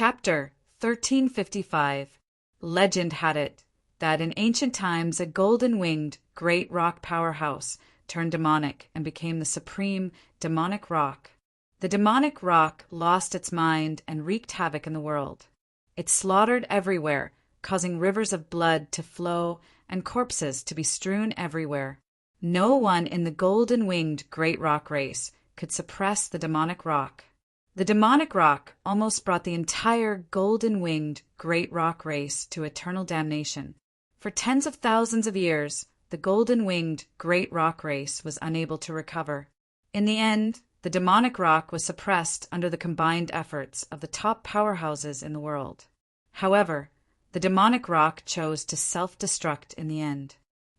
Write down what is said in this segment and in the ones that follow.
Chapter 1355. Legend had it that in ancient times a golden-winged great rock powerhouse turned demonic and became the supreme demonic rock. The demonic rock lost its mind and wreaked havoc in the world. It slaughtered everywhere, causing rivers of blood to flow and corpses to be strewn everywhere. No one in the golden-winged great rock race could suppress the demonic rock. The demonic rock almost brought the entire golden-winged great rock race to eternal damnation. For tens of thousands of years, the golden-winged great rock race was unable to recover. In the end, the demonic rock was suppressed under the combined efforts of the top powerhouses in the world. However, the demonic rock chose to self-destruct in the end.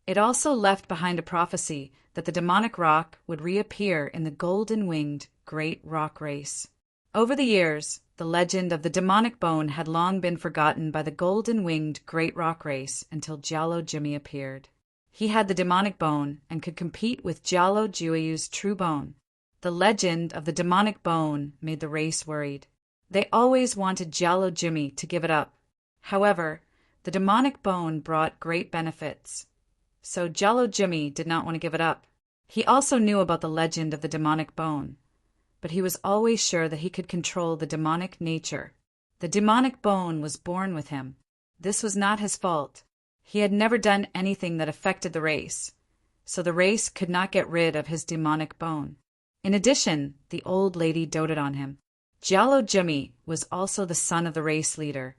It also left behind a prophecy that the demonic rock would reappear in the golden-winged great rock race. Over the years, the legend of the demonic bone had long been forgotten by the golden-winged great rock race until Giallo Jimmy appeared. He had the demonic bone and could compete with Giallo Jiuyu's true bone. The legend of the demonic bone made the race worried. They always wanted Giallo Jimmy to give it up. However, the demonic bone brought great benefits, so Giallo Jimmy did not want to give it up. He also knew about the legend of the demonic bone, but he was always sure that he could control the demonic nature. The demonic bone was born with him. This was not his fault. He had never done anything that affected the race, so the race could not get rid of his demonic bone. In addition, the old lady doted on him. Giallo Jimmy was also the son of the race leader,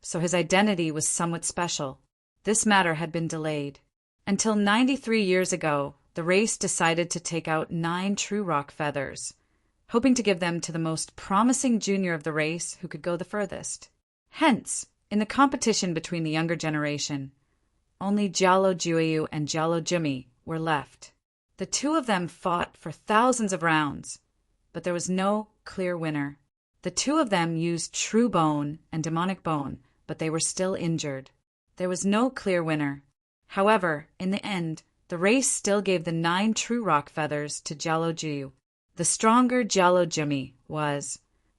so his identity was somewhat special. This matter had been delayed. Until 93 years ago, the race decided to take out 9 true rock feathers, hoping to give them to the most promising junior of the race who could go the furthest. Hence, in the competition between the younger generation, only Giallo Jiuyu and Giallo Jimmy were left. The two of them fought for thousands of rounds, but there was no clear winner. The two of them used true bone and demonic bone, but they were still injured. There was no clear winner. However, in the end, the race still gave the 9 true rock feathers to Giallo Jiu. The stronger Giallo Jimmy was,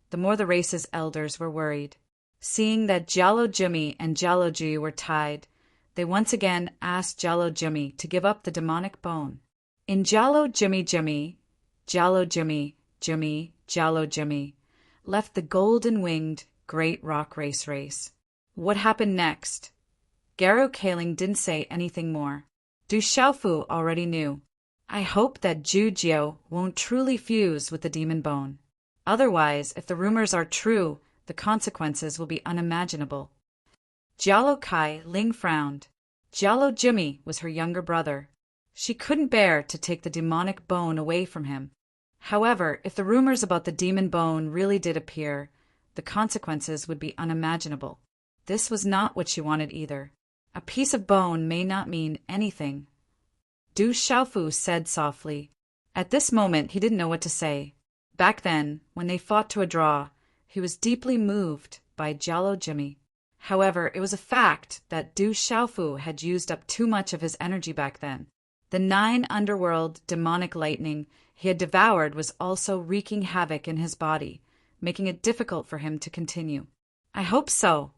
the more the race's elders were worried. Seeing that Giallo Jimmy and Giallo Jiu were tied, they once again asked Giallo Jimmy to give up the demonic bone. In Giallo Jimmy Jimmy, Giallo Jimmy, Jimmy, Giallo Jimmy left the golden-winged great rock race. What happened next? Garo Kaling didn't say anything more. Du Xiaofu already knew. I hope that Zhu Jiao won't truly fuse with the demon bone. Otherwise, if the rumors are true, the consequences will be unimaginable. Giallo Kai Ling frowned. Giallo Jimmy was her younger brother. She couldn't bear to take the demonic bone away from him. However, if the rumors about the demon bone really did appear, the consequences would be unimaginable. This was not what she wanted either. A piece of bone may not mean anything. Du Xiaofu said softly. At this moment, he didn't know what to say. Back then, when they fought to a draw, he was deeply moved by Giallo Jimmy. However, it was a fact that Du Xiaofu had used up too much of his energy back then. The 9 underworld demonic lightning he had devoured was also wreaking havoc in his body, making it difficult for him to continue. I hope so.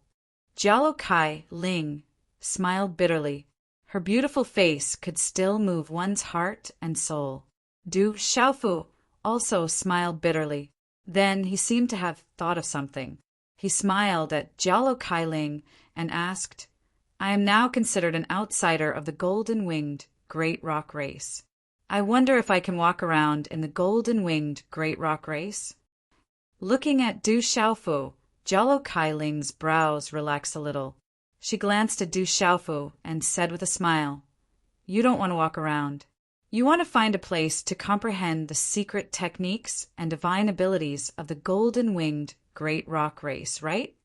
Giallo Kai Ling smiled bitterly. Her beautiful face could still move one's heart and soul. Du Xiaofu also smiled bitterly. Then he seemed to have thought of something. He smiled at Giallo Kai Ling and asked, I am now considered an outsider of the golden-winged great rock race. I wonder if I can walk around in the golden-winged great rock race? Looking at Du Xiaofu, Giallo Kai Ling's brows relaxed a little. She glanced at Du Xiaofu and said with a smile, You don't want to walk around. You want to find a place to comprehend the secret techniques and divine abilities of the golden-winged great rock race, right?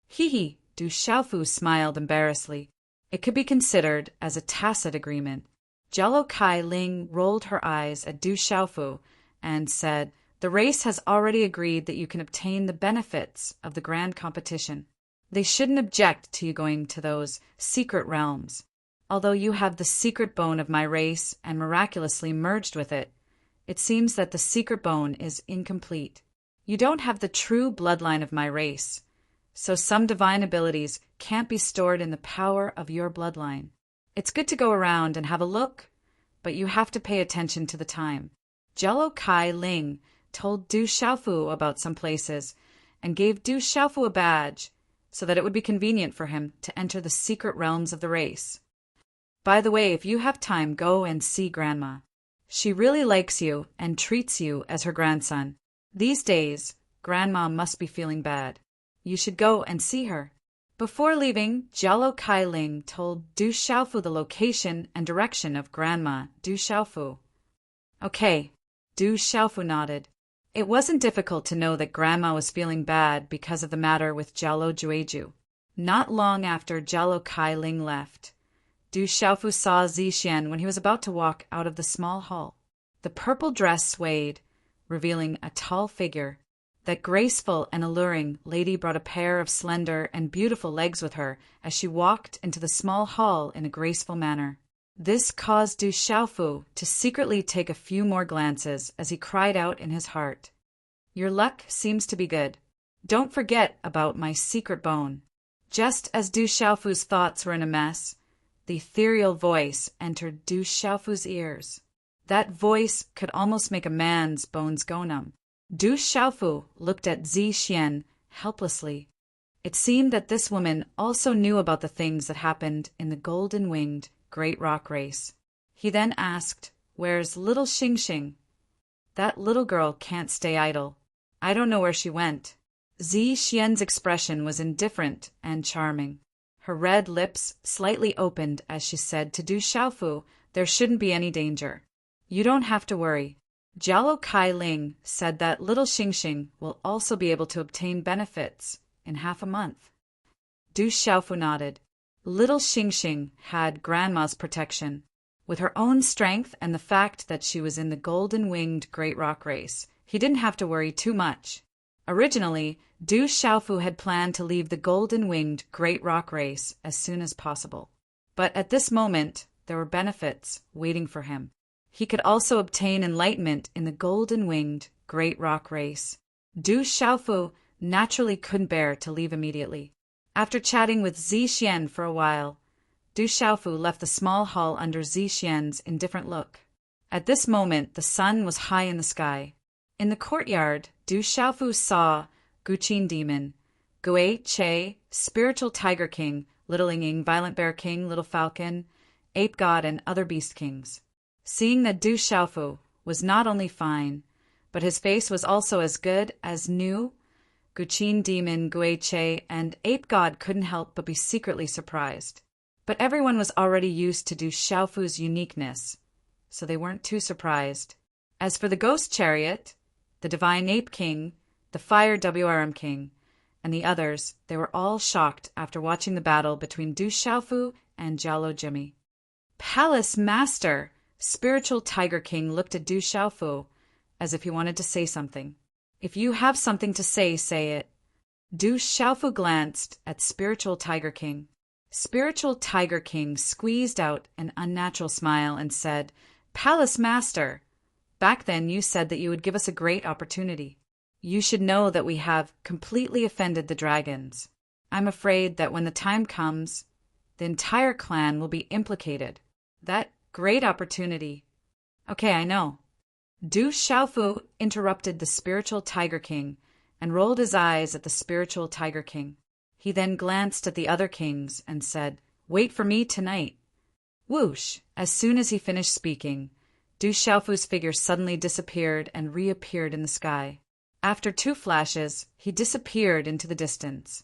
Hee. Du Xiaofu smiled embarrassedly. It could be considered as a tacit agreement. Giallo Kai Ling rolled her eyes at Du Xiaofu and said, The race has already agreed that you can obtain the benefits of the grand competition. They shouldn't object to you going to those secret realms. Although you have the secret bone of my race and miraculously merged with it, it seems that the secret bone is incomplete. You don't have the true bloodline of my race, so some divine abilities can't be stored in the power of your bloodline. It's good to go around and have a look, but you have to pay attention to the time. Jello Kai Ling told Du Xiaofu about some places and gave Du Xiaofu a badge so that it would be convenient for him to enter the secret realms of the race. By the way, if you have time, go and see Grandma. She really likes you and treats you as her grandson. These days, Grandma must be feeling bad. You should go and see her. Before leaving, Jialo Kai Ling told Du Xiaofu the location and direction of Grandma Du Xiaofu. Okay, Du Xiaofu nodded. It wasn't difficult to know that Grandma was feeling bad because of the matter with Jialo Jueju. Not long after Jialo Kai Ling left, Du Xiaofu saw Zixian when he was about to walk out of the small hall. The purple dress swayed, revealing a tall figure. That graceful and alluring lady brought a pair of slender and beautiful legs with her as she walked into the small hall in a graceful manner. This caused Du Xiaofu to secretly take a few more glances as he cried out in his heart, "Your luck seems to be good. Don't forget about my secret bone." Just as Du Xiaofu's thoughts were in a mess, the ethereal voice entered Du Xiaofu's ears. That voice could almost make a man's bones go numb. Du Xiaofu looked at Zixian helplessly. It seemed that this woman also knew about the things that happened in the golden-winged Great Rock Race. He then asked, "Where's little Xingxing?" "That little girl can't stay idle. I don't know where she went." Zixian's expression was indifferent and charming. Her red lips slightly opened as she said to Du Xiaofu, "There shouldn't be any danger. You don't have to worry. Jialo Kai Ling said that little Xingxing will also be able to obtain benefits in half a month." Du Xiaofu nodded. Little Xingxing had Grandma's protection. With her own strength and the fact that she was in the golden-winged Great Rock Race, he didn't have to worry too much. Originally, Du Xiaofu had planned to leave the golden-winged Great Rock Race as soon as possible. But at this moment, there were benefits waiting for him. He could also obtain enlightenment in the golden-winged Great Rock Race. Du Xiaofu naturally couldn't bear to leave immediately. After chatting with Zixian for a while, Du Xiaofu left the small hall under Zixian's indifferent look. At this moment, the sun was high in the sky. In the courtyard, Du Xiaofu saw Guqin Demon, Gui Che, Spiritual Tiger King, Little Ying, Violent Bear King, Little Falcon, Ape God, and other Beast Kings. Seeing that Du Xiaofu was not only fine, but his face was also as good as new, Guqin Demon, Gui Che, and Ape God couldn't help but be secretly surprised. But everyone was already used to Du Xiaofu's uniqueness, so they weren't too surprised. As for the Ghost Chariot, the Divine Ape King, the Fire WRM King, and the others, they were all shocked after watching the battle between Du Xiaofu and Jialo Jimmy. "Palace Master!" Spiritual Tiger King looked at Du Xiaofu as if he wanted to say something. "If you have something to say, say it." Du Xiaofu glanced at Spiritual Tiger King. Spiritual Tiger King squeezed out an unnatural smile and said, "Palace Master, back then you said that you would give us a great opportunity. You should know that we have completely offended the dragons. I'm afraid that when the time comes, the entire clan will be implicated. That great opportunity." "Okay, I know." Du Xiaofu interrupted the Spiritual Tiger King and rolled his eyes at the Spiritual Tiger King. He then glanced at the other kings and said, "Wait for me tonight." Whoosh! As soon as he finished speaking, Du Xiaofu's figure suddenly disappeared and reappeared in the sky. After 2 flashes, he disappeared into the distance.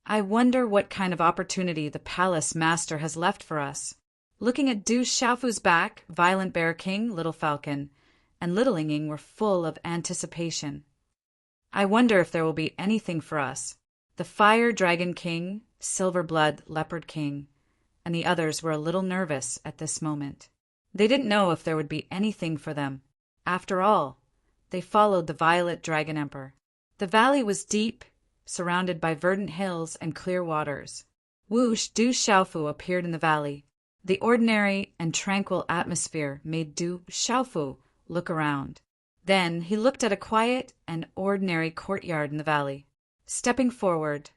"I wonder what kind of opportunity the Palace Master has left for us." Looking at Du Xiaofu's back, Violent Bear King, Little Falcon, and Little Ying were full of anticipation. "I wonder if there will be anything for us." The Fire Dragon King, Silver Blood Leopard King, and the others were a little nervous at this moment. They didn't know if there would be anything for them. After all, they followed the Violet Dragon Emperor. The valley was deep, surrounded by verdant hills and clear waters. Whoosh! Du Xiaofu appeared in the valley. The ordinary and tranquil atmosphere made Du Xiaofu look around. Then he looked at a quiet and ordinary courtyard in the valley. Stepping forward,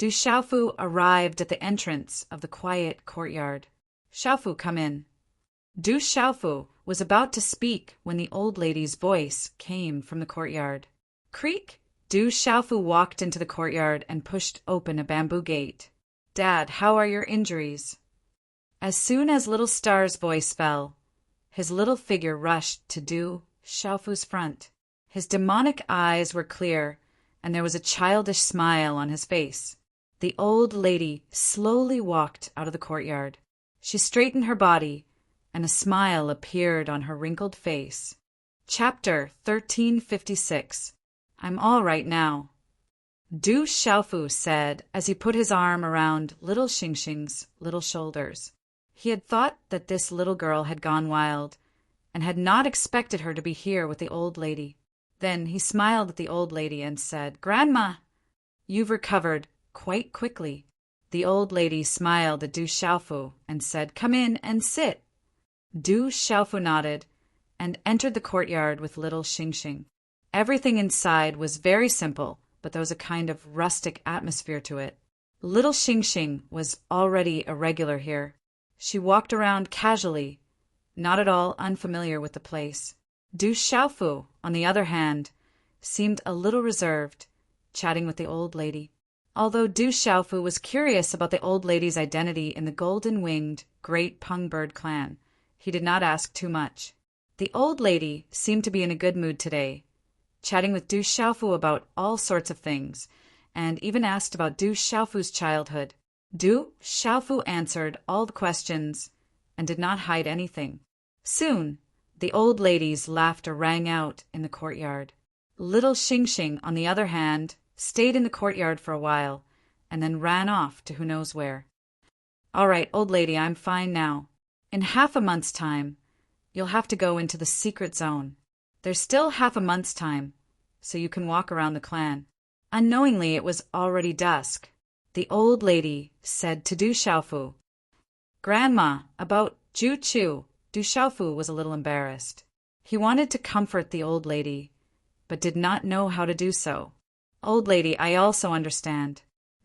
Du Xiaofu arrived at the entrance of the quiet courtyard. Xiaofu, come in. Du Xiaofu was about to speak when the old lady's voice came from the courtyard. Creak! Du Xiaofu walked into the courtyard and pushed open a bamboo gate. Dad, how are your injuries? As soon as little Star's voice fell, his little figure rushed to Du Xiaofu's front. His demonic eyes were clear, and there was a childish smile on his face. The old lady slowly walked out of the courtyard. She straightened her body, and a smile appeared on her wrinkled face. Chapter 1356. I'm all right now, Du Xiaofu said as he put his arm around little Xingxing's little shoulders. He had thought that this little girl had gone wild, and had not expected her to be here with the old lady. Then he smiled at the old lady and said, Grandma, you've recovered quite quickly. The old lady smiled at Du Xiaofu and said, Come in and sit. Du Xiaofu nodded and entered the courtyard with little Xingxing. Everything inside was very simple, but there was a kind of rustic atmosphere to it. Little Xingxing was already a regular here. She walked around casually, not at all unfamiliar with the place. Du Xiaofu, on the other hand, seemed a little reserved, chatting with the old lady. Although Du Xiaofu was curious about the old lady's identity in the golden-winged Great Peng Bird clan, he did not ask too much. The old lady seemed to be in a good mood today, chatting with Du Xiaofu about all sorts of things, and even asked about Du Xiaofu's childhood. Du Xiaofu answered all the questions and did not hide anything. Soon, the old lady's laughter rang out in the courtyard. Little Xingxing, on the other hand, stayed in the courtyard for a while, and then ran off to who knows where. All right, old lady, I'm fine now. In half a month's time, you'll have to go into the secret zone. There's still half a month's time, so you can walk around the clan. Unknowingly, it was already dusk. The old lady said to Du Xiaofu, Grandma, about Ju Chu. Du Xiaofu was a little embarrassed. He wanted to comfort the old lady, but did not know how to do so. Old lady, I also understand.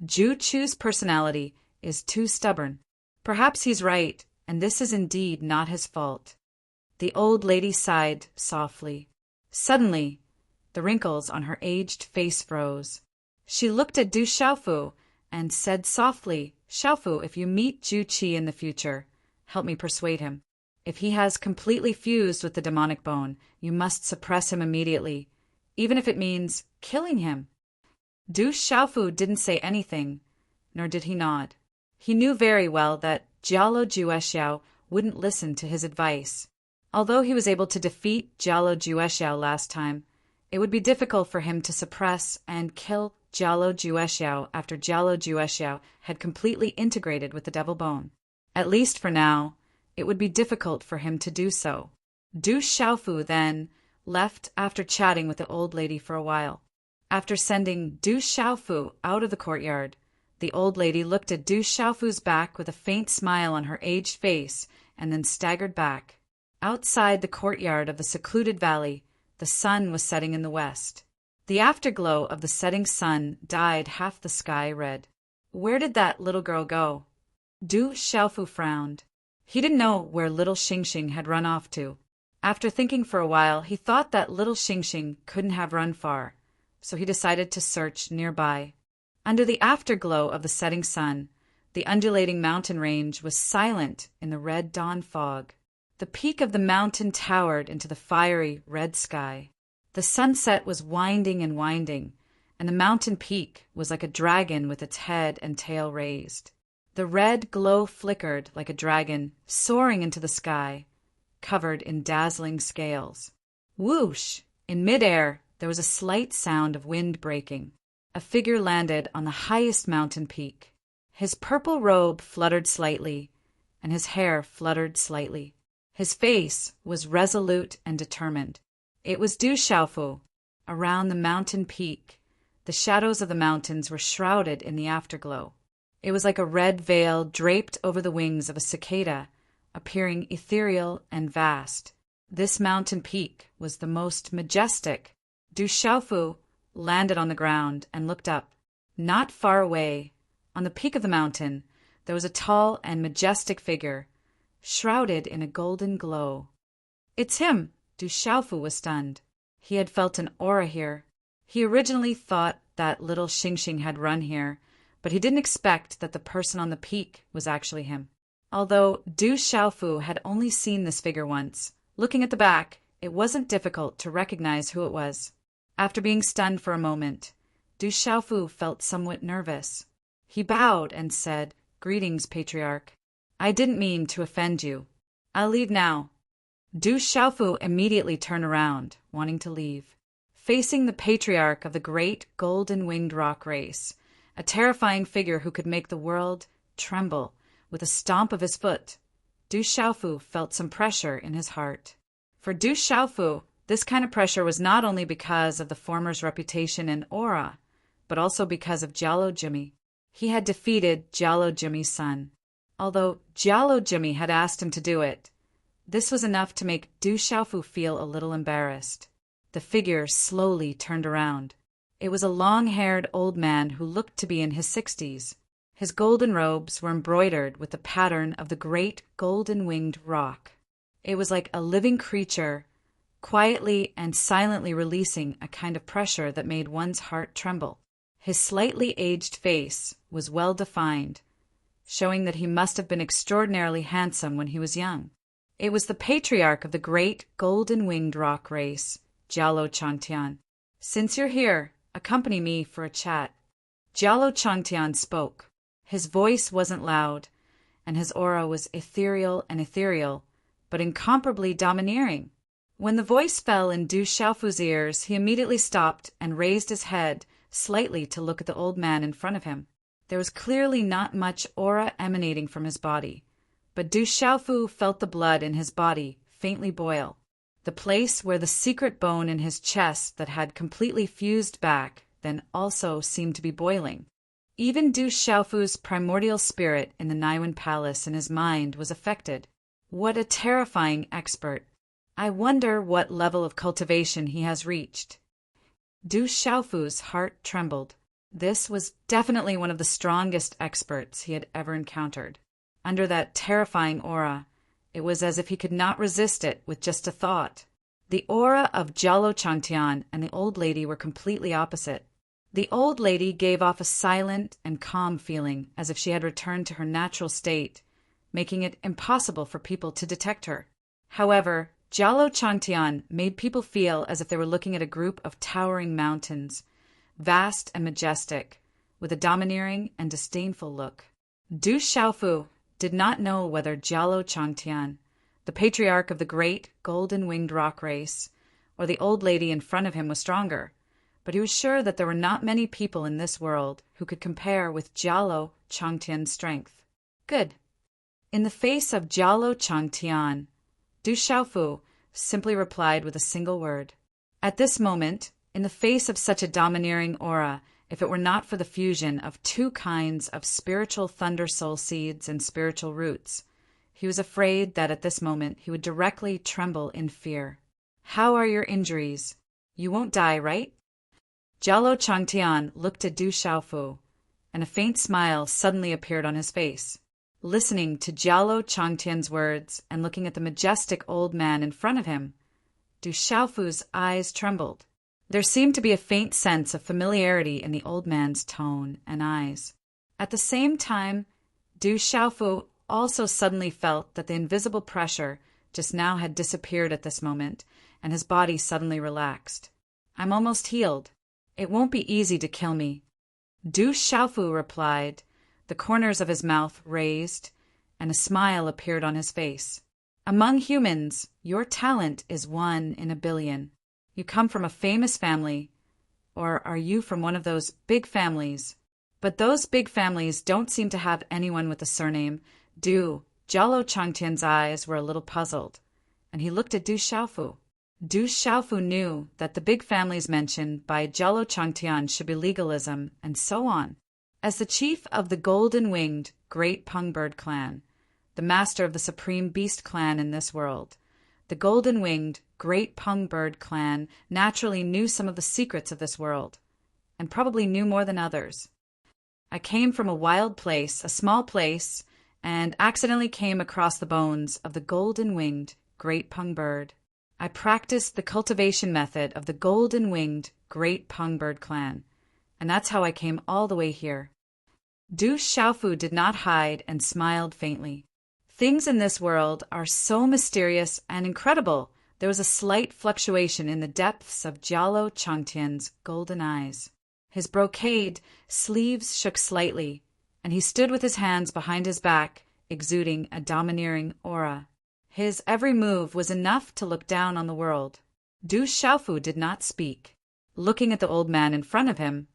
Ju Chu's personality is too stubborn. Perhaps he's right, and this is indeed not his fault. The old lady sighed softly. Suddenly, the wrinkles on her aged face froze. She looked at Du Xiaofu and said softly, Xiaofu, if you meet Ju Qi in the future, help me persuade him. If he has completely fused with the demonic bone, you must suppress him immediately, even if it means killing him. Du Xiaofu didn't say anything, nor did he nod. He knew very well that Jialo Juexiao wouldn't listen to his advice. Although he was able to defeat Jialo Juexiao last time, it would be difficult for him to suppress and kill Jialo Juexiao after Jialo Juexiao had completely integrated with the devil bone. At least for now, it would be difficult for him to do so. Du Xiaofu then left after chatting with the old lady for a while. After sending Du Xiaofu out of the courtyard, the old lady looked at Du Xiaofu's back with a faint smile on her aged face and then staggered back. Outside the courtyard of the secluded valley, the sun was setting in the west. The afterglow of the setting sun dyed half the sky red. Where did that little girl go? Du Xiaofu frowned. He didn't know where little Xingxing had run off to. After thinking for a while, he thought that little Xingxing couldn't have run far, so he decided to search nearby. Under the afterglow of the setting sun, the undulating mountain range was silent in the red dawn fog. The peak of the mountain towered into the fiery red sky. The sunset was winding and winding, and the mountain peak was like a dragon with its head and tail raised. The red glow flickered like a dragon soaring into the sky, covered in dazzling scales. Whoosh! In midair, there was a slight sound of wind breaking. A figure landed on the highest mountain peak. His purple robe fluttered slightly, and his hair fluttered slightly. His face was resolute and determined. It was Du Xiaofu. Around the mountain peak, the shadows of the mountains were shrouded in the afterglow. It was like a red veil draped over the wings of a cicada, appearing ethereal and vast. This mountain peak was the most majestic. Du Xiaofu landed on the ground and looked up. Not far away, On the peak of the mountain, there was a tall and majestic figure, shrouded in a golden glow. "It's him!" Du Xiaofu was stunned. He had felt an aura here. He originally thought that little Xingxing had run here, but he didn't expect that the person on the peak was actually him. Although Du Xiaofu had only seen this figure once, looking at the back, it wasn't difficult to recognize who it was. After being stunned for a moment, Du Xiaofu felt somewhat nervous. He bowed and said, "Greetings, Patriarch. I didn't mean to offend you. I'll leave now." Du Xiaofu immediately turned around, wanting to leave. Facing the Patriarch of the great golden-winged rock race, a terrifying figure who could make the world tremble with a stomp of his foot, Du Xiaofu felt some pressure in his heart. For Du Xiaofu, this kind of pressure was not only because of the former's reputation and aura, but also because of Jialo Jimmy. He had defeated Jialo Jimmy's son. Although Jialo Jimmy had asked him to do it, this was enough to make Du Xiaofu feel a little embarrassed. The figure slowly turned around. It was a long-haired old man who looked to be in his 60s. His golden robes were embroidered with the pattern of the great golden-winged rock. It was like a living creature, quietly and silently releasing a kind of pressure that made one's heart tremble. His slightly aged face was well defined, showing that he must have been extraordinarily handsome when he was young. It was the patriarch of the great golden-winged rock race, Jialo Changtian. "Since you're here, accompany me for a chat." Jialo Changtian spoke. His voice wasn't loud, and his aura was ethereal, but incomparably domineering. When the voice fell in Du Xiaofu's ears, he immediately stopped and raised his head slightly to look at the old man in front of him. There was clearly not much aura emanating from his body, but Du Xiaofu felt the blood in his body faintly boil. The place where the secret bone in his chest that had completely fused back then also seemed to be boiling. Even Du Xiaofu's primordial spirit in the Naiwen Palace in his mind was affected. What a terrifying expert! I wonder what level of cultivation he has reached. Du Xiaofu's heart trembled. This was definitely one of the strongest experts he had ever encountered. Under that terrifying aura, it was as if he could not resist it with just a thought. The aura of Jialo Changtian and the old lady were completely opposite. The old lady gave off a silent and calm feeling, as if she had returned to her natural state, making it impossible for people to detect her. However, Jialo Changtian made people feel as if they were looking at a group of towering mountains, vast and majestic, with a domineering and disdainful look. Du Xiaofu did not know whether Jialo Changtian, the patriarch of the great golden-winged rock race, or the old lady in front of him was stronger, but he was sure that there were not many people in this world who could compare with Jialo Changtian's strength. Good. In the face of Jialo Changtian, Du Xiaofu simply replied with a single word. At this moment, in the face of such a domineering aura, if it were not for the fusion of two kinds of spiritual thunder soul seeds and spiritual roots, he was afraid that at this moment he would directly tremble in fear. "How are your injuries? You won't die, right?" Jialo Changtian looked at Du Xiaofu, and a faint smile suddenly appeared on his face. Listening to Jialo Changtian's words and looking at the majestic old man in front of him, Du Xiaofu's eyes trembled. There seemed to be a faint sense of familiarity in the old man's tone and eyes. At the same time, Du Xiaofu also suddenly felt that the invisible pressure just now had disappeared at this moment, and his body suddenly relaxed. "I'm almost healed. It won't be easy to kill me." Du Xiaofu replied, the corners of his mouth raised, and a smile appeared on his face. "Among humans, your talent is 1 in a billion. You come from a famous family, or are you from one of those big families? But those big families don't seem to have anyone with the surname Du." Jialo Changtian's eyes were a little puzzled, and he looked at Du Xiaofu. Du Xiaofu knew that the big families mentioned by Jialo Changtian should be legalism, and so on. As the chief of the golden-winged Great Pungbird clan, the master of the supreme beast clan in this world, the golden-winged Great Pungbird clan naturally knew some of the secrets of this world, and probably knew more than others. I came from a wild place, a small place, and accidentally came across the bones of the golden-winged great pung bird. I practiced the cultivation method of the golden-winged great pung bird clan, and that's how I came all the way here." Du Xiaofu did not hide and smiled faintly. Things in this world are so mysterious and incredible. There was a slight fluctuation in the depths of Jialo Changtian's golden eyes. His brocade sleeves shook slightly, and he stood with his hands behind his back, exuding a domineering aura. His every move was enough to look down on the world. Du Xiaofu did not speak. Looking at the old man in front of him,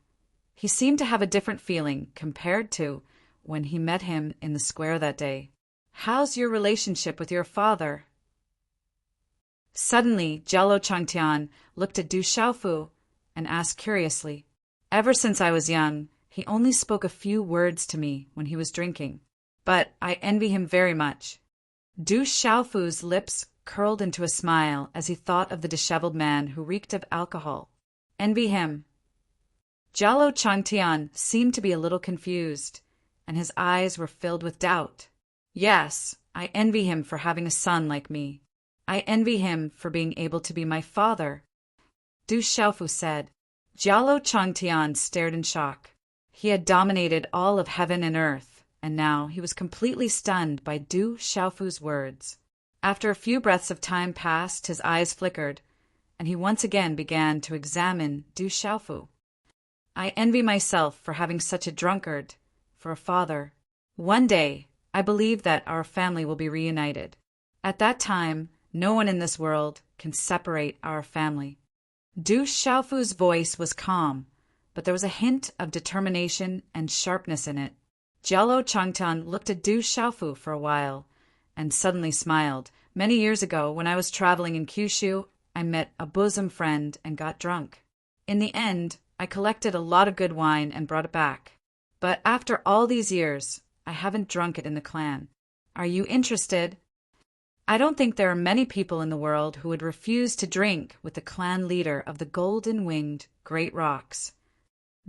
he seemed to have a different feeling compared to when he met him in the square that day. "How's your relationship with your father?" Suddenly, Jialo Changtian looked at Du Xiaofu and asked curiously. "Ever since I was young, he only spoke a few words to me when he was drinking, but I envy him very much." Du Xiaofu's lips curled into a smile as he thought of the disheveled man who reeked of alcohol. "Envy him?" Jialo Changtian seemed to be a little confused, and his eyes were filled with doubt. "Yes, I envy him for having a son like me. I envy him for being able to be my father," Du Xiaofu said. Jialo Changtian stared in shock. He had dominated all of heaven and earth, and now he was completely stunned by Du Xiaofu's words. After a few breaths of time passed, his eyes flickered, and he once again began to examine Du Xiaofu. "I envy myself for having such a drunkard for a father. One day, I believe that our family will be reunited. At that time, no one in this world can separate our family." Du Xiaofu's voice was calm, but there was a hint of determination and sharpness in it. Jialo Changtian looked at Du Xiaofu for a while, and suddenly smiled. "Many years ago, when I was traveling in Kyushu, I met a bosom friend and got drunk. In the end, I collected a lot of good wine and brought it back. But after all these years, I haven't drunk it in the clan. Are you interested? I don't think there are many people in the world who would refuse to drink with the clan leader of the golden-winged great rocks."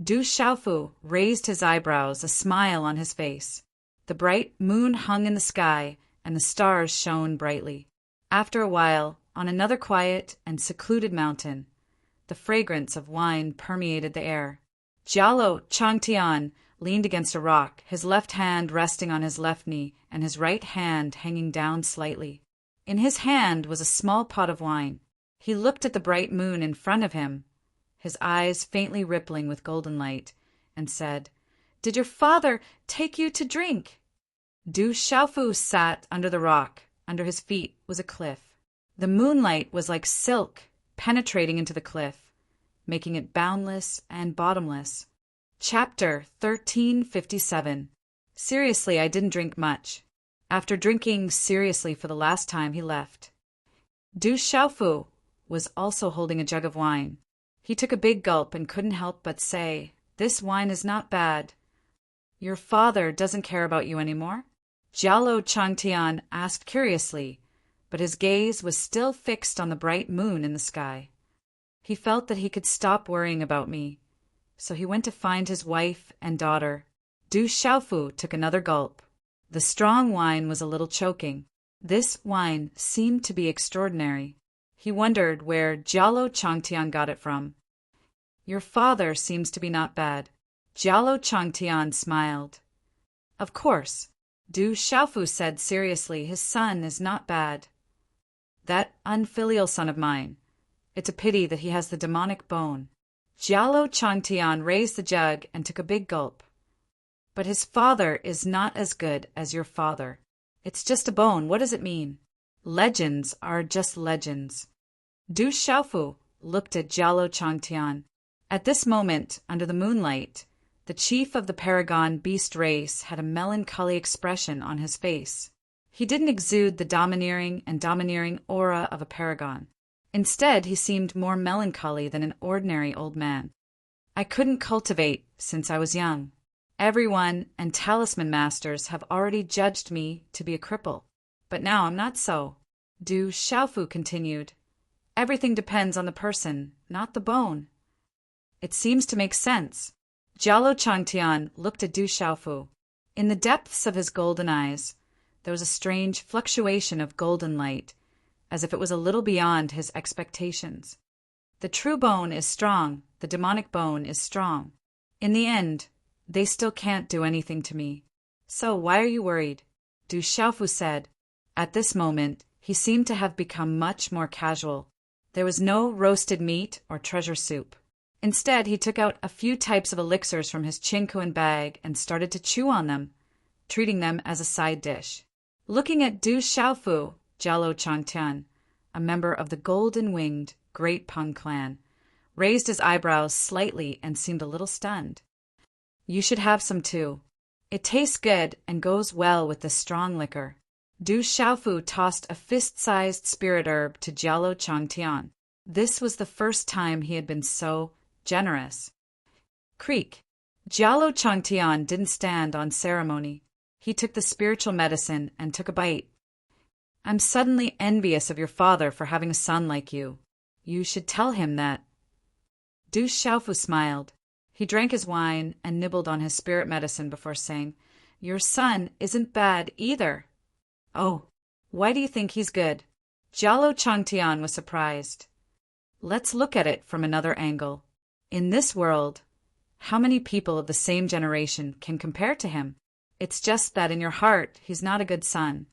Du Xiaofu raised his eyebrows, a smile on his face. The bright moon hung in the sky, and the stars shone brightly. After a while, on another quiet and secluded mountain, the fragrance of wine permeated the air. Jialo Changtian leaned against a rock, his left hand resting on his left knee and his right hand hanging down slightly. In his hand was a small pot of wine. He looked at the bright moon in front of him, his eyes faintly rippling with golden light, and said, "Did your father take you to drink?" Du Xiaofu sat under the rock. Under his feet was a cliff. The moonlight was like silk penetrating into the cliff, making it boundless and bottomless. Chapter 1357. Seriously, I didn't drink much. After drinking seriously for the last time, he left. Du Xiaofu was also holding a jug of wine. He took a big gulp and couldn't help but say, "This wine is not bad." "Your father doesn't care about you anymore?" Jialo Changtian asked curiously, but his gaze was still fixed on the bright moon in the sky. He felt that he could stop worrying about me, so he went to find his wife and daughter. Du Xiaofu took another gulp. The strong wine was a little choking. This wine seemed to be extraordinary. He wondered where Jialo Changtian got it from. "Your father seems to be not bad." Jialo Changtian smiled. "Of course," Du Xiaofu said seriously, "his son is not bad. That unfilial son of mine. It's a pity that he has the demonic bone." Jialo Changtian raised the jug and took a big gulp. "But his father is not as good as your father. It's just a bone. What does it mean? Legends are just legends." Du Xiaofu looked at Jialo Changtian. At this moment, under the moonlight, the chief of the Paragon beast race had a melancholy expression on his face. He didn't exude the domineering aura of a paragon. Instead, he seemed more melancholy than an ordinary old man. "I couldn't cultivate since I was young. Everyone and talisman masters have already judged me to be a cripple. But now I'm not so." Du Xiaofu continued, "Everything depends on the person, not the bone." "It seems to make sense." Jialo Changtian looked at Du Xiaofu. In the depths of his golden eyes, there was a strange fluctuation of golden light, as if it was a little beyond his expectations. The true bone is strong, the demonic bone is strong. In the end, they still can't do anything to me. So why are you worried? Du Xiaofu said. At this moment, he seemed to have become much more casual. There was no roasted meat or treasure soup. Instead, he took out a few types of elixirs from his Qingkuan bag and started to chew on them, treating them as a side dish. Looking at Du Xiaofu, Jialo Changtian, a member of the golden-winged Great Peng clan, raised his eyebrows slightly and seemed a little stunned. You should have some too. It tastes good and goes well with the strong liquor. Du Xiaofu tossed a fist-sized spirit herb to Jialo Changtian. This was the first time he had been so generous. Creak. Jialo Changtian didn't stand on ceremony. He took the spiritual medicine and took a bite. I'm suddenly envious of your father for having a son like you. You should tell him that. Du Xiaofu smiled. He drank his wine and nibbled on his spirit medicine before saying, Your son isn't bad either. Oh, why do you think he's good? Jialo Changtian was surprised. Let's look at it from another angle. In this world, how many people of the same generation can compare to him? It's just that in your heart, he's not a good son.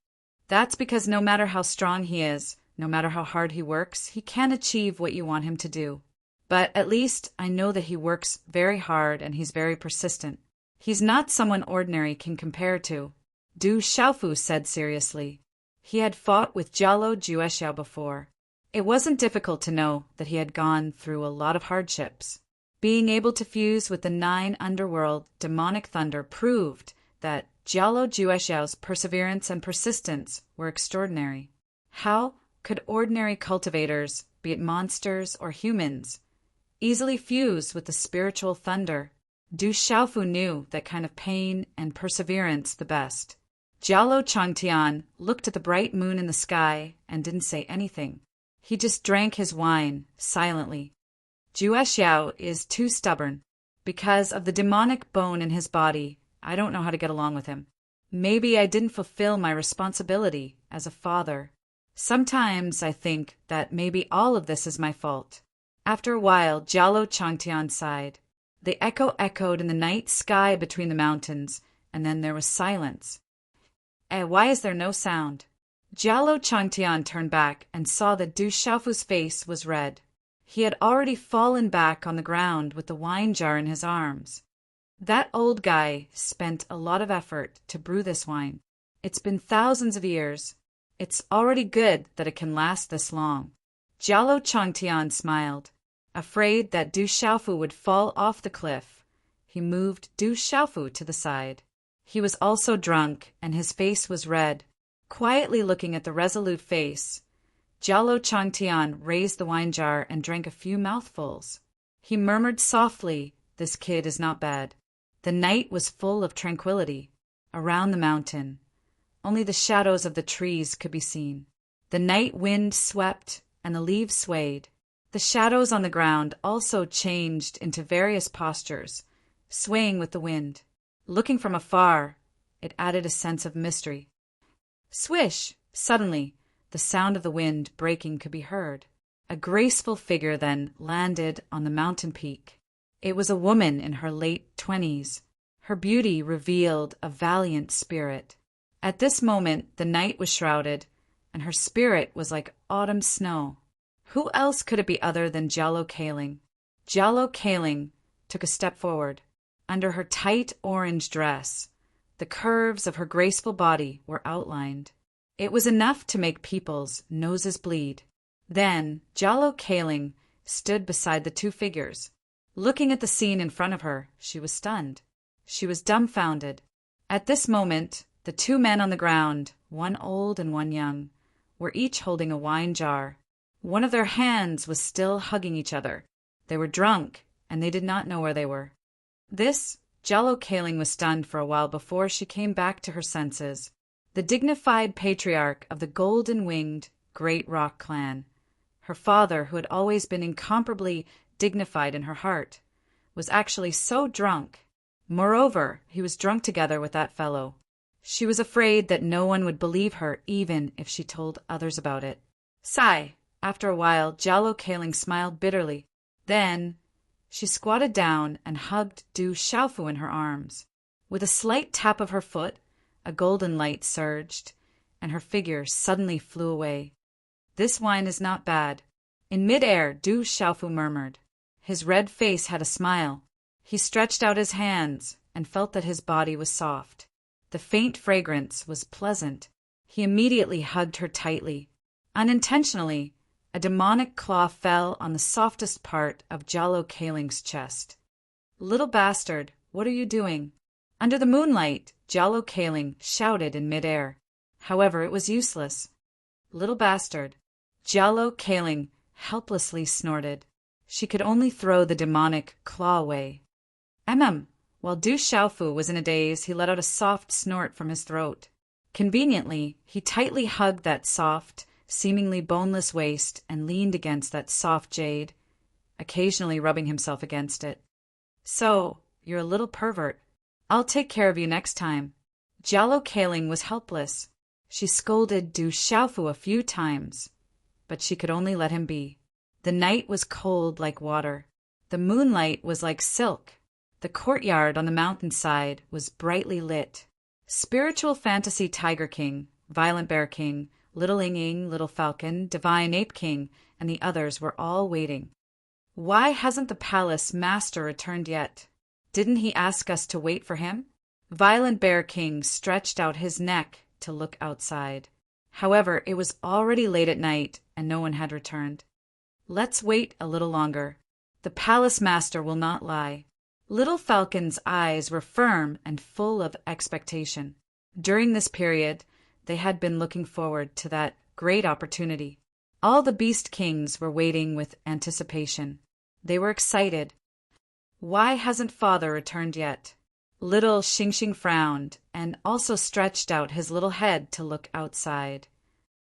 That's because no matter how strong he is, no matter how hard he works, he can't achieve what you want him to do. But at least I know that he works very hard and he's very persistent. He's not someone ordinary can compare to. Du Xiaofu said seriously. He had fought with Jialo Juexiao before. It wasn't difficult to know that he had gone through a lot of hardships. Being able to fuse with the 9 underworld demonic thunder proved that Jialo Juexiao's perseverance and persistence were extraordinary. How could ordinary cultivators, be it monsters or humans, easily fuse with the spiritual thunder? Du Xiaofu knew that kind of pain and perseverance the best. Jialo Changtian looked at the bright moon in the sky and didn't say anything. He just drank his wine silently. Juexiao is too stubborn. Because of the demonic bone in his body, I don't know how to get along with him. Maybe I didn't fulfill my responsibility as a father. Sometimes I think that maybe all of this is my fault. After a while, Jialo Changtian sighed. The echo echoed in the night sky between the mountains, and then there was silence. Why is there no sound? Jialo Changtian turned back and saw that Du Xiaofu's face was red. He had already fallen back on the ground with the wine jar in his arms. That old guy spent a lot of effort to brew this wine. It's been thousands of years. It's already good that it can last this long. Jialo Changtian smiled. Afraid that Du Xiaofu would fall off the cliff, he moved Du Xiaofu to the side. He was also drunk, and his face was red. Quietly looking at the resolute face, Jialo Changtian raised the wine jar and drank a few mouthfuls. He murmured softly, This kid is not bad. The night was full of tranquility. Around the mountain, only the shadows of the trees could be seen. The night wind swept, and the leaves swayed. The shadows on the ground also changed into various postures, swaying with the wind. Looking from afar, it added a sense of mystery. Swish! Suddenly, the sound of the wind breaking could be heard. A graceful figure then landed on the mountain peak. It was a woman in her late 20s. Her beauty revealed a valiant spirit. At this moment, the night was shrouded, and her spirit was like autumn snow. Who else could it be other than Jialo Kaling? Jialo Kaling took a step forward. Under her tight orange dress, the curves of her graceful body were outlined. It was enough to make people's noses bleed. Then Jialo Kaling stood beside the two figures. Looking at the scene in front of her, she was stunned. She was dumbfounded. At this moment, the two men on the ground, one old and one young, were each holding a wine jar. One of their hands was still hugging each other. They were drunk, and they did not know where they were. This, Jialo Kaling was stunned for a while before she came back to her senses. The dignified patriarch of the golden-winged Great Rock clan, her father, who had always been incomparably dignified in her heart, was actually so drunk. Moreover, he was drunk together with that fellow. She was afraid that no one would believe her even if she told others about it. Sigh. After a while, Jalo Kaling smiled bitterly. Then she squatted down and hugged Du Xiaofu in her arms. With a slight tap of her foot, a golden light surged, and her figure suddenly flew away. This wine is not bad. In mid-air, Du Xiaofu murmured. His red face had a smile. He stretched out his hands and felt that his body was soft. The faint fragrance was pleasant. He immediately hugged her tightly. Unintentionally, a demonic claw fell on the softest part of Jalo Kaling's chest. "Little bastard, what are you doing?" Under the moonlight, Jalo Kaling shouted in mid-air. However, it was useless. "Little bastard." Jalo Kaling helplessly snorted. She could only throw the demonic claw away. While Du Xiaofu was in a daze, he let out a soft snort from his throat. Conveniently, he tightly hugged that soft, seemingly boneless waist and leaned against that soft jade, occasionally rubbing himself against it. "So, you're a little pervert. I'll take care of you next time." Jalo Kaling was helpless. She scolded Du Xiaofu a few times, but she could only let him be. The night was cold like water. The moonlight was like silk. The courtyard on the mountainside was brightly lit. Spiritual Fantasy Tiger King, Violent Bear King, Little Ing, Little Falcon, Divine Ape King, and the others were all waiting. "Why hasn't the palace master returned yet? Didn't he ask us to wait for him?" Violent Bear King stretched out his neck to look outside. However, it was already late at night, and no one had returned. "Let's wait a little longer. The palace master will not lie." Little Falcon's eyes were firm and full of expectation. During this period, they had been looking forward to that great opportunity. All the beast kings were waiting with anticipation. They were excited. "Why hasn't father returned yet?" Little Xingxing frowned and also stretched out his little head to look outside.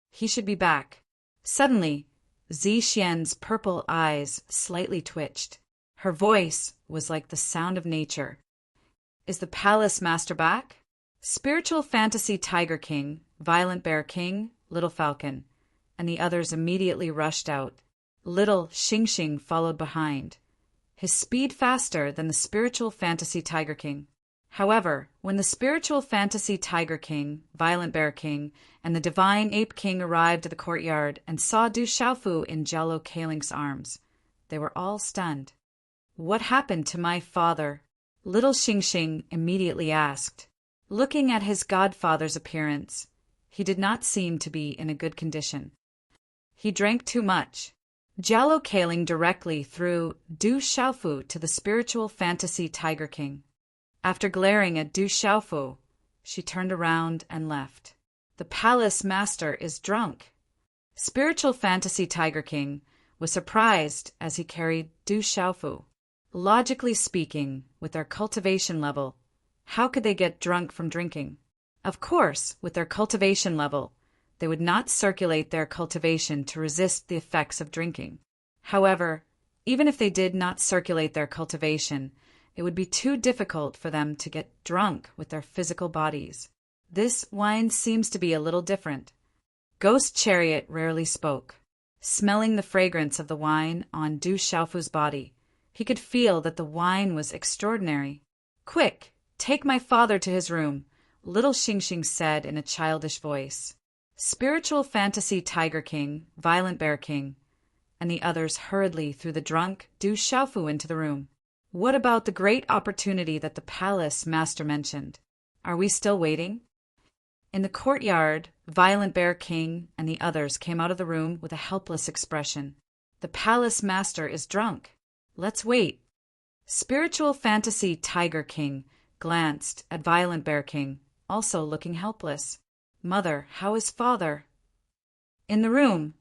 He should be back. Suddenly, Zixian's purple eyes slightly twitched. Her voice was like the sound of nature. "Is the palace master back?" Spiritual Fantasy Tiger King, Violent Bear King, Little Falcon, and the others immediately rushed out. Little Xingxing followed behind, his speed faster than the Spiritual Fantasy Tiger King. However, when the Spiritual Fantasy Tiger King, Violent Bear King, and the Divine Ape King arrived at the courtyard and saw Du Xiaofu in Jalo Kaling's arms, they were all stunned. "What happened to my father?" Little Xingxing immediately asked. Looking at his godfather's appearance, he did not seem to be in a good condition. "He drank too much." Jalo Kaling directly threw Du Xiaofu to the Spiritual Fantasy Tiger King. After glaring at Du Xiaofu, she turned around and left. "The palace master is drunk." Spiritual Fantasy Tiger King was surprised as he carried Du Xiaofu. Logically speaking, with their cultivation level, how could they get drunk from drinking? Of course, with their cultivation level, they would not circulate their cultivation to resist the effects of drinking. However, even if they did not circulate their cultivation, it would be too difficult for them to get drunk with their physical bodies. This wine seems to be a little different. Ghost Chariot rarely spoke. Smelling the fragrance of the wine on Du Xiaofu's body, he could feel that the wine was extraordinary. "Quick, take my father to his room," Little Xingxing said in a childish voice. Spiritual Fantasy Tiger King, Violent Bear King, and the others hurriedly threw the drunk Du Xiaofu into the room. "What about the great opportunity that the palace master mentioned? Are we still waiting?" In the courtyard, Violent Bear King and the others came out of the room with a helpless expression. "The palace master is drunk. Let's wait." Spiritual Fantasy Tiger King glanced at Violent Bear King, also looking helpless. "Mother, how is father?" In the room,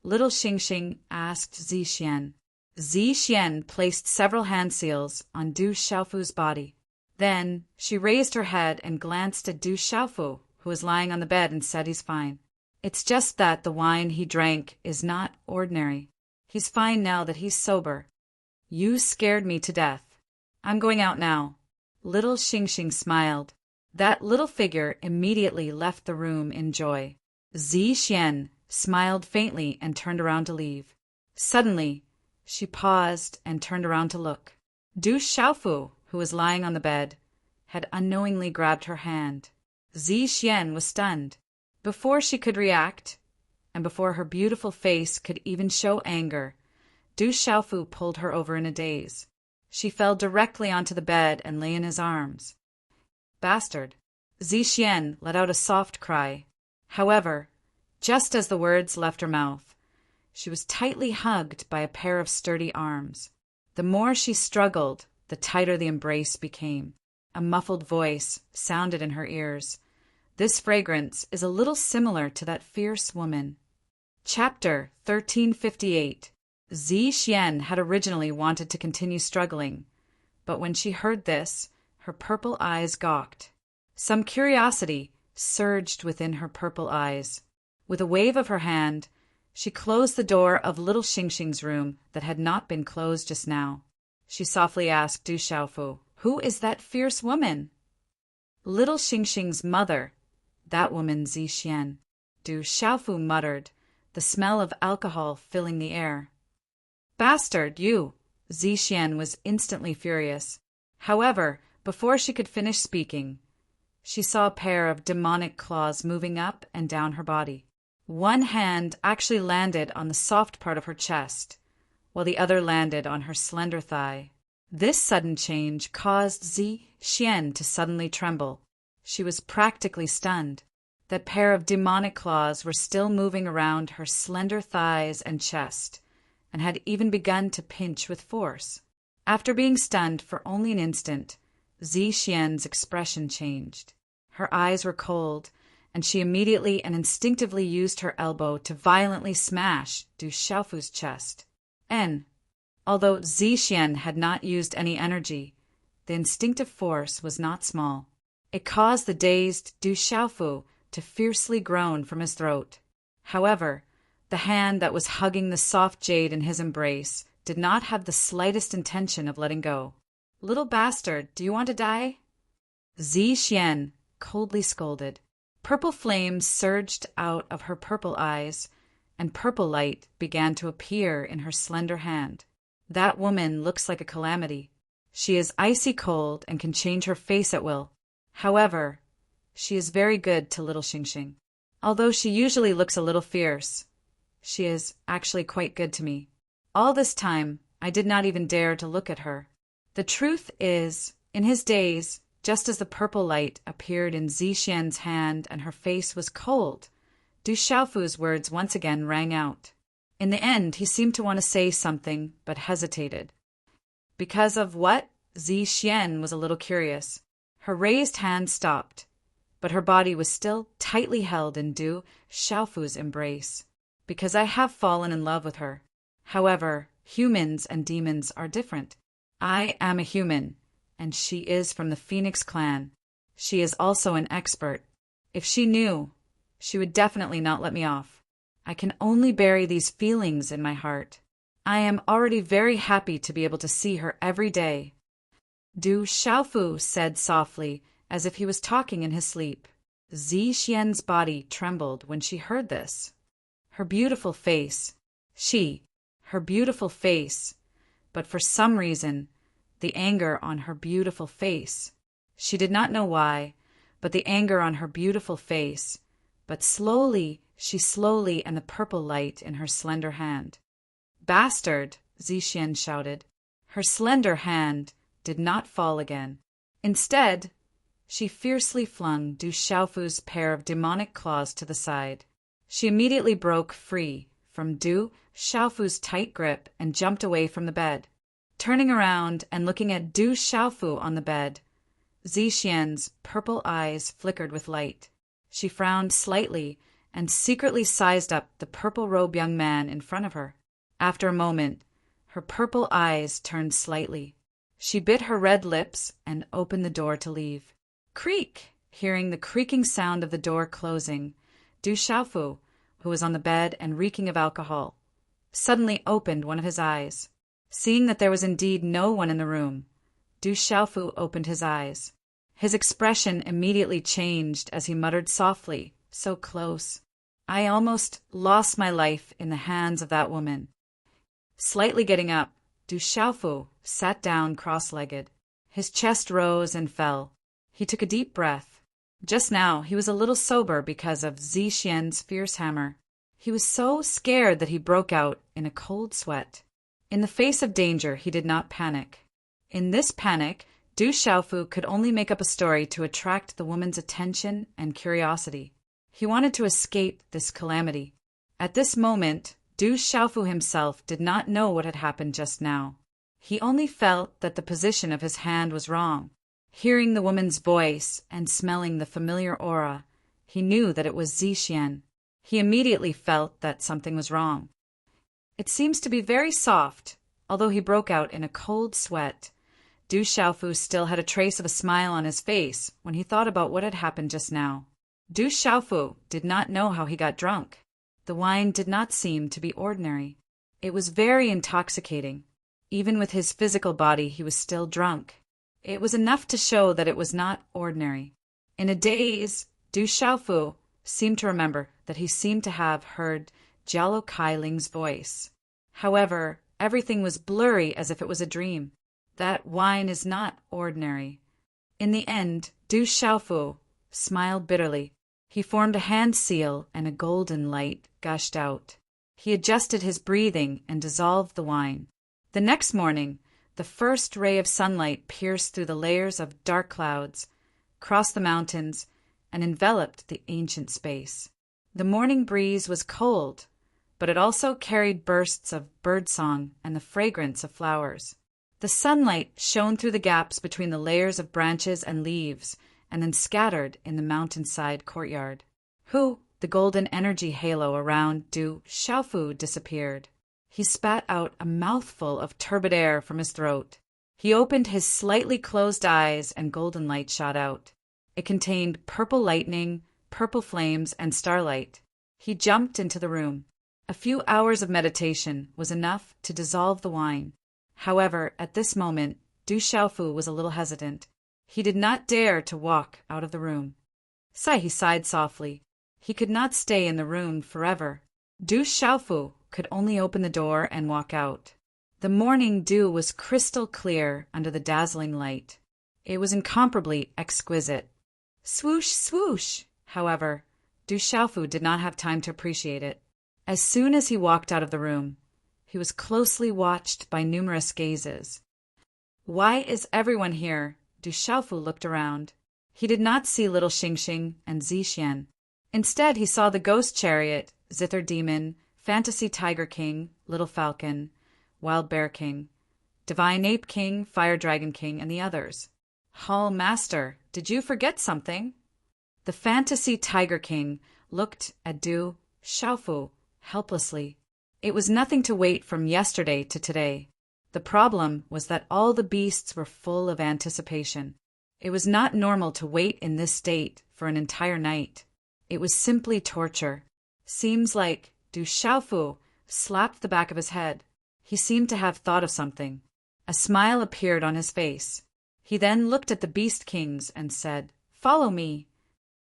Little Xingxing asked Zixian. Zixian placed several hand seals on Du Xiaofu's body. Then she raised her head and glanced at Du Xiaofu, who was lying on the bed, and said he's fine. "It's just that the wine he drank is not ordinary. He's fine now that he's sober." "You scared me to death." I'm going out now." Little Xingxing smiled. That little figure immediately left the room in joy. Zixian smiled faintly and turned around to leave. Suddenly, she paused and turned around to look. Du Xiaofu, who was lying on the bed, had unknowingly grabbed her hand. Zixian was stunned. Before she could react, and before her beautiful face could even show anger, Du Xiaofu pulled her over in a daze. She fell directly onto the bed and lay in his arms. "Bastard!" Zixian let out a soft cry. However, just as the words left her mouth, she was tightly hugged by a pair of sturdy arms. The more she struggled, the tighter the embrace became. A muffled voice sounded in her ears. "This fragrance is a little similar to that fierce woman." Chapter 1358. Zixian had originally wanted to continue struggling, but when she heard this, her purple eyes gawked. Some curiosity surged within her purple eyes. With a wave of her hand, she closed the door of little Xingxing's room that had not been closed just now. She softly asked Du Xiaofu, "Who is that fierce woman?" "Little Xingxing's mother. That woman Zixian," Du Xiaofu muttered, the smell of alcohol filling the air. "Bastard, you!" Zixian was instantly furious. However, before she could finish speaking, she saw a pair of demonic claws moving up and down her body. One hand actually landed on the soft part of her chest, while the other landed on her slender thigh. This sudden change caused Zixian to suddenly tremble. She was practically stunned. That pair of demonic claws were still moving around her slender thighs and chest, and had even begun to pinch with force. After being stunned for only an instant, Zixian's expression changed. Her eyes were cold, and she immediately and instinctively used her elbow to violently smash Du Xiaofu's chest. And, although Zixian had not used any energy, the instinctive force was not small. It caused the dazed Du Xiaofu to fiercely groan from his throat. However, the hand that was hugging the soft jade in his embrace did not have the slightest intention of letting go. "Little bastard, do you want to die?" Zixian coldly scolded. Purple flames surged out of her purple eyes, and purple light began to appear in her slender hand. "That woman looks like a calamity. She is icy cold and can change her face at will. However, she is very good to little Xingxing. Although she usually looks a little fierce, she is actually quite good to me. All this time, I did not even dare to look at her." The truth is, in his daze, just as the purple light appeared in Zixian's hand and her face was cold, Du Xiaofu's words once again rang out. In the end, he seemed to want to say something, but hesitated. Because of what? Zixian was a little curious. Her raised hand stopped, but her body was still tightly held in Du Xiaofu's embrace. "Because I have fallen in love with her. However, humans and demons are different. I am a human, and she is from the Phoenix clan. She is also an expert. If she knew, she would definitely not let me off. I can only bury these feelings in my heart. I am already very happy to be able to see her every day." Du Xiaofu said softly, as if he was talking in his sleep. Zixian's body trembled when she heard this. Her beautiful face. Her beautiful face. But for some reason, the anger on her beautiful face. She did not know why, but the anger on her beautiful face. But slowly, and the purple light in her slender hand. "Bastard!" Zixian shouted. Her slender hand did not fall again. Instead, she fiercely flung Du Xiaofu's pair of demonic claws to the side. She immediately broke free from Du Xiaofu's tight grip and jumped away from the bed. Turning around and looking at Du Xiaofu on the bed, Zixian's purple eyes flickered with light. She frowned slightly and secretly sized up the purple-robed young man in front of her. After a moment, her purple eyes turned slightly. She bit her red lips and opened the door to leave. Creak! Hearing the creaking sound of the door closing, Du Xiaofu, who was on the bed and reeking of alcohol, suddenly opened one of his eyes. Seeing that there was indeed no one in the room, Du Xiaofu opened his eyes. His expression immediately changed as he muttered softly, so close. I almost lost my life in the hands of that woman. Slightly getting up, Du Xiaofu sat down cross-legged. His chest rose and fell. He took a deep breath. Just now he was a little sober because of Zixian's fierce hammer. He was so scared that he broke out in a cold sweat. In the face of danger, he did not panic. In this panic, Du Xiaofu could only make up a story to attract the woman's attention and curiosity. He wanted to escape this calamity. At this moment, Du Xiaofu himself did not know what had happened just now. He only felt that the position of his hand was wrong. Hearing the woman's voice and smelling the familiar aura, he knew that it was Zixian. He immediately felt that something was wrong. It seems to be very soft. Although he broke out in a cold sweat, Du Xiaofu still had a trace of a smile on his face when he thought about what had happened just now. Du Xiaofu did not know how he got drunk. The wine did not seem to be ordinary. It was very intoxicating. Even with his physical body, he was still drunk. It was enough to show that it was not ordinary. In a daze, Du Xiaofu seemed to remember that he seemed to have heard Jialo Kailing's voice. However, everything was blurry as if it was a dream. That wine is not ordinary. In the end, Du Xiaofu smiled bitterly. He formed a hand seal and a golden light gushed out. He adjusted his breathing and dissolved the wine. The next morning, the first ray of sunlight pierced through the layers of dark clouds, crossed the mountains, and enveloped the ancient space. The morning breeze was cold, but it also carried bursts of birdsong and the fragrance of flowers. The sunlight shone through the gaps between the layers of branches and leaves, and then scattered in the mountainside courtyard. The golden energy halo around Du Xiaofu disappeared. He spat out a mouthful of turbid air from his throat. He opened his slightly closed eyes and golden light shot out. It contained purple lightning, purple flames, and starlight. He jumped into the room. A few hours of meditation was enough to dissolve the wine. However, at this moment, Du Xiaofu was a little hesitant. He did not dare to walk out of the room. He sighed softly. He could not stay in the room forever. Du Xiaofu could only open the door and walk out. The morning dew was crystal clear under the dazzling light. It was incomparably exquisite. Swoosh, swoosh! However, Du Xiaofu did not have time to appreciate it. As soon as he walked out of the room, he was closely watched by numerous gazes. Why is everyone here? Du Xiaofu looked around. He did not see little Xingxing and Zixian. Instead, he saw the ghost chariot, Zither Demon, Fantasy Tiger King, Little Falcon, Wild Bear King, Divine Ape King, Fire Dragon King, and the others. Hall Master, did you forget something? The Fantasy Tiger King looked at Du Xiaofu helplessly. It was nothing to wait from yesterday to today. The problem was that all the beasts were full of anticipation. It was not normal to wait in this state for an entire night. It was simply torture. Seems like Du Xiaofu slapped the back of his head. He seemed to have thought of something. A smile appeared on his face. He then looked at the Beast Kings and said, "Follow me."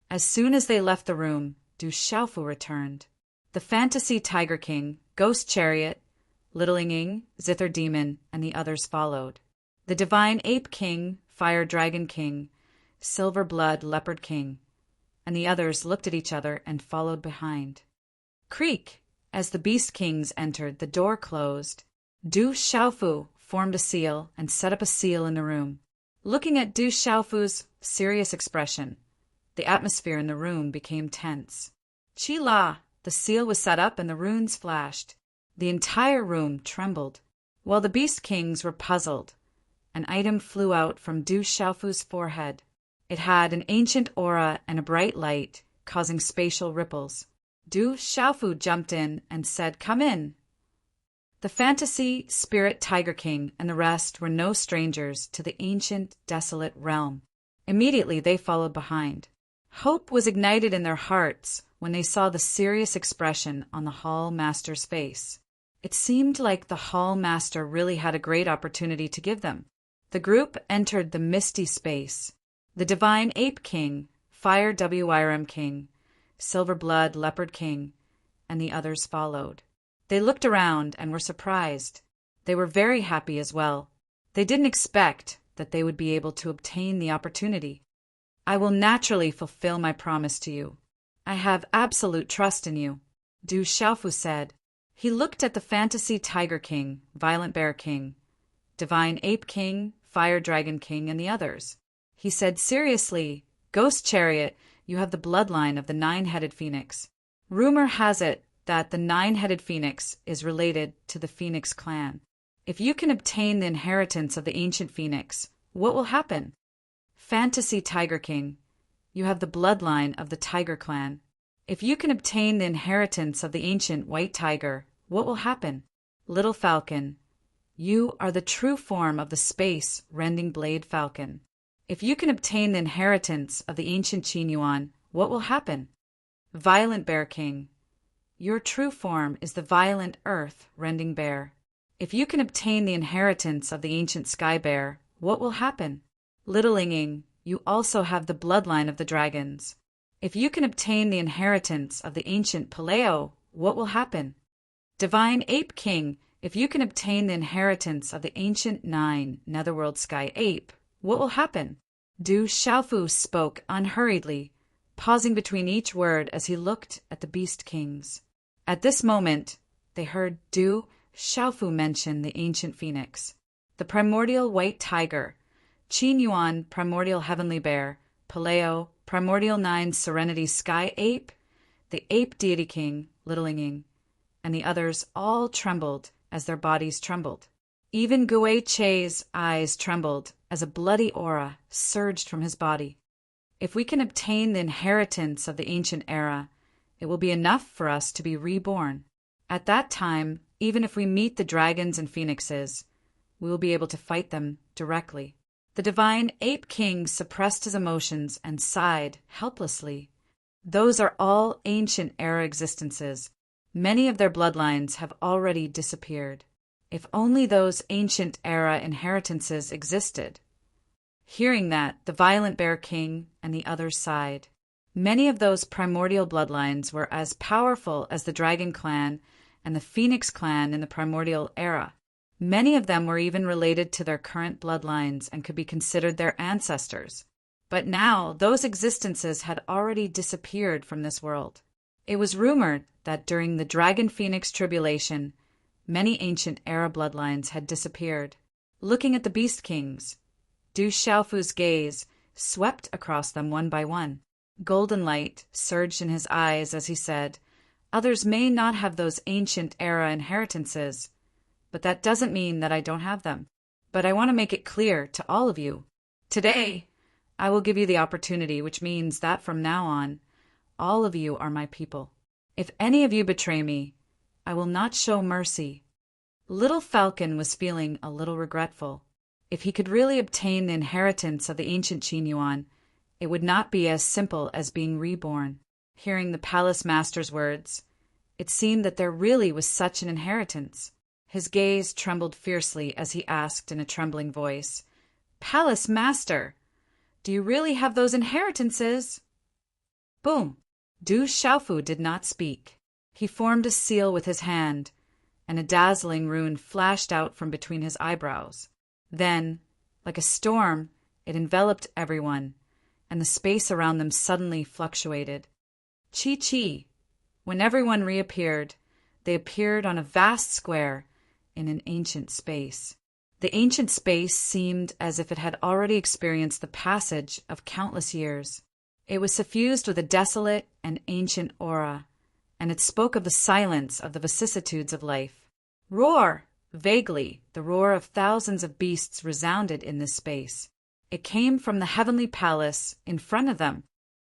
As soon as they left the room, Du Xiaofu returned. The Fantasy Tiger King, Ghost Chariot, Little Ying, Zither Demon, and the others followed. The Divine Ape King, Fire Dragon King, Silver Blood Leopard King, and the others looked at each other and followed behind. Creak! As the Beast Kings entered, the door closed. Du Xiaofu formed a seal and set up a seal in the room. Looking at Du Xiaofu's serious expression, the atmosphere in the room became tense. Chi La! The seal was set up and the runes flashed. The entire room trembled. While the Beast Kings were puzzled, an item flew out from Du Xiaofu's forehead. It had an ancient aura and a bright light, causing spatial ripples. Du Xiaofu jumped in and said, "Come in." The Fantasy Spirit Tiger King and the rest were no strangers to the ancient, desolate realm. Immediately they followed behind. Hope was ignited in their hearts when they saw the serious expression on the Hall Master's face. It seemed like the Hall Master really had a great opportunity to give them. The group entered the misty space. The divine Ape King, Fire WIRM King, Silver Blood Leopard King, and the others followed. They looked around and were surprised. They were very happy as well. They didn't expect that they would be able to obtain the opportunity. I will naturally fulfill my promise to you. I have absolute trust in you, Du Xiaofu said. He looked at the Fantasy Tiger King, Violent Bear King, Divine Ape King, Fire Dragon King, and the others. He said seriously, Ghost Chariot, you have the bloodline of the nine-headed phoenix. Rumor has it that the nine-headed phoenix is related to the Phoenix clan. If you can obtain the inheritance of the ancient phoenix, what will happen? Fantasy Tiger King, you have the bloodline of the Tiger clan. If you can obtain the inheritance of the ancient white tiger, what will happen? Little Falcon, you are the true form of the space-rending blade falcon. If you can obtain the inheritance of the ancient Qin Yuan, what will happen? Violent Bear King, your true form is the violent earth-rending bear. If you can obtain the inheritance of the ancient Sky Bear, what will happen? Little Inging, you also have the bloodline of the dragons. If you can obtain the inheritance of the ancient Paleo, what will happen? Divine Ape King, if you can obtain the inheritance of the ancient nine Netherworld Sky Ape, what will happen? Du Xiaofu spoke unhurriedly, pausing between each word as he looked at the Beast Kings. At this moment, they heard Du Xiaofu mention the ancient phoenix, the primordial white tiger, Qin Yuan primordial heavenly bear, Paleo primordial nine serenity sky ape, the ape deity king, Little Inging, and the others all trembled as their bodies trembled. Even Gui Che's eyes trembled as a bloody aura surged from his body. If we can obtain the inheritance of the ancient era, it will be enough for us to be reborn. At that time, even if we meet the dragons and phoenixes, we will be able to fight them directly. The divine Ape King suppressed his emotions and sighed helplessly. Those are all ancient era existences. Many of their bloodlines have already disappeared. If only those ancient era inheritances existed. Hearing that, the Violent Bear King and the others sighed. Many of those primordial bloodlines were as powerful as the Dragon Clan and the Phoenix Clan in the primordial era. Many of them were even related to their current bloodlines and could be considered their ancestors. But now, those existences had already disappeared from this world. It was rumored that during the Dragon Phoenix tribulation, many ancient era bloodlines had disappeared. Looking at the Beast Kings, Du Xiaofu's gaze swept across them one by one. Golden light surged in his eyes as he said, "Others may not have those ancient era inheritances, but that doesn't mean that I don't have them. But I want to make it clear to all of you. Today, I will give you the opportunity, which means that from now on, all of you are my people. If any of you betray me, I will not show mercy." Little Falcon was feeling a little regretful. If he could really obtain the inheritance of the ancient Qin Yuan, it would not be as simple as being reborn. Hearing the palace master's words, it seemed that there really was such an inheritance. His gaze trembled fiercely as he asked in a trembling voice, "Palace master, do you really have those inheritances?" Boom! Du Xiaofu did not speak. He formed a seal with his hand, and a dazzling rune flashed out from between his eyebrows. Then, like a storm, it enveloped everyone, and the space around them suddenly fluctuated. Chi-chi! When everyone reappeared, they appeared on a vast square in an ancient space. The ancient space seemed as if it had already experienced the passage of countless years. It was suffused with a desolate and ancient aura, and it spoke of the silence of the vicissitudes of life. Roar! Vaguely, the roar of thousands of beasts resounded in this space. It came from the heavenly palace in front of them.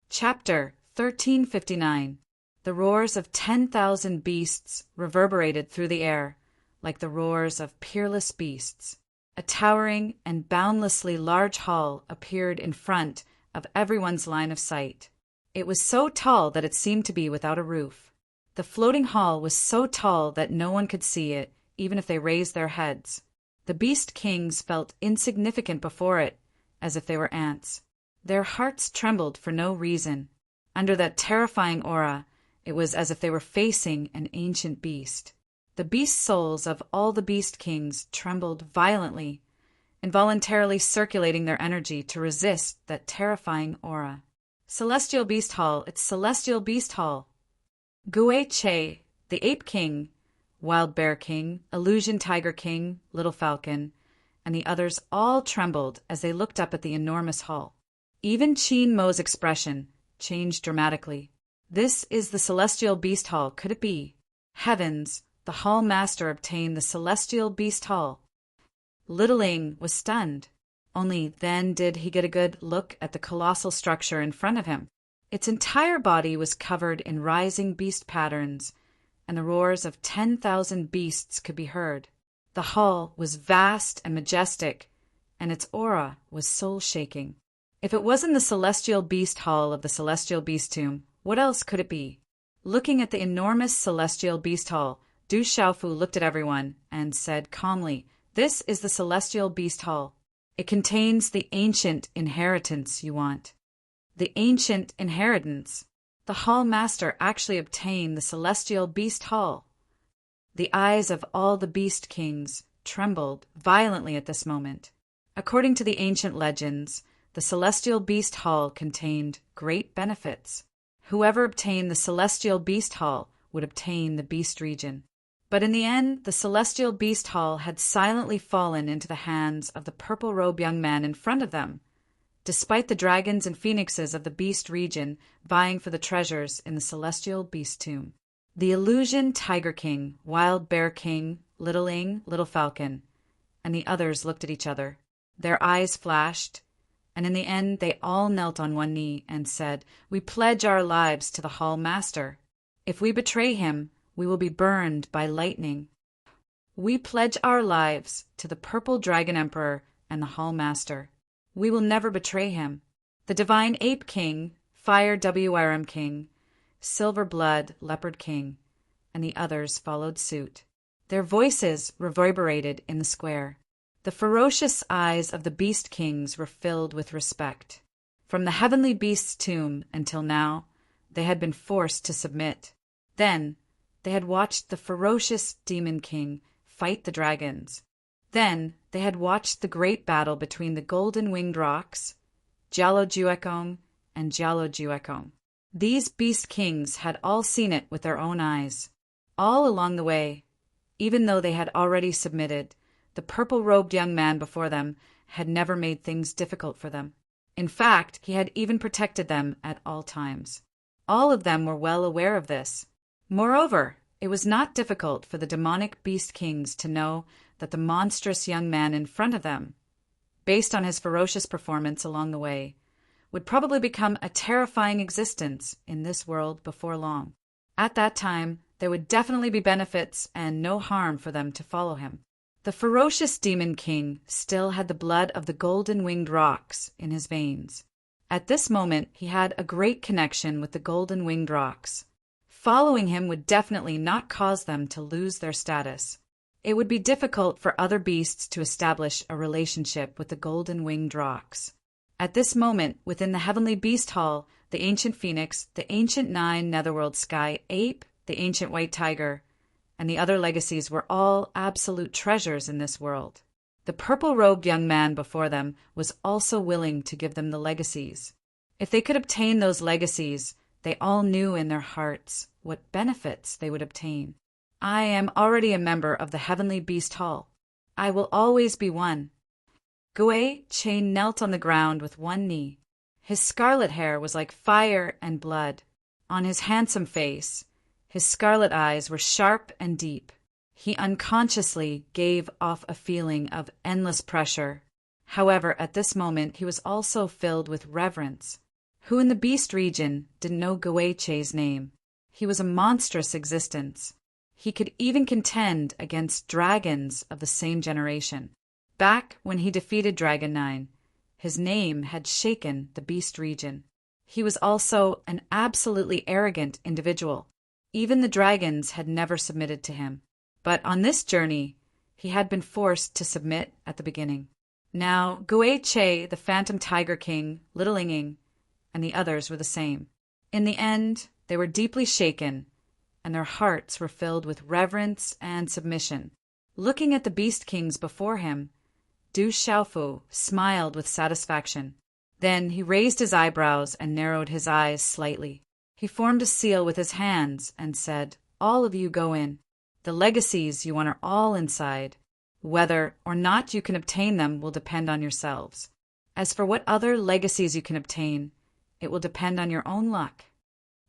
Chapter 1359. The roars of 10,000 beasts reverberated through the air, like the roars of peerless beasts. A towering and boundlessly large hall appeared in front of everyone's line of sight. It was so tall that it seemed to be without a roof. The floating hall was so tall that no one could see it, even if they raised their heads. The beast kings felt insignificant before it, as if they were ants. Their hearts trembled for no reason. Under that terrifying aura, it was as if they were facing an ancient beast. The beast souls of all the beast kings trembled violently, involuntarily circulating their energy to resist that terrifying aura. Celestial Beast Hall, it's Celestial Beast Hall. Gui Che, the Ape King, Wild Bear King, Illusion Tiger King, Little Falcon, and the others all trembled as they looked up at the enormous hall. Even Qin Mo's expression changed dramatically. This is the Celestial Beast Hall, could it be? Heavens, the Hall Master obtained the Celestial Beast Hall. Little Ing was stunned. Only then did he get a good look at the colossal structure in front of him. Its entire body was covered in rising beast patterns, and the roars of 10,000 beasts could be heard. The hall was vast and majestic, and its aura was soul-shaking. If it wasn't the Celestial Beast Hall of the Celestial Beast Tomb, what else could it be? Looking at the enormous Celestial Beast Hall, Du Xiaofu looked at everyone and said calmly, "This is the Celestial Beast Hall. It contains the ancient inheritance you want." The ancient inheritance. The Hall Master actually obtained the Celestial Beast Hall. The eyes of all the Beast Kings trembled violently at this moment. According to the ancient legends, the Celestial Beast Hall contained great benefits. Whoever obtained the Celestial Beast Hall would obtain the Beast Region. But in the end, the Celestial Beast Hall had silently fallen into the hands of the purple-robed young man in front of them, despite the dragons and phoenixes of the Beast Region vying for the treasures in the Celestial Beast Tomb. The Illusion Tiger King, Wild Bear King, Little Ing, Little Falcon, and the others looked at each other. Their eyes flashed, and in the end they all knelt on one knee and said, "We pledge our lives to the Hall Master. If we betray him, we will be burned by lightning. We pledge our lives to the Purple Dragon Emperor and the Hall Master. We will never betray him." The Divine Ape King, Fire WRM King, Silver Blood Leopard King, and the others followed suit. Their voices reverberated in the square. The ferocious eyes of the Beast Kings were filled with respect. From the Heavenly Beast's tomb until now, they had been forced to submit. Then, they had watched the ferocious Demon King fight the dragons. Then, they had watched the great battle between the golden-winged rocks, Jialo Juekong and Jialo Juekong. These Beast Kings had all seen it with their own eyes. All along the way, even though they had already submitted, the purple-robed young man before them had never made things difficult for them. In fact, he had even protected them at all times. All of them were well aware of this. Moreover, it was not difficult for the demonic Beast Kings to know that the monstrous young man in front of them, based on his ferocious performance along the way, would probably become a terrifying existence in this world before long. At that time, there would definitely be benefits and no harm for them to follow him. The ferocious Demon King still had the blood of the golden-winged rocks in his veins. At this moment, he had a great connection with the golden-winged rocks. Following him would definitely not cause them to lose their status. It would be difficult for other beasts to establish a relationship with the golden-winged rocks. At this moment, within the Heavenly Beast Hall, the Ancient Phoenix, the Ancient Nine Netherworld Sky Ape, the Ancient White Tiger, and the other legacies were all absolute treasures in this world. The purple-robed young man before them was also willing to give them the legacies. If they could obtain those legacies, they all knew in their hearts what benefits they would obtain. I am already a member of the Heavenly Beast Hall. I will always be one. Gui Che knelt on the ground with one knee. His scarlet hair was like fire and blood. On his handsome face, his scarlet eyes were sharp and deep. He unconsciously gave off a feeling of endless pressure. However, at this moment, he was also filled with reverence. Who in the Beast region didn't know Gui Che's name? He was a monstrous existence. He could even contend against dragons of the same generation. Back when he defeated Dragon 9, his name had shaken the Beast region. He was also an absolutely arrogant individual. Even the dragons had never submitted to him. But on this journey, He had been forced to submit at the beginning. Now, Gui Che, the Phantom Tiger King, Little Inging, and the others were the same. In the end, they were deeply shaken, and their hearts were filled with reverence and submission. Looking at the Beast Kings before him, Du Xiaofu smiled with satisfaction. Then he raised his eyebrows and narrowed his eyes slightly. He formed a seal with his hands and said, "All of you go in. The legacies you want are all inside. Whether or not you can obtain them will depend on yourselves. As for what other legacies you can obtain, it will depend on your own luck."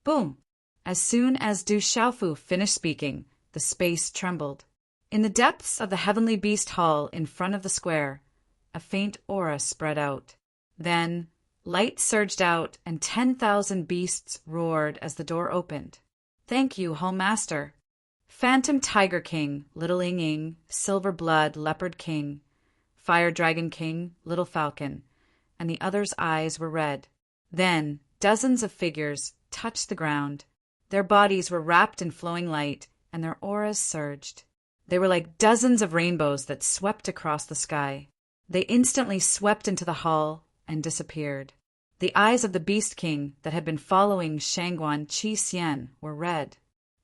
Boom! As soon as Du Xiaofu finished speaking, the space trembled. In the depths of the Heavenly Beast Hall in front of the square, a faint aura spread out. Then, light surged out and 10,000 beasts roared as the door opened. "Thank you, Hall Master." Phantom Tiger King, Little Inging, Silver Blood Leopard King, Fire Dragon King, Little Falcon, and the others' eyes were red. Then, dozens of figures touched the ground. Their bodies were wrapped in flowing light, and their auras surged. They were like dozens of rainbows that swept across the sky. They instantly swept into the hall and disappeared. The eyes of the Beast King that had been following Shangguan Qi Xian were red.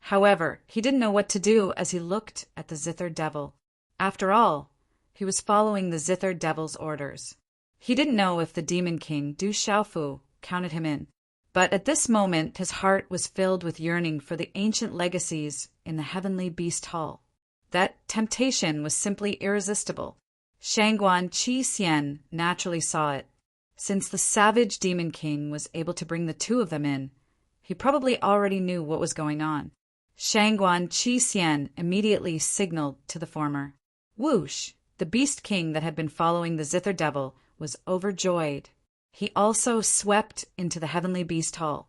However, he didn't know what to do as he looked at the Zither Devil. After all, he was following the Zither Devil's orders. He didn't know if the Demon King, Du Xiaofu, counted him in. But at this moment his heart was filled with yearning for the ancient legacies in the Heavenly Beast Hall. That temptation was simply irresistible. Shangguan Qi Xian naturally saw it. Since the savage Demon King was able to bring the two of them in, he probably already knew what was going on. Shangguan Qi Xian immediately signaled to the former. Whoosh! The Beast King that had been following the Zither Devil was overjoyed. He also swept into the Heavenly Beast Hall.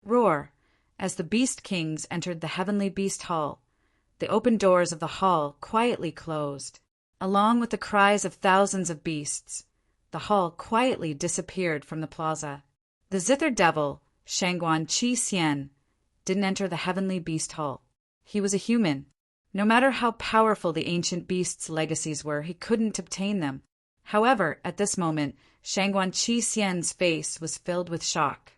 Roar! As the Beast Kings entered the Heavenly Beast Hall, the open doors of the hall quietly closed. Along with the cries of thousands of beasts, the hall quietly disappeared from the plaza. The Zither Devil, Shangguan Qi Xian, didn't enter the Heavenly Beast Hall. He was a human. No matter how powerful the ancient beasts' legacies were, he couldn't obtain them. However, at this moment, Shangguan Qi Xian's face was filled with shock.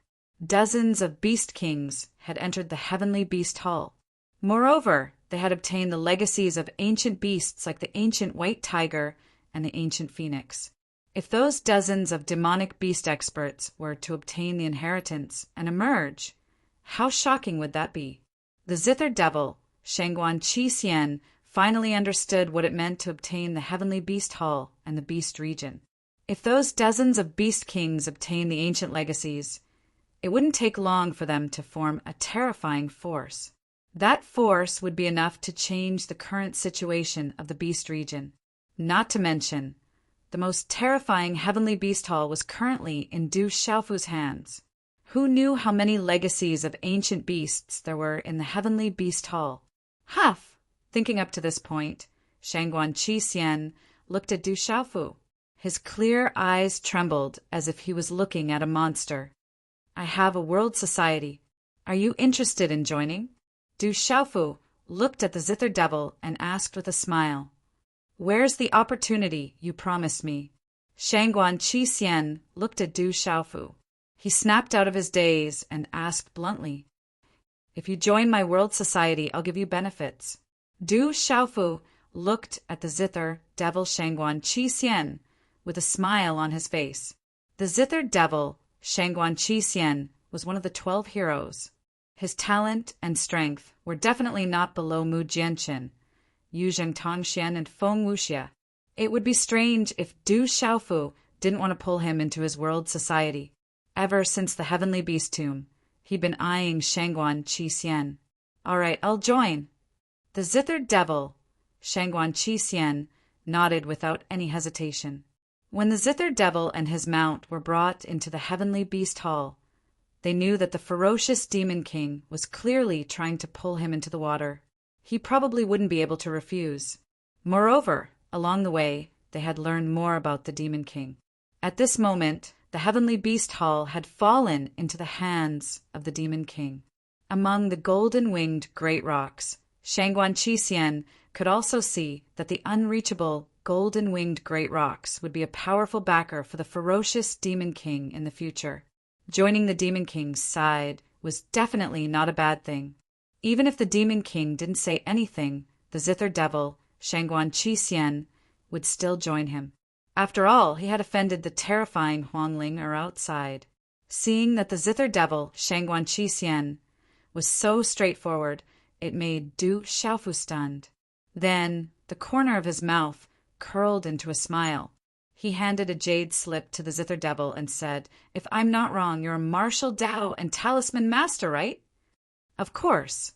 Dozens of Beast Kings had entered the Heavenly Beast Hall. Moreover, they had obtained the legacies of ancient beasts like the ancient white tiger and the ancient phoenix. If those dozens of demonic beast experts were to obtain the inheritance and emerge, how shocking would that be? The Zither Devil, Shangguan Qi Xian, finally understood what it meant to obtain the Heavenly Beast Hall and the Beast Region. If those dozens of Beast Kings obtained the ancient legacies, it wouldn't take long for them to form a terrifying force. That force would be enough to change the current situation of the Beast Region. Not to mention, the most terrifying Heavenly Beast Hall was currently in Du Xiaofu's hands. Who knew how many legacies of ancient beasts there were in the Heavenly Beast Hall? Huff! Thinking up to this point, Shangguan Qi Xian looked at Du Xiaofu. His clear eyes trembled as if he was looking at a monster. "I have a world society. Are you interested in joining?" Du Xiaofu looked at the Zither Devil and asked with a smile, "Where's the opportunity you promised me?" Shangguan Qi Xian looked at Du Xiaofu. He snapped out of his daze and asked bluntly, "If you join my world society, I'll give you benefits." Du Xiaofu looked at the Zither Devil Shangguan Qi Xian with a smile on his face. The Zither Devil Shangguan Qi Xian was one of the 12 heroes. His talent and strength were definitely not below Mu Jianchen, Yu Zhengtongxian, and Feng Wuxia. It would be strange if Du Xiaofu didn't want to pull him into his world society. Ever since the Heavenly Beast Tomb, he'd been eyeing Shangguan Qi Xian. "All right, I'll join." The Zither Devil, Shangguan Qi Xian, nodded without any hesitation. When the Zither Devil and his mount were brought into the Heavenly Beast Hall, they knew that the ferocious Demon King was clearly trying to pull him into the water. He probably wouldn't be able to refuse. Moreover, along the way, they had learned more about the Demon King. At this moment, the Heavenly Beast Hall had fallen into the hands of the Demon King. Among the golden-winged great rocks, Shangguan Qixien could also see that the unreachable, golden-winged great rocks would be a powerful backer for the ferocious Demon King in the future. Joining the Demon King's side was definitely not a bad thing. Even if the Demon King didn't say anything, the Zither Devil, Shangguan Qixien, would still join him. After all, he had offended the terrifying Huangling outside. Seeing that the Zither Devil, Shangguan Qixien, was so straightforward, it made Du Xiaofu stunned. Then, the corner of his mouth curled into a smile. He handed a jade slip to the Zither Devil and said, "If I'm not wrong, you're a martial Dao and talisman master, right?" "Of course,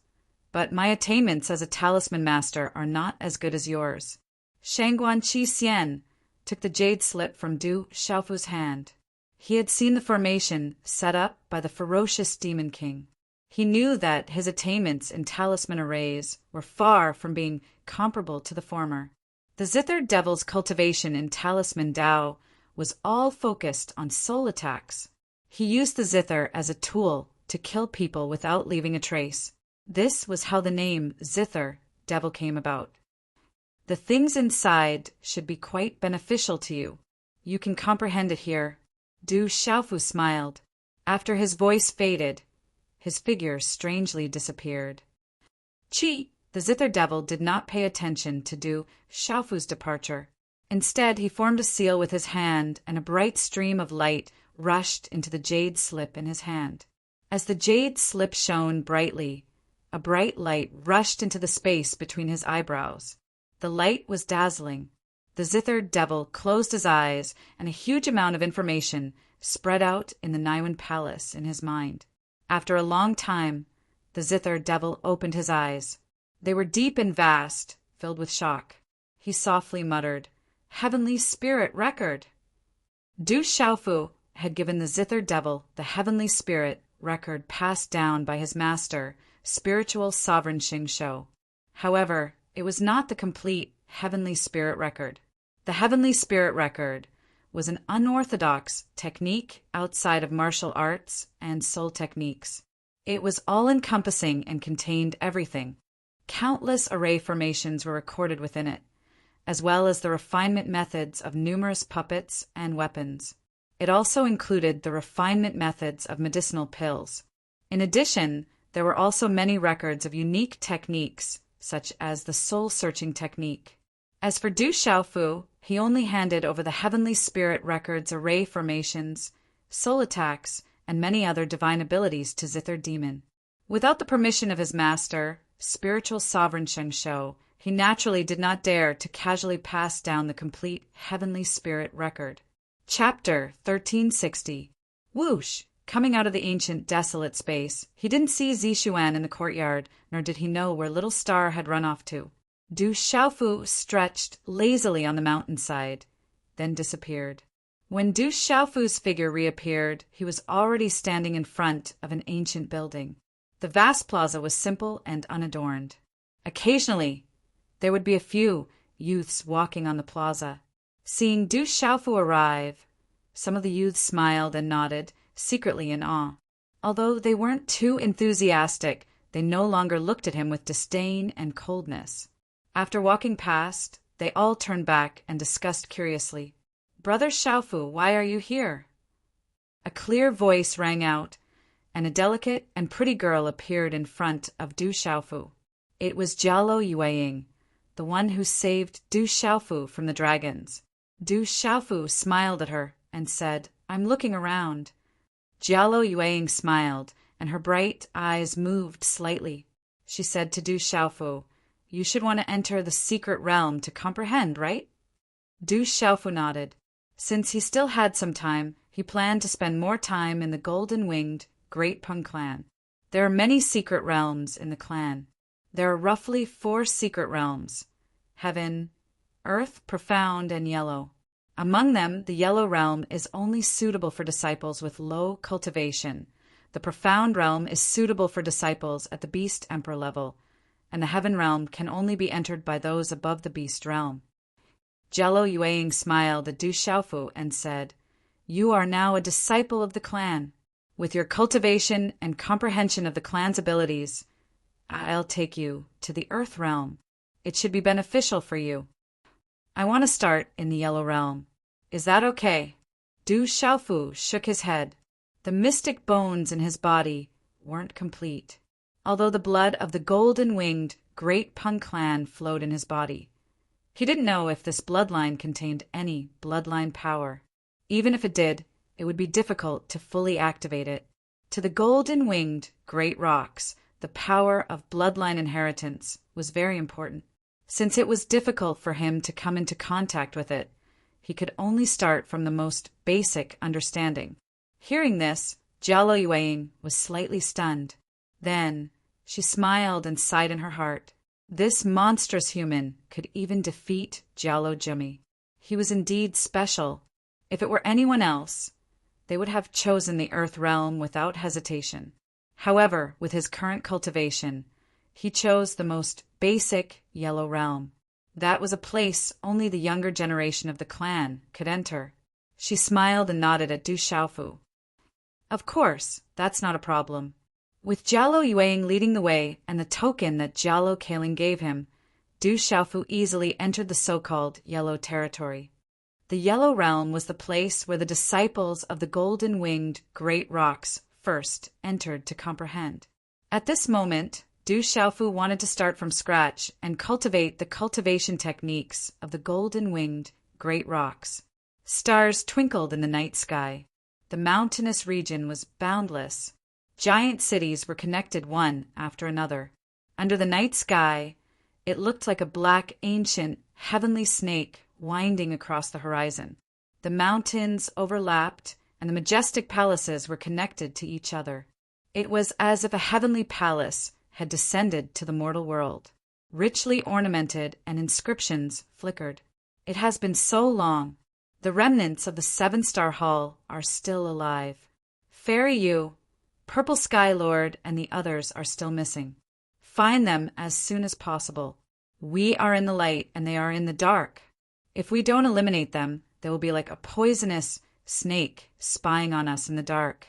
but my attainments as a talisman master are not as good as yours." Shangguan Qixien took the jade slip from Du Xiaofu's hand. He had seen the formation set up by the ferocious Demon King. He knew that his attainments in talisman arrays were far from being comparable to the former. The Zither Devil's cultivation in talisman Dao was all focused on soul attacks. He used the Zither as a tool to kill people without leaving a trace. This was how the name Zither Devil came about. The things inside should be quite beneficial to you. You can comprehend it here. Du Xiaofu smiled. After his voice faded, his figure strangely disappeared. Chi! The Zither Devil did not pay attention to Du Xiaofu's departure. Instead, he formed a seal with his hand, and a bright stream of light rushed into the jade slip in his hand. As the jade slip shone brightly, a bright light rushed into the space between his eyebrows. The light was dazzling. The Zither Devil closed his eyes, and a huge amount of information spread out in the Naiwan Palace in his mind. After a long time, the Zither Devil opened his eyes. They were deep and vast, filled with shock. He softly muttered, "Heavenly Spirit Record!" Du Xiaofu had given the Zither Devil the Heavenly Spirit Record passed down by his master, Spiritual Sovereign Xingshou. However, it was not the complete Heavenly Spirit Record. The Heavenly Spirit Record was an unorthodox technique outside of martial arts and soul techniques. It was all-encompassing and contained everything. Countless array formations were recorded within it, as well as the refinement methods of numerous puppets and weapons. It also included the refinement methods of medicinal pills. In addition, there were also many records of unique techniques, such as the soul-searching technique. As for Du Xiaofu, he only handed over the Heavenly Spirit Records array formations, soul attacks, and many other divine abilities to Zither Demon. Without the permission of his master, Spiritual Sovereign Xingshou, he naturally did not dare to casually pass down the complete Heavenly Spirit Record. Chapter 1360. Whoosh! Coming out of the ancient, desolate space, he didn't see Zishuan in the courtyard, nor did he know where Little Star had run off to. Du Xiaofu stretched lazily on the mountainside, then disappeared. When Du Xiaofu's figure reappeared, he was already standing in front of an ancient building. The vast plaza was simple and unadorned. Occasionally, there would be a few youths walking on the plaza. Seeing Du Xiaofu arrive, some of the youths smiled and nodded, secretly in awe. Although they weren't too enthusiastic, they no longer looked at him with disdain and coldness. After walking past, they all turned back and discussed curiously, "Brother Xiaofu, why are you here?" A clear voice rang out, and a delicate and pretty girl appeared in front of Du Xiaofu. It was Jialo Yueying, the one who saved Du Xiaofu from the dragons. Du Xiaofu smiled at her and said, "I'm looking around." Jialo Yueying smiled, and her bright eyes moved slightly. She said to Du Xiaofu, "You should want to enter the secret realm to comprehend, right?" Du Xiaofu nodded. Since he still had some time, he planned to spend more time in the golden-winged Great Peng clan. There are many secret realms in the clan. There are roughly 4 secret realms: Heaven, Earth, Profound, and Yellow. Among them, the Yellow realm is only suitable for disciples with low cultivation. The Profound realm is suitable for disciples at the Beast Emperor level, and the Heaven realm can only be entered by those above the Beast realm. Jialo Yueying smiled at Du Xiaofu and said, "You are now a disciple of the clan. With your cultivation and comprehension of the clan's abilities, I'll take you to the Earth realm. It should be beneficial for you. I want to start in the Yellow realm. Is that okay? Du Xiaofu shook his head. The mystic bones in his body weren't complete, although the blood of the golden-winged Great Peng clan flowed in his body. He didn't know if this bloodline contained any bloodline power. Even if it did, it would be difficult to fully activate it. To the golden-winged great rocks, the power of bloodline inheritance was very important. Since it was difficult for him to come into contact with it, he could only start from the most basic understanding. Hearing this, Jialo Yueying was slightly stunned. Then, she smiled and sighed in her heart. This monstrous human could even defeat Jialo Jimmy. He was indeed special. If it were anyone else, they would have chosen the Earth realm without hesitation. However, with his current cultivation, he chose the most basic Yellow realm. That was a place only the younger generation of the clan could enter. She smiled and nodded at Du Xiaofu. Of course, that's not a problem. With Jialo Yueying leading the way and the token that Jialo Kaling gave him, Du Xiaofu easily entered the so-called Yellow Territory. The Yellow Realm was the place where the disciples of the golden-winged great rocks first entered to comprehend. At this moment, Du Xiaofu wanted to start from scratch and cultivate the cultivation techniques of the golden-winged great rocks. Stars twinkled in the night sky. The mountainous region was boundless. Giant cities were connected one after another. Under the night sky, it looked like a black, ancient, heavenly snake winding across the horizon. The mountains overlapped, and the majestic palaces were connected to each other. It was as if a heavenly palace had descended to the mortal world. Richly ornamented and inscriptions flickered. It has been so long. The remnants of the Seven-Star Hall are still alive. Fairy Yu, Purple Sky Lord, and the others are still missing. Find them as soon as possible. We are in the light and they are in the dark. If we don't eliminate them, they will be like a poisonous snake spying on us in the dark.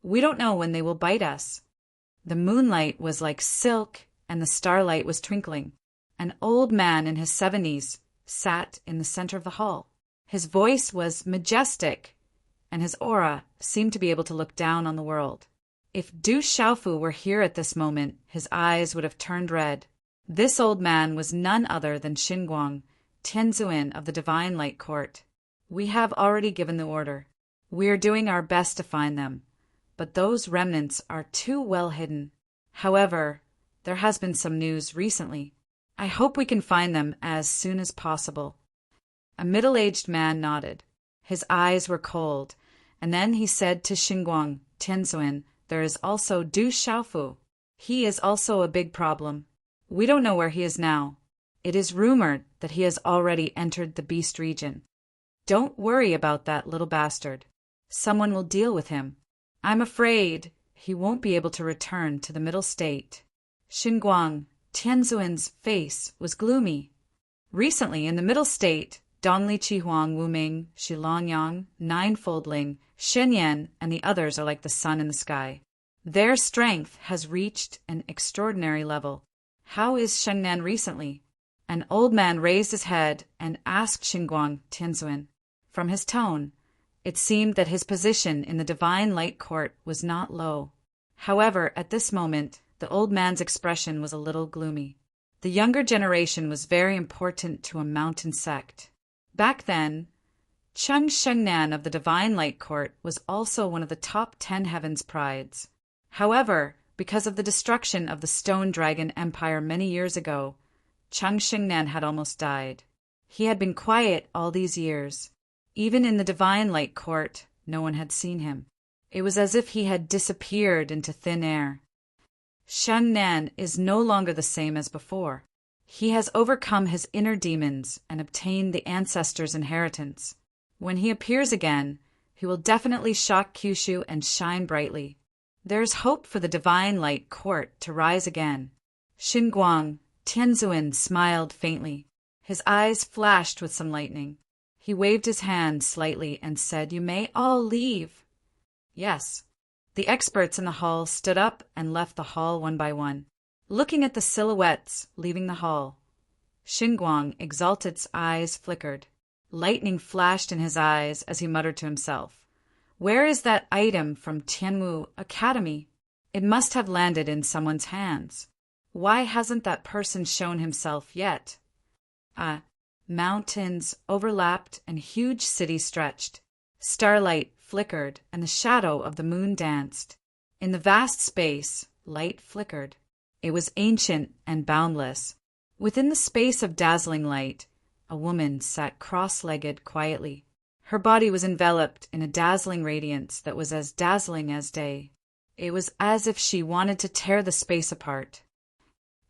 We don't know when they will bite us. The moonlight was like silk and the starlight was twinkling. An old man in his 70s sat in the center of the hall. His voice was majestic, and his aura seemed to be able to look down on the world. If Du Xiaofu were here at this moment, his eyes would have turned red. This old man was none other than Xinguang, Tianzuan of the Divine Light Court. We have already given the order. We are doing our best to find them, but those remnants are too well hidden. However, there has been some news recently. I hope we can find them as soon as possible. A middle-aged man nodded. His eyes were cold, and then he said to Xinguang, Tianzuan, there is also Du Xiaofu. He is also a big problem. We don't know where he is now. It is rumored that he has already entered the Beast region. Don't worry about that little bastard. Someone will deal with him. I'm afraid he won't be able to return to the middle state. Xinguang, Tianzuan's face was gloomy. Recently, in the middle state, Donli Chihuang, Wuming, Shilongyang, Ninefoldling, Shenyan, and the others are like the sun in the sky. Their strength has reached an extraordinary level. How is Shengnan recently? An old man raised his head and asked Xinguang Tianzuan. From his tone, it seemed that his position in the Divine Light Court was not low. However, at this moment, the old man's expression was a little gloomy. The younger generation was very important to a mountain sect. Back then, Cheng Shengnan of the Divine Light Court was also one of the top 10 heavens prides. However, because of the destruction of the Stone Dragon Empire many years ago, Cheng Shengnan had almost died. He had been quiet all these years. Even in the Divine Light Court, no one had seen him. It was as if he had disappeared into thin air. Shengnan is no longer the same as before. He has overcome his inner demons and obtained the ancestors' inheritance. When he appears again, he will definitely shock Kyushu and shine brightly. There's hope for the Divine Light Court to rise again. Xinguang, Tianzuan smiled faintly. His eyes flashed with some lightning. He waved his hand slightly and said, "You may all leave." Yes. The experts in the hall stood up and left the hall one by one. looking at the silhouettes leaving the hall. Xinguang Exalted's eyes flickered. Lightning flashed in his eyes as he muttered to himself. Where is that item from Tianwu Academy? It must have landed in someone's hands. Why hasn't that person shown himself yet? Mountains overlapped and huge cities stretched. Starlight flickered and the shadow of the moon danced. In the vast space, light flickered. It was ancient and boundless. Within the space of dazzling light, a woman sat cross-legged quietly. Her body was enveloped in a dazzling radiance that was as dazzling as day. It was as if she wanted to tear the space apart.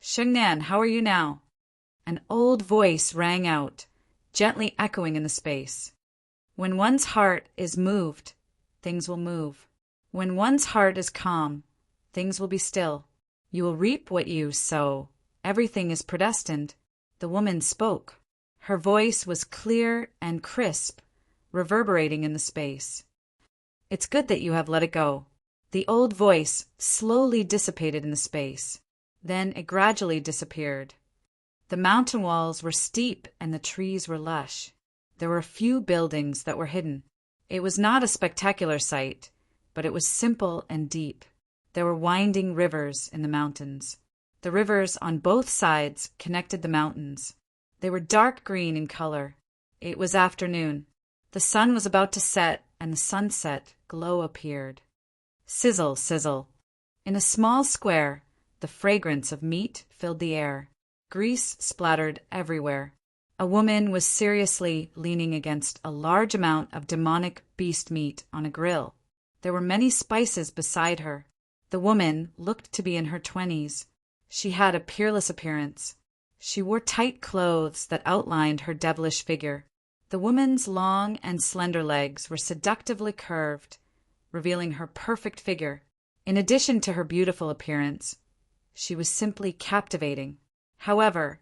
"Shengnan, how are you now?" An old voice rang out, gently echoing in the space. When one's heart is moved, things will move. When one's heart is calm, things will be still. You will reap what you sow. Everything is predestined. The woman spoke. Her voice was clear and crisp, reverberating in the space. It's good that you have let it go. The old voice slowly dissipated in the space. Then it gradually disappeared. The mountain walls were steep and the trees were lush. There were few buildings that were hidden. It was not a spectacular sight, but it was simple and deep. There were winding rivers in the mountains. The rivers on both sides connected the mountains. They were dark green in color. It was afternoon. The sun was about to set, and the sunset glow appeared. Sizzle, sizzle. In a small square, the fragrance of meat filled the air. Grease splattered everywhere. A woman was seriously leaning against a large amount of demonic beast meat on a grill. There were many spices beside her. The woman looked to be in her 20s. She had a peerless appearance. She wore tight clothes that outlined her devilish figure. The woman's long and slender legs were seductively curved, revealing her perfect figure. In addition to her beautiful appearance, she was simply captivating. However,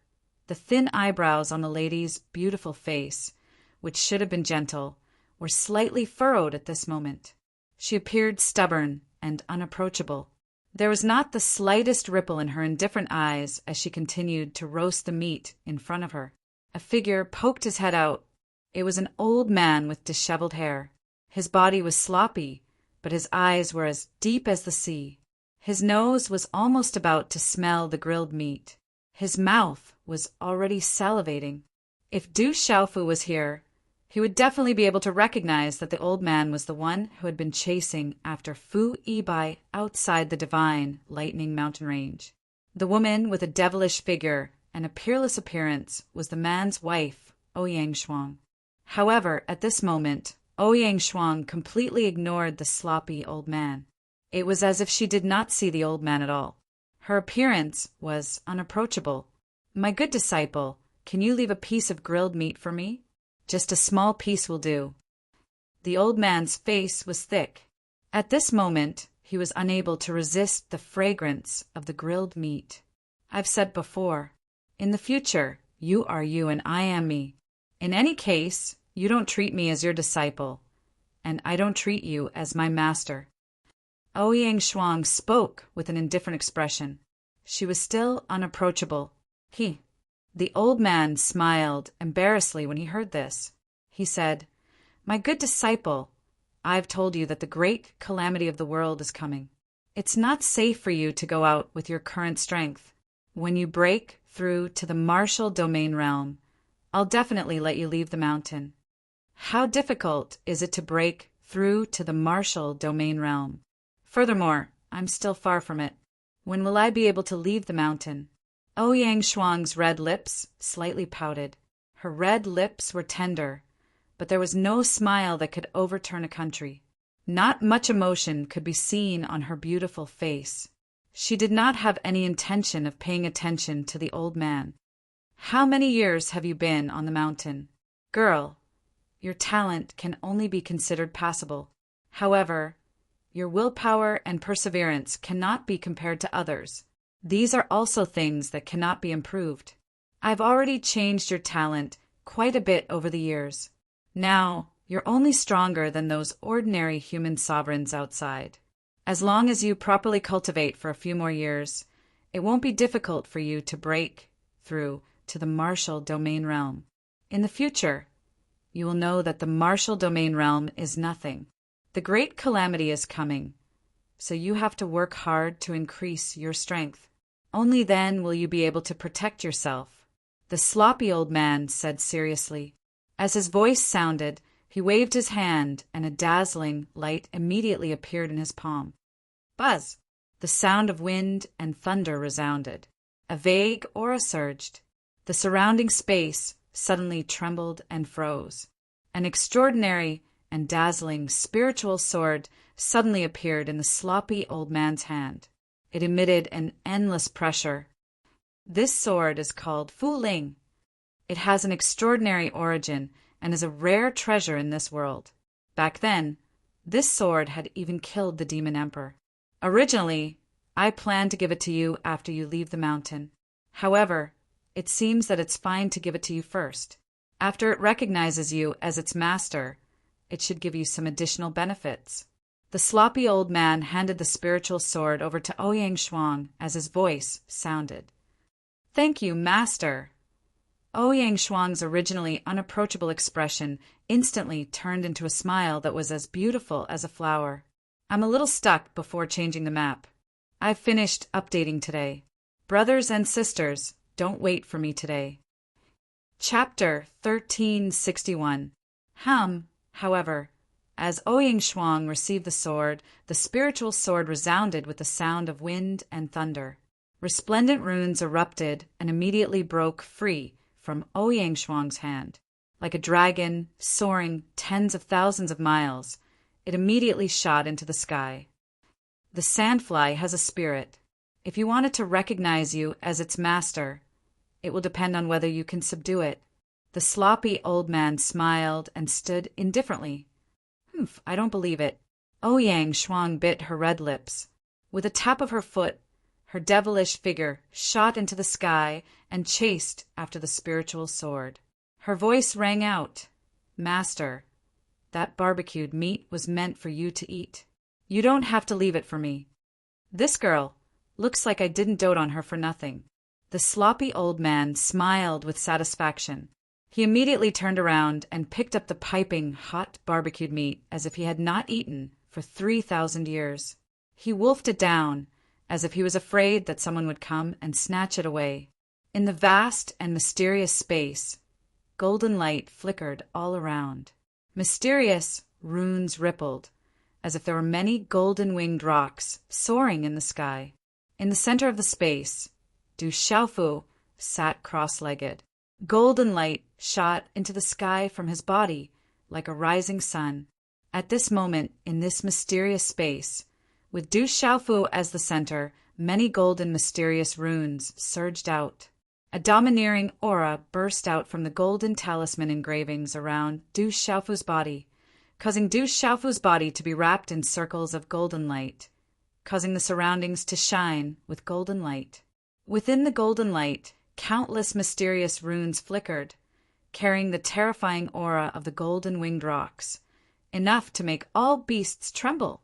the thin eyebrows on the lady's beautiful face, which should have been gentle, were slightly furrowed at this moment. She appeared stubborn and unapproachable. There was not the slightest ripple in her indifferent eyes as she continued to roast the meat in front of her. A figure poked his head out. It was an old man with disheveled hair. His body was sloppy, but his eyes were as deep as the sea. His nose was almost about to smell the grilled meat. His mouth was already salivating. If Du Xiaofu was here, he would definitely be able to recognize that the old man was the one who had been chasing after Fu Yibai outside the divine lightning mountain range. The woman with a devilish figure and a peerless appearance was the man's wife, Ouyang Shuang. However, at this moment, Ouyang Shuang completely ignored the sloppy old man. It was as if she did not see the old man at all. Her appearance was unapproachable. "My good disciple, can you leave a piece of grilled meat for me? Just a small piece will do." The old man's face was thick. At this moment, he was unable to resist the fragrance of the grilled meat. I've said before, in the future, you are you and I am me. In any case, you don't treat me as your disciple, and I don't treat you as my master. Ouyang Shuang spoke with an indifferent expression. She was still unapproachable. The old man smiled embarrassedly when he heard this. He said, "My good disciple, I've told you that the great calamity of the world is coming. It's not safe for you to go out with your current strength. When you break through to the martial domain realm, I'll definitely let you leave the mountain." How difficult is it to break through to the martial domain realm? Furthermore, I'm still far from it. When will I be able to leave the mountain? Ouyang Shuang's red lips slightly pouted. Her red lips were tender, but there was no smile that could overturn a country. Not much emotion could be seen on her beautiful face. She did not have any intention of paying attention to the old man. "How many years have you been on the mountain? Girl, your talent can only be considered passable. However, your willpower and perseverance cannot be compared to others. These are also things that cannot be improved. I've already changed your talent quite a bit over the years. Now, you're only stronger than those ordinary human sovereigns outside. As long as you properly cultivate for a few more years, It won't be difficult for you to break through to the martial domain realm. In the future, you will know that the martial domain realm is nothing. The great calamity is coming, so you have to work hard to increase your strength. Only then will you be able to protect yourself. The sloppy old man said seriously. As his voice sounded, he waved his hand and a dazzling light immediately appeared in his palm. Buzz! The sound of wind and thunder resounded. A vague aura surged. The surrounding space suddenly trembled and froze. An extraordinary and dazzling spiritual sword suddenly appeared in the sloppy old man's hand. It emitted an endless pressure. This sword is called Fu Ling. It has an extraordinary origin and is a rare treasure in this world. Back then, this sword had even killed the demon emperor. Originally, I planned to give it to you after you leave the mountain. However, it seems that it's fine to give it to you first. After it recognizes you as its master, it should give you some additional benefits. The sloppy old man handed the spiritual sword over to Ouyang Shuang as his voice sounded. Thank you, master. Ouyang Shuang's originally unapproachable expression instantly turned into a smile that was as beautiful as a flower. I'm a little stuck before changing the map. I've finished updating today. Brothers and sisters, don't wait for me today. Chapter 1361. However, as Ouyang Shuang received the sword, the spiritual sword resounded with the sound of wind and thunder. Resplendent runes erupted and immediately broke free from Ouyang Shuang's hand. Like a dragon soaring tens of thousands of miles, it immediately shot into the sky. The sandfly has a spirit. If you want it to recognize you as its master, it will depend on whether you can subdue it. The sloppy old man smiled and stood indifferently. I don't believe it. Ouyang Shuang bit her red lips. With a tap of her foot, her devilish figure shot into the sky and chased after the spiritual sword. Her voice rang out, Master, that barbecued meat was meant for you to eat. You don't have to leave it for me. This girl looks like I didn't dote on her for nothing. The sloppy old man smiled with satisfaction. He immediately turned around and picked up the piping hot barbecued meat as if he had not eaten for 3,000 years. He wolfed it down as if he was afraid that someone would come and snatch it away. In the vast and mysterious space, golden light flickered all around. Mysterious runes rippled, as if there were many golden-winged rocks soaring in the sky. In the center of the space, Du Xiaofu sat cross-legged. Golden light shot into the sky from his body like a rising sun. At this moment, in this mysterious space, with Du Xiaofu as the center, many golden mysterious runes surged out. A domineering aura burst out from the golden talisman engravings around Du Xiaofu's body, causing Du Xiaofu's body to be wrapped in circles of golden light, causing the surroundings to shine with golden light. Within the golden light, countless mysterious runes flickered, carrying the terrifying aura of the golden-winged rocks, enough to make all beasts tremble.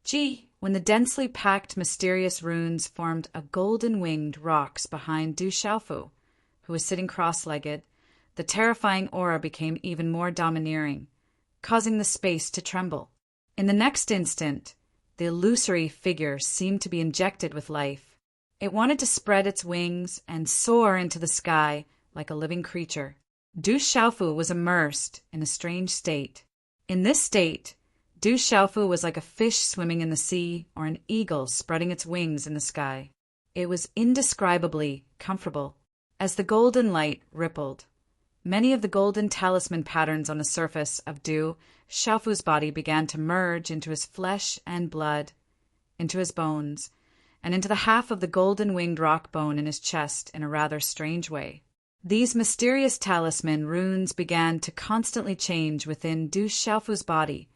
Gee! When the densely packed mysterious runes formed a golden-winged rocks behind Du Xiaofu, who was sitting cross-legged, the terrifying aura became even more domineering, causing the space to tremble. In the next instant, the illusory figure seemed to be injected with life. It wanted to spread its wings and soar into the sky like a living creature. Du Xiaofu was immersed in a strange state. In this state, Du Xiaofu was like a fish swimming in the sea or an eagle spreading its wings in the sky. It was indescribably comfortable. As the golden light rippled, many of the golden talisman patterns on the surface of Du Xiaofu's body began to merge into his flesh and blood, into his bones, and into the half of the golden-winged rock bone in his chest in a rather strange way. These mysterious talisman runes began to constantly change within Du Xiaofu's body,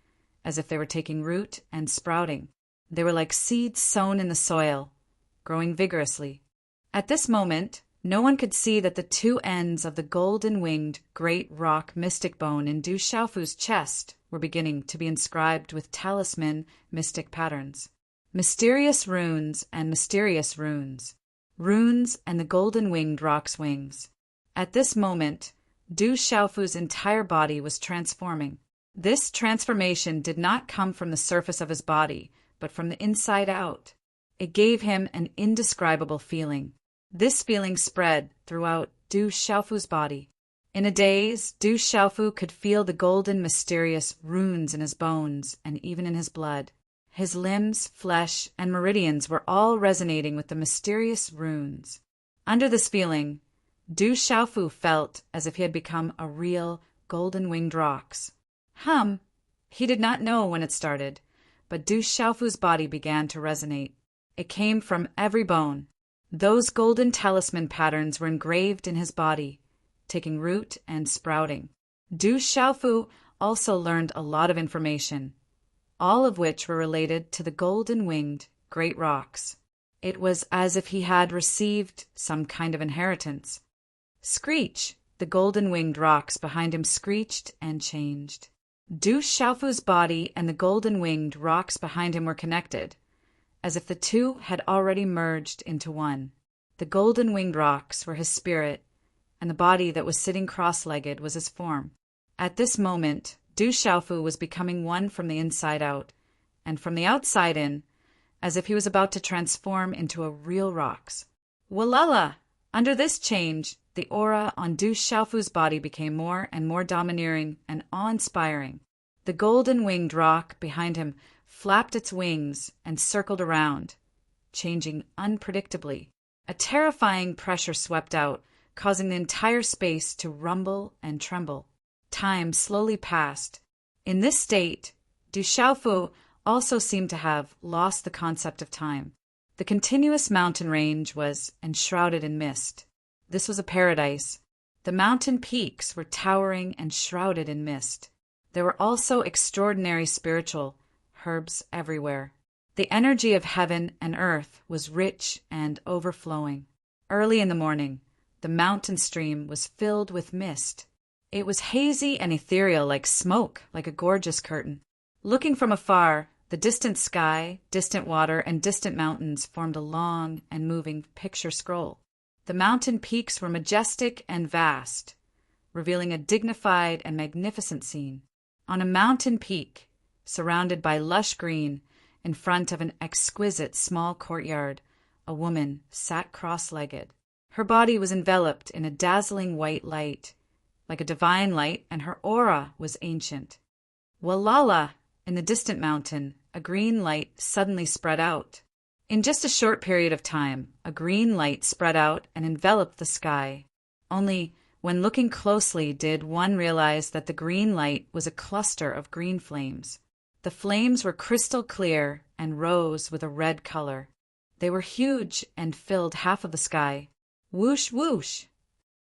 as if they were taking root and sprouting. They were like seeds sown in the soil, growing vigorously. At this moment, no one could see that the two ends of the golden-winged great rock mystic bone in Du Xiaofu's chest were beginning to be inscribed with talisman mystic patterns. Mysterious runes and mysterious runes. runes, and the golden-winged rock's wings. At this moment, Du Xiaofu's entire body was transforming. This transformation did not come from the surface of his body, but from the inside out. It gave him an indescribable feeling. This feeling spread throughout Du Xiaofu's body. In a daze, Du Xiaofu could feel the golden, mysterious runes in his bones and even in his blood. His limbs, flesh, and meridians were all resonating with the mysterious runes. Under this feeling, Du Xiaofu felt as if he had become a real golden-winged rox. He did not know when it started, but Du Xiaofu's body began to resonate. It came from every bone. Those golden talisman patterns were engraved in his body, taking root and sprouting. Du Xiaofu also learned a lot of information, all of which were related to the golden-winged great rox. It was as if he had received some kind of inheritance. Screech! The golden-winged rox behind him screeched and changed. Du Xiaofu's body and the golden-winged rox behind him were connected, as if the two had already merged into one. The golden-winged rox were his spirit, and the body that was sitting cross-legged was his form. At this moment, Du Xiaofu was becoming one from the inside out, and from the outside in, as if he was about to transform into a real rox. Walala! Under this change, the aura on Du Xiaofu's body became more and more domineering and awe-inspiring. The golden-winged rock behind him flapped its wings and circled around, changing unpredictably. A terrifying pressure swept out, causing the entire space to rumble and tremble. Time slowly passed. In this state, Du Xiaofu also seemed to have lost the concept of time. The continuous mountain range was enshrouded in mist. This was a paradise. The mountain peaks were towering and shrouded in mist. There were also extraordinary spiritual herbs everywhere. The energy of heaven and earth was rich and overflowing. Early in the morning, the mountain stream was filled with mist. It was hazy and ethereal like smoke, like a gorgeous curtain. Looking from afar, the distant sky, distant water, and distant mountains formed a long and moving picture scroll. The mountain peaks were majestic and vast, revealing a dignified and magnificent scene. On a mountain peak, surrounded by lush green, in front of an exquisite small courtyard, a woman sat cross-legged. Her body was enveloped in a dazzling white light, like a divine light, and her aura was ancient. Walala! In the distant mountain, a green light suddenly spread out. In just a short period of time, a green light spread out and enveloped the sky. Only when looking closely did one realize that the green light was a cluster of green flames. The flames were crystal clear and rose with a red color. They were huge and filled half of the sky. Whoosh, whoosh!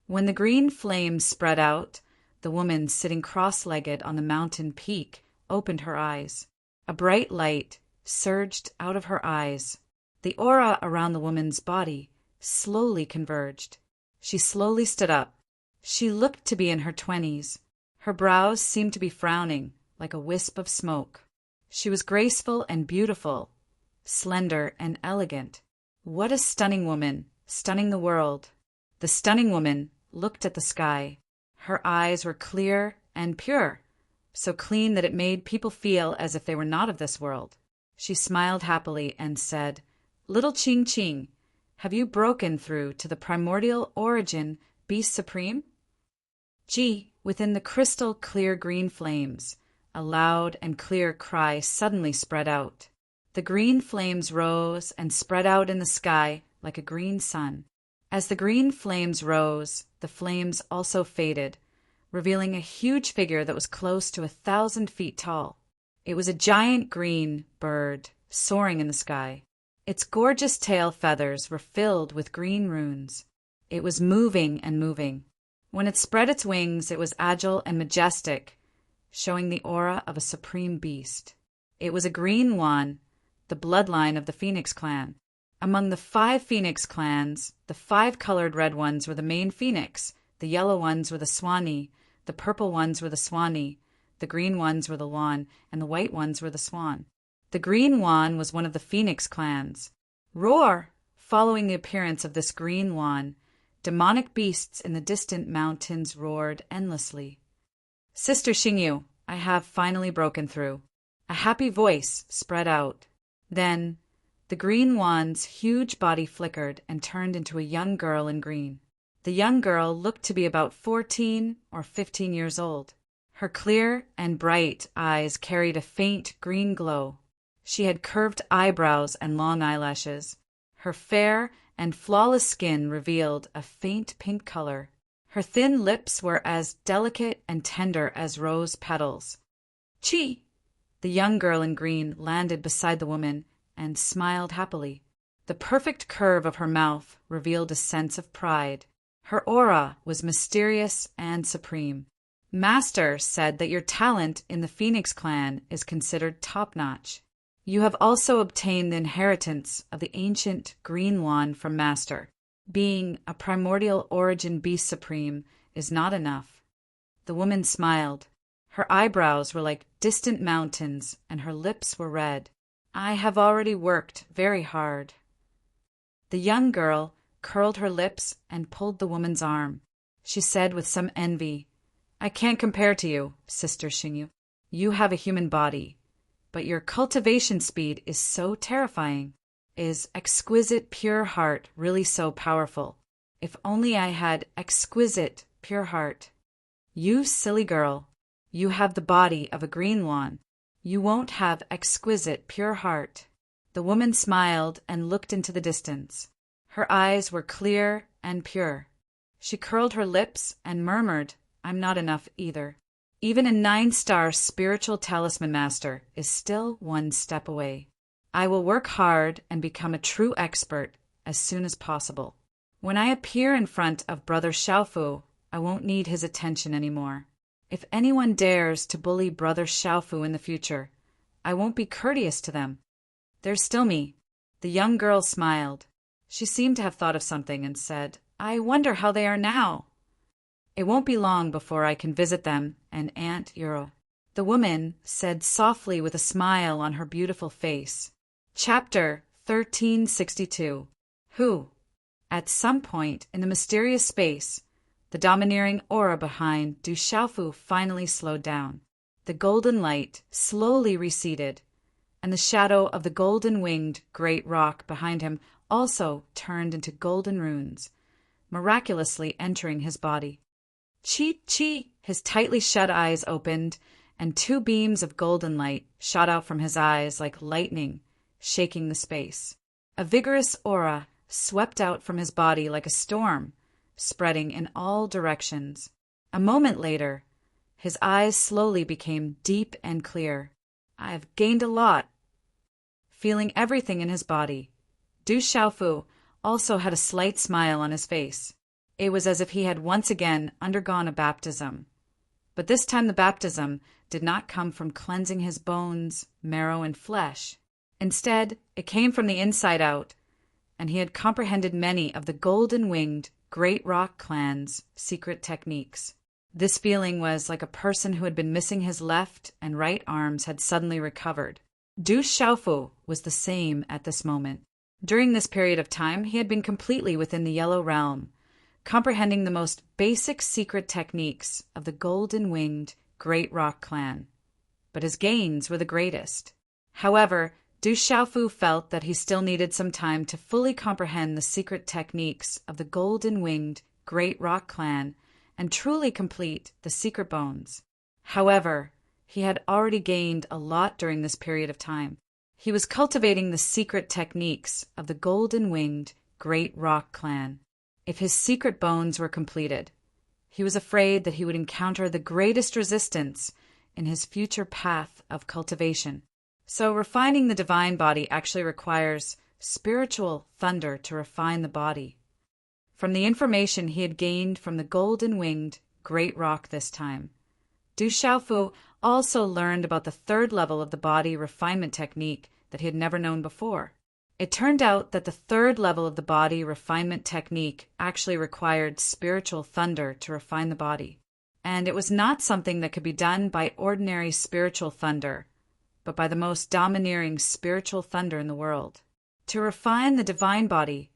When the green flames spread out, the woman sitting cross-legged on the mountain peak opened her eyes. A bright light surged out of her eyes. The aura around the woman's body slowly converged. She slowly stood up. She looked to be in her 20s. Her brows seemed to be frowning, like a wisp of smoke. She was graceful and beautiful, slender and elegant. What a stunning woman, stunning the world. The stunning woman looked at the sky. Her eyes were clear and pure, so clean that it made people feel as if they were not of this world. She smiled happily and said, "Little Ching Ching, have you broken through to the primordial origin, Beast Supreme?" Gee, within the crystal clear green flames, a loud and clear cry suddenly spread out. The green flames rose and spread out in the sky like a green sun. As the green flames rose, the flames also faded, revealing a huge figure that was close to 1,000 feet tall. It was a giant green bird soaring in the sky. Its gorgeous tail feathers were filled with green runes. It was moving and moving. When it spread its wings, it was agile and majestic, showing the aura of a supreme beast. It was a green one, the bloodline of the Phoenix clan. Among the 5 Phoenix clans, the 5 colored red ones were the main Phoenix, the yellow ones were the Swanee, the purple ones were the Swanee, the green ones were the Wan, and the white ones were the Swan. The green Wan was one of the Phoenix clans. Roar! following the appearance of this green wand, demonic beasts in the distant mountains roared endlessly. Sister Xingyu, I have finally broken through. A happy voice spread out. Then, the green wand's huge body flickered and turned into a young girl in green. The young girl looked to be about 14 or 15 years old. Her clear and bright eyes carried a faint green glow. She had curved eyebrows and long eyelashes. Her fair and flawless skin revealed a faint pink color. Her thin lips were as delicate and tender as rose petals. Chi! The young girl in green landed beside the woman and smiled happily. The perfect curve of her mouth revealed a sense of pride. Her aura was mysterious and supreme. Master said that your talent in the Phoenix clan is considered top-notch. You have also obtained the inheritance of the ancient green wand from Master. Being a primordial origin beast supreme is not enough. The woman smiled. Her eyebrows were like distant mountains, and her lips were red. I have already worked very hard. The young girl curled her lips and pulled the woman's arm. She said with some envy, I can't compare to you, Sister Xingyu. You have a human body, but your cultivation speed is so terrifying. Is exquisite pure heart really so powerful? If only I had exquisite pure heart. You silly girl, you have the body of a green wand. You won't have exquisite pure heart. The woman smiled and looked into the distance. Her eyes were clear and pure. She curled her lips and murmured, I'm not enough either. Even a 9-star spiritual talisman master is still one step away. I will work hard and become a true expert as soon as possible. When I appear in front of Brother Xiaofu, I won't need his attention anymore. If anyone dares to bully Brother Xiaofu in the future, I won't be courteous to them. There's still me. The young girl smiled. She seemed to have thought of something and said, I wonder how they are now. It won't be long before I can visit them and Aunt Euro. The woman said softly with a smile on her beautiful face. Chapter 1362. Who? At some point in the mysterious space, the domineering aura behind Du Xiaofu finally slowed down. The golden light slowly receded, and the shadow of the golden-winged great rock behind him also turned into golden runes, miraculously entering his body. Chi, chi! His tightly shut eyes opened, and 2 beams of golden light shot out from his eyes like lightning, shaking the space. A vigorous aura swept out from his body like a storm, spreading in all directions. A moment later, his eyes slowly became deep and clear. I have gained a lot. Feeling everything in his body, Du Xiaofu also had a slight smile on his face. It was as if he had once again undergone a baptism. But this time the baptism did not come from cleansing his bones, marrow, and flesh. Instead, it came from the inside out, and he had comprehended many of the golden-winged Great Rock clan's secret techniques. This feeling was like a person who had been missing his left and right arms had suddenly recovered. Du Xiaofu was the same at this moment. During this period of time, he had been completely within the Yellow Realm, comprehending the most basic secret techniques of the golden-winged Great Rock clan. But his gains were the greatest. However, Du Xiaofu felt that he still needed some time to fully comprehend the secret techniques of the golden-winged Great Rock clan and truly complete the secret bones. However, he had already gained a lot during this period of time. He was cultivating the secret techniques of the golden-winged Great Rock clan. If his secret bones were completed, he was afraid that he would encounter the greatest resistance in his future path of cultivation. So refining the divine body actually requires spiritual thunder to refine the body. From the information he had gained from the golden-winged Great Rock this time, Du Xiaofu also learned about the 3rd level of the body refinement technique that he had never known before. It turned out that the 3rd level of the body refinement technique actually required spiritual thunder to refine the body. And it was not something that could be done by ordinary spiritual thunder, but by the most domineering spiritual thunder in the world. To refine the divine body,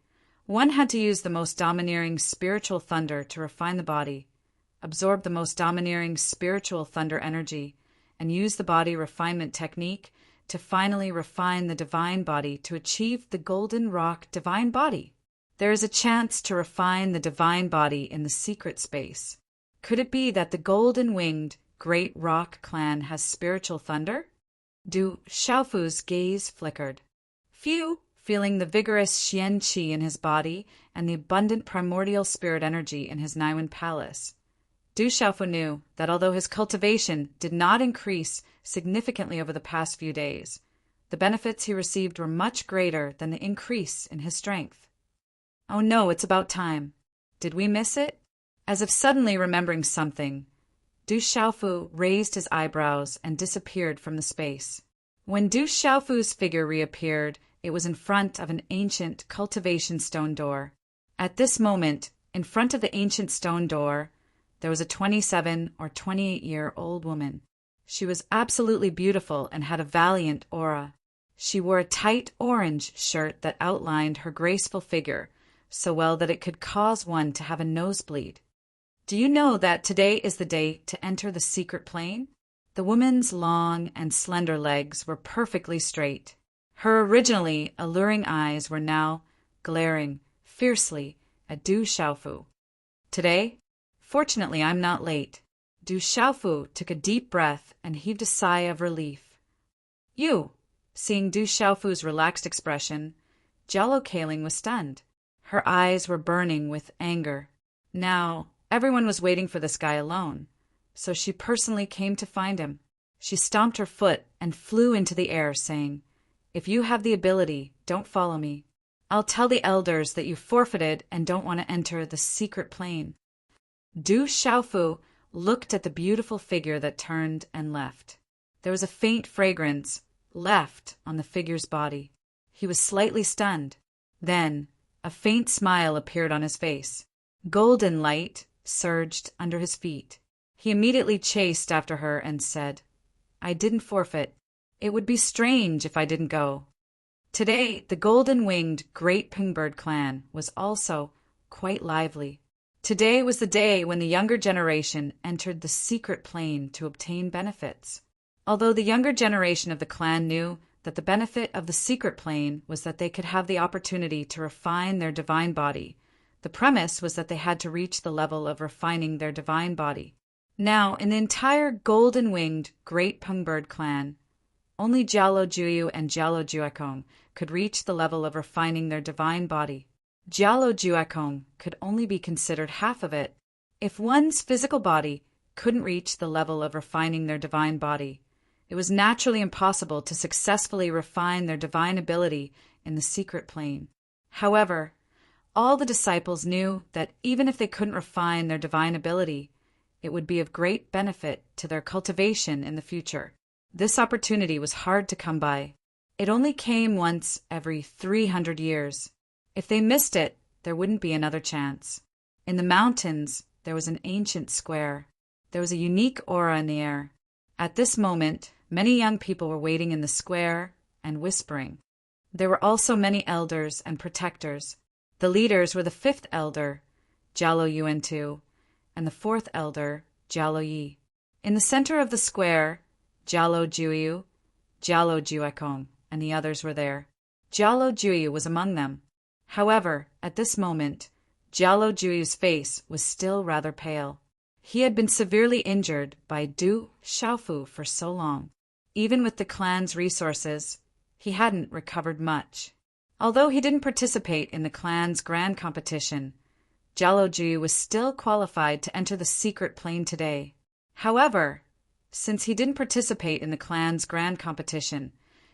One had to use the most domineering spiritual thunder to refine the body, absorb the most domineering spiritual thunder energy, and use the body refinement technique to finally refine the divine body to achieve the golden rock divine body. There is a chance to refine the divine body in the secret space. Could it be that the golden-winged great rock clan has spiritual thunder? Du Xiaofu's gaze flickered. Few, feeling the vigorous Xian Qi in his body and the abundant primordial spirit energy in his Naiwen palace. Du Xiaofu knew that although his cultivation did not increase significantly over the past few days, the benefits he received were much greater than the increase in his strength. Oh no, it's about time. Did we miss it? As if suddenly remembering something, Du Xiaofu raised his eyebrows and disappeared from the space. When Du Xiaofu's figure reappeared, it was in front of an ancient cultivation stone door. At this moment, in front of the ancient stone door, there was a 27 or 28-year-old woman. She was absolutely beautiful and had a valiant aura. She wore a tight orange shirt that outlined her graceful figure so well that it could cause one to have a nosebleed. Do you know that today is the day to enter the secret plane? The woman's long and slender legs were perfectly straight. Her originally alluring eyes were now glaring fiercely at Du Xiaofu. Today, fortunately, I'm not late. Du Xiaofu took a deep breath and heaved a sigh of relief. You, seeing Du Xiaofu's relaxed expression, Jialo Kaling was stunned. Her eyes were burning with anger. Now, everyone was waiting for this guy alone, so she personally came to find him. She stomped her foot and flew into the air, saying, "If you have the ability, don't follow me. I'll tell the elders that you forfeited and don't want to enter the secret plane." Du Xiaofu looked at the beautiful figure that turned and left. There was a faint fragrance left on the figure's body. He was slightly stunned. Then, a faint smile appeared on his face. Golden light surged under his feet. He immediately chased after her and said, "I didn't forfeit. It would be strange if I didn't go." Today, the golden-winged Great Pingbird clan was also quite lively. Today was the day when the younger generation entered the secret plane to obtain benefits. Although the younger generation of the clan knew that the benefit of the secret plane was that they could have the opportunity to refine their divine body, the premise was that they had to reach the level of refining their divine body. Now, in the entire golden-winged Great Pingbird clan, only Jialo Juyu and Jialo Juekong could reach the level of refining their divine body. Jialo Juekong could only be considered half of it. If one's physical body couldn't reach the level of refining their divine body, it was naturally impossible to successfully refine their divine ability in the secret plane. However, all the disciples knew that even if they couldn't refine their divine ability, it would be of great benefit to their cultivation in the future. This opportunity was hard to come by. It only came once every 300 years. If they missed it, there wouldn't be another chance. In the mountains, there was an ancient square. There was a unique aura in the air. At this moment, many young people were waiting in the square and whispering. There were also many elders and protectors. The leaders were the fifth elder, Jialo Yuan-tu, and the fourth elder, Jialo Yi. In the center of the square, Jialo Juyu, Jialo Juekong, and the others were there. Jialo Juyu was among them. However, at this moment, Jialo Juyu's face was still rather pale. He had been severely injured by Du Xiaofu for so long. Even with the clan's resources, he hadn't recovered much. Although he didn't participate in the clan's grand competition, Jialo Juyu was still qualified to enter the secret plane today. However, since he didn't participate in the clan's grand competition,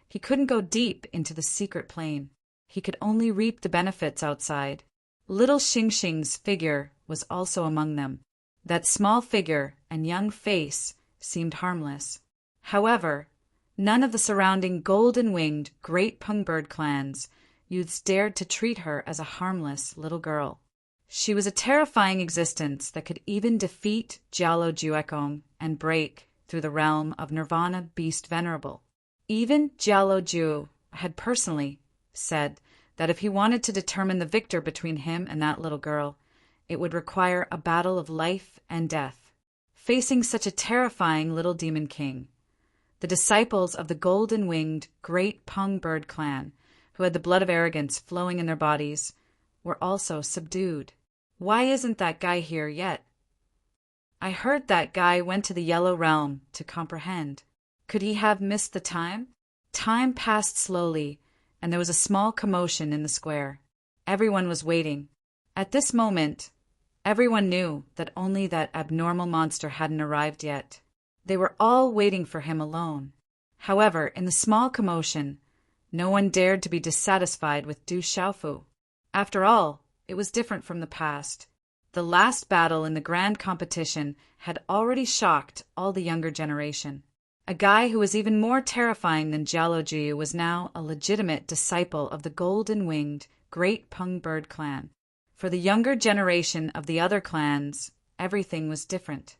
he couldn't go deep into the secret plane. He could only reap the benefits outside. Little Xingxing's figure was also among them. That small figure and young face seemed harmless. However, none of the surrounding golden-winged Great Pingbird clans youths dared to treat her as a harmless little girl. She was a terrifying existence that could even defeat Jialo Juekong and break through the realm of Nirvana Beast Venerable. Even Jialo Ju had personally said that if he wanted to determine the victor between him and that little girl, it would require a battle of life and death. Facing such a terrifying little demon king, the disciples of the golden-winged great Pung bird clan, who had the blood of arrogance flowing in their bodies, were also subdued. Why isn't that guy here yet? I heard that guy went to the Yellow Realm to comprehend. Could he have missed the time? Time passed slowly, and there was a small commotion in the square. Everyone was waiting. At this moment, everyone knew that only that abnormal monster hadn't arrived yet. They were all waiting for him alone. However, in the small commotion, no one dared to be dissatisfied with Du Xiaofu. After all, it was different from the past. The last battle in the grand competition had already shocked all the younger generation. A guy who was even more terrifying than Jialo Juyu was now a legitimate disciple of the golden-winged great Pung bird clan. For the younger generation of the other clans, everything was different.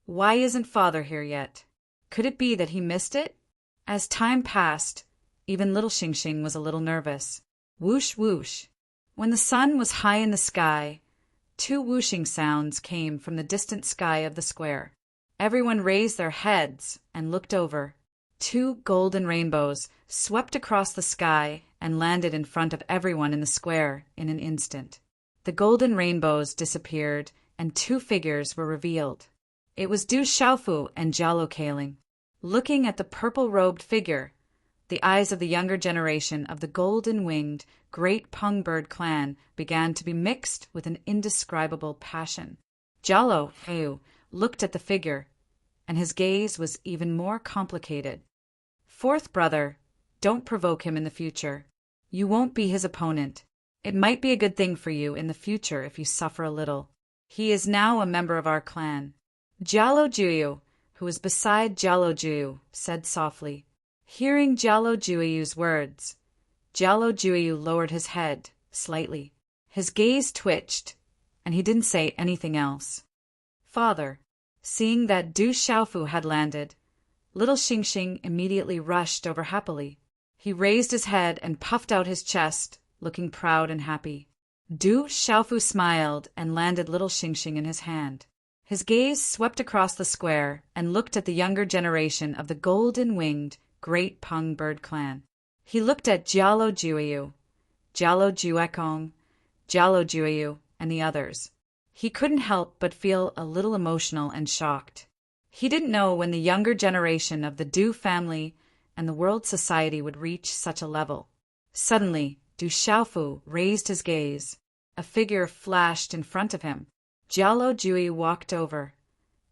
Why isn't father here yet? Could it be that he missed it? As time passed, even little Xingxing was a little nervous. Whoosh whoosh. When the sun was high in the sky, 2 whooshing sounds came from the distant sky of the square. Everyone raised their heads and looked over. 2 golden rainbows swept across the sky and landed in front of everyone in the square in an instant. The golden rainbows disappeared and 2 figures were revealed. It was Du Xiaofu and Jialo Kaling. Looking at the purple-robed figure, the eyes of the younger generation of the golden-winged great Pung bird clan began to be mixed with an indescribable passion. Jialo Hu looked at the figure, and his gaze was even more complicated. Fourth brother, don't provoke him in the future. You won't be his opponent. It might be a good thing for you in the future if you suffer a little. He is now a member of our clan. Jialo Juyu, who was beside Jialo Juyu, said softly. Hearing Jialo Juyu's words, Jialo Juyu lowered his head slightly. His gaze twitched, and he didn't say anything else. Father, seeing that Du Xiaofu had landed, little Xingxing immediately rushed over happily. He raised his head and puffed out his chest, looking proud and happy. Du Xiaofu smiled and landed little Xingxing in his hand. His gaze swept across the square and looked at the younger generation of the golden-winged great Pung bird clan. He looked at Jialo Juyu, Jialo Juekong, Jialo Juyu, and the others. He couldn't help but feel a little emotional and shocked. He didn't know when the younger generation of the Du family and the world society would reach such a level. Suddenly, Du Xiaofu raised his gaze. A figure flashed in front of him. Jialo Juyu walked over,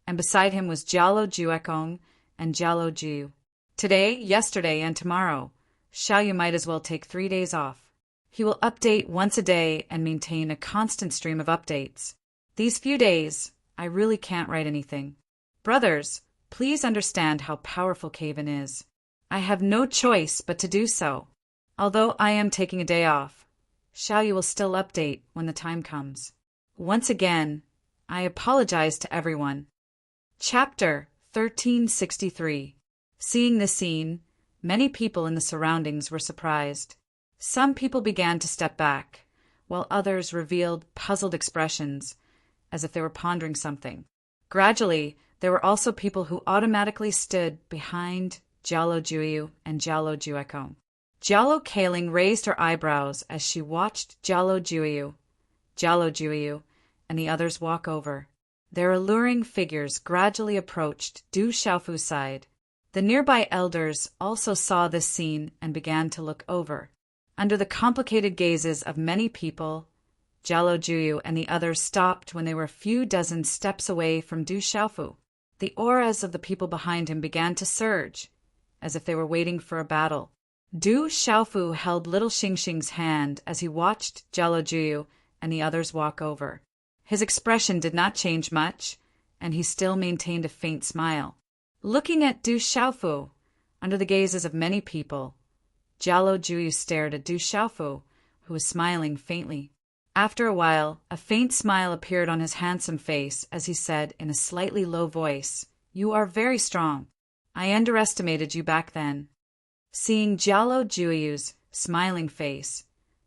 and beside him was Jialo Juekong and Jialo Ju. Today, yesterday, and tomorrow, Xiaoyu might as well take 3 days off. He will update once a day and maintain a constant stream of updates. These few days, I really can't write anything. Brothers, please understand how powerful Caven is. I have no choice but to do so. Although I am taking a day off, Xiaoyu will still update when the time comes. Once again, I apologize to everyone. Chapter 1363. Seeing this scene, many people in the surroundings were surprised. Some people began to step back, while others revealed puzzled expressions, as if they were pondering something. Gradually, there were also people who automatically stood behind Jialo Juyu and Jialo Juekong. Jialo Kaling raised her eyebrows as she watched Jialo Juyu, and the others walk over. Their alluring figures gradually approached Du Xiaofu's side. The nearby elders also saw this scene and began to look over. Under the complicated gazes of many people, Jialo Juyu and the others stopped when they were a few dozen steps away from Du Xiaofu. The auras of the people behind him began to surge, as if they were waiting for a battle. Du Xiaofu held little Xingxing's hand as he watched Jialo Juyu and the others walk over. His expression did not change much, and he still maintained a faint smile. Looking at Du Xiaofu, under the gazes of many people, Jialo Juyu stared at Du Xiaofu, who was smiling faintly. After a while, a faint smile appeared on his handsome face as he said in a slightly low voice, "You are very strong. I underestimated you back then." Seeing Jialo Juyu's smiling face,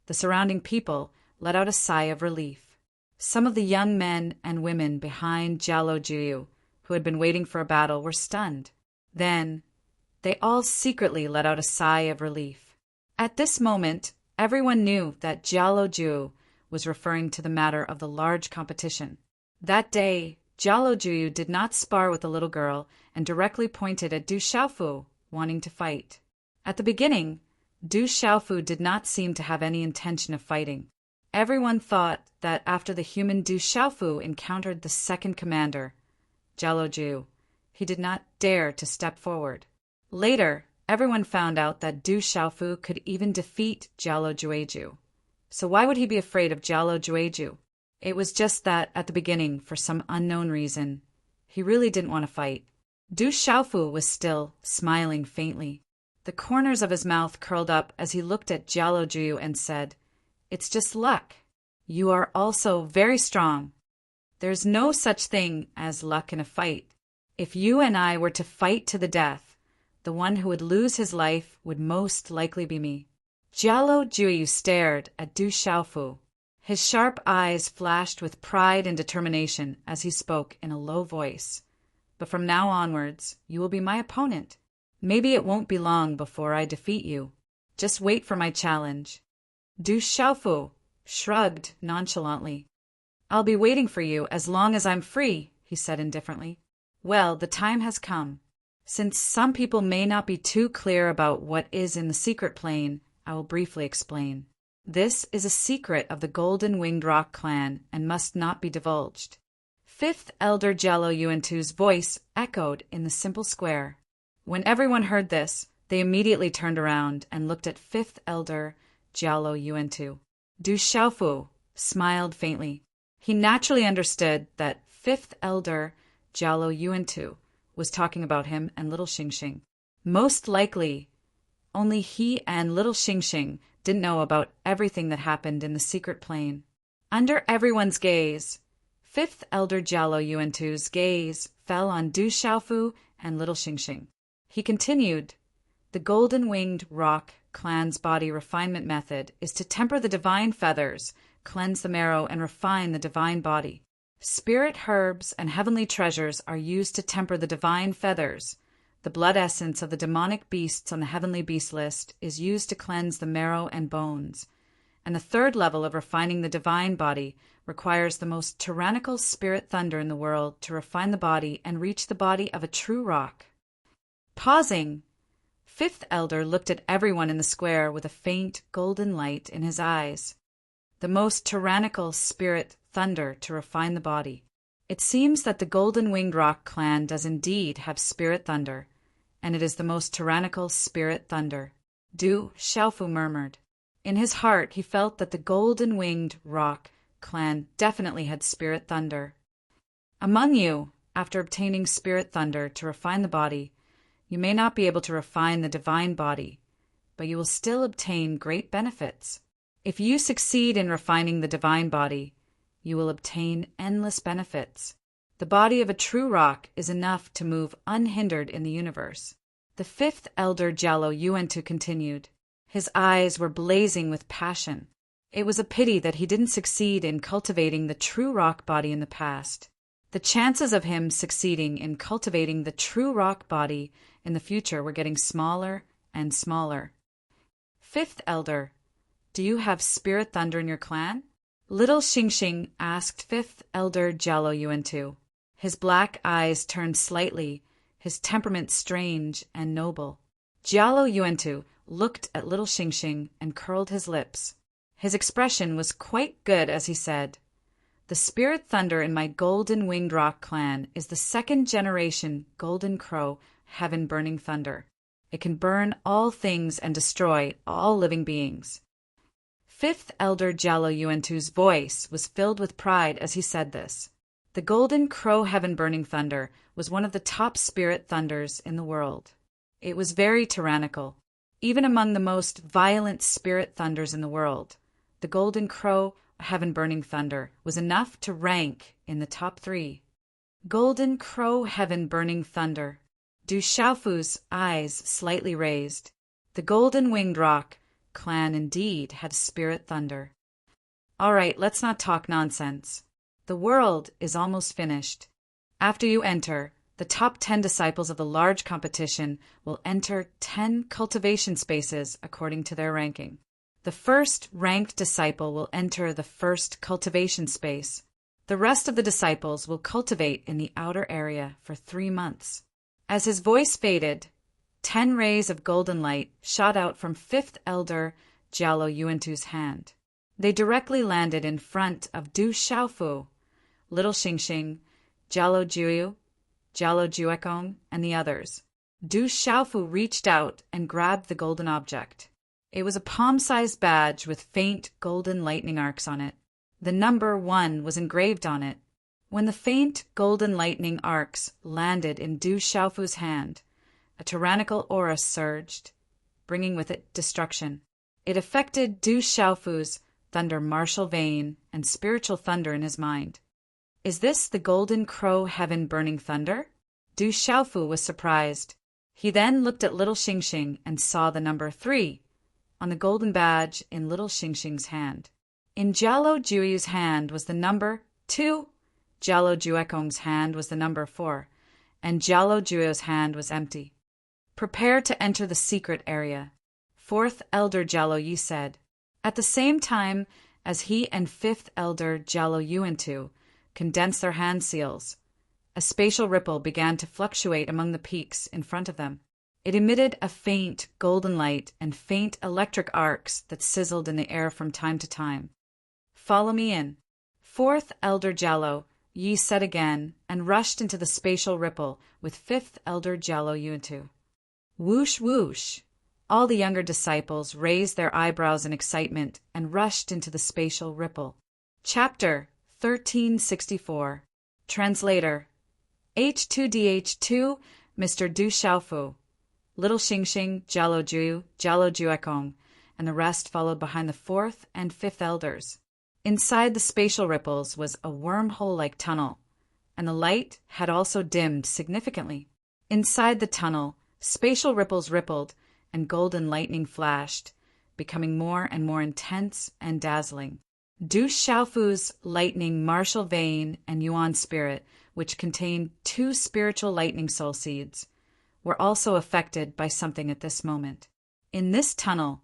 The surrounding people let out a sigh of relief. Some of the young men and women behind Jialojuyu, who had been waiting for a battle, were stunned. Then, they all secretly let out a sigh of relief. At this moment, everyone knew that Jialojuyu was referring to the matter of the large competition. That day, Jialojuyu did not spar with the little girl and directly pointed at Du Xiaofu, wanting to fight. At the beginning, Du Xiaofu did not seem to have any intention of fighting. Everyone thought that after the human Du Xiaofu encountered the second commander, Jialojuyu, he did not dare to step forward. Later, everyone found out that Du Xiaofu could even defeat Jialojueju. So why would he be afraid of Jialojueju? It was just that, at the beginning, for some unknown reason, he really didn't want to fight. Du Xiaofu was still smiling faintly. The corners of his mouth curled up as he looked at Jialojuyu and said, "It's just luck. You are also very strong. There's no such thing as luck in a fight. If you and I were to fight to the death, the one who would lose his life would most likely be me." Jialojuyu stared at Du Xiaofu. His sharp eyes flashed with pride and determination as he spoke in a low voice. "But from now onwards, you will be my opponent. Maybe it won't be long before I defeat you. Just wait for my challenge." Du Xiaofu shrugged nonchalantly. "I'll be waiting for you as long as I'm free," he said indifferently. "Well, the time has come. Since some people may not be too clear about what is in the secret plane, I will briefly explain. This is a secret of the Golden Winged Rock clan and must not be divulged." Fifth Elder Jialoyuantu's voice echoed in the simple square. When everyone heard this, they immediately turned around and looked at Fifth Elder Jialoyuantu. Du Xiaofu smiled faintly. He naturally understood that Fifth Elder Jialoyuantu was talking about him and little Xingxing. Most likely, only he and little Xingxing didn't know about everything that happened in the secret plane. Under everyone's gaze, Fifth Elder Jialoyuantu's gaze fell on Du Xiaofu and little Xingxing. He continued, "The Golden Winged Rock clan's body refinement method is to temper the divine feathers, cleanse the marrow, and refine the divine body. Spirit herbs and heavenly treasures are used to temper the divine feathers. The blood essence of the demonic beasts on the heavenly beast list is used to cleanse the marrow and bones. And the third level of refining the divine body requires the most tyrannical spirit thunder in the world to refine the body and reach the body of a true rock." Pausing, Fifth Elder looked at everyone in the square with a faint golden light in his eyes. The most tyrannical spirit thunder to refine the body. It seems that the Golden Winged Rock clan does indeed have spirit thunder, and it is the most tyrannical spirit thunder, Du Xiaofu murmured. In his heart he felt that the Golden Winged Rock clan definitely had spirit thunder. "Among you, after obtaining spirit thunder to refine the body, you may not be able to refine the divine body, but you will still obtain great benefits. If you succeed in refining the divine body, you will obtain endless benefits. The body of a true rock is enough to move unhindered in the universe." The Fifth Elder Jialoyuantu continued. His eyes were blazing with passion. It was a pity that he didn't succeed in cultivating the true rock body in the past. The chances of him succeeding in cultivating the true rock body in the future were getting smaller and smaller. "Fifth Elder, do you have spirit thunder in your clan?" Little Xingxing asked Fifth Elder Jialoyuantu. His black eyes turned slightly, his temperament strange and noble. Jialoyuantu looked at little Xingxing and curled his lips. His expression was quite good as he said, "The spirit thunder in my Golden Winged Rock clan is the second generation Golden Crow Heaven Burning Thunder. It can burn all things and destroy all living beings." Fifth Elder Jialoyuantu's voice was filled with pride as he said this. The Golden Crow Heaven Burning Thunder was one of the top spirit thunders in the world. It was very tyrannical. Even among the most violent spirit thunders in the world, the Golden Crow Heaven Burning Thunder was enough to rank in the top 3. Golden Crow Heaven Burning Thunder. Du Xiaofu's eyes slightly raised. The Golden Winged Rock clan indeed had spirit thunder. All right, let's not talk nonsense. The world is almost finished. After you enter, the top 10 disciples of the large competition will enter 10 cultivation spaces according to their ranking. The first ranked disciple will enter the first cultivation space. The rest of the disciples will cultivate in the outer area for 3 months. As his voice faded, 10 rays of golden light shot out from 5th Elder Jialo Yuantu's hand. They directly landed in front of Du Xiaofu, Little Xingxing, Jialo Juyu, Jialo Juekong, and the others. Du Xiaofu reached out and grabbed the golden object. It was a palm-sized badge with faint golden lightning arcs on it. The number 1 was engraved on it. When the faint golden lightning arcs landed in Du Xiaofu's hand, a tyrannical aura surged, bringing with it destruction. It affected Du Xiaofu's thunder martial vein and spiritual thunder in his mind. Is this the golden crow heaven burning thunder? Du Xiaofu was surprised. He then looked at Little Xingxing and saw the number 3 on the golden badge in Little Xingxing's hand. In Jialo Juyu's hand was the number 2, Jialo Juekong's hand was the number 4, and Jialo Juyu's hand was empty. Prepare to enter the secret area, 4th Elder Jialo Yi said. At the same time as he and 5th Elder Jialo Yuantu condensed their hand seals, a spatial ripple began to fluctuate among the peaks in front of them. It emitted a faint golden light and faint electric arcs that sizzled in the air from time to time. Follow me in. 4th Elder Jialo Yi said again and rushed into the spatial ripple with 5th Elder Jialo Yuantu. Whoosh, whoosh! All the younger disciples raised their eyebrows in excitement and rushed into the spatial ripple. Chapter 1364. Translator. H2DH2, Mr. Du Xiaofu, Little Xingxing, Jialo Juyu, Jialo Juekong, and the rest followed behind the 4th and 5th elders. Inside the spatial ripples was a wormhole-like tunnel, and the light had also dimmed significantly. Inside the tunnel, spatial ripples rippled, and golden lightning flashed, becoming more and more intense and dazzling. Du Xiaofu's lightning martial vein and Yuan spirit, which contained 2 spiritual lightning soul seeds, were also affected by something at this moment. In this tunnel,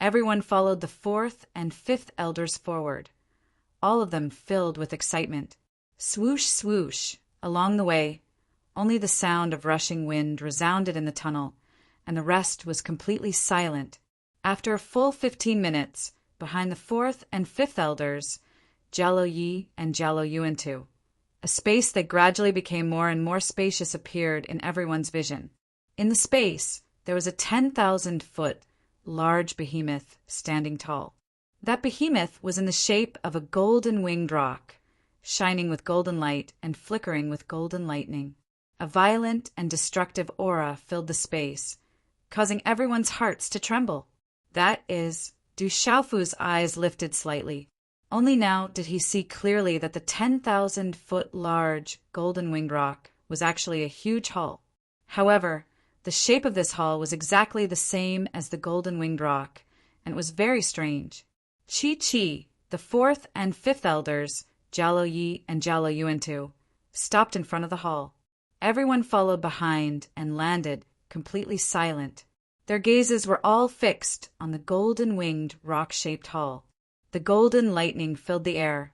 everyone followed the 4th and 5th elders forward, all of them filled with excitement. Swoosh, swoosh! Along the way, only the sound of rushing wind resounded in the tunnel, and the rest was completely silent. After a full 15 minutes, behind the 4th and 5th elders, Jialo Yi and Jialo Yuantu, a space that gradually became more and more spacious appeared in everyone's vision. In the space, there was a 10,000-foot large behemoth standing tall. That behemoth was in the shape of a golden winged rock, shining with golden light and flickering with golden lightning. A violent and destructive aura filled the space, causing everyone's hearts to tremble. That is, Du Xiaofu's eyes lifted slightly. Only now did he see clearly that the 10,000-foot large golden winged rock was actually a huge hall. However, the shape of this hall was exactly the same as the golden winged rock, and it was very strange. Chi, the 4th and 5th elders, Jialo Yi and Jialo Yuantu, stopped in front of the hall. Everyone followed behind and landed, completely silent. Their gazes were all fixed on the golden-winged, rock-shaped hall. The golden lightning filled the air,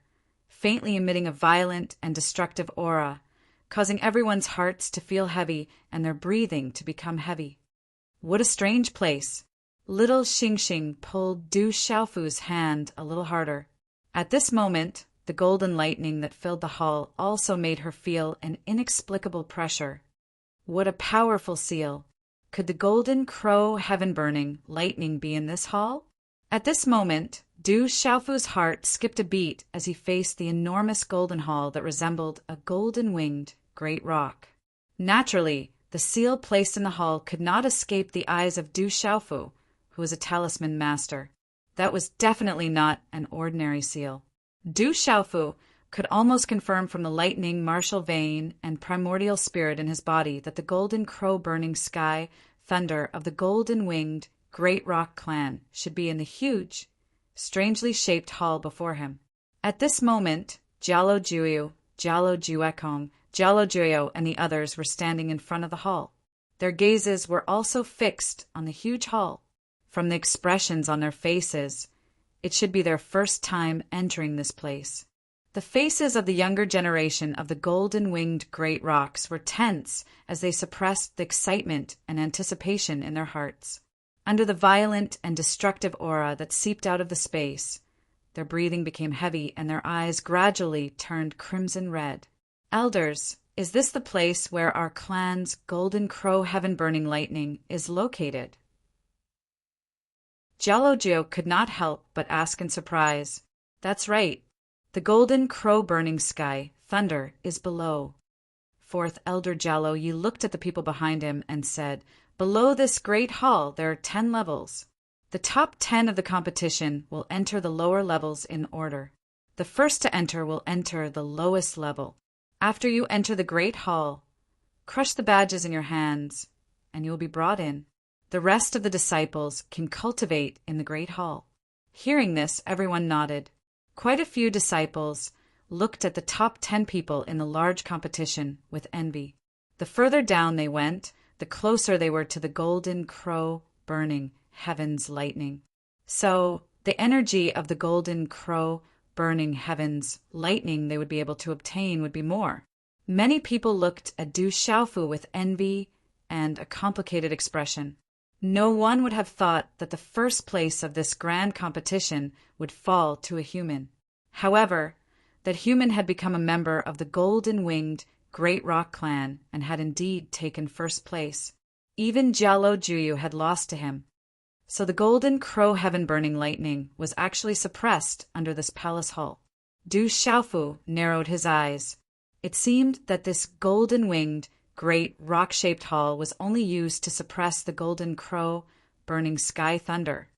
faintly emitting a violent and destructive aura, causing everyone's hearts to feel heavy and their breathing to become heavy. What a strange place! Little Xingxing pulled Du Xiaofu's hand a little harder. At this moment, the golden lightning that filled the hall also made her feel an inexplicable pressure. What a powerful seal! Could the golden crow heaven-burning lightning be in this hall? At this moment, Du Xiaofu's heart skipped a beat as he faced the enormous golden hall that resembled a golden-winged great rock. Naturally, the seal placed in the hall could not escape the eyes of Du Xiaofu, who was a talisman master. That was definitely not an ordinary seal. Du Xiaofu could almost confirm from the lightning martial vein and primordial spirit in his body that the golden crow burning sky thunder of the golden-winged Great Rock clan should be in the huge, strangely shaped hall before him. At this moment, Jalo Juyo, Jalo Juekong, Jalo Juyo, and the others were standing in front of the hall. Their gazes were also fixed on the huge hall. From the expressions on their faces, it should be their first time entering this place. The faces of the younger generation of the golden-winged great rocks were tense as they suppressed the excitement and anticipation in their hearts. Under the violent and destructive aura that seeped out of the space, their breathing became heavy and their eyes gradually turned crimson red. Elders, is this the place where our clan's golden crow heaven-burning lightning is located? Jalojo could not help but ask in surprise. That's right. The golden crow-burning sky, thunder, is below. Fourth Elder Jalo Yu looked at the people behind him and said, below this great hall there are 10 levels. The top 10 of the competition will enter the lower levels in order. The first to enter will enter the lowest level. After you enter the great hall, crush the badges in your hands, and you will be brought in. The rest of the disciples can cultivate in the great hall. Hearing this, everyone nodded. Quite a few disciples looked at the top 10 people in the large competition with envy. The further down they went, the closer they were to the golden crow burning heaven's lightning. So, the energy of the golden crow burning heaven's lightning they would be able to obtain would be more. Many people looked at Du Xiaofu with envy and a complicated expression. No one would have thought that the first place of this grand competition would fall to a human. However, that human had become a member of the golden-winged Great Rock clan and had indeed taken first place. Even Jalo Juyu had lost to him. So the golden crow heaven-burning lightning was actually suppressed under this palace hall. Du Xiaofu narrowed his eyes. It seemed that this golden-winged great rock-shaped hall was only used to suppress the golden crow burning sky thunder.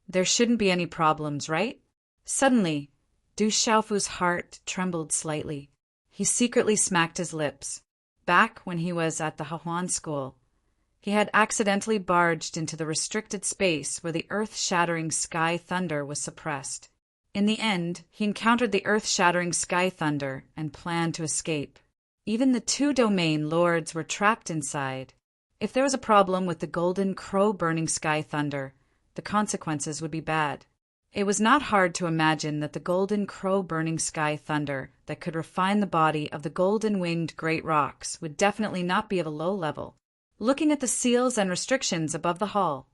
There shouldn't be any problems, right? Suddenly, Du Xiaofu's heart trembled slightly. He secretly smacked his lips. Back when he was at the Hahuan school, he had accidentally barged into the restricted space where the earth-shattering sky thunder was suppressed. In the end, he encountered the earth-shattering sky thunder and planned to escape. Even the 2 domain lords were trapped inside. If there was a problem with the golden crow-burning sky thunder, the consequences would be bad. It was not hard to imagine that the golden crow-burning sky thunder that could refine the body of the golden-winged great rocks would definitely not be of a low level. Looking at the seals and restrictions above the hall,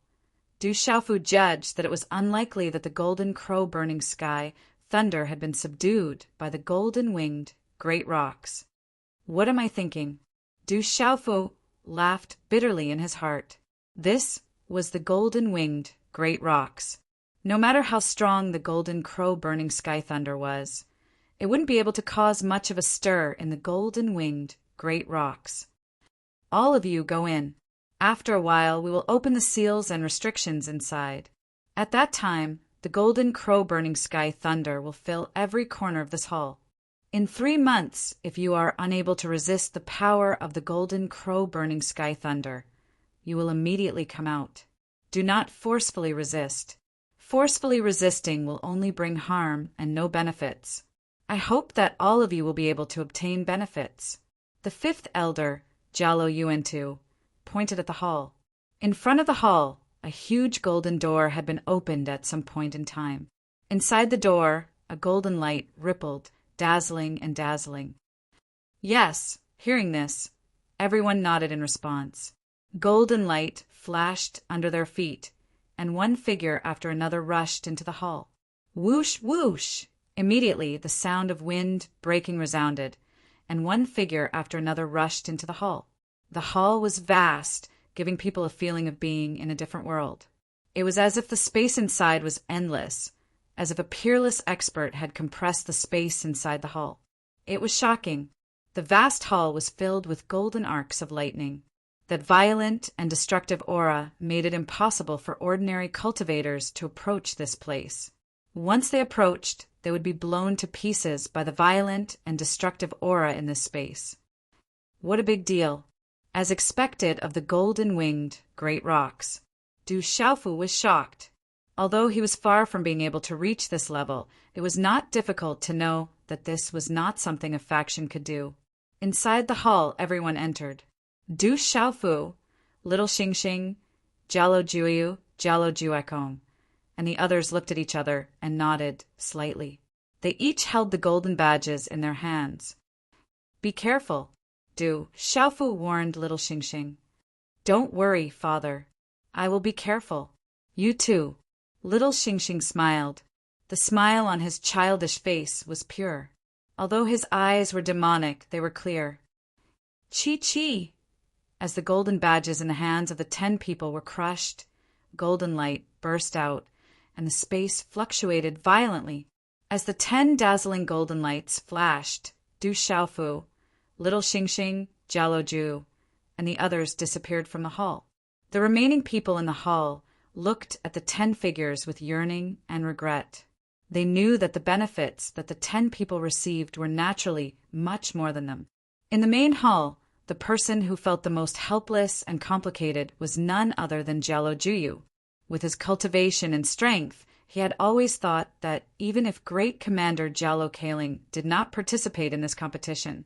Du Xiaofu judged that it was unlikely that the golden crow-burning sky thunder had been subdued by the golden-winged great rocks. What am I thinking? Du Xiaofu laughed bitterly in his heart. This was the golden-winged great rocks. No matter how strong the golden crow-burning sky thunder was, it wouldn't be able to cause much of a stir in the golden-winged great rocks. All of you go in. After a while, we will open the seals and restrictions inside. At that time, the golden crow-burning sky thunder will fill every corner of this hall. In 3 months, if you are unable to resist the power of the golden crow-burning sky thunder, you will immediately come out. Do not forcefully resist. Forcefully resisting will only bring harm and no benefits. I hope that all of you will be able to obtain benefits. The 5th elder, Jalo Yuantu, pointed at the hall. In front of the hall, a huge golden door had been opened at some point in time. Inside the door, a golden light rippled, dazzling and dazzling. Yes, hearing this, everyone nodded in response. Golden light flashed under their feet, and one figure after another rushed into the hall. Whoosh, whoosh! Immediately, the sound of wind breaking resounded, and one figure after another rushed into the hall. The hall was vast, giving people a feeling of being in a different world. It was as if the space inside was endless, as if a peerless expert had compressed the space inside the hall. It was shocking. The vast hall was filled with golden arcs of lightning. That violent and destructive aura made it impossible for ordinary cultivators to approach this place. Once they approached, they would be blown to pieces by the violent and destructive aura in this space. What a big deal. As expected of the golden-winged great rocks, Du Xiaofu was shocked. Although he was far from being able to reach this level, it was not difficult to know that this was not something a faction could do. Inside the hall, everyone entered. Du Xiaofu, Little Xingxing, Jialo Juyu, Jialo Juekong, and the others looked at each other and nodded slightly. They each held the golden badges in their hands. Be careful, Du Xiaofu warned Little Xingxing. Don't worry, father. I will be careful. You too. Little Xingxing smiled. The smile on his childish face was pure. Although his eyes were demonic, they were clear. Chi-chi! As the golden badges in the hands of the 10 people were crushed, golden light burst out, and the space fluctuated violently. As the 10 dazzling golden lights flashed, Du Xiaofu, Little Xingxing, Jialo Ju, and the others disappeared from the hall. The remaining people in the hall looked at the 10 figures with yearning and regret. They knew that the benefits that the 10 people received were naturally much more than them. In the main hall, the person who felt the most helpless and complicated was none other than Jialo Juyu. With his cultivation and strength, he had always thought that even if great commander Jialo Kaling did not participate in this competition,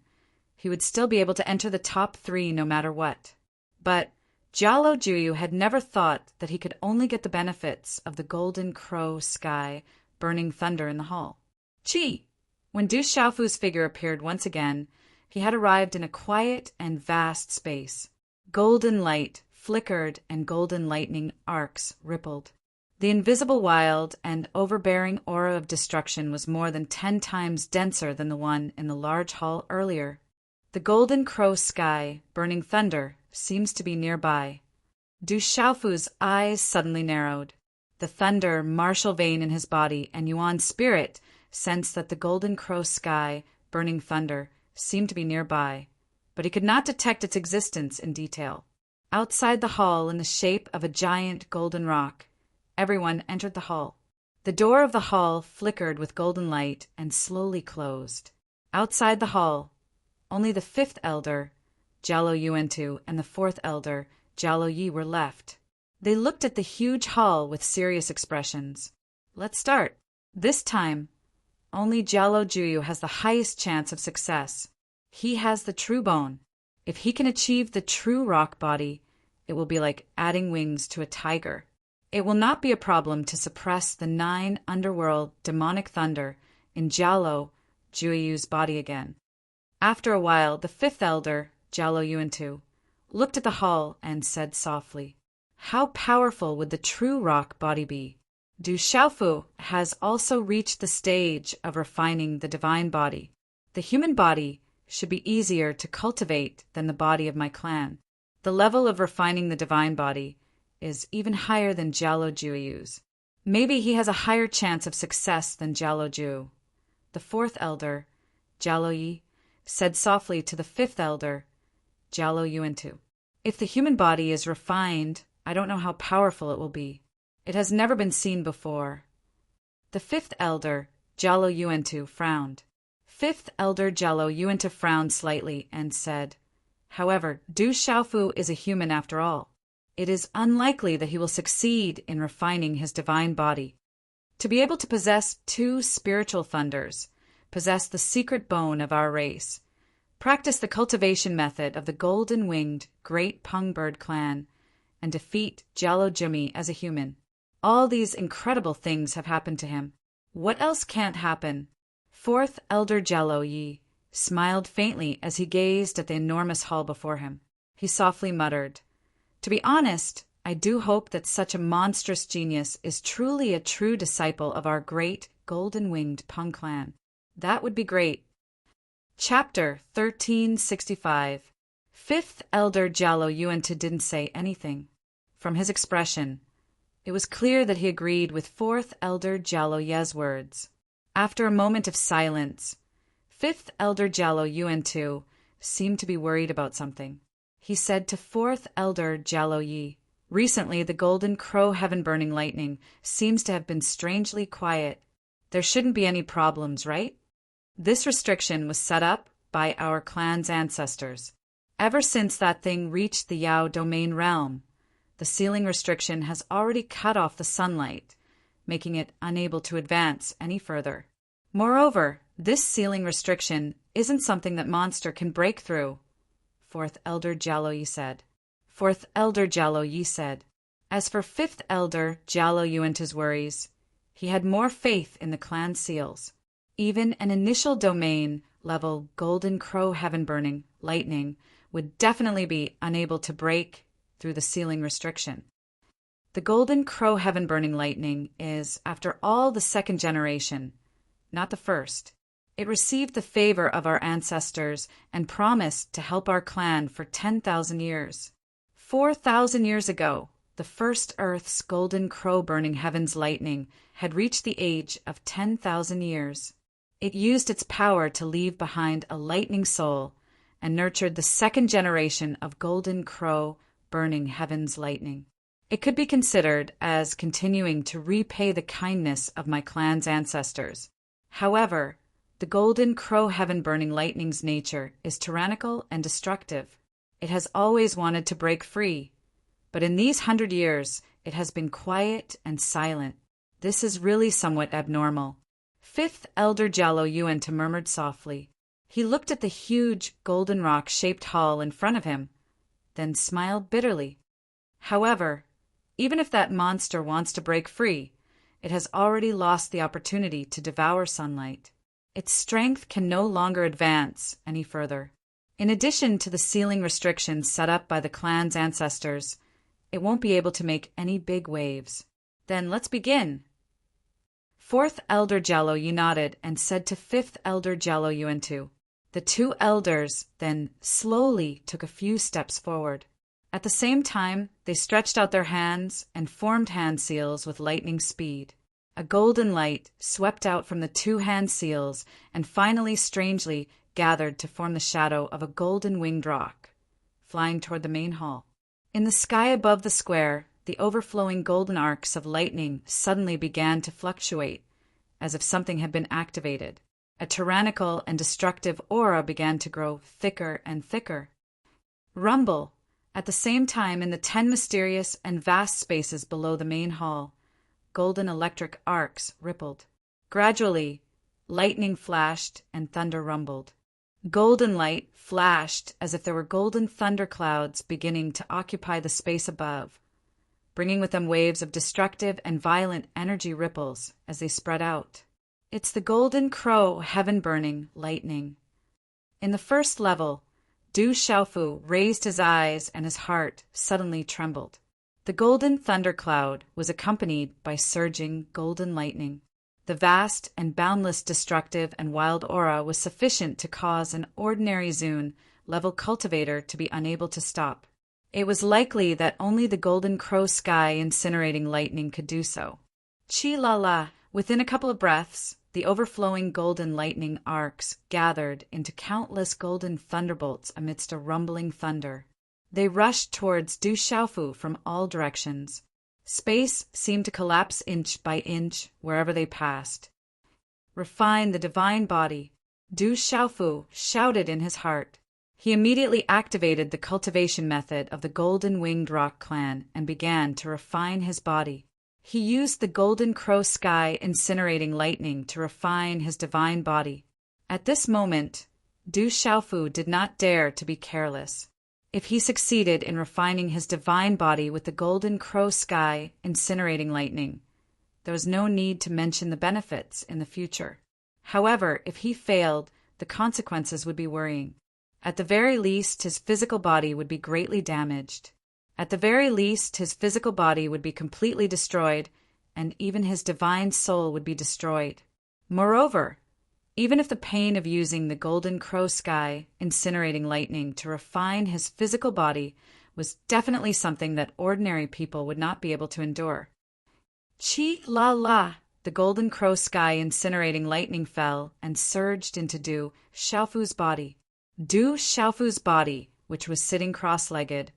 he would still be able to enter the top 3 no matter what. But Jialo Juyu had never thought that he could only get the benefits of the golden crow sky burning thunder in the hall. Chi! When Du Xiaofu's figure appeared once again, he had arrived in a quiet and vast space. Golden light flickered and golden lightning arcs rippled. The invisible wild and overbearing aura of destruction was more than 10 times denser than the one in the large hall earlier. The golden crow sky, burning thunder, seems to be nearby. Du Xiaofu's eyes suddenly narrowed. The thunder, martial vein in his body, and Yuan's spirit sensed that the golden crow sky, burning thunder, seemed to be nearby, but he could not detect its existence in detail. Outside the hall, in the shape of a giant golden rock, everyone entered the hall. The door of the hall flickered with golden light and slowly closed. Outside the hall, only the 5th elder, Jialo Yuantu, and the 4th elder, Jialo Yi, were left. They looked at the huge hall with serious expressions. Let's start. This time, only Jialo Juyu has the highest chance of success. He has the true bone. If he can achieve the true rock body, it will be like adding wings to a tiger. It will not be a problem to suppress the 9 underworld demonic thunder in Jialo Juyu's body again. After a while, the 5th elder, Jialo Yuantu, looked at the hall and said softly, "How powerful would the true rock body be? Du Xiaofu has also reached the stage of refining the divine body. The human body should be easier to cultivate than the body of my clan. The level of refining the divine body is even higher than Jialo Juyu's. Maybe he has a higher chance of success than Jialo Ju." The 4th elder, Jialo Yi, said softly to the 5th elder, Jialo Yuantu, "If the human body is refined, I don't know how powerful it will be. It has never been seen before." The 5th elder, Jialo Yuantu, frowned. 5th elder Jialo Yuantu frowned slightly and said, "However, Du Xiaofu is a human after all. It is unlikely that he will succeed in refining his divine body. To be able to possess 2 spiritual thunders, possess the secret bone of our race, practice the cultivation method of the golden-winged great Pungbird clan, and defeat Jialo Jumi as a human. All these incredible things have happened to him. What else can't happen?" 4th elder Jialo Yi smiled faintly as he gazed at the enormous hall before him. He softly muttered, "To be honest, I do hope that such a monstrous genius is truly a true disciple of our great golden-winged Pung clan. That would be great." Chapter 1365. 5th elder Jialo Yuantu didn't say anything. From his expression, it was clear that he agreed with 4th elder Jialo Ye's words. After a moment of silence, 5th elder Jialo Yuantu seemed to be worried about something. He said to 4th elder Jialo Yi, "Recently, the golden crow heaven-burning lightning seems to have been strangely quiet. There shouldn't be any problems, right? This restriction was set up by our clan's ancestors. Ever since that thing reached the Yao domain realm, The ceiling restriction has already cut off the sunlight, making it unable to advance any further. Moreover, this ceiling restriction isn't something that monster can break through, Fourth Elder Jalo said. Fourth Elder Jalo said. As for Fifth Elder Jalo and his worries, he had more faith in the clan seals. Even an initial domain-level Golden Crow heaven-burning lightning would definitely be unable to break through the ceiling restriction. The Golden Crow heaven-burning lightning is, after all, the second generation, not the first. It received the favor of our ancestors and promised to help our clan for 10,000 years. 4,000 years ago, the first Earth's Golden Crow burning heaven's lightning had reached the age of 10,000 years. It used its power to leave behind a lightning soul and nurtured the second generation of Golden Crow burning heaven's lightning. It could be considered as continuing to repay the kindness of my clan's ancestors. However, the Golden Crow heaven-burning lightning's nature is tyrannical and destructive. It has always wanted to break free, but in these 100 years, it has been quiet and silent. This is really somewhat abnormal. Fifth Elder Jalo Yuenta murmured softly. He looked at the huge golden rock-shaped hall in front of him, then smiled bitterly. However, even if that monster wants to break free, it has already lost the opportunity to devour sunlight. Its strength can no longer advance any further. In addition to the ceiling restrictions set up by the clan's ancestors, it won't be able to make any big waves. Then let's begin. Fourth Elder Jalo nodded and said to Fifth Elder Jalo Yuentu. The two elders then slowly took a few steps forward. At the same time, they stretched out their hands and formed hand seals with lightning speed. A golden light swept out from the two hand seals and finally strangely gathered to form the shadow of a golden winged rock, flying toward the main hall. In the sky above the square, the overflowing golden arcs of lightning suddenly began to fluctuate, as if something had been activated. A tyrannical and destructive aura began to grow thicker and thicker. Rumble! At the same time, in the 10 mysterious and vast spaces below the main hall, golden electric arcs rippled. Gradually, lightning flashed and thunder rumbled. Golden light flashed as if there were golden thunderclouds beginning to occupy the space above, bringing with them waves of destructive and violent energy ripples as they spread out. It's the Golden Crow heaven-burning lightning. In the first level, Du Xiaofu raised his eyes and his heart suddenly trembled. The golden thundercloud was accompanied by surging golden lightning. The vast and boundless destructive and wild aura was sufficient to cause an ordinary Zune-level cultivator to be unable to stop. It was likely that only the Golden Crow sky incinerating lightning could do so. Chi-la-la! Within a couple of breaths, the overflowing golden lightning arcs gathered into countless golden thunderbolts amidst a rumbling thunder. They rushed towards Du Xiaofu from all directions. Space seemed to collapse inch by inch wherever they passed. Refine the divine body, Du Xiaofu shouted in his heart. He immediately activated the cultivation method of the Golden Winged Rock Clan and began to refine his body. He used the Golden Crow Sky incinerating lightning to refine his divine body. At this moment, Du Xiaofu did not dare to be careless. If he succeeded in refining his divine body with the Golden Crow Sky incinerating lightning, there was no need to mention the benefits in the future. However, if he failed, the consequences would be worrying. At the very least, his physical body would be greatly damaged. At the very least, his physical body would be completely destroyed, and even his divine soul would be destroyed. Moreover, even if the pain of using the Golden Crow Sky incinerating lightning to refine his physical body was definitely something that ordinary people would not be able to endure. Chi-la-la! The Golden Crow Sky incinerating lightning fell and surged into Du Xiaofu's body. Du Xiaofu's body, which was sitting cross-legged,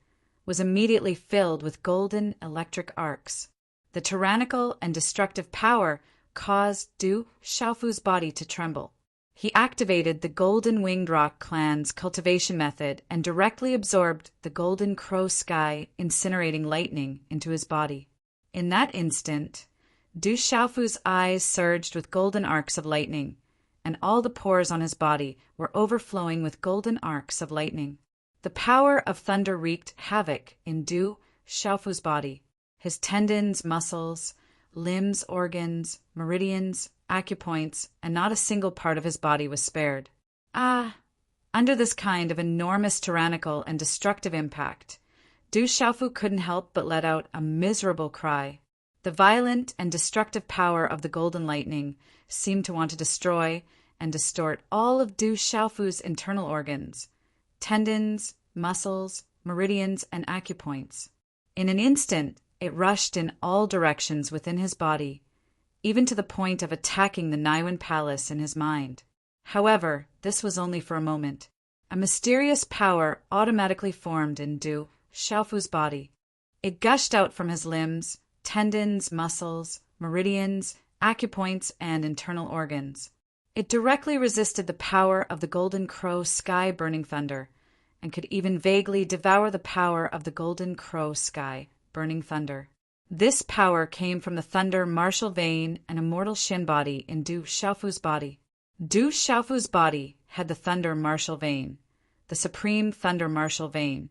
was immediately filled with golden electric arcs. The tyrannical and destructive power caused Du Xiaofu's body to tremble. He activated the Golden Winged Rock clan's cultivation method and directly absorbed the Golden Crow Sky incinerating lightning into his body. In that instant, Du Xiaofu's eyes surged with golden arcs of lightning, and all the pores on his body were overflowing with golden arcs of lightning. The power of thunder wreaked havoc in Du Xiaofu's body. His tendons, muscles, limbs, organs, meridians, acupoints, and not a single part of his body was spared. Under this kind of enormous tyrannical and destructive impact, Du Xiaofu couldn't help but let out a miserable cry. The violent and destructive power of the golden lightning seemed to want to destroy and distort all of Du Xiaofu's internal organs, tendons, muscles, meridians, and acupoints. In an instant, it rushed in all directions within his body, even to the point of attacking the Naiwen Palace in his mind. However, this was only for a moment. A mysterious power automatically formed in Du Xiaofu's body. It gushed out from his limbs, tendons, muscles, meridians, acupoints, and internal organs. It directly resisted the power of the Golden Crow Sky burning thunder, and could even vaguely devour the power of the Golden Crow Sky burning thunder. This power came from the thunder martial vein and immortal shin body in Du Xiaofu's body. Du Xiaofu's body had the thunder martial vein, the supreme thunder martial vein,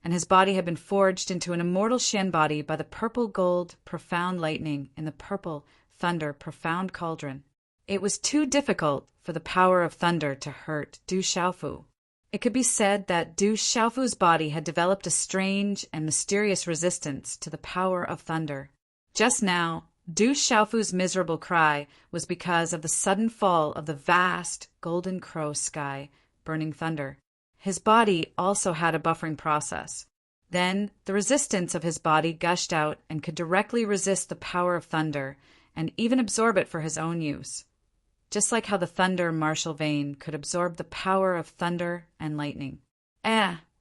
and his body had been forged into an immortal shin body by the purple gold profound lightning in the purple thunder profound cauldron. It was too difficult for the power of thunder to hurt Du Xiaofu. It could be said that Du Xiaofu's body had developed a strange and mysterious resistance to the power of thunder. Just now, Du Xiaofu's miserable cry was because of the sudden fall of the vast Golden Crow Sky burning thunder. His body also had a buffering process. Then, the resistance of his body gushed out and could directly resist the power of thunder and even absorb it for his own use. Just like how the thunder martial vein could absorb the power of thunder and lightning.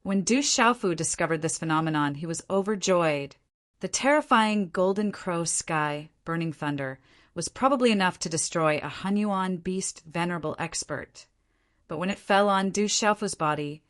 When Du Xiaofu discovered this phenomenon, he was overjoyed. The terrifying Golden Crow Sky burning thunder was probably enough to destroy a Hunyuan beast venerable expert. But when it fell on Du Xiaofu's body,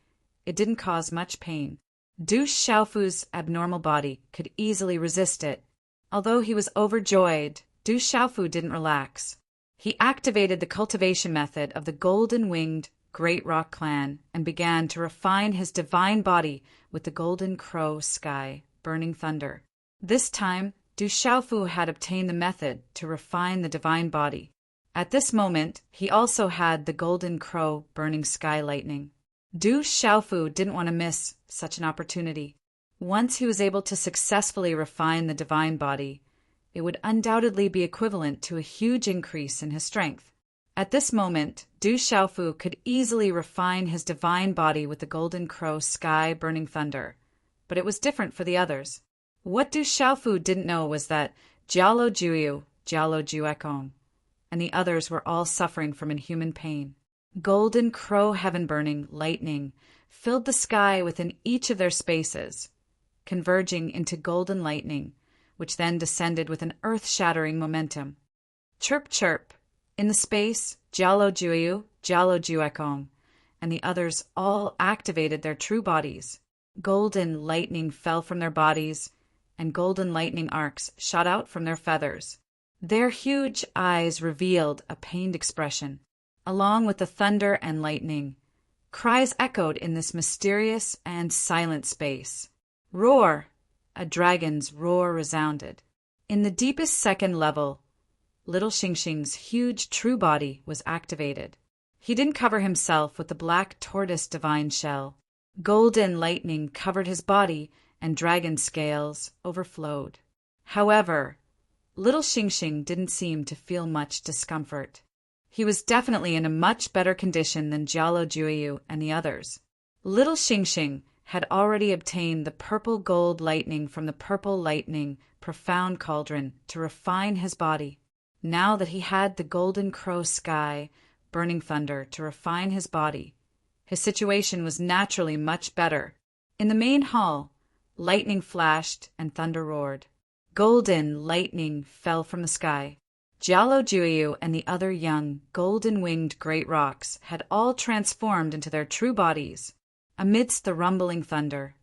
it didn't cause much pain. Du Xiaofu's abnormal body could easily resist it. Although he was overjoyed, Du Xiaofu didn't relax. He activated the cultivation method of the Golden Winged Great Rock Clan and began to refine his divine body with the Golden Crow Sky burning thunder. This time, Du Xiaofu had obtained the method to refine the divine body. At this moment, he also had the Golden Crow burning sky lightning. Du Xiaofu didn't want to miss such an opportunity. Once he was able to successfully refine the divine body, it would undoubtedly be equivalent to a huge increase in his strength. At this moment, Du Xiaofu could easily refine his divine body with the Golden Crow Sky burning thunder, but it was different for the others. What Du Xiaofu didn't know was that Jialo Juyu, Jialo Juekong, and the others were all suffering from inhuman pain. Golden Crow heaven-burning lightning filled the sky within each of their spaces, converging into golden lightning, which then descended with an earth-shattering momentum. Chirp, chirp. In the space, Jialo Juyu, Jialo Juekong, and the others all activated their true bodies. Golden lightning fell from their bodies, and golden lightning arcs shot out from their feathers. Their huge eyes revealed a pained expression. Along with the thunder and lightning, cries echoed in this mysterious and silent space. Roar! A dragon's roar resounded. In the deepest second level, little Xingxing's huge true body was activated. He didn't cover himself with the black tortoise divine shell. Golden lightning covered his body and dragon scales overflowed. However, little Xingxing didn't seem to feel much discomfort. He was definitely in a much better condition than Jialo Juyu and the others. Little Xingxing had already obtained the purple gold lightning from the purple lightning profound cauldron to refine his body. Now that he had the Golden Crow Sky burning thunder to refine his body, his situation was naturally much better. In the main hall, lightning flashed and thunder roared. Golden lightning fell from the sky. Jialujuyu and the other young, golden-winged great rocks had all transformed into their true bodies. Amidst the rumbling thunder,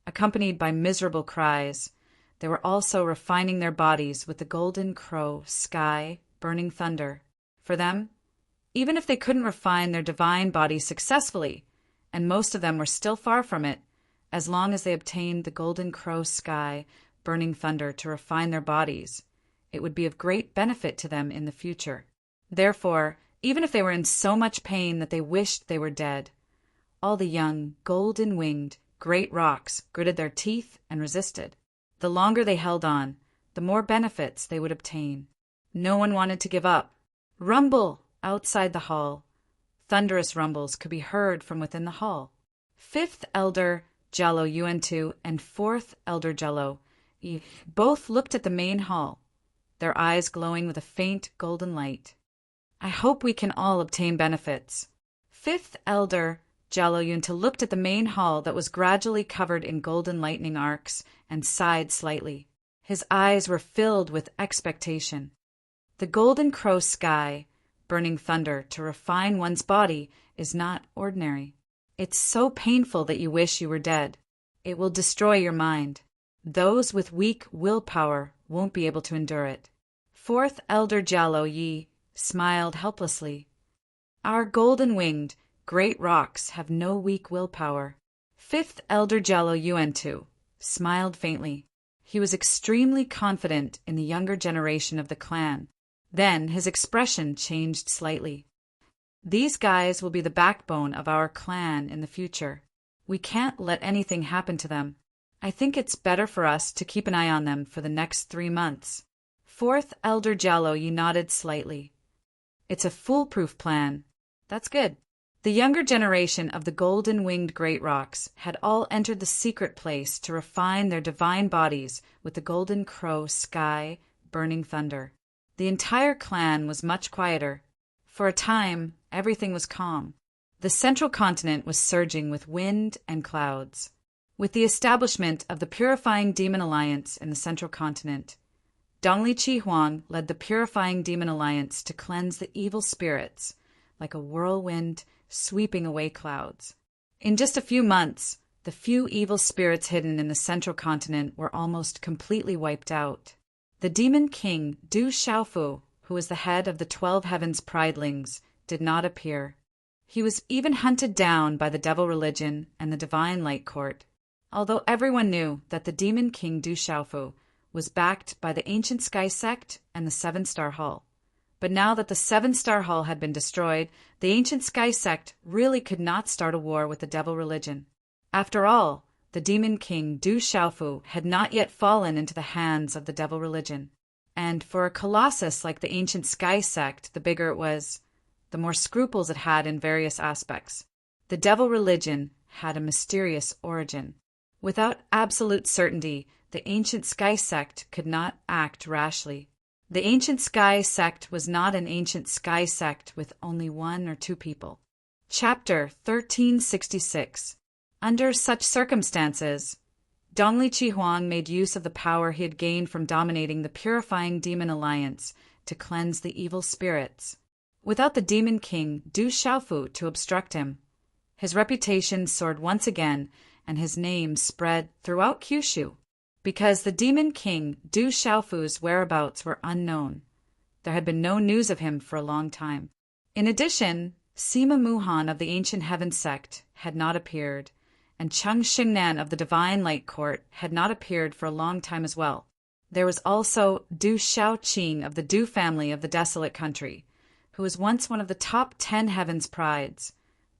accompanied by miserable cries, they were also refining their bodies with the golden crow, sky, burning thunder. For them, even if they couldn't refine their divine bodies successfully, and most of them were still far from it, as long as they obtained the golden crow, sky, burning thunder to refine their bodies, it would be of great benefit to them in the future. Therefore, even if they were in so much pain that they wished they were dead, all the young, golden-winged, great rocks gritted their teeth and resisted. The longer they held on, the more benefits they would obtain. No one wanted to give up. Rumble! Outside the hall. Thunderous rumbles could be heard from within the hall. Fifth Elder Jello Yuan-tu and Fourth Elder Jello both looked at the main hall, their eyes glowing with a faint golden light. I hope we can all obtain benefits. Fifth Elder Jello Yuan-tu looked at the main hall that was gradually covered in golden lightning arcs and sighed slightly. His eyes were filled with expectation. The golden crow sky, burning thunder to refine one's body, is not ordinary. It's so painful that you wish you were dead. It will destroy your mind. Those with weak willpower won't be able to endure it. Fourth Elder Jello Yi smiled helplessly. Our golden-winged, great rocks have no weak willpower. Fifth Elder Jello Yuan-tu smiled faintly. He was extremely confident in the younger generation of the clan. Then his expression changed slightly. These guys will be the backbone of our clan in the future. We can't let anything happen to them. I think it's better for us to keep an eye on them for the next 3 months. Fourth Elder Jello Yi nodded slightly. It's a foolproof plan. That's good. The younger generation of the golden-winged great rocks had all entered the secret place to refine their divine bodies with the golden crow sky, burning thunder. The entire clan was much quieter. For a time, everything was calm. The central continent was surging with wind and clouds. With the establishment of the Purifying Demon Alliance in the central continent, Dongli Chi Huang led the Purifying Demon Alliance to cleanse the evil spirits, like a whirlwind sweeping away clouds. In just a few months, the few evil spirits hidden in the central continent were almost completely wiped out. The demon king Du Xiaofu, who was the head of the 12 Heavens Pridelings, did not appear. He was even hunted down by the devil religion and the divine light court, although everyone knew that the demon king Du Xiaofu was backed by the ancient sky sect and the 7-star hall. But now that the 7-star hall had been destroyed, the ancient sky sect really could not start a war with the devil religion. After all, the demon king Du Xiaofu had not yet fallen into the hands of the devil religion. And for a colossus like the ancient sky sect, the bigger it was, the more scruples it had in various aspects. The devil religion had a mysterious origin. Without absolute certainty, the ancient sky sect could not act rashly. The ancient sky sect was not an ancient sky sect with only 1 or 2 people. Chapter 1366. Under such circumstances, Dongli Chi Huang made use of the power he had gained from dominating the Purifying Demon Alliance to cleanse the evil spirits. Without the demon king Du Xiaofu to obstruct him, his reputation soared once again and his name spread throughout Kyushu. Because the demon king Du Xiaofu's whereabouts were unknown, there had been no news of him for a long time. In addition, Sima Muhan of the Ancient Heaven sect had not appeared, and Cheng Xingnan of the Divine Light Court had not appeared for a long time as well. There was also Du Xiaoqing of the Du family of the Desolate Country, who was once one of the top 10 Heaven's Prides,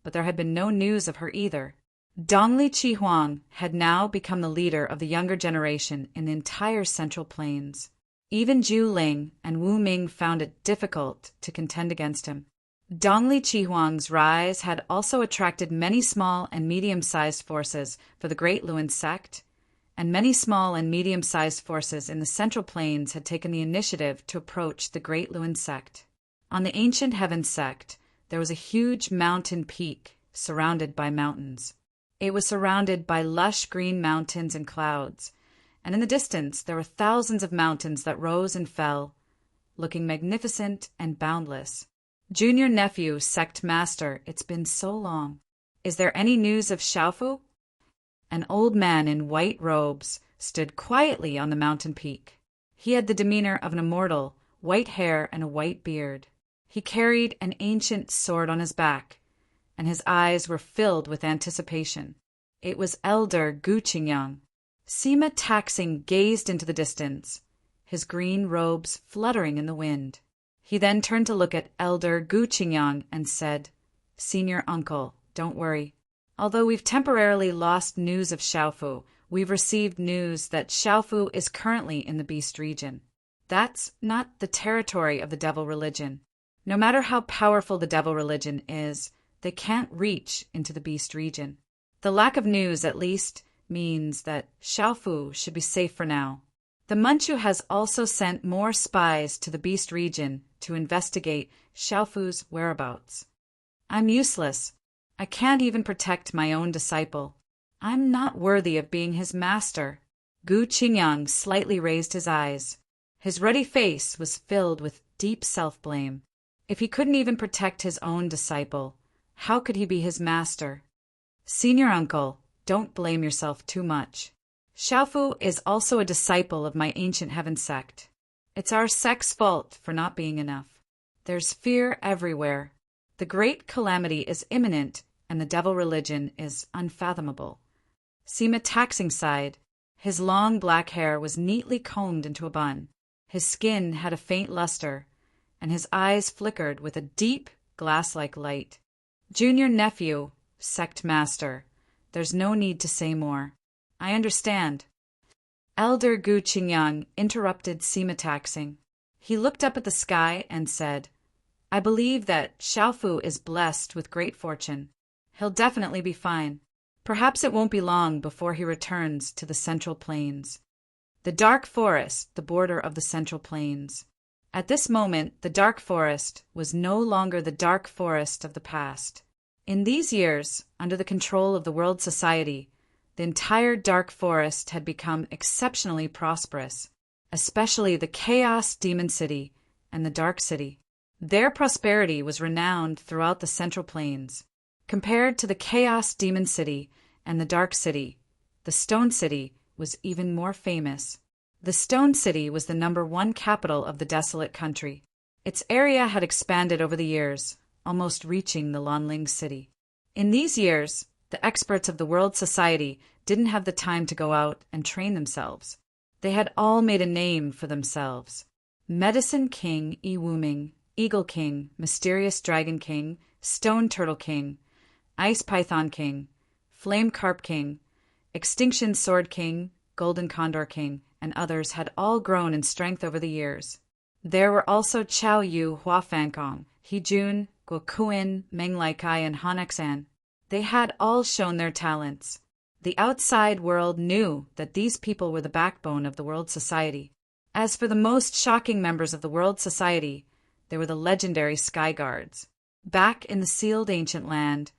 but there had been no news of her either. Dongli Chi Huang had now become the leader of the younger generation in the entire Central Plains. Even Zhu Ling and Wu Ming found it difficult to contend against him. Dongli Chi Huang's rise had also attracted many small and medium-sized forces for the Great Luin sect, and many small and medium-sized forces in the Central Plains had taken the initiative to approach the Great Luin sect. On the Ancient Heaven sect, there was a huge mountain peak surrounded by mountains. It was surrounded by lush green mountains and clouds, and in the distance there were thousands of mountains that rose and fell, looking magnificent and boundless. Junior nephew, sect master, it's been so long. Is there any news of Xiaofu? An old man in white robes stood quietly on the mountain peak. He had the demeanor of an immortal, white hair and a white beard. He carried an ancient sword on his back, and his eyes were filled with anticipation. It was Elder Gu Qingyang. Sima Taxing gazed into the distance, his green robes fluttering in the wind. He then turned to look at Elder Gu Qingyang and said, "Senior uncle, don't worry. Although we've temporarily lost news of Xiaofu, we've received news that Xiaofu is currently in the Beast region. That's not the territory of the devil religion. No matter how powerful the devil religion is, they can't reach into the Beast region. The lack of news, at least, means that Xiaofu should be safe for now. The Manchu has also sent more spies to the Beast region to investigate Xiaofu's whereabouts. I'm useless. I can't even protect my own disciple. I'm not worthy of being his master." Gu Qingyang slightly raised his eyes. His ruddy face was filled with deep self-blame. If he couldn't even protect his own disciple, how could he be his master? "Senior uncle, don't blame yourself too much. Xiaofu is also a disciple of my ancient heaven sect. It's our sect's fault for not being enough. There's fear everywhere. The great calamity is imminent, and the devil religion is unfathomable." Sima Taxing sighed. His long black hair was neatly combed into a bun. His skin had a faint luster, and his eyes flickered with a deep, glass-like light. "Junior nephew, sect master, there's no need to say more. I understand." Elder Gu Qingyang interrupted Sima Taxing. He looked up at the sky and said, "I believe that Xiaofu is blessed with great fortune. He'll definitely be fine. Perhaps it won't be long before he returns to the Central Plains." The dark forest, the border of the Central Plains. At this moment, the dark forest was no longer the dark forest of the past. In these years, under the control of the World Society, the entire dark forest had become exceptionally prosperous, especially the Chaos Demon City and the Dark City. Their prosperity was renowned throughout the Central Plains. Compared to the Chaos Demon City and the Dark City, the Stone City was even more famous. The Stone City was the #1 capital of the desolate country. Its area had expanded over the years, almost reaching the Lanling City. In these years, the experts of the World Society didn't have the time to go out and train themselves. They had all made a name for themselves. Medicine King Yi Wuming, Eagle King, Mysterious Dragon King, Stone Turtle King, Ice Python King, Flame Carp King, Extinction Sword King, Golden Condor King, and others had all grown in strength over the years. There were also Chao Yu, Hua Fankong, He Jun, Guo Kuin, Meng Lai Kai, and Han Xan. They had all shown their talents. The outside world knew that these people were the backbone of the World Society. As for the most shocking members of the World Society, they were the legendary Sky Guards. Back in the sealed ancient land,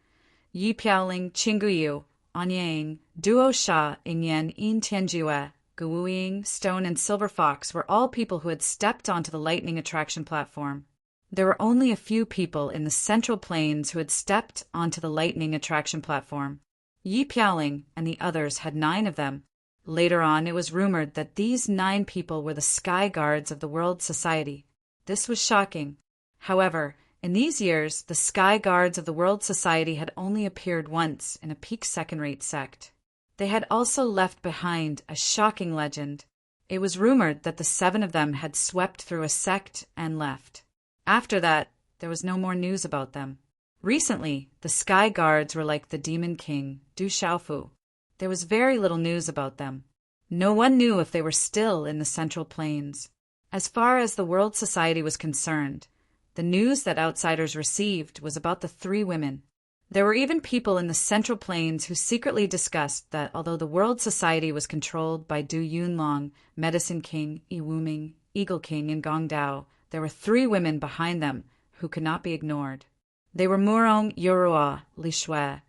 Yi Piaoling, Qingguyu, Anyang, Duo Sha, Ingyan, Yin Tianjue, Guwuying, Stone, and Silver Fox were all people who had stepped onto the lightning attraction platform. There were only a few people in the Central Plains who had stepped onto the lightning attraction platform. Yi Piaoling and the others had 9 of them. Later on, it was rumored that these 9 people were the Sky Guards of the World Society. This was shocking. However, in these years, the Sky Guards of the World Society had only appeared once in a peak second-rate sect. They had also left behind a shocking legend. It was rumored that the 7 of them had swept through a sect and left. After that, there was no more news about them. Recently, the Sky Guards were like the Demon King, Du Xiaofu. There was very little news about them. No one knew if they were still in the Central Plains. As far as the World Society was concerned, the news that outsiders received was about the 3 women. There were even people in the Central Plains who secretly discussed that although the World Society was controlled by Du Yunlong, Medicine King, Yi Wuming, Eagle King, and Gong Dao, there were 3 women behind them who could not be ignored. They were Murong Yorua, Li Shui,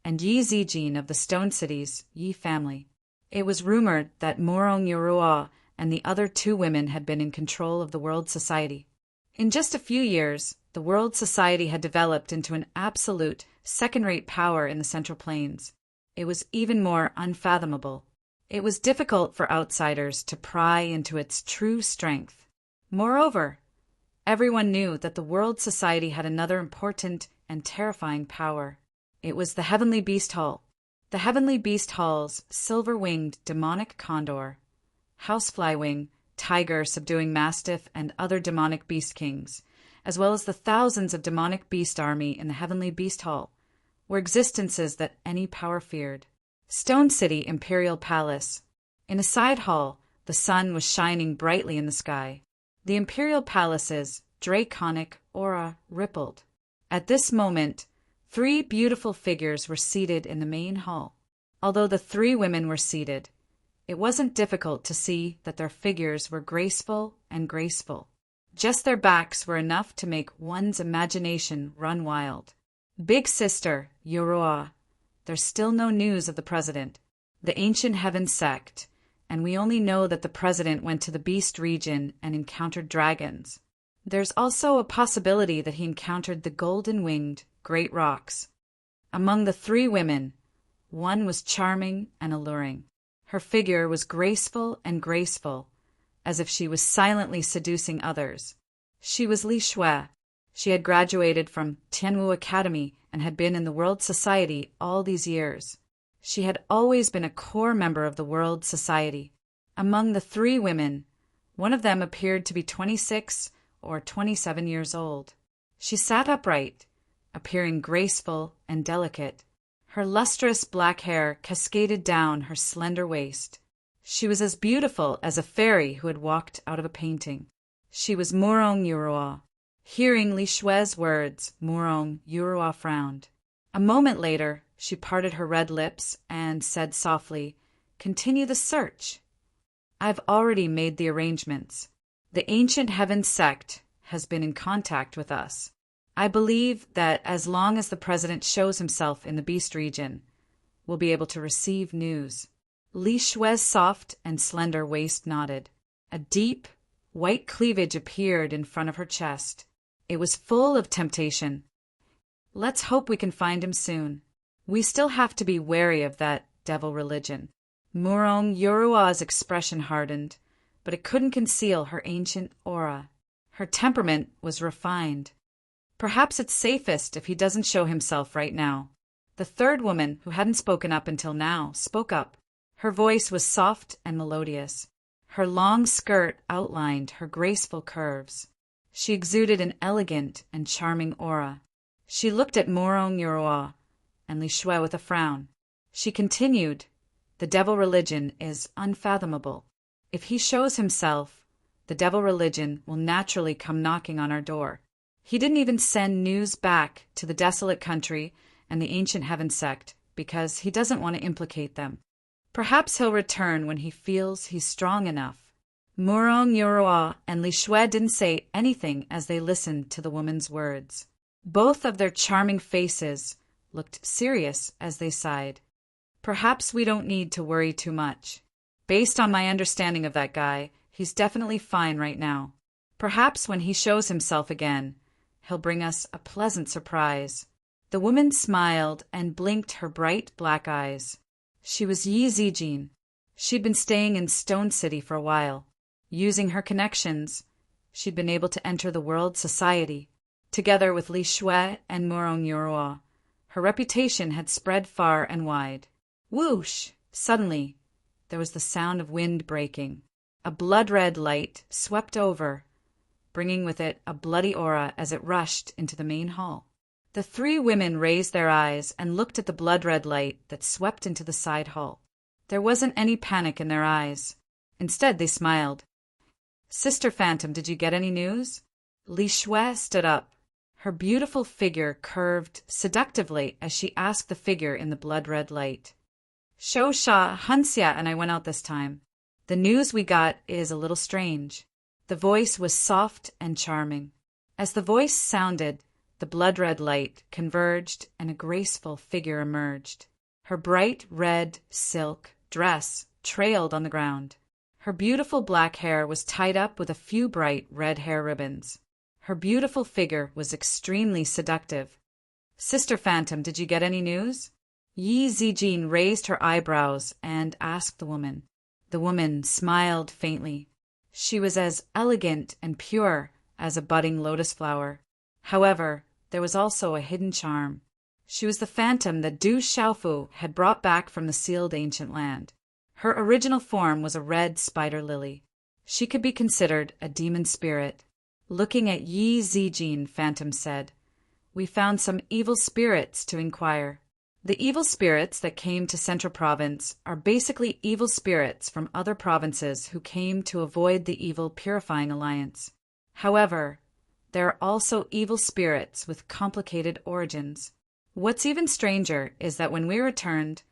and Yi Zijin of the Stone City's Yi family. It was rumored that Murong Yorua and the other two women had been in control of the world society. In just a few years, the world society had developed into an absolute, second-rate power in the Central Plains. It was even more unfathomable. It was difficult for outsiders to pry into its true strength. Moreover, everyone knew that the world society had another important and terrifying power. It was the Heavenly Beast Hall. The Heavenly Beast Hall's silver-winged demonic condor, housefly-wing, tiger subduing mastiff and other demonic beast kings, as well as the thousands of demonic beast army in the Heavenly Beast Hall, were existences that any power feared. Stone City Imperial Palace. In a side hall, the sun was shining brightly in the sky. The Imperial Palace's draconic aura rippled. At this moment, 3 beautiful figures were seated in the main hall. Although the 3 women were seated, it wasn't difficult to see that their figures were graceful and graceful. Just their backs were enough to make one's imagination run wild. Big Sister, Yoroa. There's still no news of the president, the Ancient Heaven sect, and we only know that the president went to the Beast region and encountered dragons. There's also a possibility that he encountered the golden-winged great rocks. Among the 3 women, one was charming and alluring. Her figure was graceful, as if she was silently seducing others. She was Li Shui. She had graduated from Tianwu Academy and had been in the World Society all these years. She had always been a core member of the World Society. Among the 3 women, one of them appeared to be 26 or 27 years old. She sat upright, appearing graceful and delicate. Her lustrous black hair cascaded down her slender waist. She was as beautiful as a fairy who had walked out of a painting. She was Murong Yoroa. Hearing Li Shui's words, Murong Yoroa frowned. A moment later, she parted her red lips and said softly, "Continue the search. I've already made the arrangements. The Ancient Heaven sect has been in contact with us. I believe that as long as the president shows himself in the Beast region, we'll be able to receive news." Li Shui's soft and slender waist nodded. A deep, white cleavage appeared in front of her chest. It was full of temptation. Let's hope we can find him soon. We still have to be wary of that devil religion. Murong Yoroa's expression hardened, but it couldn't conceal her ancient aura. Her temperament was refined. Perhaps it's safest if he doesn't show himself right now. The 3rd woman, who hadn't spoken up until now, spoke up. Her voice was soft and melodious. Her long skirt outlined her graceful curves. She exuded an elegant and charming aura. She looked at Murong Yoroa and Li Shui with a frown. She continued, "The devil religion is unfathomable. If he shows himself, the devil religion will naturally come knocking on our door. He didn't even send news back to the desolate country and the Ancient Heaven sect because he doesn't want to implicate them. Perhaps he'll return when he feels he's strong enough." Murong Yoroa and Li Shui didn't say anything as they listened to the woman's words. Both of their charming faces looked serious as they sighed. "Perhaps we don't need to worry too much. Based on my understanding of that guy, he's definitely fine right now. Perhaps when he shows himself again, he'll bring us a pleasant surprise." The woman smiled and blinked her bright black eyes. She was Yi Zijin. She'd been staying in Stone City for a while. Using her connections, she'd been able to enter the World Society. Together with Li Shui and Murong Yoroa, her reputation had spread far and wide. Whoosh! Suddenly, there was the sound of wind breaking. A blood-red light swept over, bringing with it a bloody aura as it rushed into the main hall. The 3 women raised their eyes and looked at the blood-red light that swept into the side hall. There wasn't any panic in their eyes. Instead, they smiled. "Sister Phantom, did you get any news?" Li Shui stood up. Her beautiful figure curved seductively as she asked the figure in the blood-red light. "Shou Sha, Hanxia and I went out this time. The news we got is a little strange." The voice was soft and charming. As the voice sounded, the blood-red light converged and a graceful figure emerged. Her bright red silk dress trailed on the ground. Her beautiful black hair was tied up with a few bright red hair ribbons. Her beautiful figure was extremely seductive. Sister Phantom, did you get any news? Yi Zijin raised her eyebrows and asked the woman. The woman smiled faintly. She was as elegant and pure as a budding lotus flower. However, there was also a hidden charm. She was the phantom that Du Xiaofu had brought back from the sealed ancient land. Her original form was a red spider lily. She could be considered a demon spirit. Looking at Yi Zijin, Phantom said, "We found some evil spirits to inquire." The evil spirits that came to Central Province are basically evil spirits from other provinces who came to avoid the evil Purifying Alliance. However, there are also evil spirits with complicated origins. What's even stranger is that when we returned,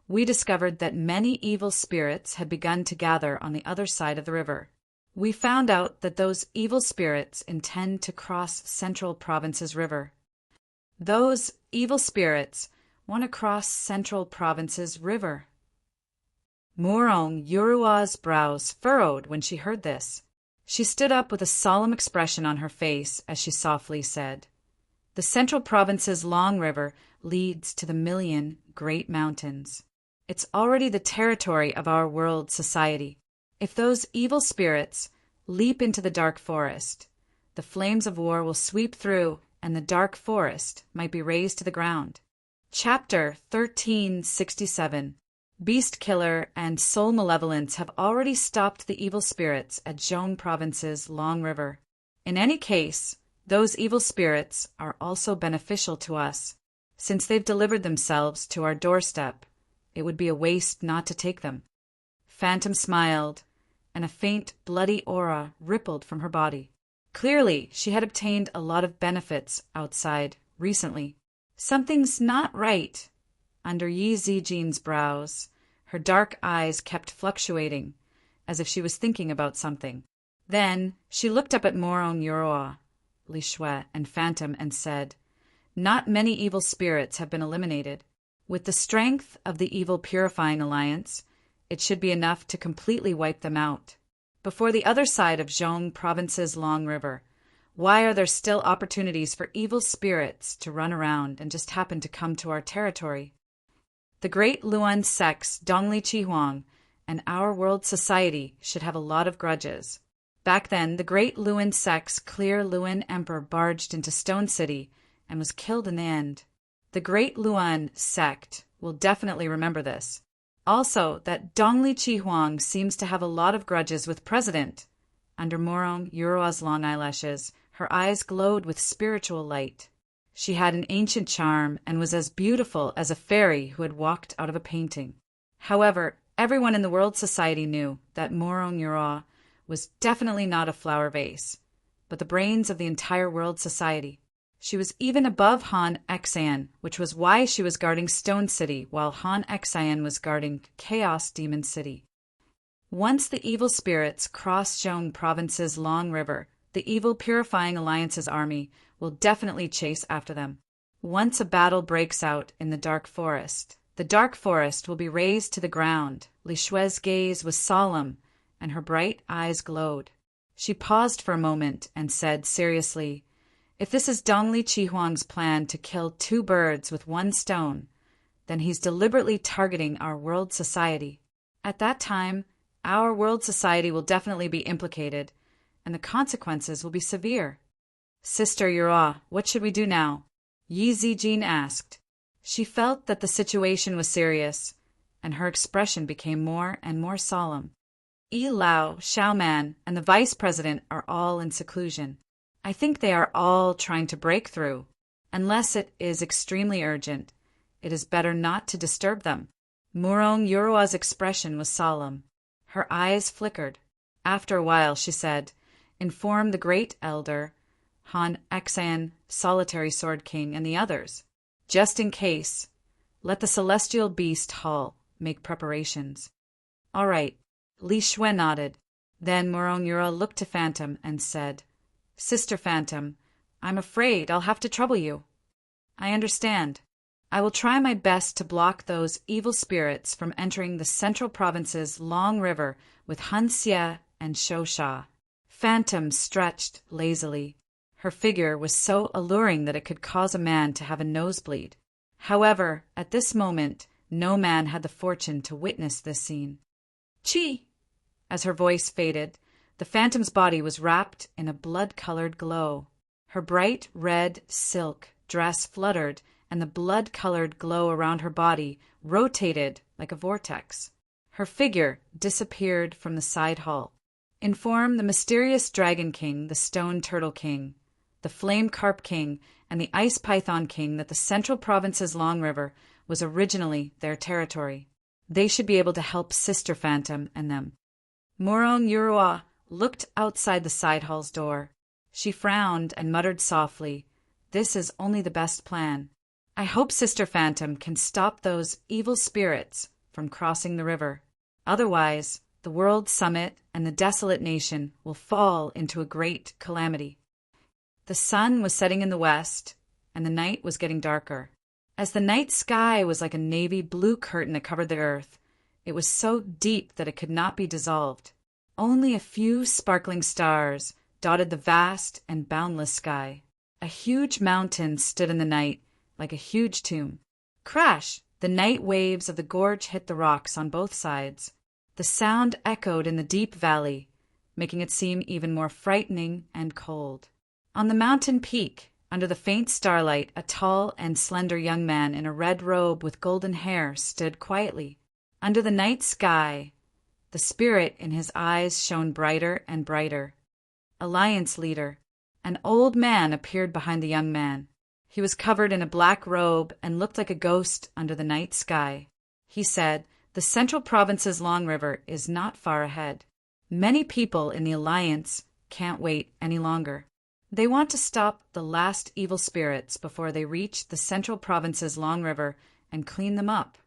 we discovered that many evil spirits had begun to gather on the other side of the river. We found out that those evil spirits intend to cross Central Province's river. Those evil spirits want to cross Central Province's river. Murong Yurua's brows furrowed when she heard this. She stood up with a solemn expression on her face as she softly said, "The Central Province's long river leads to the million great mountains. It's already the territory of our world society. If those evil spirits leap into the dark forest, the flames of war will sweep through and the dark forest might be razed to the ground." Chapter 1367. Beast Killer and Soul Malevolence have already stopped the evil spirits at Zhong Province's Long River. In any case, those evil spirits are also beneficial to us. Since they've delivered themselves to our doorstep, it would be a waste not to take them. Phantom smiled, and a faint, bloody aura rippled from her body. Clearly, she had obtained a lot of benefits outside recently. Something's not right. Under Yi Zijin's brows, her dark eyes kept fluctuating, as if she was thinking about something. Then she looked up at Morong Yoroa, Li Shui, and Phantom and said, "Not many evil spirits have been eliminated. With the strength of the evil Purifying Alliance, it should be enough to completely wipe them out. Before the other side of Zhong Province's Long River, why are there still opportunities for evil spirits to run around and just happen to come to our territory? The great Luan sects Dongli Chihuang and our world society should have a lot of grudges. Back then, the great Luan sect's clear Luan emperor barged into Stone City and was killed in the end. The great Luan sect will definitely remember this. Also, that Dongli Chihuang seems to have a lot of grudges with President." Under Morong Yurua's long eyelashes, her eyes glowed with spiritual light. She had an ancient charm and was as beautiful as a fairy who had walked out of a painting. However, everyone in the world society knew that Morong Yurua was definitely not a flower vase, but the brains of the entire world society. She was even above Han Exayan, which was why she was guarding Stone City while Han Exayan was guarding Chaos Demon City. Once the evil spirits cross Zhong Province's Long River, the evil Purifying Alliance's army will definitely chase after them. Once a battle breaks out in the dark forest, the dark forest will be razed to the ground. Li Shui's gaze was solemn, and her bright eyes glowed. She paused for a moment and said seriously, "If this is Dongli Chihuang's plan to kill two birds with one stone, then he's deliberately targeting our world society. At that time, our world society will definitely be implicated, and the consequences will be severe." "Sister Yura, what should we do now?" Yi Zijin asked. She felt that the situation was serious, and her expression became more and more solemn. Yi Lao, Xiaoman, and the vice president are all in seclusion. I think they are all trying to break through. Unless it is extremely urgent, it is better not to disturb them. Murong Yurua's expression was solemn. Her eyes flickered. After a while, she said, "Inform the great elder, Han Exayan, Solitary Sword King, and the others. Just in case, let the celestial beast Hall make preparations." "All right." Li Shui nodded. Then Murong Yura looked to Phantom and said, "Sister Phantom, I'm afraid I'll have to trouble you." "I understand. I will try my best to block those evil spirits from entering the Central Province's Long River with Hanxie and Shosha. Phantom stretched lazily. Her figure was so alluring that it could cause a man to have a nosebleed. However, at this moment, no man had the fortune to witness this scene. Chi! As her voice faded, the phantom's body was wrapped in a blood-colored glow. Her bright red silk dress fluttered, and the blood-colored glow around her body rotated like a vortex. Her figure disappeared from the side hall. In form, the mysterious Dragon King, the Stone Turtle King, the Flame Carp King, and the Ice Python King that the Central Province's Long River was originally their territory. They should be able to help Sister Phantom and them. Morong Yurua looked outside the side hall's door. She frowned and muttered softly, "This is only the best plan. I hope Sister Phantom can stop those evil spirits from crossing the river. Otherwise, the World Summit and the desolate nation will fall into a great calamity." The sun was setting in the west, and the night was getting darker. As the night sky was like a navy blue curtain that covered the earth, it was so deep that it could not be dissolved. Only a few sparkling stars dotted the vast and boundless sky. A huge mountain stood in the night, like a huge tomb. Crash! The night waves of the gorge hit the rocks on both sides. The sound echoed in the deep valley, making it seem even more frightening and cold. On the mountain peak, under the faint starlight, a tall and slender young man in a red robe with golden hair stood quietly. Under the night sky, the spirit in his eyes shone brighter and brighter. Alliance leader, an old man, appeared behind the young man. He was covered in a black robe and looked like a ghost under the night sky. He said, "The Central Province's Long River is not far ahead. Many people in the Alliance can't wait any longer. They want to stop the last evil spirits before they reach the Central Province's Long River and clean them up."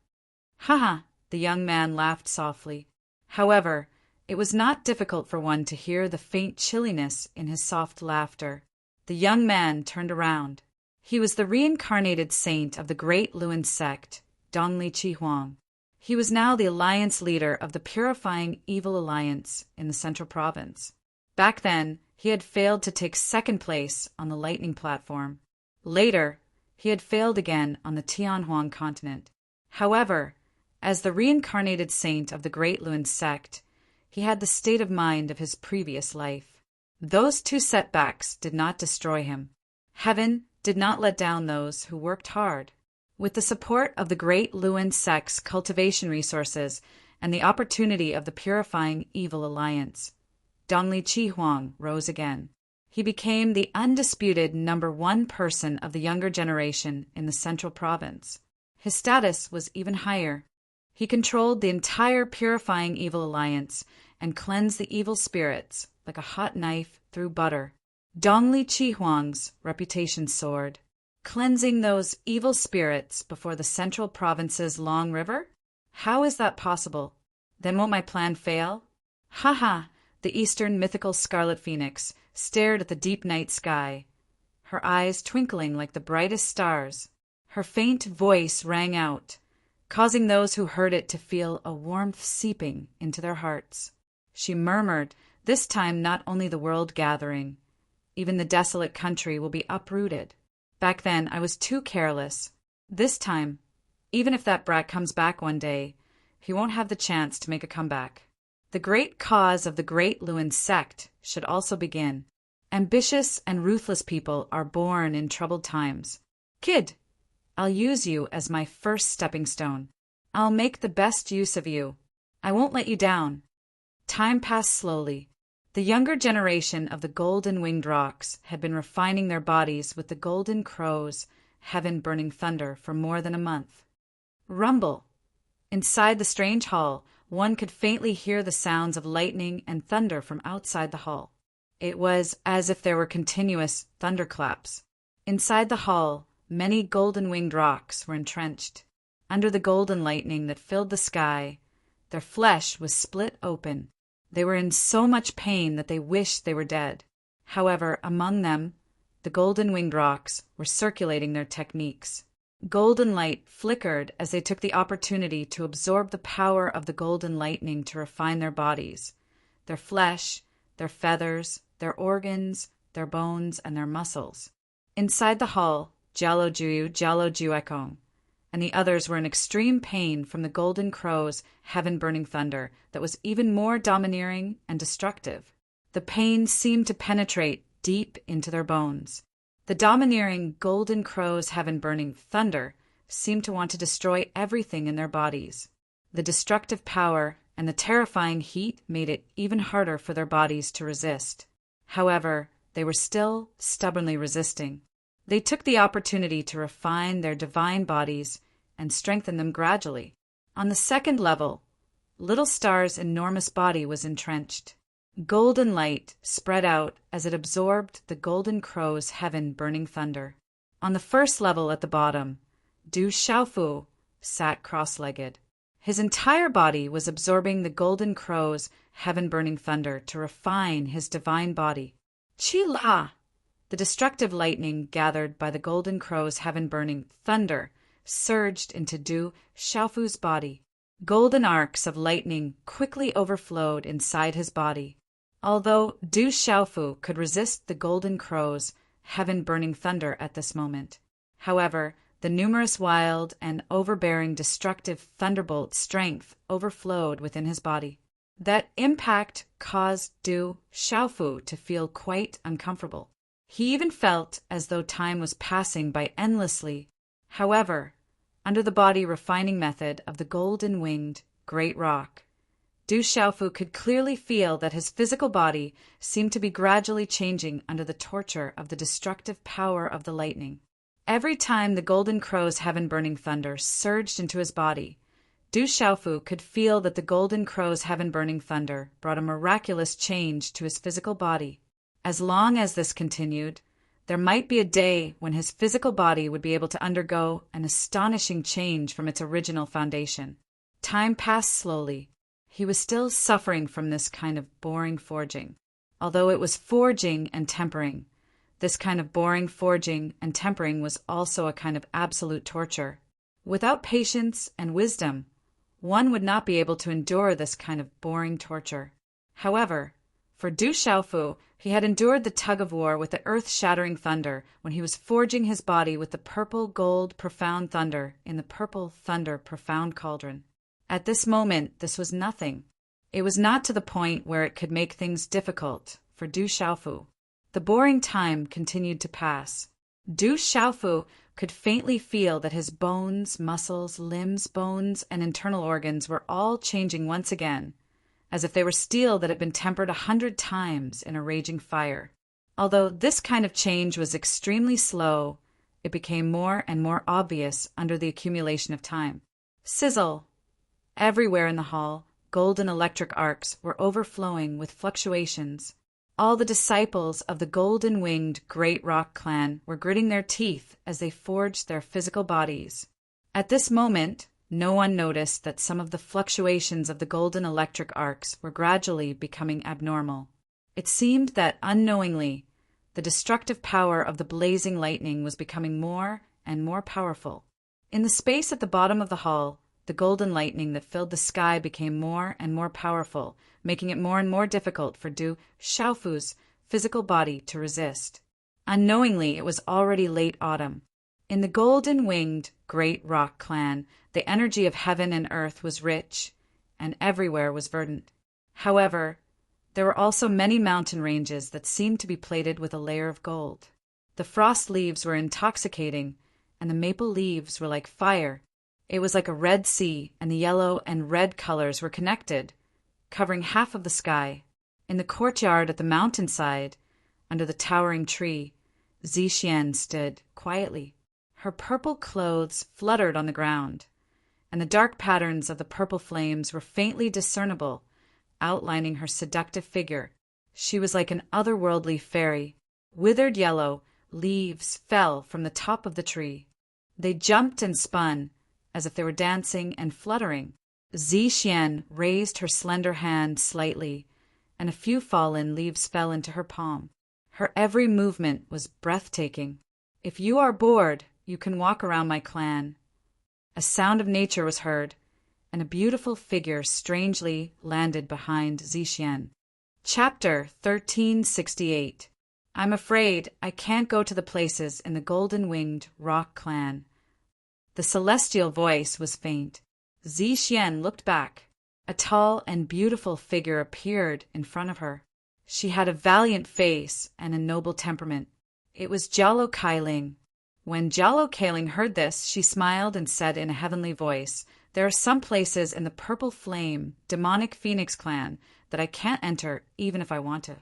"Ha!" The young man laughed softly. However, it was not difficult for one to hear the faint chilliness in his soft laughter. The young man turned around. He was the reincarnated saint of the Great Luan sect, Dongli Chi Huang. He was now the alliance leader of the Purifying Evil Alliance in the Central Province. Back then, he had failed to take second place on the Lightning Platform. Later, he had failed again on the Tianhuang continent. However, as the reincarnated saint of the Great Luan sect, he had the state of mind of his previous life. Those two setbacks did not destroy him. Heaven did not let down those who worked hard. With the support of the Great Luan sect's cultivation resources and the opportunity of the Purifying Evil Alliance, Dongli Chi Huang rose again. He became the undisputed #1 person of the younger generation in the Central Province. His status was even higher. He controlled the entire Purifying Evil Alliance and cleansed the evil spirits like a hot knife through butter. Dongli Chi Huang's reputation soared. Cleansing those evil spirits before the Central Province's Long River? How is that possible? Then won't my plan fail? Ha ha! The eastern mythical Scarlet Phoenix stared at the deep night sky, her eyes twinkling like the brightest stars. Her faint voice rang out, causing those who heard it to feel a warmth seeping into their hearts. She murmured, "This time not only the world gathering, even the desolate country will be uprooted. Back then I was too careless. This time, even if that brat comes back one day, he won't have the chance to make a comeback." The great cause of the Great Luan sect should also begin. Ambitious and ruthless people are born in troubled times. Kid, I'll use you as my first stepping stone. I'll make the best use of you. I won't let you down. Time passed slowly. The younger generation of the golden winged rocks had been refining their bodies with the golden crows, heaven-burning thunder for more than a month. Rumble! Inside the strange hall, one could faintly hear the sounds of lightning and thunder from outside the hall. It was as if there were continuous thunderclaps. Inside the hall, many golden-winged rocks were entrenched. Under the golden lightning that filled the sky, their flesh was split open. They were in so much pain that they wished they were dead. However, among them, the golden-winged rocks were circulating their techniques. Golden light flickered as they took the opportunity to absorb the power of the golden lightning to refine their bodies, their flesh, their feathers, their organs, their bones, and their muscles. Inside the hall, Jalo-Juekong, and the others were in extreme pain from the golden crow's heaven-burning thunder that was even more domineering and destructive. The pain seemed to penetrate deep into their bones. The domineering golden crow's heaven-burning thunder seemed to want to destroy everything in their bodies. The destructive power and the terrifying heat made it even harder for their bodies to resist. However, they were still stubbornly resisting. They took the opportunity to refine their divine bodies and strengthen them gradually. On the second level, Little Star's enormous body was entrenched. Golden light spread out as it absorbed the golden crow's heaven-burning thunder. On the first level at the bottom, Du Xiaofu sat cross-legged. His entire body was absorbing the golden crow's heaven-burning thunder to refine his divine body. Chi-la! The destructive lightning gathered by the golden crow's heaven-burning thunder surged into Du Xiaofu's body. Golden arcs of lightning quickly overflowed inside his body. Although Du Xiaofu could resist the golden crow's heaven-burning thunder at this moment. However, the numerous wild and overbearing destructive thunderbolt strength overflowed within his body. That impact caused Du Xiaofu to feel quite uncomfortable. He even felt as though time was passing by endlessly. However, under the body refining method of the golden-winged great rock, Du Xiaofu could clearly feel that his physical body seemed to be gradually changing under the torture of the destructive power of the lightning. Every time the golden crow's heaven-burning thunder surged into his body, Du Xiaofu could feel that the golden crow's heaven-burning thunder brought a miraculous change to his physical body. As long as this continued, there might be a day when his physical body would be able to undergo an astonishing change from its original foundation. Time passed slowly. He was still suffering from this kind of boring forging. Although it was forging and tempering, this kind of boring forging and tempering was also a kind of absolute torture. Without patience and wisdom, one would not be able to endure this kind of boring torture. However, for Du Xiaofu, he had endured the tug-of-war with the earth-shattering thunder when he was forging his body with the purple-gold profound thunder in the purple thunder profound cauldron. At this moment, this was nothing. It was not to the point where it could make things difficult for Du Xiaofu. The boring time continued to pass. Du Xiaofu could faintly feel that his bones, muscles, limbs, bones, and internal organs were all changing once again, as if they were steel that had been tempered 100 times in a raging fire. Although this kind of change was extremely slow, it became more and more obvious under the accumulation of time. Sizzle! Everywhere in the hall, golden electric arcs were overflowing with fluctuations. All the disciples of the golden-winged great rock clan were gritting their teeth as they forged their physical bodies. At this moment, no one noticed that some of the fluctuations of the golden electric arcs were gradually becoming abnormal. It seemed that, unknowingly, the destructive power of the blazing lightning was becoming more and more powerful. In the space at the bottom of the hall, the golden lightning that filled the sky became more and more powerful, making it more and more difficult for Du Xiaofu's physical body to resist. Unknowingly, it was already late autumn. In the golden-winged great rock clan, the energy of heaven and earth was rich, and everywhere was verdant. However, there were also many mountain ranges that seemed to be plated with a layer of gold. The frost leaves were intoxicating, and the maple leaves were like fire. It was like a red sea, and the yellow and red colors were connected, covering half of the sky. In the courtyard at the mountainside, under the towering tree, Zixian stood quietly. Her purple clothes fluttered on the ground, and the dark patterns of the purple flames were faintly discernible, outlining her seductive figure. She was like an otherworldly fairy. Withered yellow leaves fell from the top of the tree. They jumped and spun, as if they were dancing and fluttering. Zixian raised her slender hand slightly, and a few fallen leaves fell into her palm. Her every movement was breathtaking. If you are bored, you can walk around my clan." A sound of nature was heard, and a beautiful figure strangely landed behind Zixian. Chapter 1368. I'm afraid I can't go to the places in the golden-winged rock clan. The celestial voice was faint. Zixian looked back. A tall and beautiful figure appeared in front of her. She had a valiant face and a noble temperament. It was Jalo Kailing. When Jalo Kailing heard this, she smiled and said in a heavenly voice, "There are some places in the Purple Flame, demonic Phoenix clan, that I can't enter even if I want to."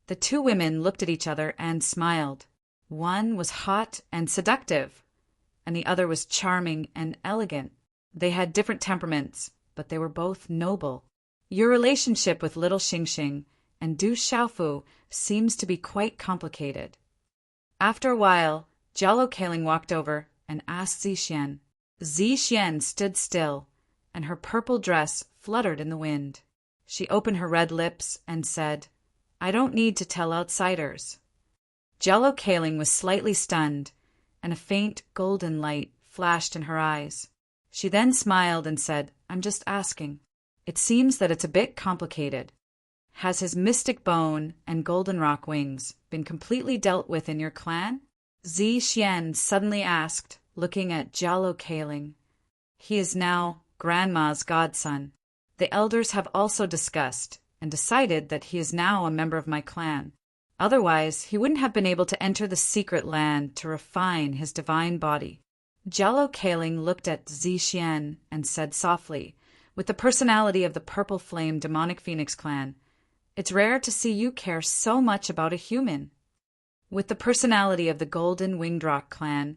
The two women looked at each other and smiled. One was hot and seductive, and the other was charming and elegant. They had different temperaments, but they were both noble. Your relationship with little Xingxing and Du Xiaofu seems to be quite complicated. After a while, Jalo Kailing walked over and asked Zixian. Zixian stood still, and her purple dress fluttered in the wind. She opened her red lips and said, "I don't need to tell outsiders." Jalo Kailing was slightly stunned, and a faint golden light flashed in her eyes. She then smiled and said, "I'm just asking. It seems that it's a bit complicated. Has his mystic bone and goldenrock wings been completely dealt with in your clan?" Zixian suddenly asked, looking at Jalo Kailing. "He is now Grandma's godson. The elders have also discussed and decided that he is now a member of my clan. Otherwise, he wouldn't have been able to enter the secret land to refine his divine body." Jalo Kailing looked at Zixian and said softly, with the personality of the Purple Flame demonic Phoenix clan, "It's rare to see you care so much about a human. With the personality of the Golden Winged Rock clan,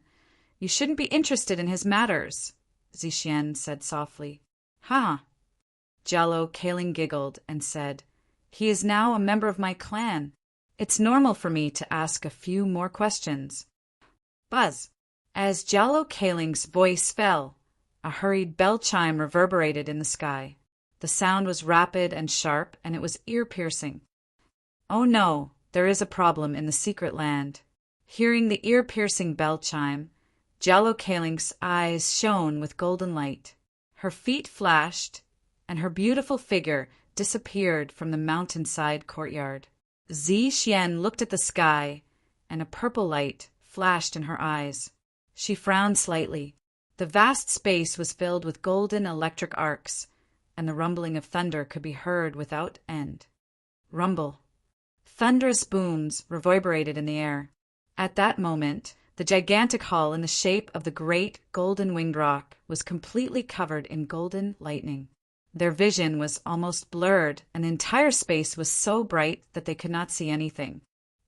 you shouldn't be interested in his matters," Zixian said softly. "Huh." Jalo Kailing giggled and said, "He is now a member of my clan. It's normal for me to ask a few more questions." Buzz. As Jalo Kailing's voice fell, a hurried bell chime reverberated in the sky. The sound was rapid and sharp, and it was ear-piercing. "Oh no, there is a problem in the secret land." Hearing the ear-piercing bell chime, Jalo Kailing's eyes shone with golden light. Her feet flashed, and her beautiful figure disappeared from the mountainside courtyard. Zixian looked at the sky, and a purple light flashed in her eyes. She frowned slightly. The vast space was filled with golden electric arcs, and the rumbling of thunder could be heard without end. Rumble. Thunderous booms reverberated in the air. At that moment, the gigantic hall in the shape of the great golden-winged rock was completely covered in golden lightning. Their vision was almost blurred, and the entire space was so bright that they could not see anything.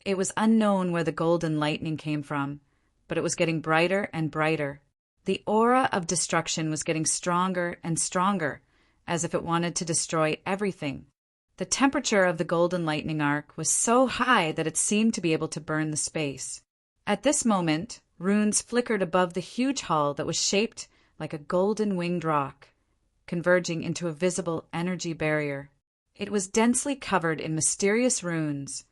It was unknown where the golden lightning came from, but it was getting brighter and brighter. The aura of destruction was getting stronger and stronger, as if it wanted to destroy everything. The temperature of the golden lightning arc was so high that it seemed to be able to burn the space. At this moment, runes flickered above the huge hall that was shaped like a golden-winged rock, converging into a visible energy barrier. It was densely covered in mysterious runes,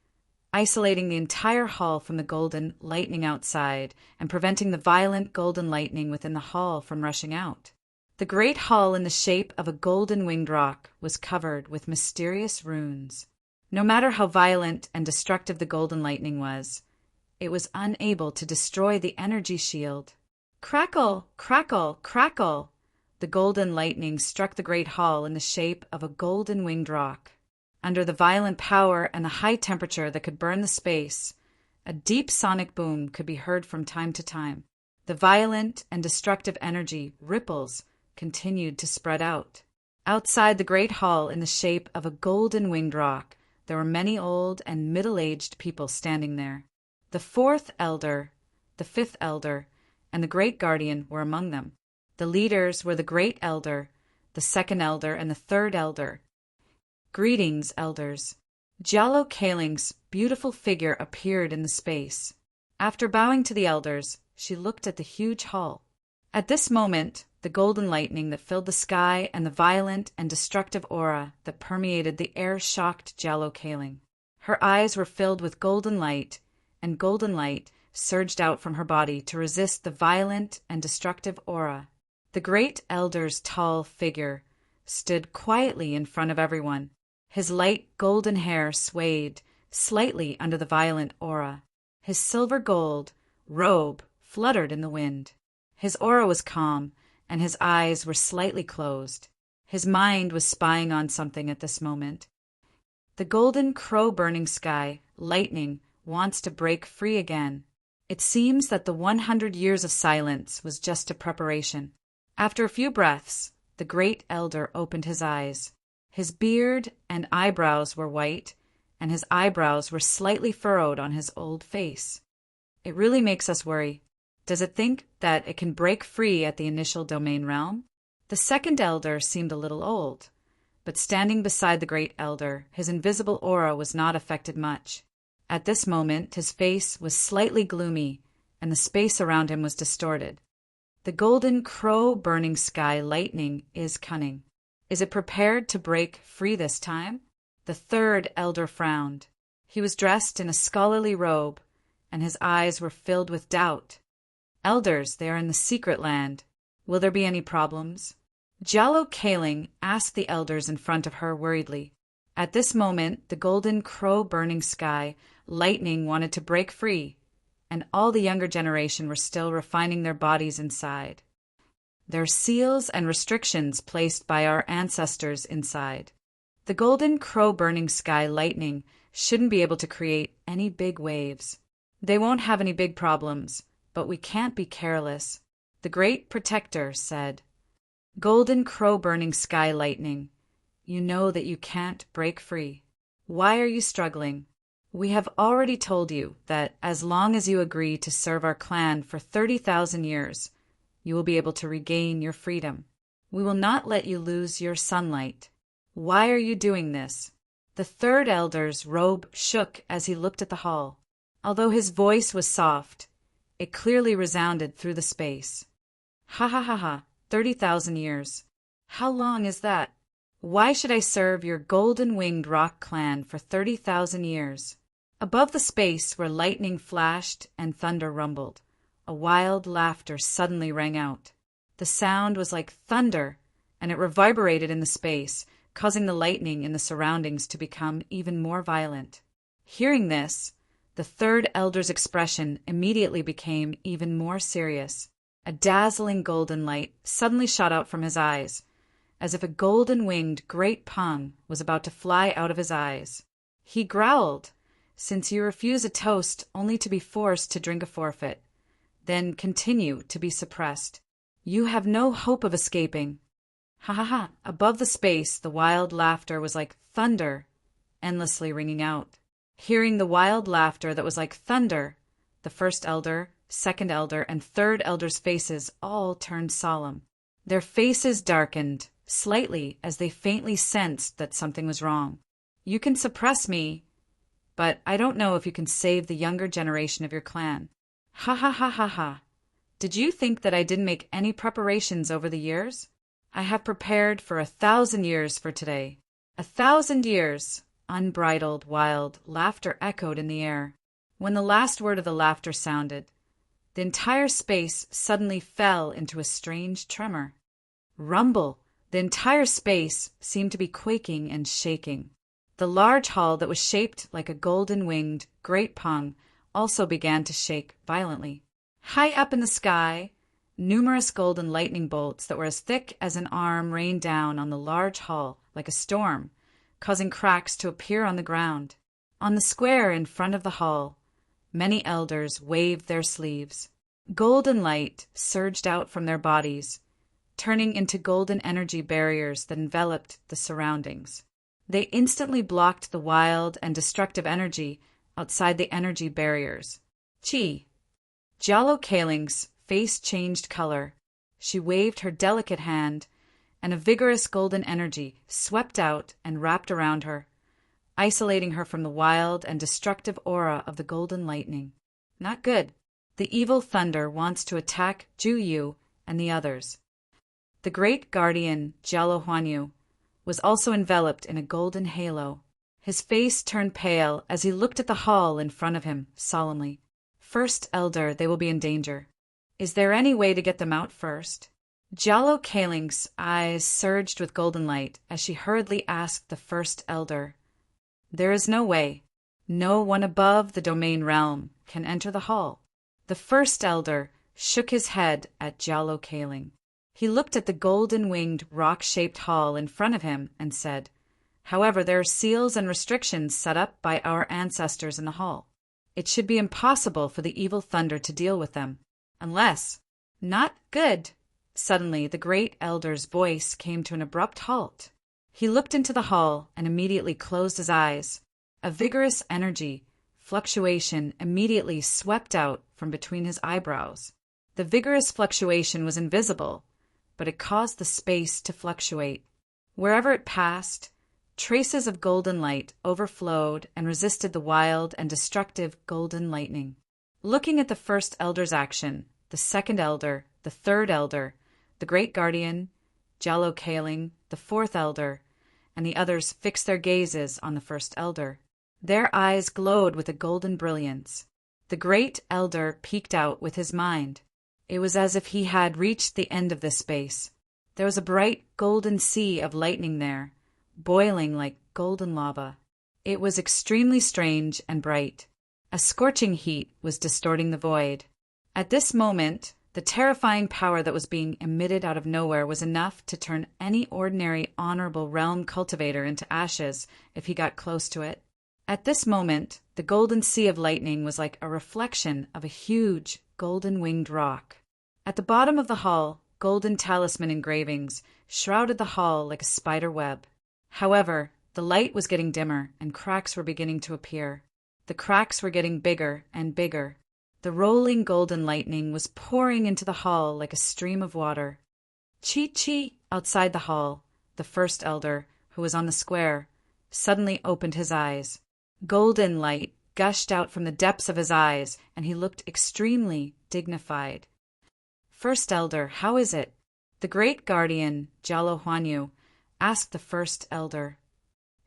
isolating the entire hall from the golden lightning outside and preventing the violent golden lightning within the hall from rushing out. The great hall in the shape of a golden-winged rock was covered with mysterious runes. No matter how violent and destructive the golden lightning was, it was unable to destroy the energy shield. Crackle, crackle, crackle! The golden lightning struck the great hall in the shape of a golden-winged rock. Under the violent power and the high temperature that could burn the space, a deep sonic boom could be heard from time to time. The violent and destructive energy ripples continued to spread out. Outside the great hall in the shape of a golden-winged rock, there were many old and middle-aged people standing there. The fourth elder, the fifth elder, and the great guardian were among them. The leaders were the great elder, the second elder, and the third elder. Greetings, elders. Jalo Kailing's beautiful figure appeared in the space. After bowing to the elders, she looked at the huge hall. At this moment, the golden lightning that filled the sky and the violent and destructive aura that permeated the air shocked Jalo Kailing. Her eyes were filled with golden light, and golden light surged out from her body to resist the violent and destructive aura. The great elder's tall figure stood quietly in front of everyone. His light golden hair swayed slightly under the violent aura. His silver gold robe fluttered in the wind. His aura was calm, and his eyes were slightly closed. His mind was spying on something at this moment. The golden crow-burning sky, lightning, wants to break free again. It seems that the 100 years of silence was just a preparation. After a few breaths, the great elder opened his eyes. His beard and eyebrows were white, and his eyebrows were slightly furrowed on his old face. It really makes us worry. Does it think that it can break free at the initial domain realm? The second elder seemed a little old, but standing beside the great elder, his invisible aura was not affected much. At this moment, his face was slightly gloomy, and the space around him was distorted. The golden crow-burning sky lightning is cunning. Is it prepared to break free this time? The third elder frowned. He was dressed in a scholarly robe, and his eyes were filled with doubt. Elders, they are in the secret land. Will there be any problems? Jallo Kaling asked the elders in front of her worriedly. At this moment, the golden crow-burning sky lightning wanted to break free, and all the younger generation were still refining their bodies inside. There are seals and restrictions placed by our ancestors inside. The golden crow-burning sky lightning shouldn't be able to create any big waves. They won't have any big problems, but we can't be careless. The great protector said, "Golden crow-burning sky lightning, you know that you can't break free. Why are you struggling? We have already told you that as long as you agree to serve our clan for 30,000 years, you will be able to regain your freedom. We will not let you lose your sunlight. Why are you doing this?" The third elder's robe shook as he looked at the hall. Although his voice was soft, it clearly resounded through the space. "Ha ha ha ha, 30,000 years. How long is that? Why should I serve your golden-winged rock clan for 30,000 years?" Above the space where lightning flashed and thunder rumbled, a wild laughter suddenly rang out. The sound was like thunder, and it reverberated in the space, causing the lightning in the surroundings to become even more violent. Hearing this, the third elder's expression immediately became even more serious. A dazzling golden light suddenly shot out from his eyes, as if a golden-winged great pung was about to fly out of his eyes. He growled, "Since you refuse a toast only to be forced to drink a forfeit, then continue to be suppressed. You have no hope of escaping." Ha ha ha! Above the space, the wild laughter was like thunder, endlessly ringing out. Hearing the wild laughter that was like thunder, the first elder, second elder, and third elder's faces all turned solemn. Their faces darkened slightly as they faintly sensed that something was wrong. "You can suppress me, but I don't know if you can save the younger generation of your clan." Ha ha ha ha ha! Did you think that I didn't make any preparations over the years? I have prepared for 1,000 years for today. 1,000 years! Unbridled, wild laughter echoed in the air. When the last word of the laughter sounded, the entire space suddenly fell into a strange tremor. Rumble! The entire space seemed to be quaking and shaking. The large hall that was shaped like a golden-winged great pung also began to shake violently. High up in the sky, numerous golden lightning bolts that were as thick as an arm rained down on the large hall like a storm, causing cracks to appear on the ground. On the square in front of the hall, many elders waved their sleeves. Golden light surged out from their bodies, turning into golden energy barriers that enveloped the surroundings. They instantly blocked the wild and destructive energy outside the energy barriers. Chi! Jallo Kaling's face changed color. She waved her delicate hand, and a vigorous golden energy swept out and wrapped around her, isolating her from the wild and destructive aura of the golden lightning. Not good. The evil thunder wants to attack Ju Yu and the others. The great guardian, Jallo Huanyu, was also enveloped in a golden halo. His face turned pale as he looked at the hall in front of him solemnly. First Elder, they will be in danger. Is there any way to get them out first? Jallo Kaling's eyes surged with golden light as she hurriedly asked the First Elder. There is no way. No one above the domain realm can enter the hall. The First Elder shook his head at Jallo Kaling. He looked at the golden-winged, rock-shaped hall in front of him and said, However, there are seals and restrictions set up by our ancestors in the hall. It should be impossible for the evil thunder to deal with them. Unless— Not good! Suddenly, the Great Elder's voice came to an abrupt halt. He looked into the hall and immediately closed his eyes. A vigorous energy, fluctuation immediately swept out from between his eyebrows. The vigorous fluctuation was invisible, but it caused the space to fluctuate. Wherever it passed, traces of golden light overflowed and resisted the wild and destructive golden lightning. Looking at the First Elder's action, the Second Elder, the Third Elder, the Great Guardian, Jallo Kaling, the Fourth Elder, and the others fixed their gazes on the First Elder. Their eyes glowed with a golden brilliance. The Great Elder peeked out with his mind. It was as if he had reached the end of this space. There was a bright golden sea of lightning there, boiling like golden lava. It was extremely strange and bright. A scorching heat was distorting the void. At this moment, the terrifying power that was being emitted out of nowhere was enough to turn any ordinary honorable realm cultivator into ashes if he got close to it. At this moment, the golden sea of lightning was like a reflection of a huge golden-winged rock. At the bottom of the hall, golden talisman engravings shrouded the hall like a spider web. However, the light was getting dimmer and cracks were beginning to appear. The cracks were getting bigger and bigger. The rolling golden lightning was pouring into the hall like a stream of water. Chi-Chi, outside the hall, the First Elder, who was on the square, suddenly opened his eyes. Golden light gushed out from the depths of his eyes, and he looked extremely dignified. First Elder, how is it? The Great Guardian, Jallo Huanyu, asked the First Elder.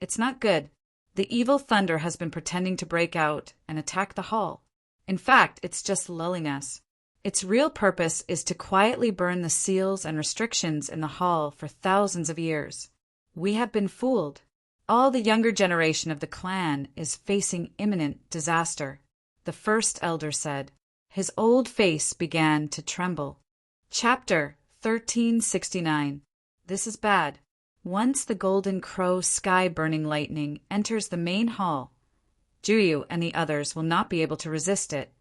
It's not good. The evil thunder has been pretending to break out and attack the hall. In fact, it's just lulling us. Its real purpose is to quietly burn the seals and restrictions in the hall for thousands of years. We have been fooled. All the younger generation of the clan is facing imminent disaster, the First Elder said. His old face began to tremble. Chapter 1369. This is bad. Once the golden crow sky-burning lightning enters the main hall, Juyu and the others will not be able to resist it.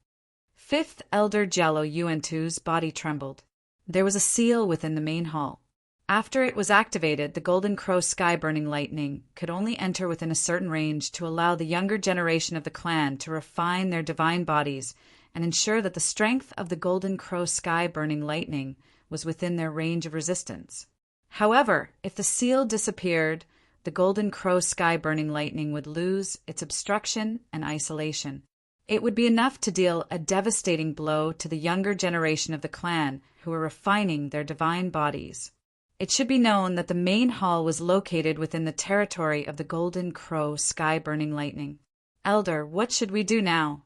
Fifth Elder Jallo Yuantu's body trembled. There was a seal within the main hall. After it was activated, the golden crow sky-burning lightning could only enter within a certain range to allow the younger generation of the clan to refine their divine bodies and ensure that the strength of the golden crow sky-burning lightning was within their range of resistance. However, if the seal disappeared, the golden crow sky-burning lightning would lose its obstruction and isolation. It would be enough to deal a devastating blow to the younger generation of the clan who were refining their divine bodies. It should be known that the main hall was located within the territory of the golden crow sky-burning lightning. Elder, what should we do now?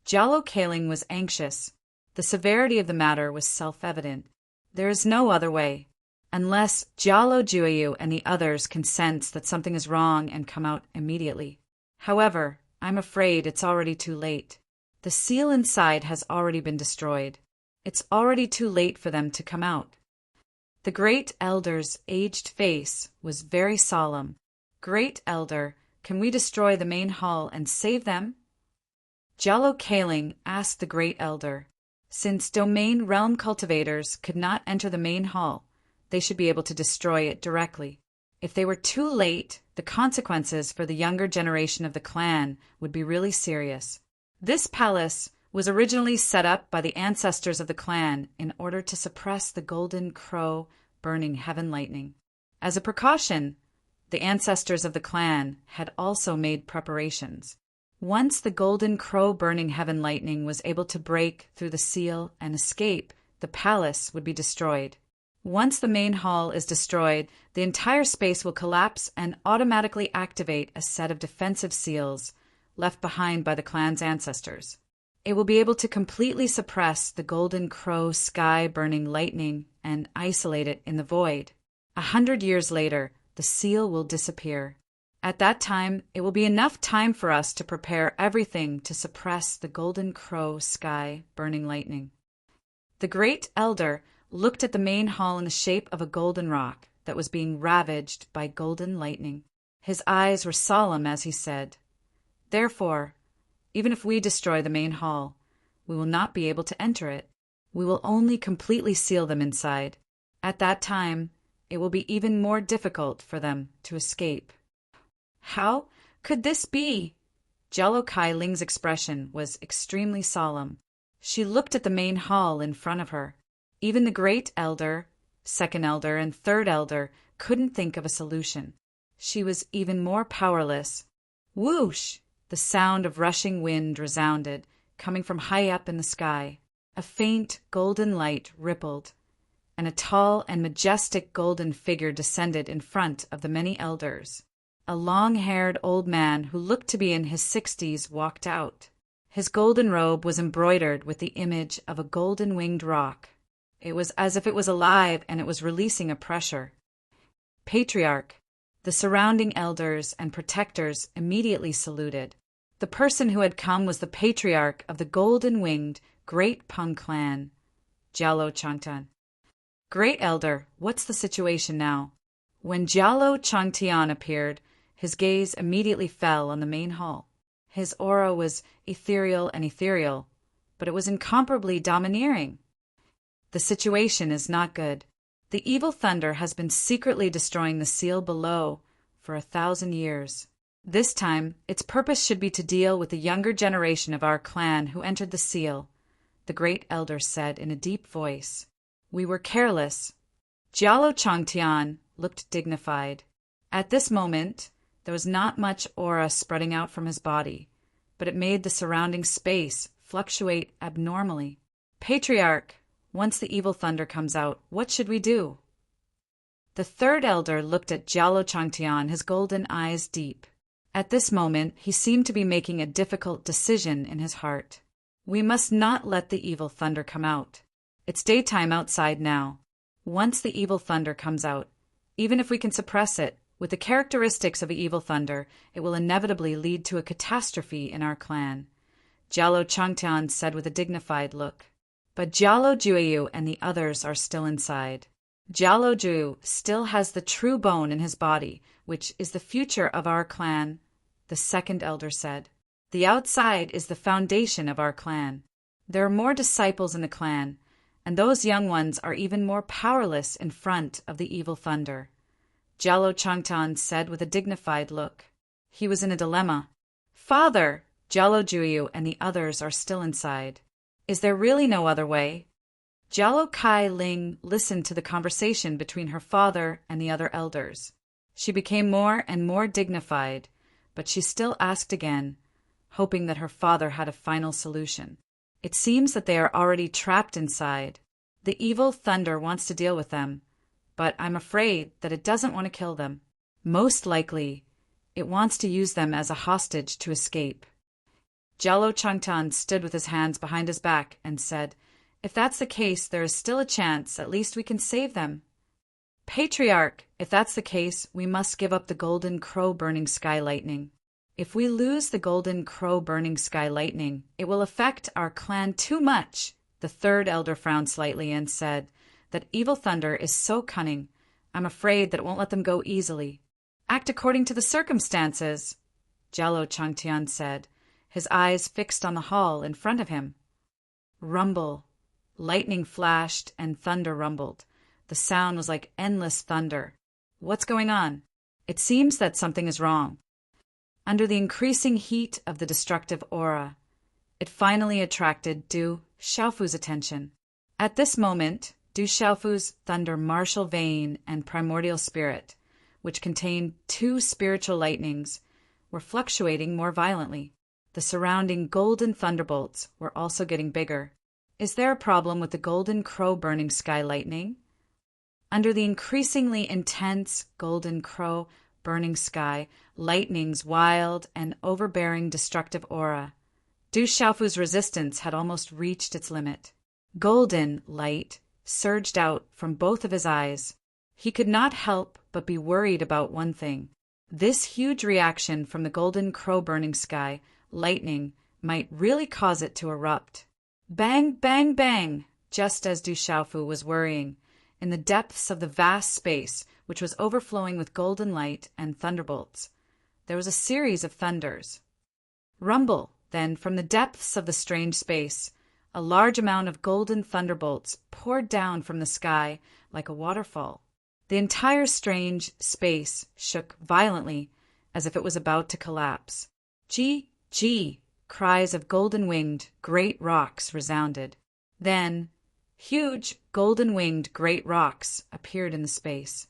Jallo Kaling was anxious. The severity of the matter was self-evident. There is no other way. Unless Jallo Juyu and the others can sense that something is wrong and come out immediately. However, I'm afraid it's already too late. The seal inside has already been destroyed. It's already too late for them to come out. The Great Elder's aged face was very solemn. Great Elder, can we destroy the main hall and save them? Jallo Kaling asked the Great Elder. Since domain realm cultivators could not enter the main hall, they should be able to destroy it directly. If they were too late, the consequences for the younger generation of the clan would be really serious. This palace was originally set up by the ancestors of the clan in order to suppress the golden crow burning heaven lightning. As a precaution, the ancestors of the clan had also made preparations. Once the golden crow burning heaven lightning was able to break through the seal and escape, the palace would be destroyed. Once the main hall is destroyed, the entire space will collapse and automatically activate a set of defensive seals left behind by the clan's ancestors. It will be able to completely suppress the golden crow sky-burning lightning and isolate it in the void. 100 years later, the seal will disappear. At that time, it will be enough time for us to prepare everything to suppress the golden crow sky-burning lightning. The great elder looked at the main hall in the shape of a golden rock that was being ravaged by golden lightning. His eyes were solemn as he said, "Therefore, even if we destroy the main hall, we will not be able to enter it. We will only completely seal them inside. At that time, it will be even more difficult for them to escape." How could this be? Jello Kai Ling's expression was extremely solemn. She looked at the main hall in front of her. Even the great elder, second elder, and third elder couldn't think of a solution. She was even more powerless. Whoosh! The sound of rushing wind resounded, coming from high up in the sky. A faint golden light rippled, and a tall and majestic golden figure descended in front of the many elders. A long-haired old man who looked to be in his 60s walked out. His golden robe was embroidered with the image of a golden-winged rock. It was as if it was alive and it was releasing a pressure. Patriarch. The surrounding elders and protectors immediately saluted. The person who had come was the patriarch of the golden-winged Great Peng clan, Jialo Changtian. Great elder, what's the situation now? When Jialo Changtian appeared, his gaze immediately fell on the main hall. His aura was ethereal, but it was incomparably domineering. The situation is not good. The evil thunder has been secretly destroying the seal below for 1,000 years. This time, its purpose should be to deal with the younger generation of our clan who entered the seal, the great elder said in a deep voice. We were careless. Jialo Changtian looked dignified. At this moment, there was not much aura spreading out from his body, but it made the surrounding space fluctuate abnormally. Patriarch, once the evil thunder comes out, what should we do? The third elder looked at Jialo Changtian, his golden eyes deep. At this moment, he seemed to be making a difficult decision in his heart. We must not let the evil thunder come out. It's daytime outside now. Once the evil thunder comes out, even if we can suppress it, with the characteristics of evil thunder, it will inevitably lead to a catastrophe in our clan, Jialo Changtian said with a dignified look. But Jialo Juyu and the others are still inside. Jialo Juyu still has the true bone in his body, which is the future of our clan, the second elder said. The outside is the foundation of our clan. There are more disciples in the clan, and those young ones are even more powerless in front of the evil thunder, Jialo Changtian said with a dignified look. He was in a dilemma. Father, Jialo Juyu and the others are still inside. Is there really no other way? Jialo Kai Ling listened to the conversation between her father and the other elders. She became more and more dignified, but she still asked again, hoping that her father had a final solution. It seems that they are already trapped inside. The evil thunder wants to deal with them, but I'm afraid that it doesn't want to kill them. Most likely, it wants to use them as a hostage to escape. Jialo Changtian stood with his hands behind his back and said, If that's the case, there is still a chance. At least we can save them. Patriarch, if that's the case, we must give up the golden crow burning sky lightning. If we lose the golden crow burning sky lightning, it will affect our clan too much. The third elder frowned slightly and said that evil thunder is so cunning, I'm afraid that it won't let them go easily. Act according to the circumstances, Jialo Changtian said, his eyes fixed on the hall in front of him. Rumble. Lightning flashed and thunder rumbled. The sound was like endless thunder. What's going on? It seems that something is wrong. Under the increasing heat of the destructive aura, it finally attracted Du Xiaofu's attention. At this moment, Du Xiaofu's thunder martial vein and primordial spirit, which contained two spiritual lightnings, were fluctuating more violently. The surrounding golden thunderbolts were also getting bigger. Is there a problem with the golden crow burning sky lightning? Under the increasingly intense golden crow burning sky lightning's wild and overbearing destructive aura, Du Xiaofu's resistance had almost reached its limit. Golden light surged out from both of his eyes. He could not help but be worried about one thing. This huge reaction from the golden crow-burning sky, lightning, might really cause it to erupt. Bang, bang, bang! Just as Du Xiaofu was worrying, in the depths of the vast space, which was overflowing with golden light and thunderbolts, there was a series of thunders. Rumble, then, from the depths of the strange space, a large amount of golden thunderbolts poured down from the sky like a waterfall. The entire strange space shook violently as if it was about to collapse. Gee, gee! Cries of golden-winged great rocks resounded. Then, huge golden-winged great rocks appeared in the space.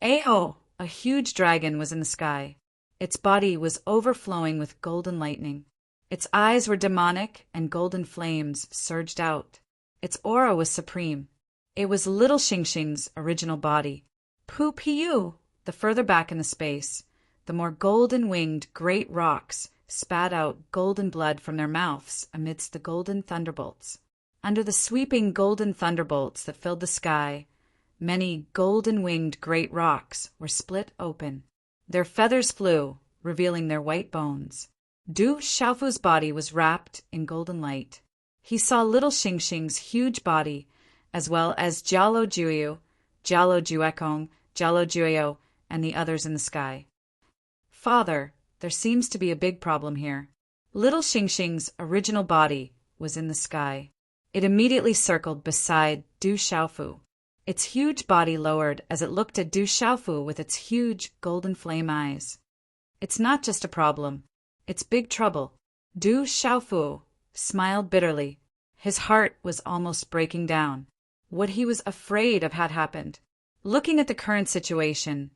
Ayo! A huge dragon was in the sky. Its body was overflowing with golden lightning. Its eyes were demonic and golden flames surged out. Its aura was supreme. It was little Xingxing's original body. Pu Piu! The further back in the space, the more golden-winged great rocks spat out golden blood from their mouths amidst the golden thunderbolts. Under the sweeping golden thunderbolts that filled the sky, many golden-winged great rocks were split open. Their feathers flew, revealing their white bones. Du Xiaofu's body was wrapped in golden light. He saw little Xingxing's huge body, as well as Jialo Juyu, Jialo Juekong, Jialo Juyo, and the others in the sky. Father, there seems to be a big problem here. Little Xingxing's original body was in the sky. It immediately circled beside Du Xiaofu. Its huge body lowered as it looked at Du Xiaofu with its huge golden flame eyes. It's not just a problem. It's big trouble. Du Xiaofu smiled bitterly. His heart was almost breaking down. What he was afraid of had happened. Looking at the current situation,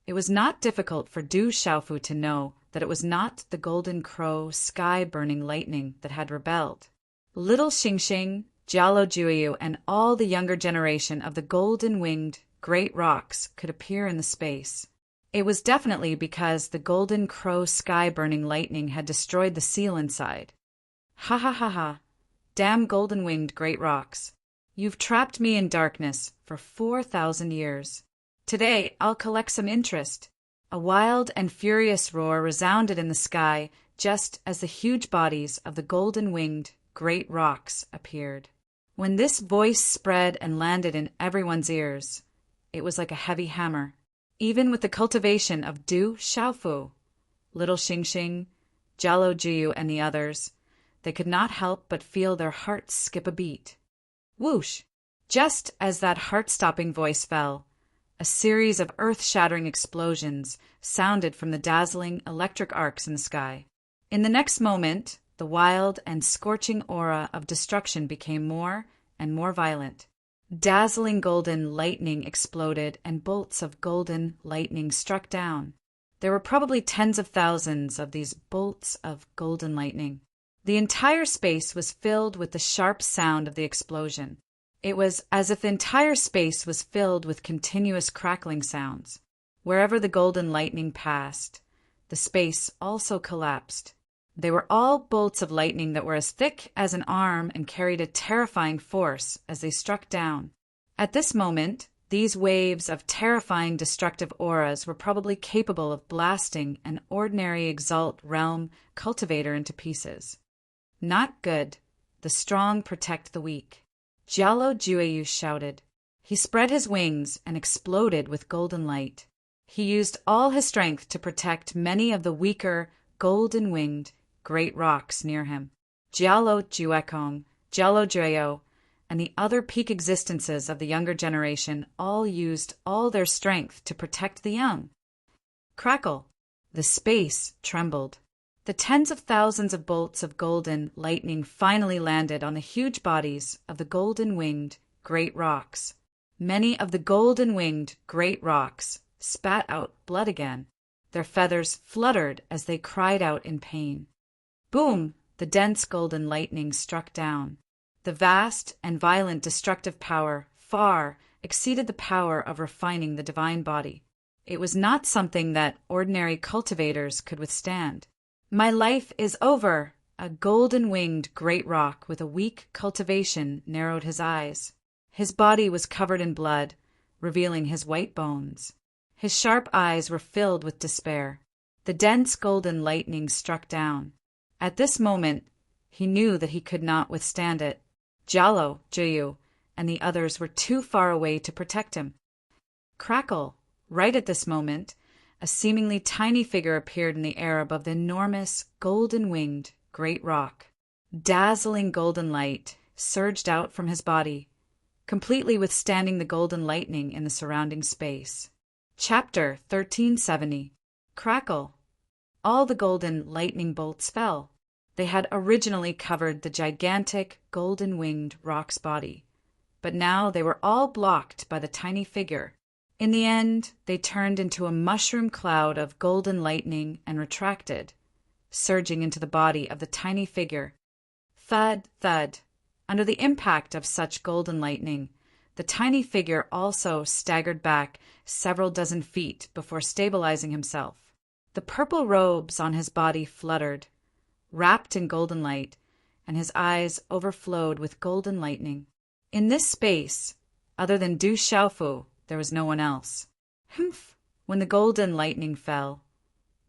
it was not difficult for Du Xiaofu to know that it was not the golden crow sky-burning lightning that had rebelled. Little Xingxing, Jialo Juyu, and all the younger generation of the golden-winged great rocks could appear in the space. It was definitely because the golden crow sky-burning lightning had destroyed the seal inside. Ha ha ha ha! Damn golden-winged great rocks! You've trapped me in darkness for 4,000 years. Today I'll collect some interest. A wild and furious roar resounded in the sky just as the huge bodies of the golden-winged great rocks appeared. When this voice spread and landed in everyone's ears, it was like a heavy hammer. Even with the cultivation of Du Xiaofu, little Xingxing, Jialo Juyu, and the others, they could not help but feel their hearts skip a beat. Whoosh! Just as that heart-stopping voice fell, a series of earth-shattering explosions sounded from the dazzling electric arcs in the sky. In the next moment, the wild and scorching aura of destruction became more and more violent. Dazzling golden lightning exploded and bolts of golden lightning struck down. There were probably tens of thousands of these bolts of golden lightning. The entire space was filled with the sharp sound of the explosion. It was as if the entire space was filled with continuous crackling sounds. Wherever the golden lightning passed, the space also collapsed. They were all bolts of lightning that were as thick as an arm and carried a terrifying force as they struck down. At this moment, these waves of terrifying destructive auras were probably capable of blasting an ordinary Exalt realm cultivator into pieces. Not good. The strong protect the weak. Jialo Juyu shouted. He spread his wings and exploded with golden light. He used all his strength to protect many of the weaker, golden-winged, great rocks near him. Jialo Juekong, Jialo Juyo, and the other peak existences of the younger generation all used all their strength to protect the young. Crackle! The space trembled. The tens of thousands of bolts of golden lightning finally landed on the huge bodies of the golden-winged great rocks. Many of the golden-winged great rocks spat out blood again. Their feathers fluttered as they cried out in pain. Boom! The dense golden lightning struck down. The vast and violent destructive power far exceeded the power of refining the divine body. It was not something that ordinary cultivators could withstand. My life is over, a golden-winged great rock with a weak cultivation narrowed his eyes. His body was covered in blood, revealing his white bones. His sharp eyes were filled with despair. The dense golden lightning struck down. At this moment, he knew that he could not withstand it. Jalo, Juyu, and the others were too far away to protect him. Crackle! Right at this moment, a seemingly tiny figure appeared in the air above the enormous, golden-winged great rock. Dazzling golden light surged out from his body, completely withstanding the golden lightning in the surrounding space. Chapter 1370. Crackle! All the golden lightning bolts fell. They had originally covered the gigantic, golden-winged rock's body, but now they were all blocked by the tiny figure. In the end, they turned into a mushroom cloud of golden lightning and retracted, surging into the body of the tiny figure. Thud, thud. Under the impact of such golden lightning, the tiny figure also staggered back several dozen feet before stabilizing himself. The purple robes on his body fluttered, wrapped in golden light, and his eyes overflowed with golden lightning. In this space, other than Du Xiaofu, there was no one else. Humph! When the golden lightning fell,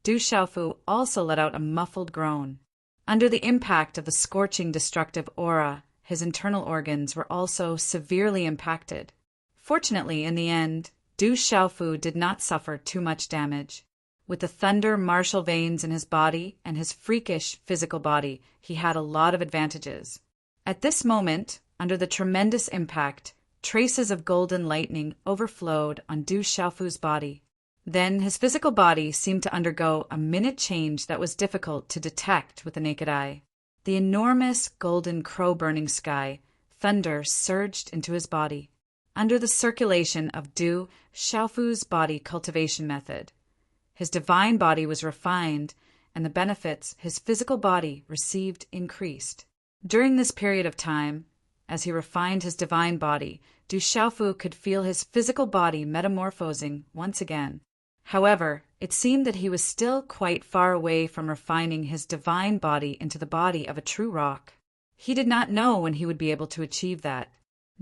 Du Xiaofu also let out a muffled groan. Under the impact of the scorching destructive aura, his internal organs were also severely impacted. Fortunately, in the end, Du Xiaofu did not suffer too much damage. With the thunder martial veins in his body and his freakish physical body, he had a lot of advantages. At this moment, under the tremendous impact, traces of golden lightning overflowed on Du Xiaofu's body. Then his physical body seemed to undergo a minute change that was difficult to detect with the naked eye. The enormous golden crow-burning sky, thunder surged into his body. Under the circulation of Du Xiaofu's body cultivation method, his divine body was refined, and the benefits his physical body received increased. During this period of time, as he refined his divine body, Du Xiaofu could feel his physical body metamorphosing once again. However, it seemed that he was still quite far away from refining his divine body into the body of a true rock. He did not know when he would be able to achieve that.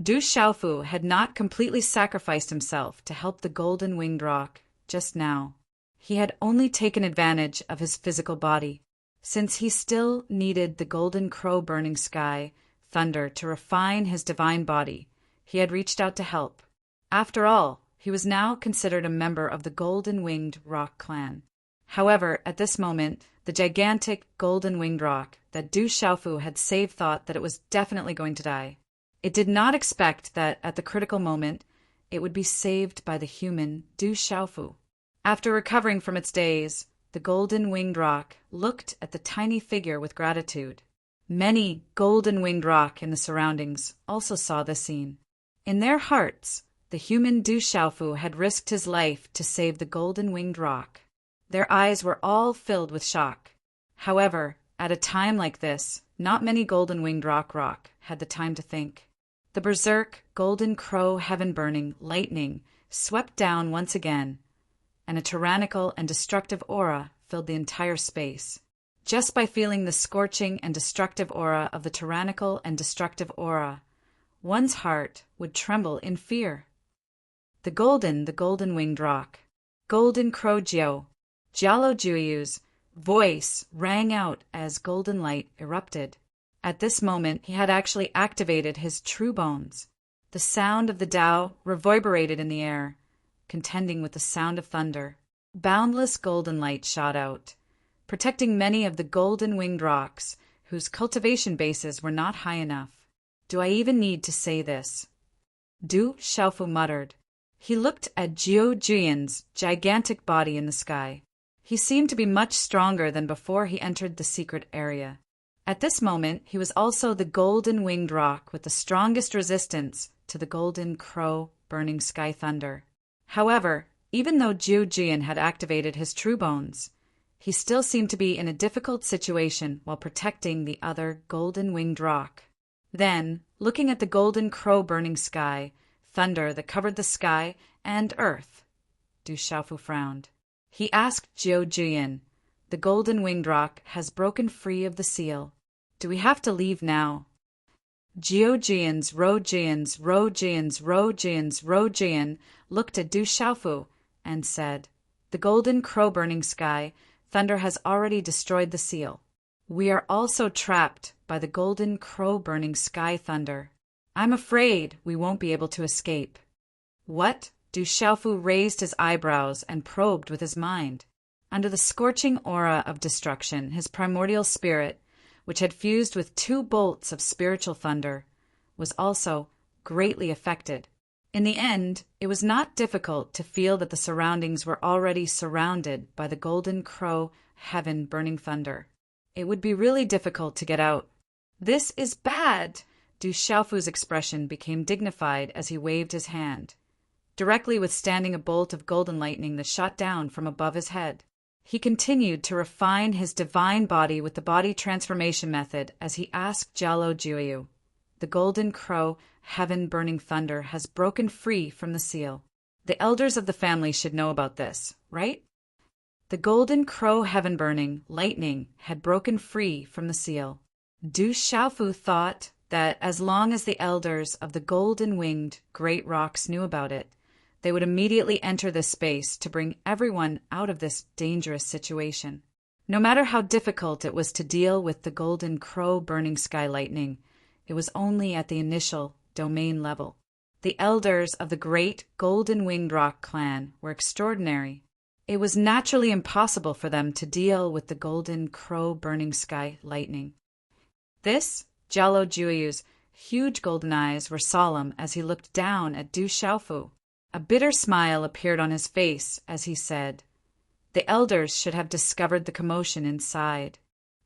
Du Xiaofu had not completely sacrificed himself to help the golden-winged rock just now. He had only taken advantage of his physical body, since he still needed the golden crow-burning sky, thunder, to refine his divine body. He had reached out to help. After all, he was now considered a member of the golden-winged rock clan. However, at this moment, the gigantic golden-winged rock that Du Xiaofu had saved thought that it was definitely going to die. It did not expect that, at the critical moment, it would be saved by the human Du Xiaofu. After recovering from its daze, the golden-winged rock looked at the tiny figure with gratitude. Many golden-winged rock in the surroundings also saw this scene. In their hearts, the human Du Xiaofu had risked his life to save the golden-winged rock. Their eyes were all filled with shock. However, at a time like this, not many golden-winged rock had the time to think. The berserk, golden crow heaven-burning lightning swept down once again, and a tyrannical and destructive aura filled the entire space. Just by feeling the scorching and destructive aura of the tyrannical and destructive aura, one's heart would tremble in fear. The golden-winged rock, Golden Crow Jiao, Jialo Juyu's voice rang out as golden light erupted. At this moment, he had actually activated his true bones. The sound of the Tao reverberated in the air, contending with the sound of thunder. Boundless golden light shot out, protecting many of the golden-winged rocks whose cultivation bases were not high enough. Do I even need to say this? Du Xiaofu muttered. He looked at Jiu Juyan's gigantic body in the sky. He seemed to be much stronger than before he entered the secret area. At this moment, he was also the golden-winged rock with the strongest resistance to the golden crow burning sky thunder. However, even though Jiu Juyan had activated his true bones, he still seemed to be in a difficult situation while protecting the other golden-winged rock. Then, looking at the golden crow burning sky, thunder that covered the sky and earth, Du Xiaofu frowned. He asked Jiu Juyan, "The golden-winged rock has broken free of the seal. Do we have to leave now? Geogians, Rogians, Rogians, Rogians, Rogian looked at Du Xiaofu and said, "The golden crow-burning sky thunder has already destroyed the seal. We are also trapped by the golden crow-burning sky thunder. I'm afraid we won't be able to escape." What? Du Xiaofu raised his eyebrows and probed with his mind. Under the scorching aura of destruction, his primordial spirit, which had fused with 2 bolts of spiritual thunder, was also greatly affected. In the end, it was not difficult to feel that the surroundings were already surrounded by the golden crow heaven-burning thunder. It would be really difficult to get out. "This is bad!" Du Xiaofu's expression became dignified as he waved his hand, directly withstanding a bolt of golden lightning that shot down from above his head. He continued to refine his divine body with the body transformation method as he asked Jialo Juyu, "The golden crow, heaven-burning thunder, has broken free from the seal. The elders of the family should know about this, right?" The golden crow heaven-burning lightning had broken free from the seal. Du Xiaofu thought that as long as the elders of the golden-winged great rocks knew about it, they would immediately enter this space to bring everyone out of this dangerous situation. No matter how difficult it was to deal with the golden crow-burning sky lightning, it was only at the initial domain level. The elders of the great golden-winged rock clan were extraordinary. It was naturally impossible for them to deal with the golden crow-burning sky lightning. This, Jialo Juyu's huge golden eyes were solemn as he looked down at Du Xiaofu. A bitter smile appeared on his face as he said, "The elders should have discovered the commotion inside.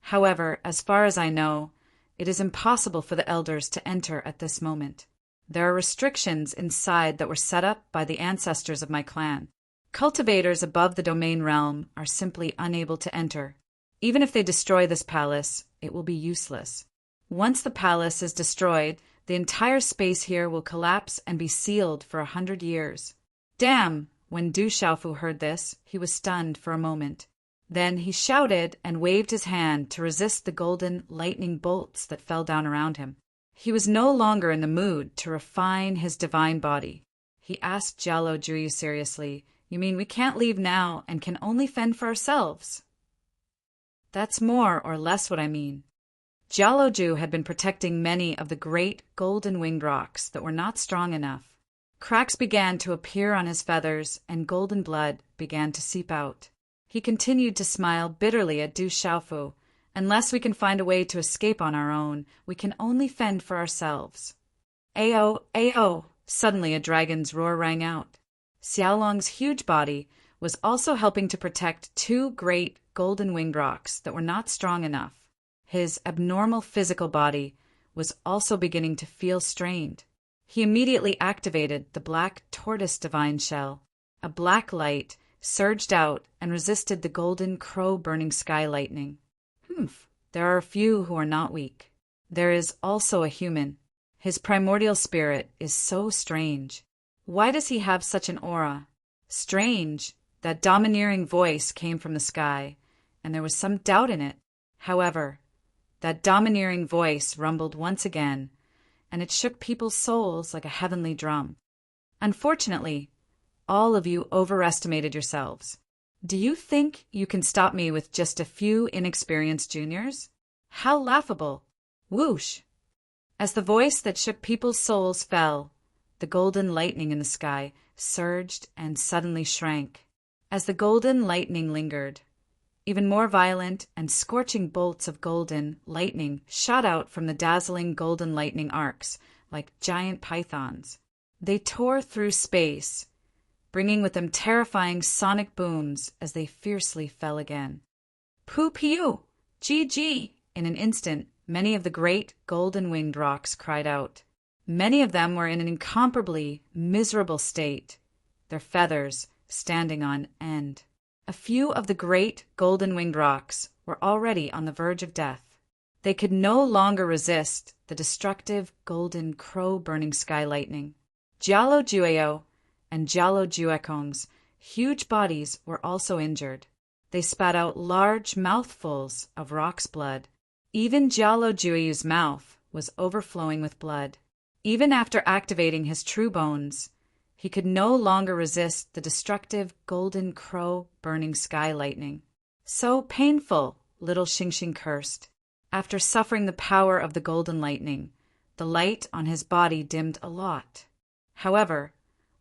However, as far as I know, it is impossible for the elders to enter at this moment. There are restrictions inside that were set up by the ancestors of my clan. Cultivators above the domain realm are simply unable to enter. Even if they destroy this palace, it will be useless. Once the palace is destroyed, the entire space here will collapse and be sealed for 100 years. Damn! When Du Xiaofu heard this, he was stunned for a moment. Then he shouted and waved his hand to resist the golden lightning bolts that fell down around him. He was no longer in the mood to refine his divine body. He asked Jialo Juyu seriously, "You mean we can't leave now and can only fend for ourselves?" "That's more or less what I mean." Jialo Ju had been protecting many of the great golden-winged rocks that were not strong enough. Cracks began to appear on his feathers, and golden blood began to seep out. He continued to smile bitterly at Du Xiaofu. "Unless we can find a way to escape on our own, we can only fend for ourselves." "Ayo, ayo!" Suddenly a dragon's roar rang out. Xiaolong's huge body was also helping to protect 2 great golden-winged rocks that were not strong enough. His abnormal physical body was also beginning to feel strained. He immediately activated the black tortoise divine shell. A black light surged out and resisted the golden crow-burning sky lightning. There are a few who are not weak. There is also a human. His primordial spirit is so strange. Why does he have such an aura? Strange. That domineering voice came from the sky, and there was some doubt in it. However, that domineering voice rumbled once again, and it shook people's souls like a heavenly drum. Unfortunately, all of you overestimated yourselves. Do you think you can stop me with just a few inexperienced juniors? How laughable! Whoosh! As the voice that shook people's souls fell, the golden lightning in the sky surged and suddenly shrank. As the golden lightning lingered, even more violent and scorching bolts of golden lightning shot out from the dazzling golden lightning arcs like giant pythons. They tore through space, bringing with them terrifying sonic booms as they fiercely fell again. "Poo-pew! Gee-gee!" In an instant, many of the great golden-winged rocks cried out. Many of them were in an incomparably miserable state, their feathers standing on end. A few of the great golden-winged rocks were already on the verge of death. They could no longer resist the destructive golden crow-burning sky lightning. Jialo Jueo and Jialo Juekong's huge bodies were also injured. They spat out large mouthfuls of rock's blood. Even Jiaojueyu's mouth was overflowing with blood. Even after activating his true bones, he could no longer resist the destructive golden crow burning sky lightning. So painful, little Xingxing cursed. After suffering the power of the golden lightning, the light on his body dimmed a lot. However,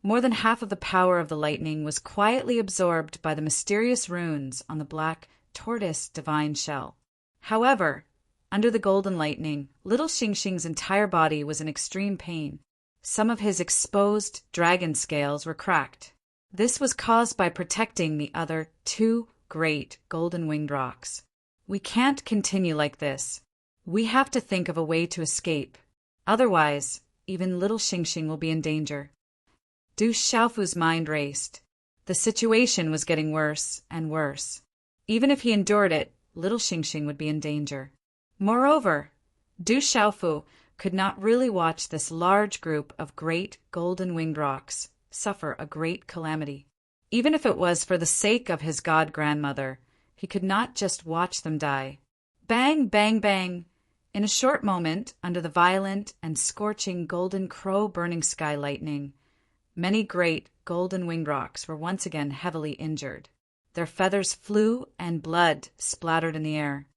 more than half of the power of the lightning was quietly absorbed by the mysterious runes on the black tortoise divine shell. However, under the golden lightning, little Xingxing's entire body was in extreme pain. Some of his exposed dragon scales were cracked. This was caused by protecting the other two great golden-winged rocks. We can't continue like this. We have to think of a way to escape. Otherwise, even little Xingxing will be in danger. Du Xiaofu's mind raced. The situation was getting worse and worse. Even if he endured it, little Xingxing would be in danger. Moreover, Du Xiaofu could not really watch this large group of great golden-winged rocks suffer a great calamity. Even if it was for the sake of his god-grandmother, he could not just watch them die. Bang, bang, bang! In a short moment, under the violent and scorching golden crow burning sky lightning, many great golden-winged rocks were once again heavily injured. Their feathers flew and blood splattered in the air.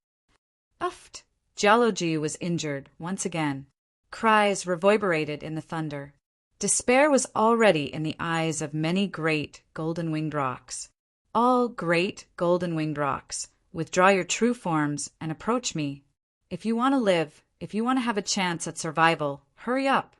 Uft! Jiaojueyu was injured once again. Cries reverberated in the thunder. Despair was already in the eyes of many great golden-winged rocks. All great golden-winged rocks, withdraw your true forms and approach me. If you want to live, if you want to have a chance at survival, hurry up.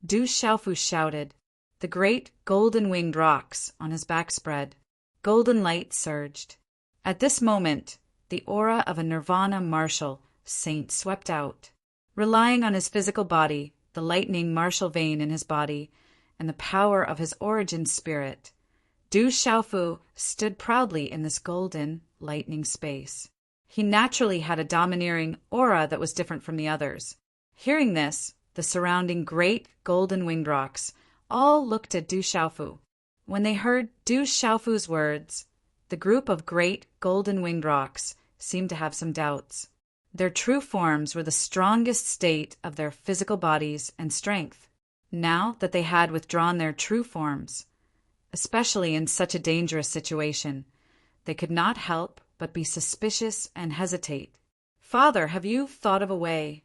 Du Xiaofu shouted. The great golden-winged rocks on his back spread. Golden light surged. At this moment, the aura of a nirvana martial saint swept out. Relying on his physical body, the lightning martial vein in his body, and the power of his origin spirit, Du Xiaofu stood proudly in this golden, lightning space. He naturally had a domineering aura that was different from the others. Hearing this, the surrounding great golden-winged rocks all looked at Du Xiaofu. When they heard Du Xiaofu's words, the group of great golden-winged rocks seemed to have some doubts. Their true forms were the strongest state of their physical bodies and strength. Now that they had withdrawn their true forms, especially in such a dangerous situation, they could not help but be suspicious and hesitate. Father, have you thought of a way?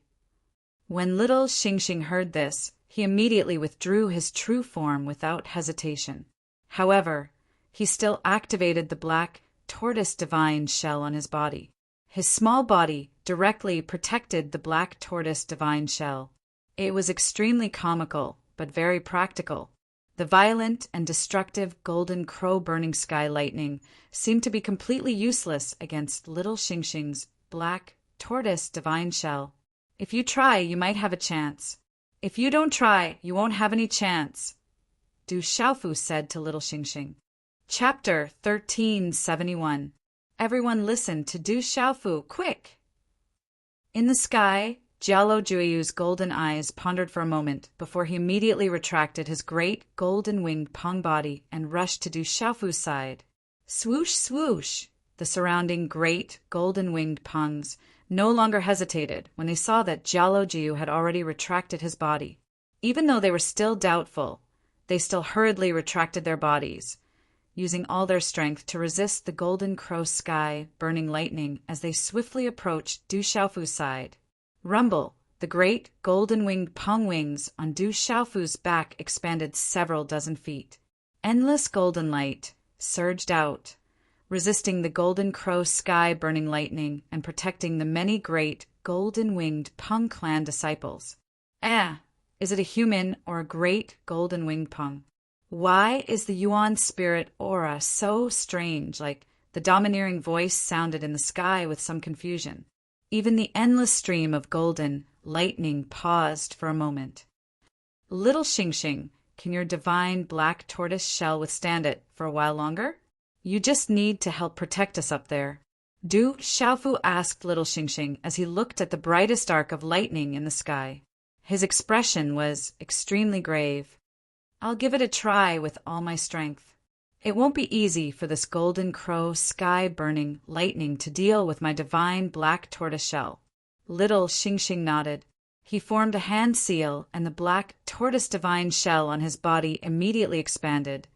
When little Xingxing heard this, he immediately withdrew his true form without hesitation. However, he still activated the black tortoise divine shell on his body. His small body directly protected the black tortoise divine shell. It was extremely comical, but very practical. The violent and destructive golden crow burning sky lightning seemed to be completely useless against little Xingxing's black tortoise divine shell. If you try, you might have a chance. If you don't try, you won't have any chance, Du Xiaofu said to little Xingxing. Chapter 1371. Everyone listen to Du Xiaofu, quick! In the sky, Jiaojueyu's golden eyes pondered for a moment before he immediately retracted his great golden-winged pong body and rushed to Du Xiaofu's side. Swoosh, swoosh! The surrounding great golden-winged pongs no longer hesitated when they saw that Jiaojueyu had already retracted his body. Even though they were still doubtful, they still hurriedly retracted their bodies, using all their strength to resist the golden crow sky burning lightning as they swiftly approached Du Xiaofu's side. Rumble! The great golden-winged pong wings on Du Xiaofu's back expanded several dozen feet. Endless golden light surged out, resisting the golden crow sky burning lightning and protecting the many great golden-winged pong clan disciples. Is it a human or a great golden-winged pong? Why is the Yuan spirit aura so strange, like the domineering voice sounded in the sky with some confusion? Even the endless stream of golden lightning paused for a moment. Little Xingxing, can your divine black tortoise shell withstand it for a while longer? You just need to help protect us up there. Du Xiaofu asked little Xingxing as he looked at the brightest arc of lightning in the sky. His expression was extremely grave. I'll give it a try with all my strength. It won't be easy for this golden crow sky-burning lightning to deal with my divine black tortoise shell. Little Xingxing nodded. He formed a hand seal, and the black tortoise divine shell on his body immediately expanded,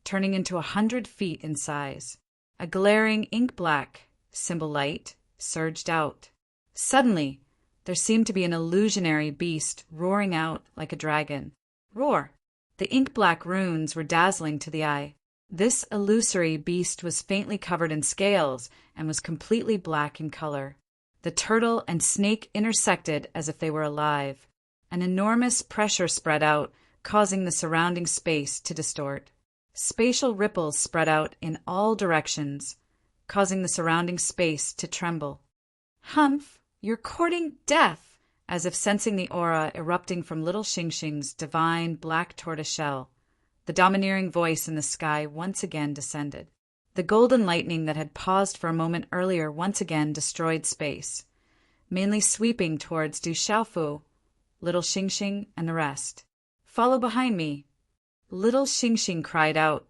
turning into 100 feet in size. A glaring ink-black, symbol light, surged out. Suddenly, there seemed to be an illusionary beast roaring out like a dragon. Roar! The ink-black runes were dazzling to the eye. This illusory beast was faintly covered in scales and was completely black in color. The turtle and snake intersected as if they were alive. An enormous pressure spread out, causing the surrounding space to distort. Spatial ripples spread out in all directions, causing the surrounding space to tremble. "Humph, you're courting death!" As if sensing the aura erupting from little Xingxing's divine black tortoise shell, the domineering voice in the sky once again descended. The golden lightning that had paused for a moment earlier once again destroyed space, mainly sweeping towards Du Xiaofu, little Xingxing, and the rest. "Follow behind me," little Xingxing cried out.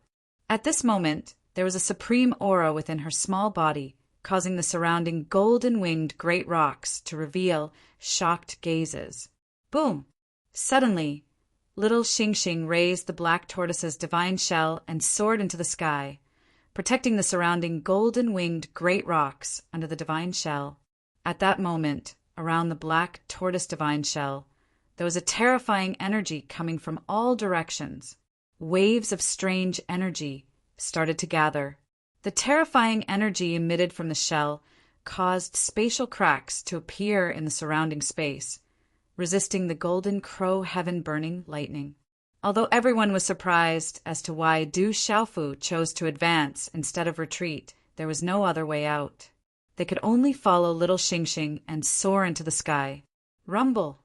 At this moment, there was a supreme aura within her small body, causing the surrounding golden-winged great rocks to reveal shocked gazes. Boom! Suddenly, little Xingxing raised the black tortoise's divine shell and soared into the sky, protecting the surrounding golden-winged great rocks under the divine shell. At that moment, around the black tortoise divine shell, there was a terrifying energy coming from all directions. Waves of strange energy started to gather. The terrifying energy emitted from the shell caused spatial cracks to appear in the surrounding space, resisting the golden crow heaven-burning lightning. Although everyone was surprised as to why Du Xiaofu chose to advance instead of retreat, there was no other way out. They could only follow little Xingxing and soar into the sky. Rumble!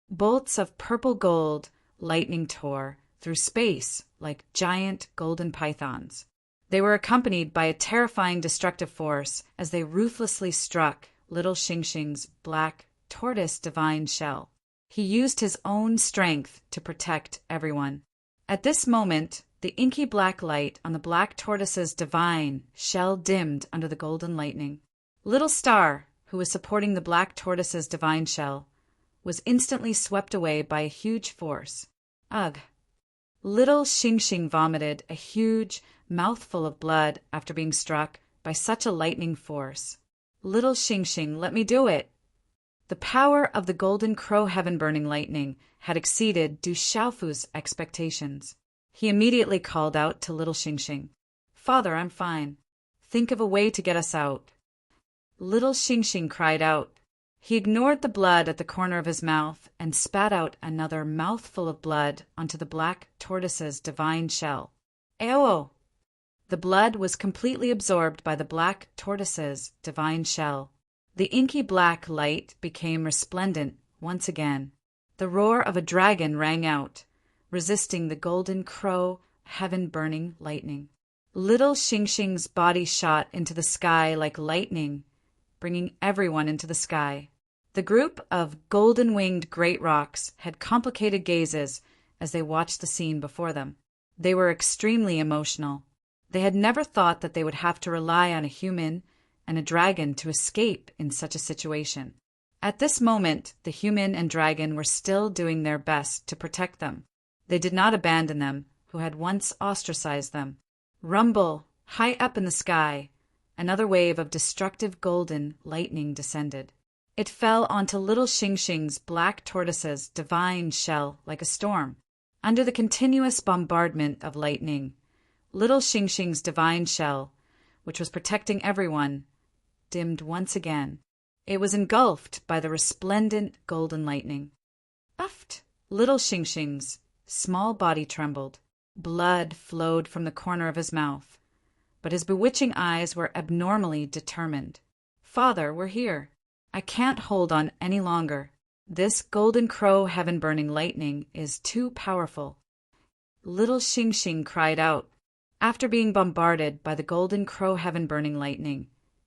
Bolts of purple gold lightning tore through space like giant golden pythons. They were accompanied by a terrifying destructive force as they ruthlessly struck little Xingxing's black tortoise divine shell. He used his own strength to protect everyone. At this moment, the inky black light on the black tortoise's divine shell dimmed under the golden lightning. Little Star, who was supporting the black tortoise's divine shell, was instantly swept away by a huge force. Ugh! Little Xingxing vomited a huge mouthful of blood after being struck by such a lightning force. Little Xingxing, let me do it! The power of the golden crow heaven-burning lightning had exceeded Du Xiaofu's expectations. He immediately called out to little Xingxing, "Father, I'm fine. Think of a way to get us out." Little Xingxing cried out. He ignored the blood at the corner of his mouth and spat out another mouthful of blood onto the black tortoise's divine shell. Eoh! The blood was completely absorbed by the black tortoise's divine shell. The inky black light became resplendent once again. The roar of a dragon rang out, resisting the golden crow heaven-burning lightning. Little Xingxing's body shot into the sky like lightning, bringing everyone into the sky. The group of golden-winged great rocks had complicated gazes as they watched the scene before them. They were extremely emotional. They had never thought that they would have to rely on a human and a dragon to escape in such a situation. At this moment, the human and dragon were still doing their best to protect them. They did not abandon them, who had once ostracized them. Rumble! High up in the sky, another wave of destructive golden lightning descended. It fell onto little Xingxing's black tortoise's divine shell like a storm. Under the continuous bombardment of lightning, little Xingxing's divine shell, which was protecting everyone, dimmed once again. It was engulfed by the resplendent golden lightning. Uft! Little Xingxing's small body trembled. Blood flowed from the corner of his mouth, but his bewitching eyes were abnormally determined. "Father, we're here. I can't hold on any longer. This golden crow heaven-burning lightning is too powerful." Little Xingxing cried out. After being bombarded by the golden crow heaven-burning lightning,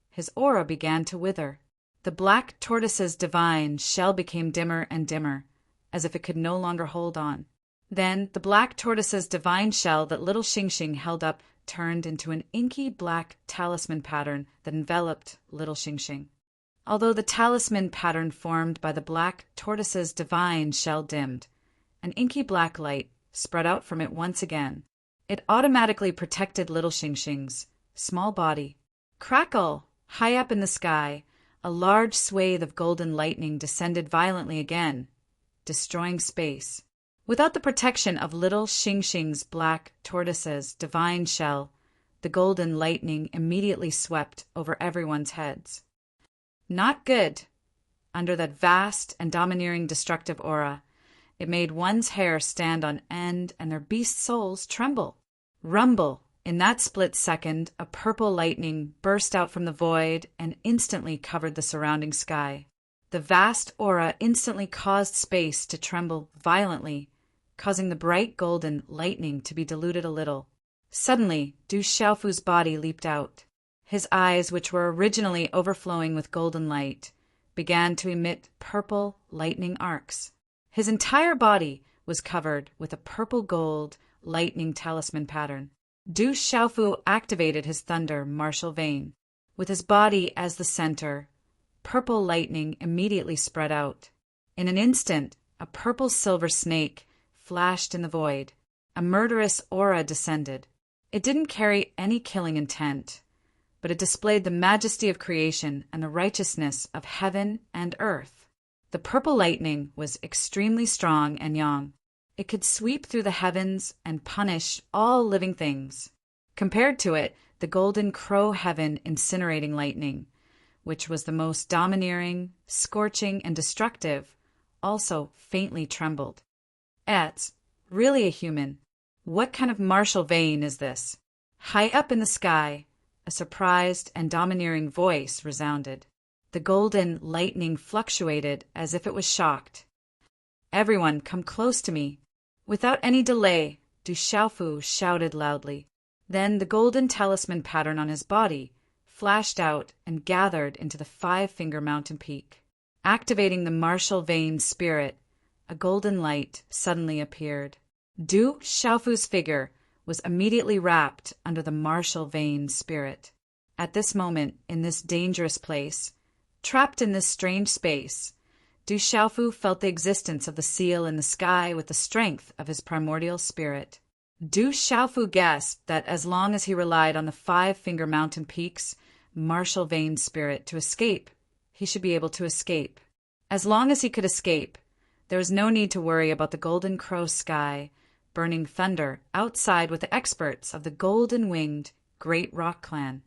his aura began to wither. The black tortoise's divine shell became dimmer and dimmer, as if it could no longer hold on. Then the black tortoise's divine shell that little Xingxing held up turned into an inky black talisman pattern that enveloped little Xingxing. although the talisman pattern formed by the black tortoise's divine shell dimmed. An inky black light spread out from it once again. It automatically protected little Xingxing's small body. Crackle! High up in the sky, a large swathe of golden lightning descended violently again, destroying space. Without the protection of little Xingxing's black tortoise's divine shell, the golden lightning immediately swept over everyone's heads. Not good. Under that vast and domineering destructive aura, it made one's hair stand on end and their beast souls tremble. Rumble! In that split second, a purple lightning burst out from the void and instantly covered the surrounding sky. The vast aura instantly caused space to tremble violently, causing the bright golden lightning to be diluted a little. Suddenly, Du Xiaofu's body leaped out. His eyes, which were originally overflowing with golden light, began to emit purple lightning arcs. His entire body was covered with a purple-gold lightning talisman pattern. Du Xiaofu activated his thunder martial vein. With his body as the center, purple lightning immediately spread out. In an instant, a purple-silver snake flashed in the void. A murderous aura descended. It didn't carry any killing intent, but it displayed the majesty of creation and the righteousness of heaven and earth. The purple lightning was extremely strong and yang. It could sweep through the heavens and punish all living things. Compared to it, the golden crow heaven incinerating lightning, which was the most domineering, scorching, and destructive, also faintly trembled. It's really a human. What kind of martial vein is this? High up in the sky, a surprised and domineering voice resounded. The golden lightning fluctuated as if it was shocked. Everyone, come close to me. Without any delay, Du Xiaofu shouted loudly. Then the golden talisman pattern on his body flashed out and gathered into the five-finger mountain peak. Activating the martial vein spirit, a golden light suddenly appeared. Du Xiaofu's figure was immediately wrapped under the martial vein spirit. At this moment, in this dangerous place, trapped in this strange space, Du Xiaofu felt the existence of the seal in the sky with the strength of his primordial spirit. Du Xiaofu guessed that as long as he relied on the five-finger mountain peaks, martial vein spirit to escape, he should be able to escape. As long as he could escape, there was no need to worry about the golden crow sky, burning thunder outside with the experts of the golden-winged Great Rock Clan.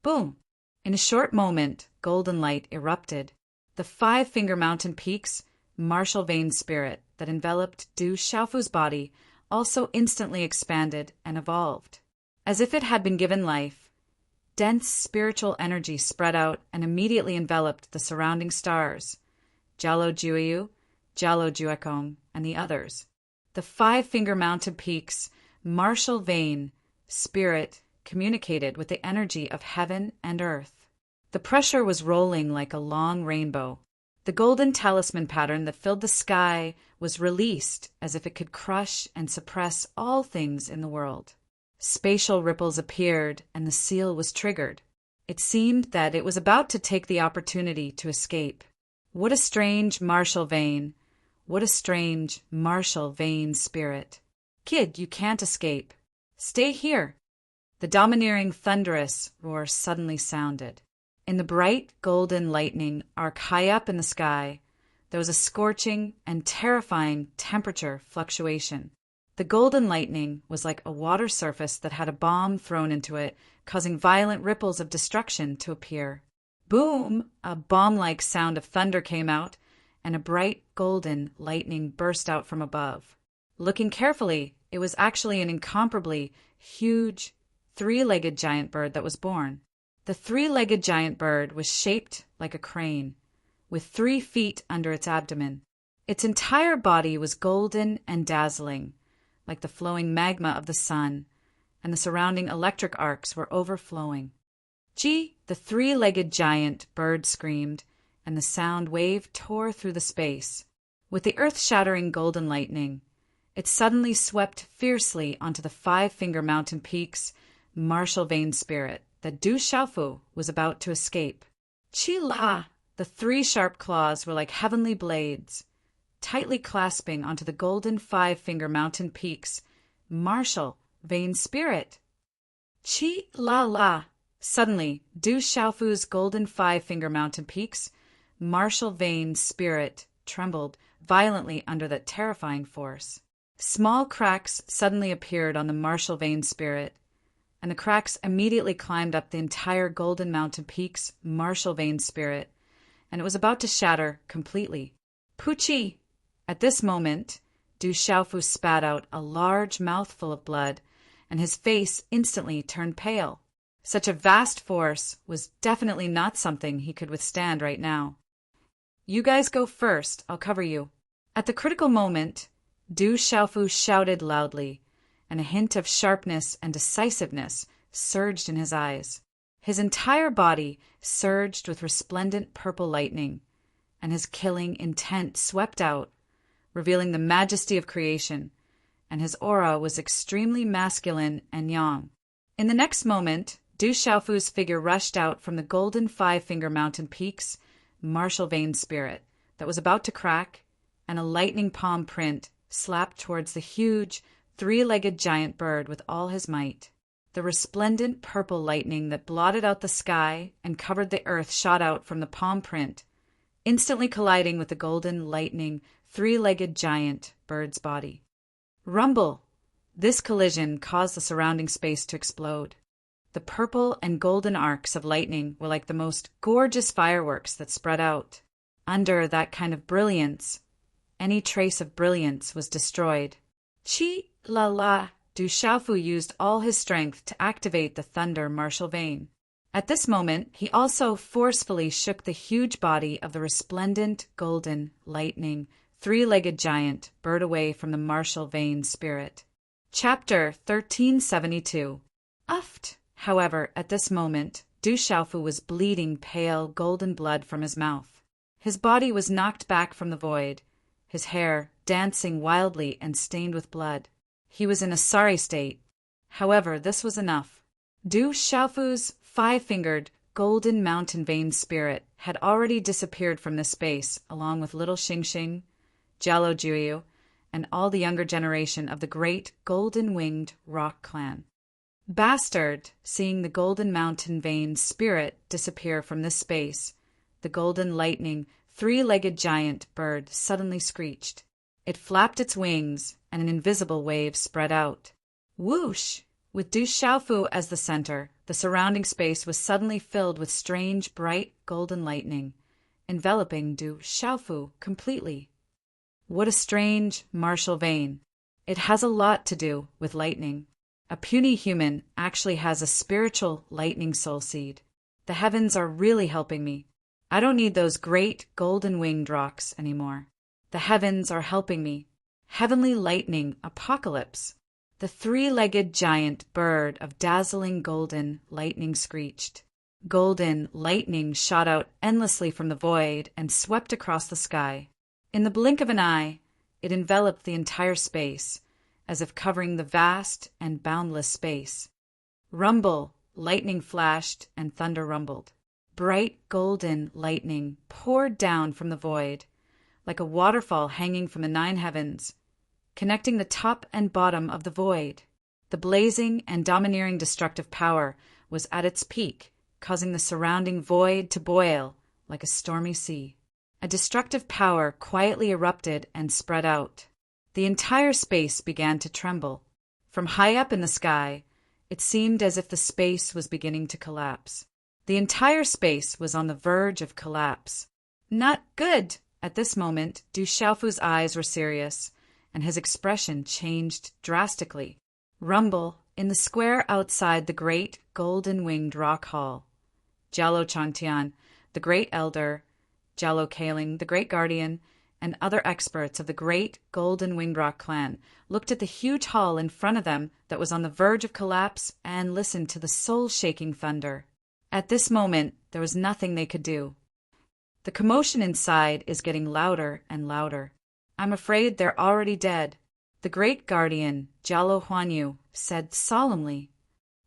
Boom! In a short moment, golden light erupted. The five-finger mountain peaks, martial vein spirit that enveloped Du Xiaofu's body also instantly expanded and evolved. As if it had been given life, dense spiritual energy spread out and immediately enveloped the surrounding stars, Jialo Juiyu, Jialo Juekong, and the others. The five-finger mountain peaks, martial vein, spirit communicated with the energy of heaven and earth. The pressure was rolling like a long rainbow. The golden talisman pattern that filled the sky was released as if it could crush and suppress all things in the world. Spatial ripples appeared and the seal was triggered. It seemed that it was about to take the opportunity to escape. What a strange martial vein. What a strange martial vein spirit. Kid, you can't escape. Stay here. The domineering thunderous roar suddenly sounded. In the bright golden lightning arc high up in the sky, there was a scorching and terrifying temperature fluctuation. The golden lightning was like a water surface that had a bomb thrown into it, causing violent ripples of destruction to appear. Boom! A bomb-like sound of thunder came out, and a bright golden lightning burst out from above. Looking carefully, it was actually an incomparably huge, three-legged giant bird that was born. The three-legged giant bird was shaped like a crane, with 3 feet under its abdomen. Its entire body was golden and dazzling, like the flowing magma of the sun, and the surrounding electric arcs were overflowing. Gee! The three-legged giant bird screamed, and the sound wave tore through the space. With the earth-shattering golden lightning, it suddenly swept fiercely onto the five-finger mountain peaks, martial vein spirit, that Du Xiaofu was about to escape. Chi-la! The 3 sharp claws were like heavenly blades, tightly clasping onto the golden 5-finger mountain peaks. Martial, vain spirit. Chi la la. Suddenly, Du Xiaofu's golden 5-finger mountain peaks, martial vain spirit, trembled violently under that terrifying force. Small cracks suddenly appeared on the martial vain spirit, and the cracks immediately climbed up the entire golden mountain peaks, martial vain spirit, and it was about to shatter completely. Puchi! At this moment, Du Xiaofu spat out a large mouthful of blood, and his face instantly turned pale. Such a vast force was definitely not something he could withstand right now. You guys go first, I'll cover you. At the critical moment, Du Xiaofu shouted loudly, and a hint of sharpness and decisiveness surged in his eyes. His entire body surged with resplendent purple lightning, and his killing intent swept out, revealing the majesty of creation, and his aura was extremely masculine and yang. In the next moment, Du Xiaofu's figure rushed out from the golden 5-finger mountain peaks, martial vain spirit, that was about to crack, and a lightning palm print slapped towards the huge, 3-legged giant bird with all his might. The resplendent purple lightning that blotted out the sky and covered the earth shot out from the palm print, instantly colliding with the golden, lightning, 3-legged giant bird's body. Rumble! This collision caused the surrounding space to explode. The purple and golden arcs of lightning were like the most gorgeous fireworks that spread out. Under that kind of brilliance, any trace of brilliance was destroyed. Chi la la! Du Xiaofu used all his strength to activate the thunder martial vein. At this moment, he also forcefully shook the huge body of the resplendent, golden, lightning, 3-legged giant bird away from the martial vein spirit. Chapter 1372. Uft! However, at this moment, Du Xiaofu was bleeding pale, golden blood from his mouth. His body was knocked back from the void, his hair dancing wildly and stained with blood. He was in a sorry state. However, this was enough. Du Xiaofu's 5-fingered, golden mountain vein spirit had already disappeared from this space, along with little Xingxing, Jialo Juyu, and all the younger generation of the great golden-winged rock clan. Bastard! Seeing the golden mountain vein spirit disappear from this space, the golden lightning, 3-legged giant bird suddenly screeched. It flapped its wings, and an invisible wave spread out. Whoosh! With Du Xiaofu as the center, the surrounding space was suddenly filled with strange, bright, golden lightning, enveloping Du Xiaofu completely. What a strange, martial vein. It has a lot to do with lightning. A puny human actually has a spiritual lightning soul seed. The heavens are really helping me. I don't need those great golden-winged rocks anymore. The heavens are helping me. Heavenly lightning apocalypse. The 3-legged giant bird of dazzling golden lightning screeched. Golden lightning shot out endlessly from the void and swept across the sky. In the blink of an eye, it enveloped the entire space, as if covering the vast and boundless space. Rumble, lightning flashed and thunder rumbled. Bright golden lightning poured down from the void, like a waterfall hanging from the 9 heavens, connecting the top and bottom of the void. The blazing and domineering destructive power was at its peak, causing the surrounding void to boil like a stormy sea. A destructive power quietly erupted and spread out. The entire space began to tremble. From high up in the sky, it seemed as if the space was beginning to collapse. The entire space was on the verge of collapse. Not good! At this moment, Du Xiaofu's eyes were serious, and his expression changed drastically. Rumble, in the square outside the great golden-winged rock hall. Jialo Changtian, the great elder, Jialo Kaling, the great guardian, and other experts of the great golden-winged rock clan looked at the huge hall in front of them that was on the verge of collapse and listened to the soul-shaking thunder. At this moment, there was nothing they could do. The commotion inside is getting louder and louder. I'm afraid they're already dead. The great guardian, Jialo Huanyu, said solemnly,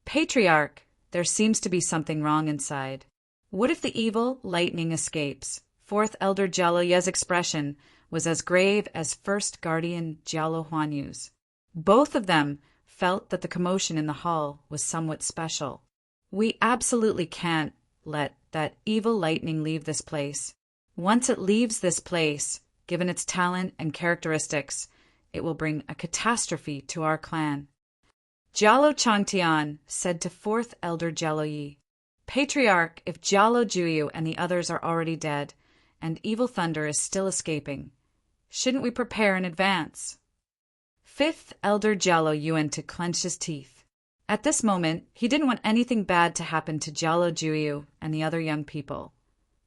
Patriarch, there seems to be something wrong inside. What if the evil lightning escapes? Fourth Elder Jaloye's expression was as grave as First Guardian Jalo Huanyu's. Both of them felt that the commotion in the hall was somewhat special. We absolutely can't let that evil lightning leave this place. Once it leaves this place, given its talent and characteristics, it will bring a catastrophe to our clan. Jalo Changtian said to Fourth Elder Jaloyi, Patriarch, if Jalo Juyu and the others are already dead, and Evil Thunder is still escaping, shouldn't we prepare in advance? Fifth Elder Jalo Yuan clenched his teeth. At this moment, he didn't want anything bad to happen to Jalo Juyu and the other young people.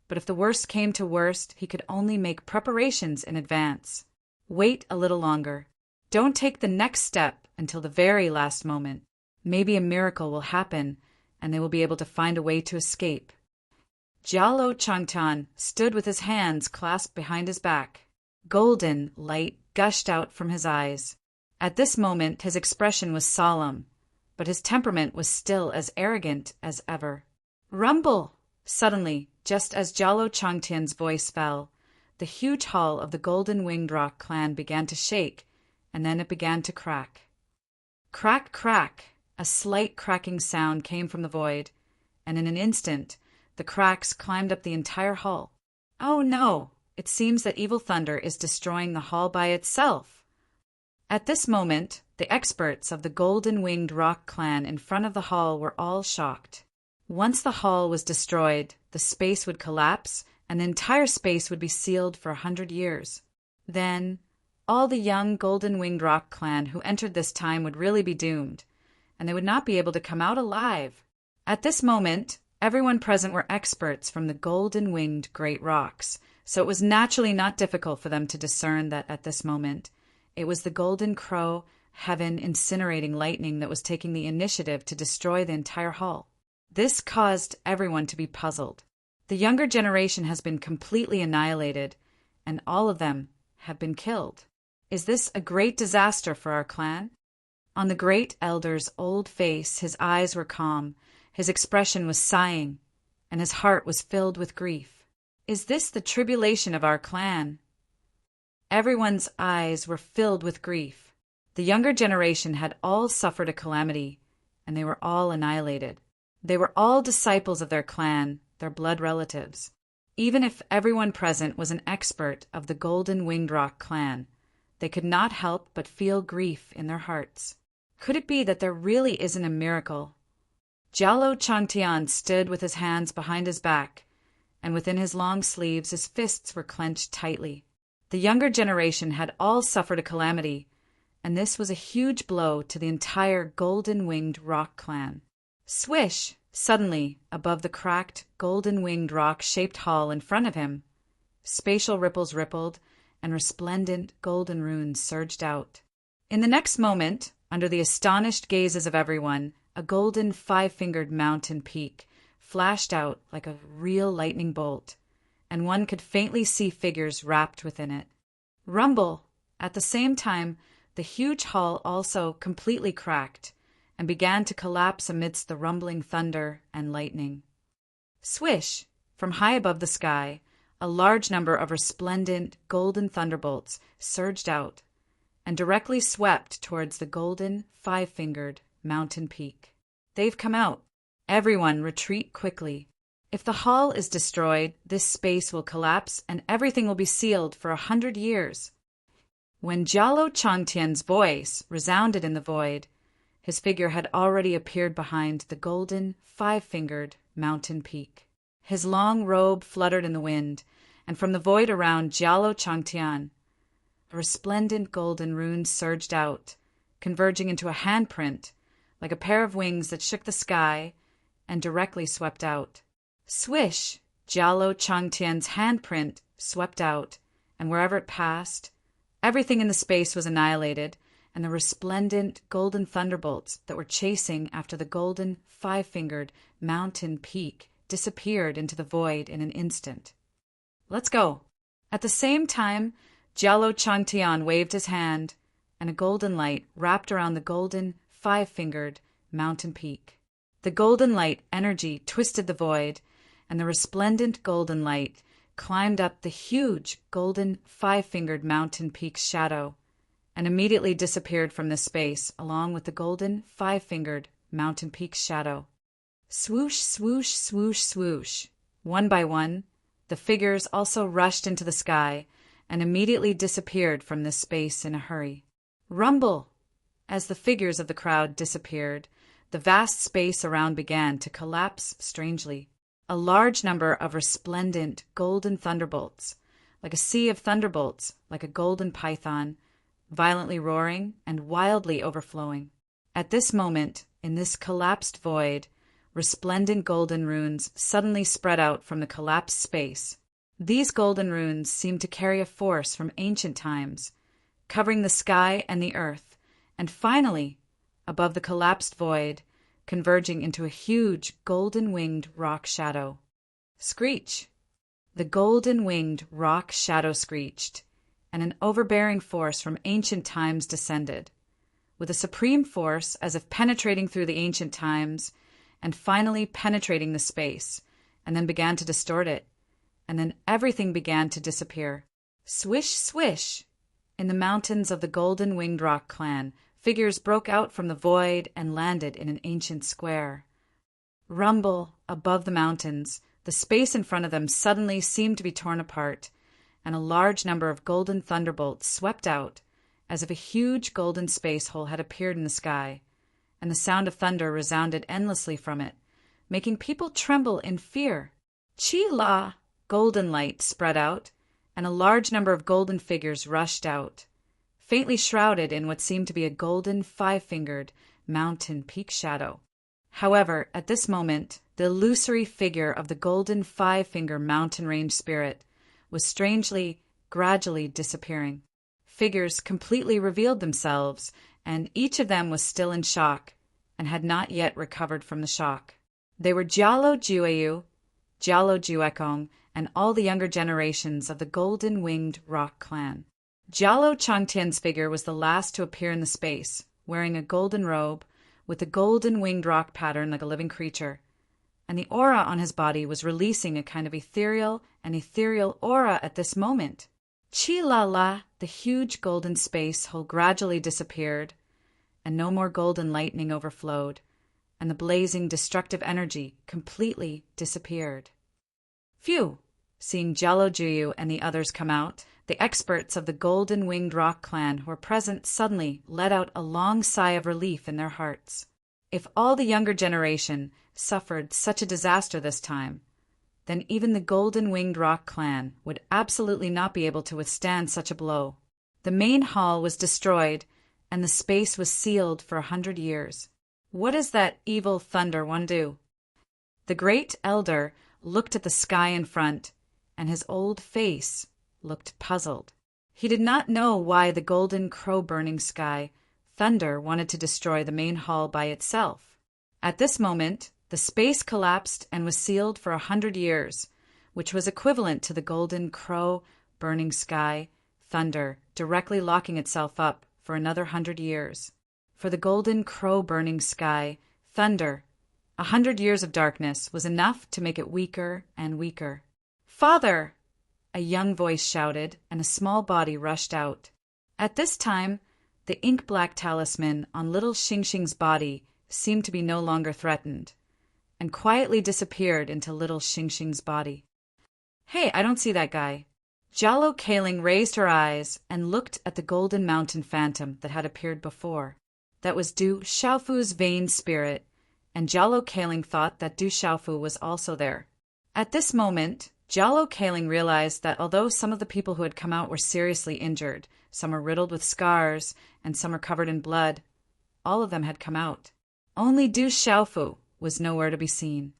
But if the worst came to worst, he could only make preparations in advance. Wait a little longer. Don't take the next step until the very last moment. Maybe a miracle will happen, and they will be able to find a way to escape. Jalo Changtan stood with his hands clasped behind his back. Golden light gushed out from his eyes. At this moment his expression was solemn, but his temperament was still as arrogant as ever. Rumble! Suddenly, just as Jalo Changtian's voice fell, the huge hall of the Golden Winged Rock clan began to shake, and then it began to crack. Crack, crack! A slight cracking sound came from the void, and in an instant, the cracks climbed up the entire hall. Oh no! It seems that Evil Thunder is destroying the hall by itself. At this moment, the experts of the Golden Winged Rock clan in front of the hall were all shocked. Once the hall was destroyed, the space would collapse, and the entire space would be sealed for 100 years. Then, all the young Golden Winged Rock clan who entered this time would really be doomed, and they would not be able to come out alive. At this moment, everyone present were experts from the Golden Winged Great Rocks, so it was naturally not difficult for them to discern that at this moment, it was the Golden Crow Heaven incinerating lightning that was taking the initiative to destroy the entire hall. This caused everyone to be puzzled. The younger generation has been completely annihilated, and all of them have been killed. Is this a great disaster for our clan? On the great elder's old face, his eyes were calm, his expression was sighing, and his heart was filled with grief. Is this the tribulation of our clan? Everyone's eyes were filled with grief. The younger generation had all suffered a calamity, and they were all annihilated. They were all disciples of their clan, their blood relatives. Even if everyone present was an expert of the Golden Winged Rock clan, they could not help but feel grief in their hearts. Could it be that there really isn't a miracle? Jalo Changtian stood with his hands behind his back, and within his long sleeves his fists were clenched tightly. The younger generation had all suffered a calamity, and this was a huge blow to the entire Golden Winged Rock clan. Swish! Suddenly, above the cracked, golden-winged rock-shaped hall in front of him, spatial ripples rippled, and resplendent golden runes surged out. In the next moment, under the astonished gazes of everyone, a golden five-fingered mountain peak flashed out like a real lightning bolt, and one could faintly see figures wrapped within it. Rumble! At the same time, the huge hall also completely cracked, and began to collapse amidst the rumbling thunder and lightning. Swish! From high above the sky, a large number of resplendent golden thunderbolts surged out and directly swept towards the golden, five-fingered mountain peak. They've come out. Everyone retreat quickly. If the hall is destroyed, this space will collapse and everything will be sealed for 100 years. When Jalo Changtian's voice resounded in the void, his figure had already appeared behind the golden, five-fingered mountain peak. His long robe fluttered in the wind, and from the void around Jalo Changtian, a resplendent golden runes surged out, converging into a handprint, like a pair of wings that shook the sky and directly swept out. Swish! Jalo Changtian's handprint swept out, and wherever it passed, everything in the space was annihilated, and the resplendent golden thunderbolts that were chasing after the golden, five-fingered mountain peak disappeared into the void in an instant. Let's go! At the same time, Jalo Changtian waved his hand, and a golden light wrapped around the golden, five-fingered mountain peak. The golden light energy twisted the void, and the resplendent golden light climbed up the huge golden five-fingered mountain peak's shadow and immediately disappeared from the space along with the golden five-fingered mountain peak's shadow. Swoosh, swoosh, swoosh, swoosh. One by one, the figures also rushed into the sky and immediately disappeared from this space in a hurry. Rumble! As the figures of the crowd disappeared, the vast space around began to collapse strangely. A large number of resplendent golden thunderbolts, like a sea of thunderbolts, like a golden python, violently roaring and wildly overflowing. At this moment, in this collapsed void, resplendent golden runes suddenly spread out from the collapsed space. These golden runes seemed to carry a force from ancient times, covering the sky and the earth, and finally, above the collapsed void, converging into a huge golden-winged rock shadow. Screech! The golden-winged rock shadow screeched, and an overbearing force from ancient times descended, with a supreme force as if penetrating through the ancient times, and finally penetrating the space, and then began to distort it, and then everything began to disappear. Swish, swish! In the mountains of the golden-winged rock clan, figures broke out from the void and landed in an ancient square. Rumble! Above the mountains, the space in front of them suddenly seemed to be torn apart, and a large number of golden thunderbolts swept out, as if a huge golden space hole had appeared in the sky, and the sound of thunder resounded endlessly from it, making people tremble in fear. Chi-la! Golden light spread out, and a large number of golden figures rushed out, faintly shrouded in what seemed to be a golden five-fingered mountain peak shadow. However, at this moment, the illusory figure of the golden five-finger mountain range spirit was strangely, gradually disappearing. Figures completely revealed themselves, and each of them was still in shock, and had not yet recovered from the shock. They were Jialo Jueyu, Jialo Juekong, and all the younger generations of the golden-winged rock clan. Jialo Changtian's figure was the last to appear in the space, wearing a golden robe, with a golden-winged rock pattern like a living creature, and the aura on his body was releasing a kind of ethereal aura at this moment. Chi-la-la, the huge golden space hole gradually disappeared, and no more golden lightning overflowed, and the blazing destructive energy completely disappeared. Phew! Seeing Jialo Juyu and the others come out, the experts of the golden-winged rock clan who were present suddenly let out a long sigh of relief in their hearts. If all the younger generation suffered such a disaster this time, then even the golden-winged rock clan would absolutely not be able to withstand such a blow. The main hall was destroyed, and the space was sealed for 100 years. What does that evil Thunder one do? The great elder looked at the sky in front, and his old face looked puzzled. He did not know why the golden crow-burning sky, Thunder, wanted to destroy the main hall by itself. At this moment, the space collapsed and was sealed for 100 years, which was equivalent to the golden crow-burning sky, Thunder, directly locking itself up for another 100 years. For the golden crow-burning sky, Thunder, 100 years of darkness was enough to make it weaker and weaker. "Father!" a young voice shouted, and a small body rushed out. At this time, the ink-black talisman on little Xingxing's body seemed to be no longer threatened, and quietly disappeared into little Xingxing's body. "Hey, I don't see that guy." Jialo Kaling raised her eyes and looked at the golden mountain phantom that had appeared before. That was Du Xiaofu's vain spirit, and Jialo Kaling thought that Du Xiaofu was also there. At this moment, Jialo Kaling realized that although some of the people who had come out were seriously injured, some were riddled with scars, and some were covered in blood, all of them had come out. Only Du Xiaofu was nowhere to be seen.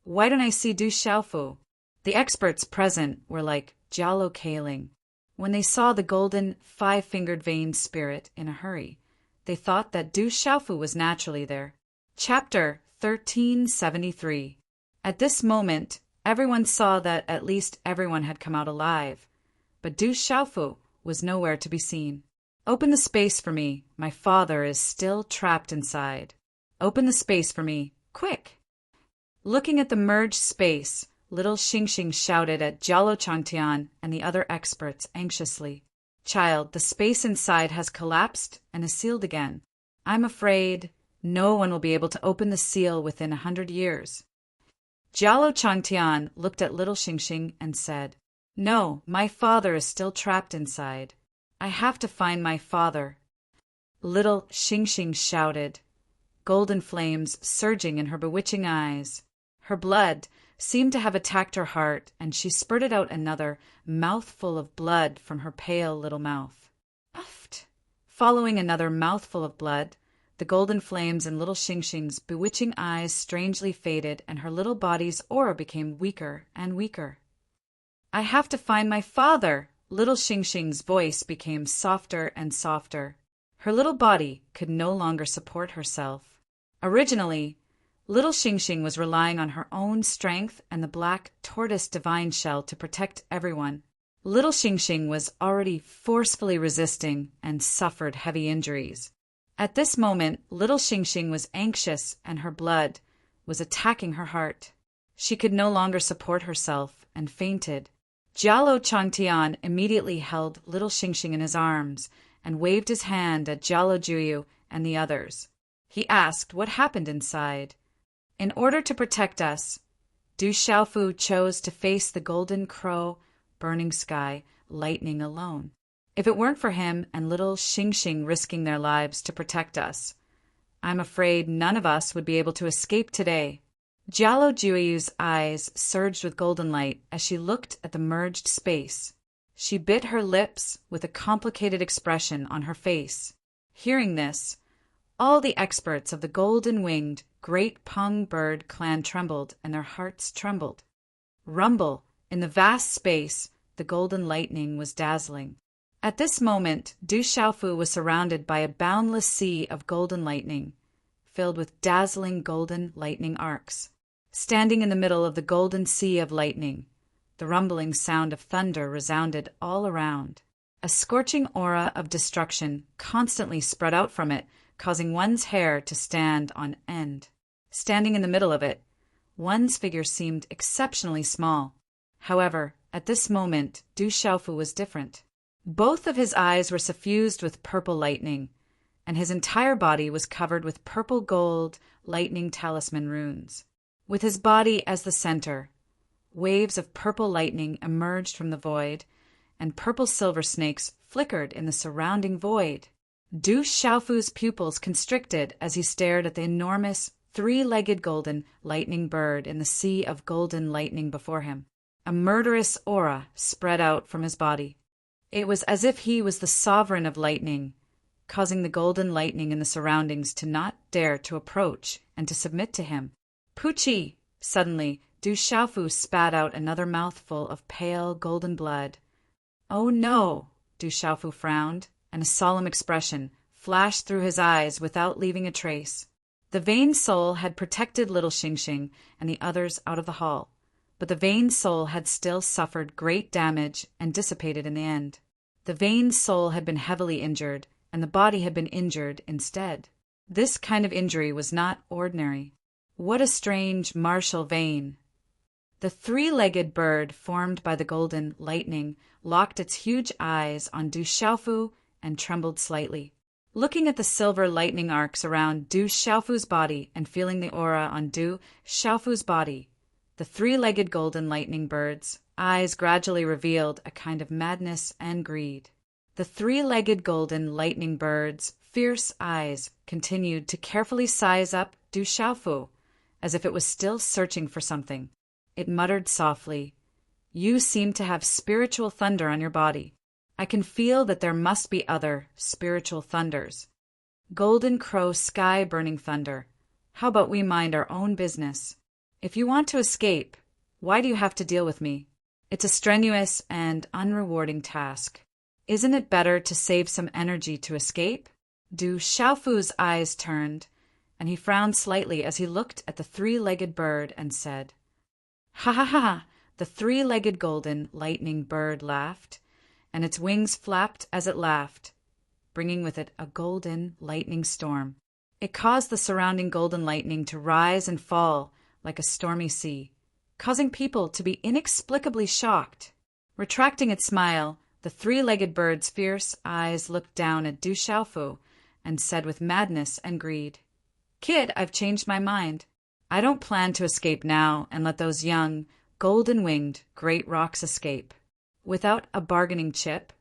"Why don't I see Du Xiaofu?" The experts present were like Jialo Kaling. When they saw the golden five-fingered vein spirit in a hurry, they thought that Du Xiaofu was naturally there. Chapter 1373. At this moment, everyone saw that at least everyone had come out alive, but Du Xiaofu was nowhere to be seen. "Open the space for me. My father is still trapped inside. Open the space for me. Quick!" Looking at the merged space, little Xingxing shouted at Jialo Changtian and the other experts anxiously. Child, the space inside has collapsed and is sealed again. I'm afraid no one will be able to open the seal within 100 years. Jialo Changtian looked at little Xingxing and said, No, my father is still trapped inside. I have to find my father. Little Xingxing shouted, golden flames surging in her bewitching eyes. Her blood seemed to have attacked her heart, and she spurted out another mouthful of blood from her pale little mouth. Uft! Following another mouthful of blood, the golden flames in little Xingxing's bewitching eyes strangely faded, and her little body's aura became weaker and weaker. I have to find my father! Little Xingxing's voice became softer and softer. Her little body could no longer support herself. Originally, little Xingxing was relying on her own strength and the black tortoise divine shell to protect everyone. Little Xingxing was already forcefully resisting and suffered heavy injuries. At this moment, little Xingxing was anxious and her blood was attacking her heart. She could no longer support herself and fainted. Jialo Changtian immediately held little Xingxing in his arms and waved his hand at Jialo Juyu and the others. He asked what happened inside. In order to protect us, Du Xiaofu chose to face the golden crow, burning sky, lightning alone. If it weren't for him and little Xingxing risking their lives to protect us, I'm afraid none of us would be able to escape today. Jialo Juyu's eyes surged with golden light as she looked at the merged space. She bit her lips with a complicated expression on her face. Hearing this, all the experts of the golden-winged great Peng bird clan trembled, and their hearts trembled. Rumble! In the vast space, the golden lightning was dazzling. At this moment, Du Xiaofu was surrounded by a boundless sea of golden lightning, filled with dazzling golden lightning arcs. Standing in the middle of the golden sea of lightning, the rumbling sound of thunder resounded all around. A scorching aura of destruction constantly spread out from it, causing one's hair to stand on end. Standing in the middle of it, one's figure seemed exceptionally small. However, at this moment, Du Xiaofu was different. Both of his eyes were suffused with purple lightning, and his entire body was covered with purple gold lightning talisman runes. With his body as the center, waves of purple lightning emerged from the void, and purple silver snakes flickered in the surrounding void. Du Xiaofu's pupils constricted as he stared at the enormous, three-legged golden lightning bird in the sea of golden lightning before him. A murderous aura spread out from his body. It was as if he was the sovereign of lightning, causing the golden lightning in the surroundings to not dare to approach and to submit to him. Puchi! Suddenly, Du Xiaofu spat out another mouthful of pale golden blood. Oh no! Du Xiaofu frowned, and a solemn expression flashed through his eyes without leaving a trace. The vain soul had protected little Xingxing and the others out of the hall, but the vain soul had still suffered great damage and dissipated in the end. The vain soul had been heavily injured, and the body had been injured instead. This kind of injury was not ordinary. What a strange martial vein! The three-legged bird formed by the golden lightning locked its huge eyes on Du Xiaofu and trembled slightly. Looking at the silver lightning arcs around Du Xiaofu's body and feeling the aura on Du Xiaofu's body, the three-legged golden lightning bird's eyes gradually revealed a kind of madness and greed. The three-legged golden lightning bird's fierce eyes continued to carefully size up Du Xiaofu, as if it was still searching for something. It muttered softly, "You seem to have spiritual thunder on your body. I can feel that there must be other spiritual thunders. Golden crow sky burning thunder. How about we mind our own business? If you want to escape, why do you have to deal with me? It's a strenuous and unrewarding task. Isn't it better to save some energy to escape?" Du Xiaofu's eyes turned, and he frowned slightly as he looked at the three-legged bird and said, "Ha ha ha!" The three-legged golden lightning bird laughed, and its wings flapped as it laughed, bringing with it a golden lightning storm. It caused the surrounding golden lightning to rise and fall like a stormy sea, causing people to be inexplicably shocked. Retracting its smile, the three-legged bird's fierce eyes looked down at Du Xiaofu and said with madness and greed, "Kid, I've changed my mind. I don't plan to escape now and let those young, golden-winged great rocks escape. Without a bargaining chip,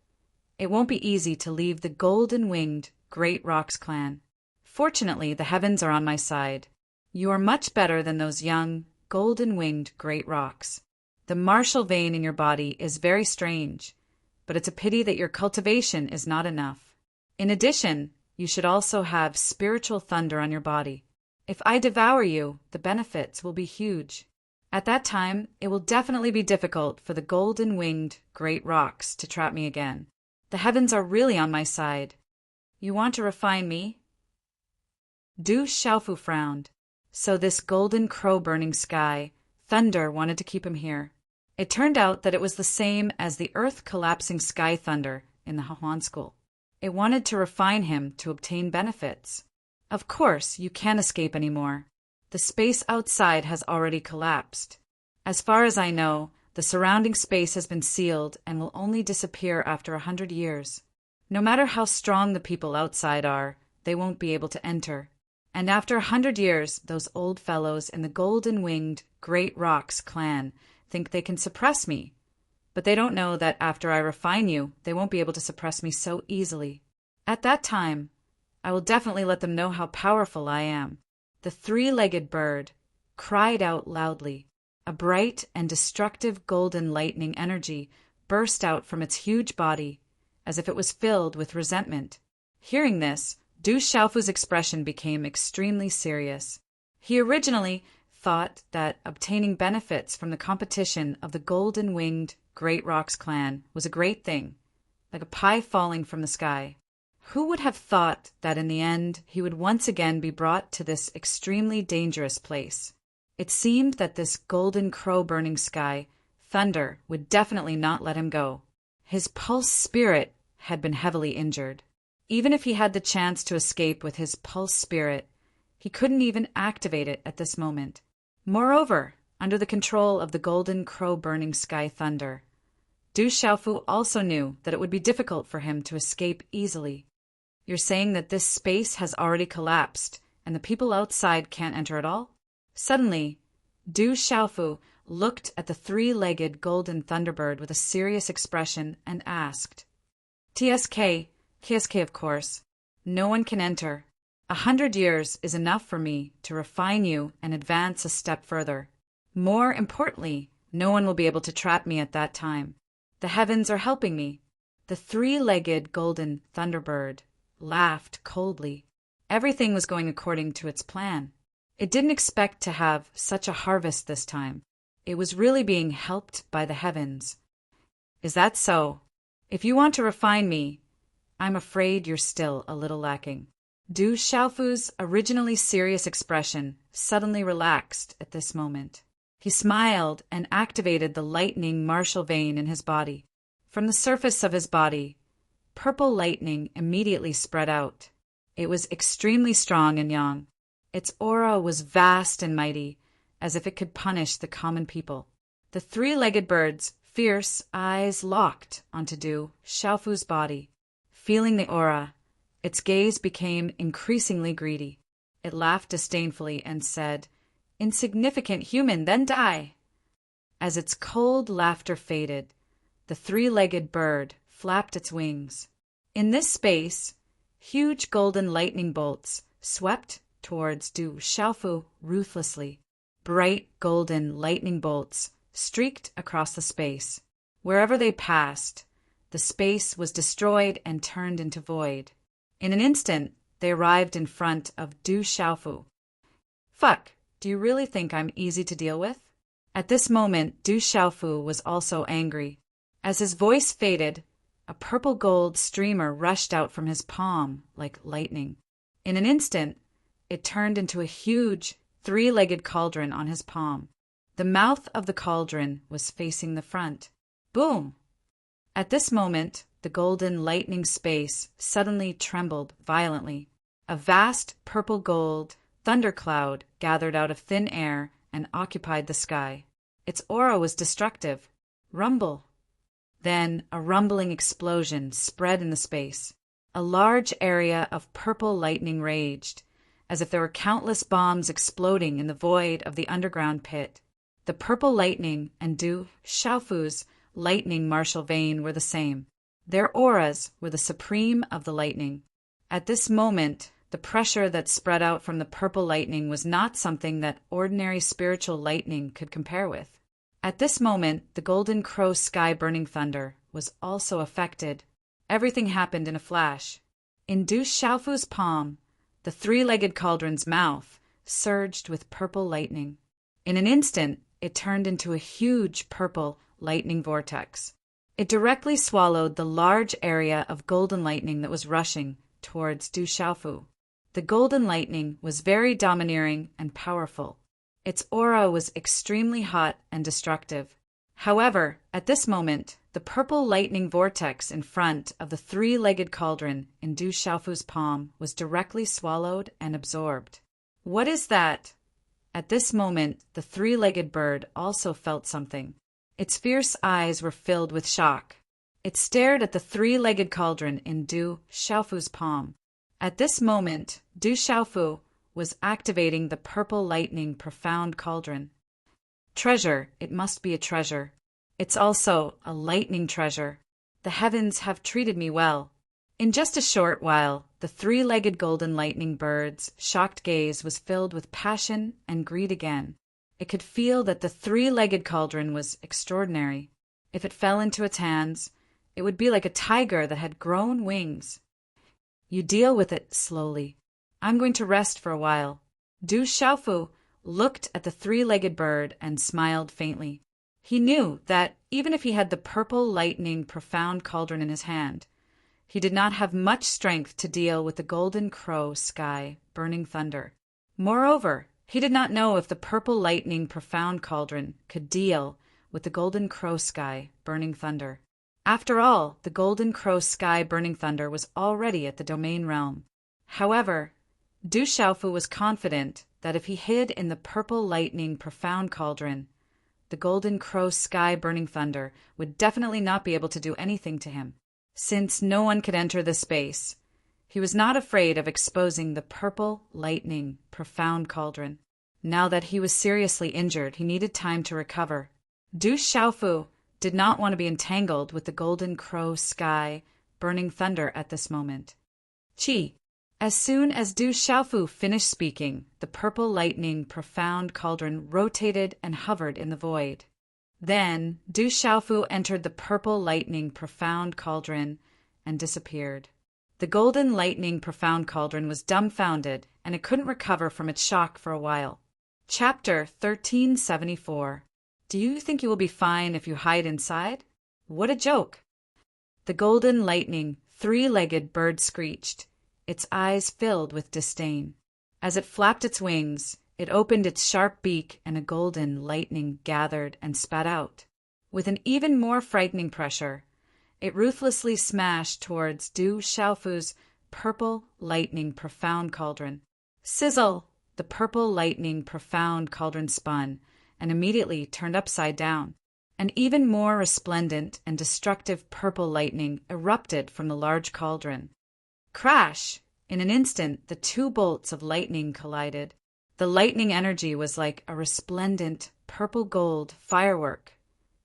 it won't be easy to leave the golden-winged great rocks clan. Fortunately, the heavens are on my side. You are much better than those young, golden-winged great rocks. The martial vein in your body is very strange, but it's a pity that your cultivation is not enough. In addition, you should also have spiritual thunder on your body. If I devour you, the benefits will be huge. At that time, it will definitely be difficult for the golden-winged great rocks to trap me again. The heavens are really on my side. You want to refine me?" Du Xiaofu frowned. So this golden crow-burning sky, thunder wanted to keep him here. It turned out that it was the same as the earth-collapsing sky thunder in the Hahuan school. It wanted to refine him to obtain benefits. Of course, you can't escape anymore. The space outside has already collapsed. As far as I know, the surrounding space has been sealed and will only disappear after 100 years. No matter how strong the people outside are, they won't be able to enter. And after 100 years, those old fellows in the golden-winged Great Rocks clan think they can suppress me. But they don't know that after I refine you, they won't be able to suppress me so easily. At that time, I will definitely let them know how powerful I am." The three-legged bird cried out loudly. A bright and destructive golden lightning energy burst out from its huge body, as if it was filled with resentment. Hearing this, Du Xiaofu's expression became extremely serious. He originally thought that obtaining benefits from the competition of the golden-winged Great Rocks clan was a great thing, like a pie falling from the sky. Who would have thought that in the end he would once again be brought to this extremely dangerous place? It seemed that this golden crow-burning sky, thunder, would definitely not let him go. His pulse spirit had been heavily injured. Even if he had the chance to escape with his pulse spirit, he couldn't even activate it at this moment. Moreover, under the control of the golden crow-burning sky thunder, Du Xiaofu also knew that it would be difficult for him to escape easily. "You're saying that this space has already collapsed, and the people outside can't enter at all?" Suddenly, Du Xiaofu looked at the three-legged golden thunderbird with a serious expression and asked, "TSK, KSK of course, no one can enter. 100 years is enough for me to refine you and advance a step further. More importantly, no one will be able to trap me at that time. The heavens are helping me." The three-legged golden thunderbird laughed coldly. Everything was going according to its plan. It didn't expect to have such a harvest this time. It was really being helped by the heavens. "Is that so? If you want to refine me, I'm afraid you're still a little lacking." Du Xiaofu's originally serious expression suddenly relaxed at this moment. He smiled and activated the lightning martial vein in his body. From the surface of his body, purple lightning immediately spread out. It was extremely strong and young. Its aura was vast and mighty, as if it could punish the common people. The three-legged bird's fierce eyes locked onto Du Xiaofu's body. Feeling the aura, its gaze became increasingly greedy. It laughed disdainfully and said, "Insignificant human, then die!" As its cold laughter faded, the three-legged bird flapped its wings. In this space, huge golden lightning bolts swept towards Du Xiaofu ruthlessly. Bright golden lightning bolts streaked across the space. Wherever they passed, the space was destroyed and turned into void. In an instant, they arrived in front of Du Xiaofu. "Fuck, do you really think I'm easy to deal with?" At this moment, Du Xiaofu was also angry. As his voice faded, a purple gold streamer rushed out from his palm like lightning. In an instant, it turned into a huge, three-legged cauldron on his palm. The mouth of the cauldron was facing the front. Boom! At this moment, the golden lightning space suddenly trembled violently. A vast purple-gold thundercloud gathered out of thin air and occupied the sky. Its aura was destructive. Rumble. Then a rumbling explosion spread in the space. A large area of purple lightning raged, as if there were countless bombs exploding in the void of the underground pit. The purple lightning and Du Xiaofu's lightning martial vein were the same. Their auras were the supreme of the lightning. At this moment, the pressure that spread out from the purple lightning was not something that ordinary spiritual lightning could compare with. At this moment, the golden crow sky burning thunder was also affected. Everything happened in a flash. In Du Xiaofu's palm, the three-legged cauldron's mouth surged with purple lightning. In an instant, it turned into a huge purple lightning vortex. It directly swallowed the large area of golden lightning that was rushing towards Du Xiaofu. The golden lightning was very domineering and powerful. Its aura was extremely hot and destructive. However, at this moment, the purple lightning vortex in front of the three-legged cauldron in Du Xiaofu's palm was directly swallowed and absorbed. What is that? At this moment, the three-legged bird also felt something. Its fierce eyes were filled with shock. It stared at the three-legged cauldron in Du Xiaofu's palm. At this moment, Du Xiaofu was activating the purple lightning profound cauldron. Treasure, it must be a treasure. It's also a lightning treasure. The heavens have treated me well. In just a short while, the three-legged golden lightning bird's shocked gaze was filled with passion and greed again. It could feel that the three-legged cauldron was extraordinary. If it fell into its hands, it would be like a tiger that had grown wings. You deal with it slowly. I'm going to rest for a while. Du Xiaofu looked at the three-legged bird and smiled faintly. He knew that even if he had the purple lightning profound cauldron in his hand, he did not have much strength to deal with the golden crow sky burning thunder. Moreover, he did not know if the purple lightning profound cauldron could deal with the golden crow sky burning thunder. After all, the golden crow sky burning thunder was already at the domain realm. However, Du Xiaofu was confident that if he hid in the purple lightning profound cauldron, the golden crow sky burning thunder would definitely not be able to do anything to him. Since no one could enter the space, he was not afraid of exposing the purple lightning profound cauldron. Now that he was seriously injured, he needed time to recover. Du Xiaofu did not want to be entangled with the golden crow sky burning thunder at this moment. Qi. As soon as Du Xiaofu finished speaking, the purple lightning profound cauldron rotated and hovered in the void. Then Du Xiaofu entered the purple lightning profound cauldron and disappeared. The golden lightning profound cauldron was dumbfounded, and it couldn't recover from its shock for a while. Chapter 1374. Do you think you will be fine if you hide inside? What a joke! The golden lightning, three-legged bird screeched, its eyes filled with disdain. As it flapped its wings, it opened its sharp beak and a golden lightning gathered and spat out. With an even more frightening pressure, it ruthlessly smashed towards Du Xiaofu's purple lightning profound cauldron. Sizzle! The purple lightning profound cauldron spun and immediately turned upside down. An even more resplendent and destructive purple lightning erupted from the large cauldron. Crash! In an instant, the two bolts of lightning collided. The lightning energy was like a resplendent purple-gold firework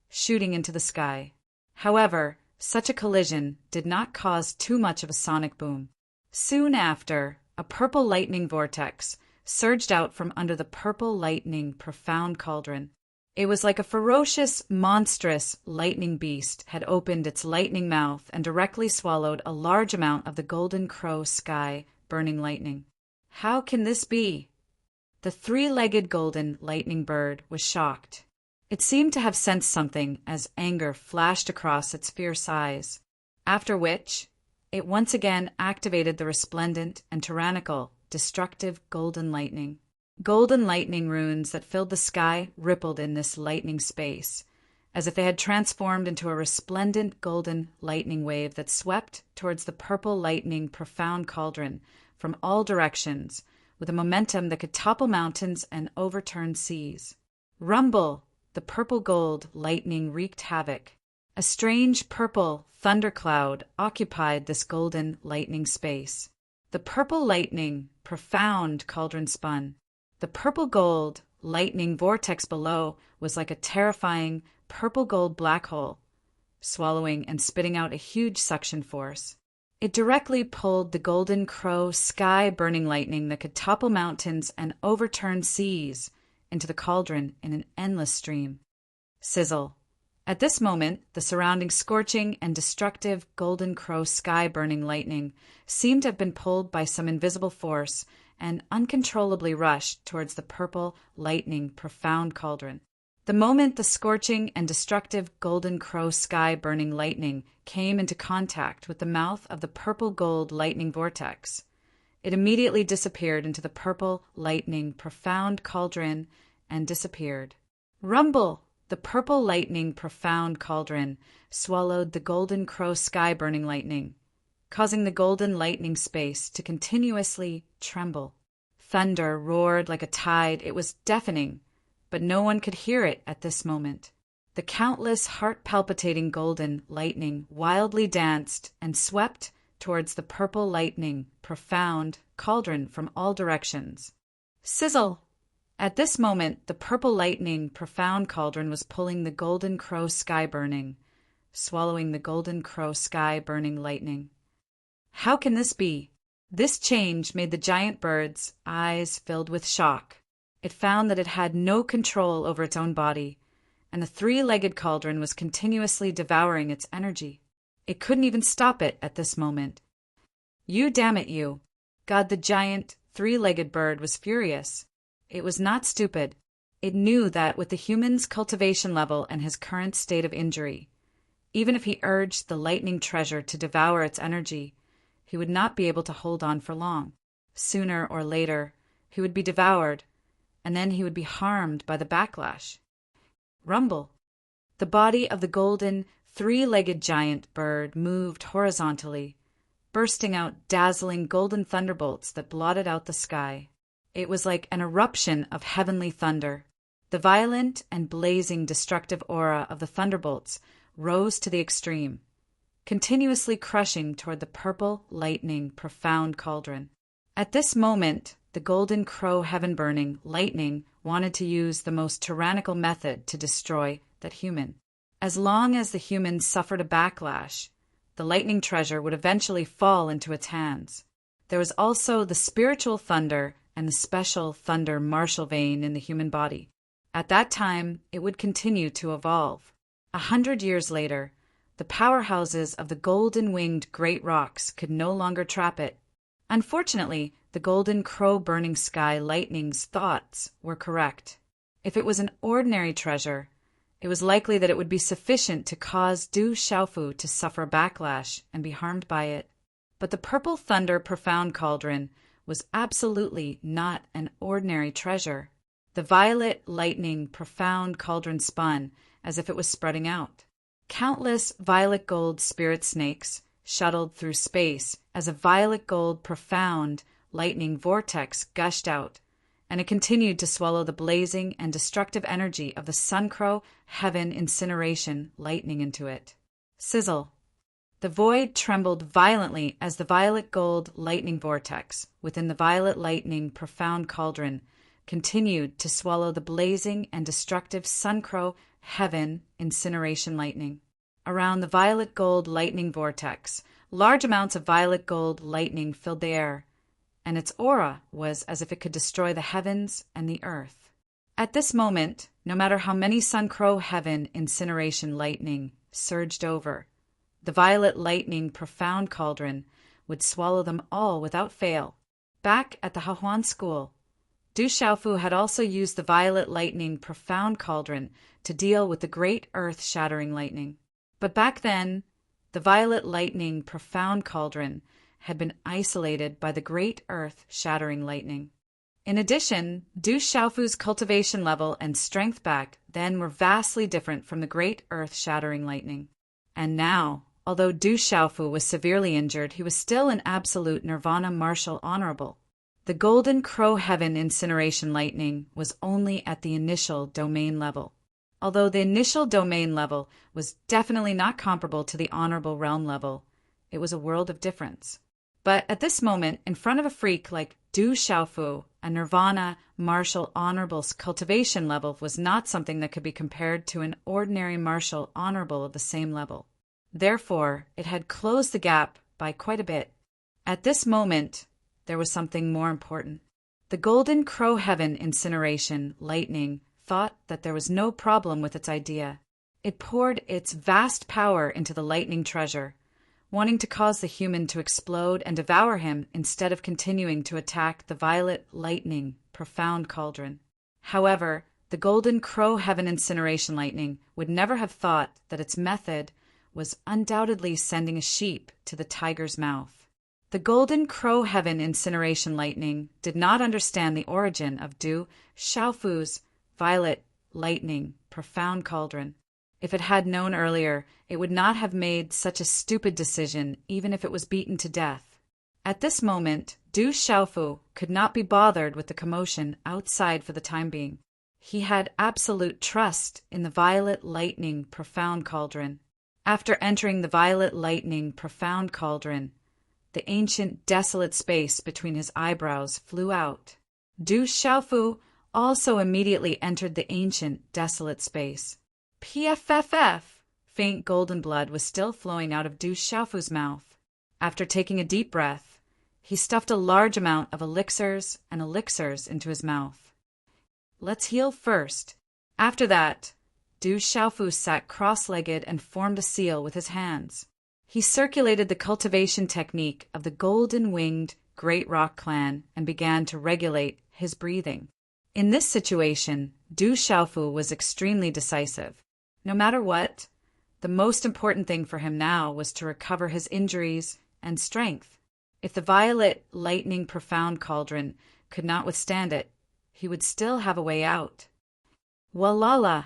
shooting into the sky. However, such a collision did not cause too much of a sonic boom. Soon after, a purple lightning vortex surged out from under the purple lightning profound cauldron. It was like a ferocious, monstrous lightning beast had opened its lightning mouth and directly swallowed a large amount of the golden crow sky burning lightning. How can this be? The three-legged golden lightning bird was shocked. It seemed to have sensed something as anger flashed across its fierce eyes, after which it once again activated the resplendent and tyrannical, destructive golden lightning. Golden lightning runes that filled the sky rippled in this lightning space, as if they had transformed into a resplendent golden lightning wave that swept towards the purple lightning profound cauldron from all directions with a momentum that could topple mountains and overturn seas. Rumble! The purple gold lightning wreaked havoc. A strange purple thundercloud occupied this golden lightning space. The purple lightning, profound cauldron spun. The purple gold lightning vortex below was like a terrifying purple gold black hole, swallowing and spitting out a huge suction force. It directly pulled the golden crow sky-burning lightning that could topple mountains and overturn seas into the cauldron in an endless stream. Sizzle. At this moment, the surrounding scorching and destructive golden crow sky-burning lightning seemed to have been pulled by some invisible force and uncontrollably rushed towards the purple lightning profound cauldron. The moment the scorching and destructive golden crow sky-burning lightning came into contact with the mouth of the purple gold lightning vortex, it immediately disappeared into the purple lightning profound cauldron and disappeared. Rumble! The purple lightning profound cauldron swallowed the golden crow sky-burning lightning, causing the golden lightning space to continuously tremble. Thunder roared like a tide. It was deafening, but no one could hear it at this moment. The countless heart-palpitating golden lightning wildly danced and swept towards the purple lightning profound cauldron from all directions. Sizzle! At this moment, the purple lightning profound cauldron was pulling the golden crow sky burning, swallowing the golden crow sky burning lightning. How can this be? This change made the giant bird's eyes filled with shock. It found that it had no control over its own body, and the three-legged cauldron was continuously devouring its energy. It couldn't even stop it at this moment. You damn it, you! God, the giant, three-legged bird was furious. It was not stupid. It knew that with the human's cultivation level and his current state of injury, even if he urged the lightning treasure to devour its energy, he would not be able to hold on for long. Sooner or later, he would be devoured, and then he would be harmed by the backlash. Rumble! The body of the golden, three-legged giant bird moved horizontally, bursting out dazzling golden thunderbolts that blotted out the sky. It was like an eruption of heavenly thunder. The violent and blazing destructive aura of the thunderbolts rose to the extreme, continuously crushing toward the purple lightning profound cauldron. At this moment, the golden crow heaven-burning lightning wanted to use the most tyrannical method to destroy that human. As long as the human suffered a backlash, the lightning treasure would eventually fall into its hands. There was also the spiritual thunder and the special thunder martial vein in the human body. At that time, it would continue to evolve. 100 years later, the powerhouses of the golden-winged great rocks could no longer trap it. Unfortunately, the golden crow-burning sky lightning's thoughts were correct. If it was an ordinary treasure, it was likely that it would be sufficient to cause Du Xiaofu to suffer a backlash and be harmed by it. But the purple thunder profound cauldron was absolutely not an ordinary treasure. The violet lightning profound cauldron spun as if it was spreading out. Countless violet gold spirit snakes shuttled through space as a violet gold profound lightning vortex gushed out, and it continued to swallow the blazing and destructive energy of the suncrow heaven incineration lightning into it. Sizzle! The void trembled violently as the violet gold lightning vortex within the violet lightning profound cauldron continued to swallow the blazing and destructive suncrow heaven incineration lightning. Around the violet gold lightning vortex, large amounts of violet gold lightning filled the air, and its aura was as if it could destroy the heavens and the earth. At this moment, no matter how many suncrow heaven incineration lightning surged over, the violet lightning profound cauldron would swallow them all without fail. Back at the Hahuan school, Du Xiaofu had also used the violet lightning profound cauldron to deal with the great earth-shattering lightning. But back then, the violet lightning profound cauldron had been isolated by the great earth-shattering lightning. In addition, Du Xiaofu's cultivation level and strength back then were vastly different from the great earth-shattering lightning. And now, although Du Xiaofu was severely injured, he was still an absolute nirvana martial honorable. The Golden Crow Heaven incineration lightning was only at the initial domain level. Although the initial domain level was definitely not comparable to the honorable realm level, it was a world of difference. But at this moment, in front of a freak like Du Xiaofu, a nirvana, martial, honorable cultivation level was not something that could be compared to an ordinary martial honorable of the same level. Therefore, it had closed the gap by quite a bit. At this moment, there was something more important. The Golden Crow Heaven incineration lightning thought that there was no problem with its idea. It poured its vast power into the lightning treasure, wanting to cause the human to explode and devour him instead of continuing to attack the violet lightning profound cauldron. However, the Golden Crow Heaven incineration lightning would never have thought that its method was undoubtedly sending a sheep to the tiger's mouth. The Golden Crow Heaven incineration lightning did not understand the origin of Du Xiaofu's violet lightning profound cauldron. If it had known earlier, it would not have made such a stupid decision even if it was beaten to death. At this moment, Du Xiaofu could not be bothered with the commotion outside for the time being. He had absolute trust in the violet lightning profound cauldron. After entering the violet lightning profound cauldron, the ancient desolate space between his eyebrows flew out. Du Xiaofu also immediately entered the ancient desolate space. PFFF! Faint golden blood was still flowing out of Du Xiaofu's mouth. After taking a deep breath, he stuffed a large amount of elixirs and elixirs into his mouth. Let's heal first. After that, Du Xiaofu sat cross-legged and formed a seal with his hands. He circulated the cultivation technique of the golden-winged Great Rock clan and began to regulate his breathing. In this situation, Du Xiaofu was extremely decisive. No matter what, the most important thing for him now was to recover his injuries and strength. If the violet lightning profound cauldron could not withstand it, he would still have a way out. Walala!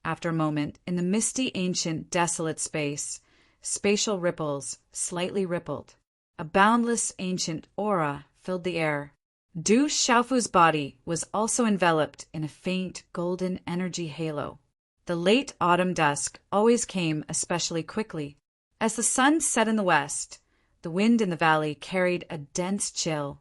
After a moment, in the misty, ancient, desolate space, spatial ripples slightly rippled. A boundless, ancient aura filled the air. Du Xiaofu's body was also enveloped in a faint, golden energy halo. The late autumn dusk always came especially quickly. As the sun set in the west, the wind in the valley carried a dense chill,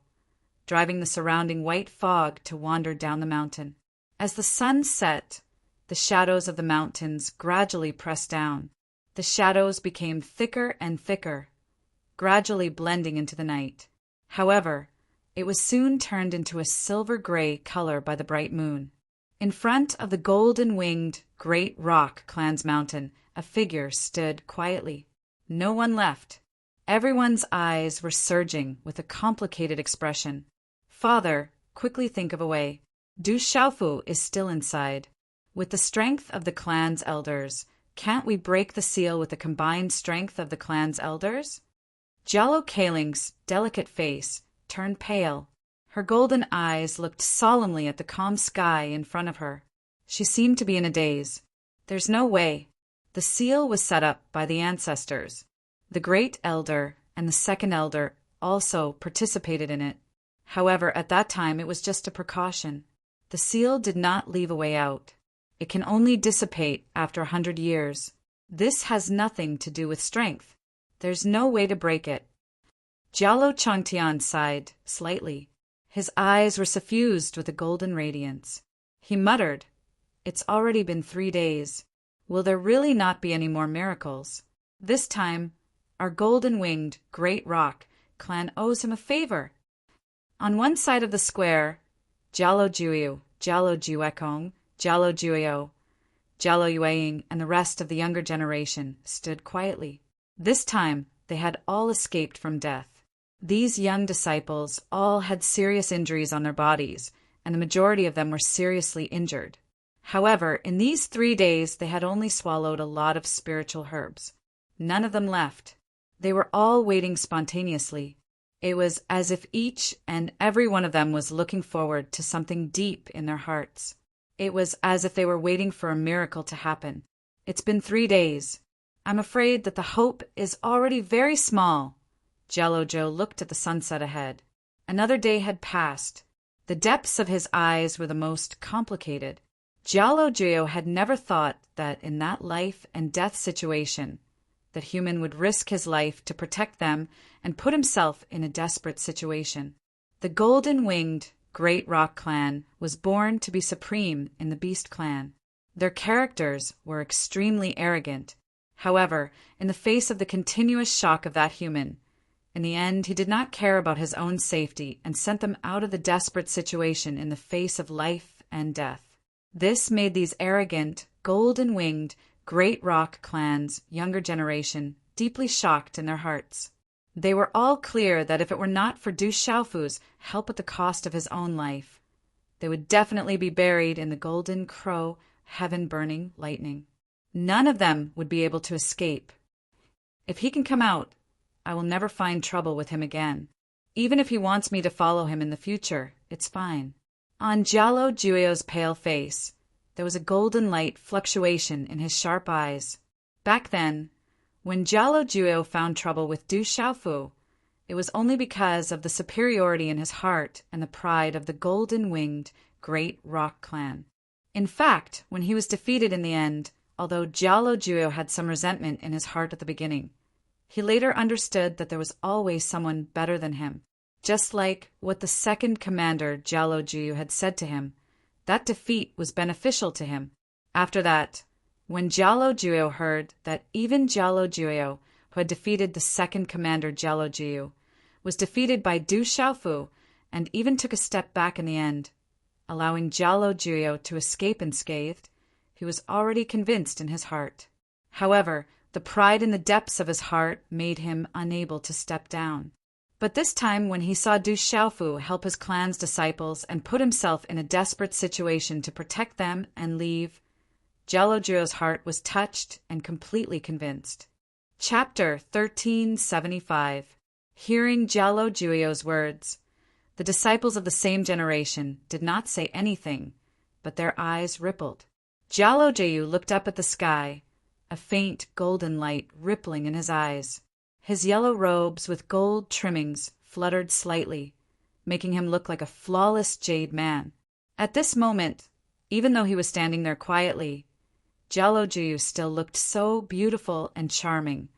driving the surrounding white fog to wander down the mountain. As the sun set, the shadows of the mountains gradually pressed down. The shadows became thicker and thicker, gradually blending into the night. However, it was soon turned into a silver-gray color by the bright moon. In front of the golden-winged Great Rock clan's mountain, a figure stood quietly. No one left. Everyone's eyes were surging with a complicated expression. Father, quickly think of a way. Du Xiaofu is still inside. With the strength of the clan's elders, can't we break the seal with the combined strength of the clan's elders? Jialo Kaling's delicate face turned pale. Her golden eyes looked solemnly at the calm sky in front of her. She seemed to be in a daze. There's no way. The seal was set up by the ancestors. The great elder and the second elder also participated in it. However, at that time it was just a precaution. The seal did not leave a way out. It can only dissipate after 100 years. This has nothing to do with strength. There's no way to break it. Jialo Changtian sighed slightly. His eyes were suffused with a golden radiance. He muttered, "It's already been 3 days. Will there really not be any more miracles? This time, our golden-winged Great Rock clan owes him a favor." On one side of the square, Jialo Juyu, Jialo Juekong, Jialo Juyo, Jialo Yueying, and the rest of the younger generation stood quietly. This time, they had all escaped from death. These young disciples all had serious injuries on their bodies, and the majority of them were seriously injured. However, in these 3 days they had only swallowed a lot of spiritual herbs. None of them left. They were all waiting spontaneously. It was as if each and every one of them was looking forward to something deep in their hearts. It was as if they were waiting for a miracle to happen. It's been 3 days. I'm afraid that the hope is already very small. Jello Joe looked at the sunset ahead. Another day had passed. The depths of his eyes were the most complicated. Jiao had never thought that in that life and death situation, that human would risk his life to protect them and put himself in a desperate situation. The golden-winged Great Rock Clan was born to be supreme in the Beast Clan. Their characters were extremely arrogant. However, in the face of the continuous shock of that human, in the end he did not care about his own safety and sent them out of the desperate situation in the face of life and death. This made these arrogant, golden-winged, Great Rock Clan's younger generation deeply shocked in their hearts. They were all clear that if it were not for Du Xiaofu's help at the cost of his own life, they would definitely be buried in the Golden Crow heaven-burning lightning. None of them would be able to escape. If he can come out, I will never find trouble with him again. Even if he wants me to follow him in the future, it's fine. On Jiao Juio's pale face, there was a golden light fluctuation in his sharp eyes. Back then, when Jiao Juio found trouble with Du Xiaofu, it was only because of the superiority in his heart and the pride of the golden-winged Great Rock Clan. In fact, when he was defeated in the end, although Jiao Juio had some resentment in his heart at the beginning, he later understood that there was always someone better than him. Just like what the second commander Jiao Juio had said to him, that defeat was beneficial to him. After that, when Jiao Juio heard that even Jiao Juio, who had defeated the second commander Jiao Juio, was defeated by Du Xiaofu and even took a step back in the end, allowing Jiao Juio to escape unscathed, he was already convinced in his heart. However, the pride in the depths of his heart made him unable to step down. But this time, when he saw Du Xiaofu help his clan's disciples and put himself in a desperate situation to protect them and leave, Jiao Juio's heart was touched and completely convinced. Chapter 1375. Hearing Jiao Juio's words, the disciples of the same generation did not say anything, but their eyes rippled. Jiao Juio looked up at the sky, a faint golden light rippling in his eyes. His yellow robes with gold trimmings fluttered slightly, making him look like a flawless jade man. At this moment, even though he was standing there quietly, Jiao Juio still looked so beautiful and charming,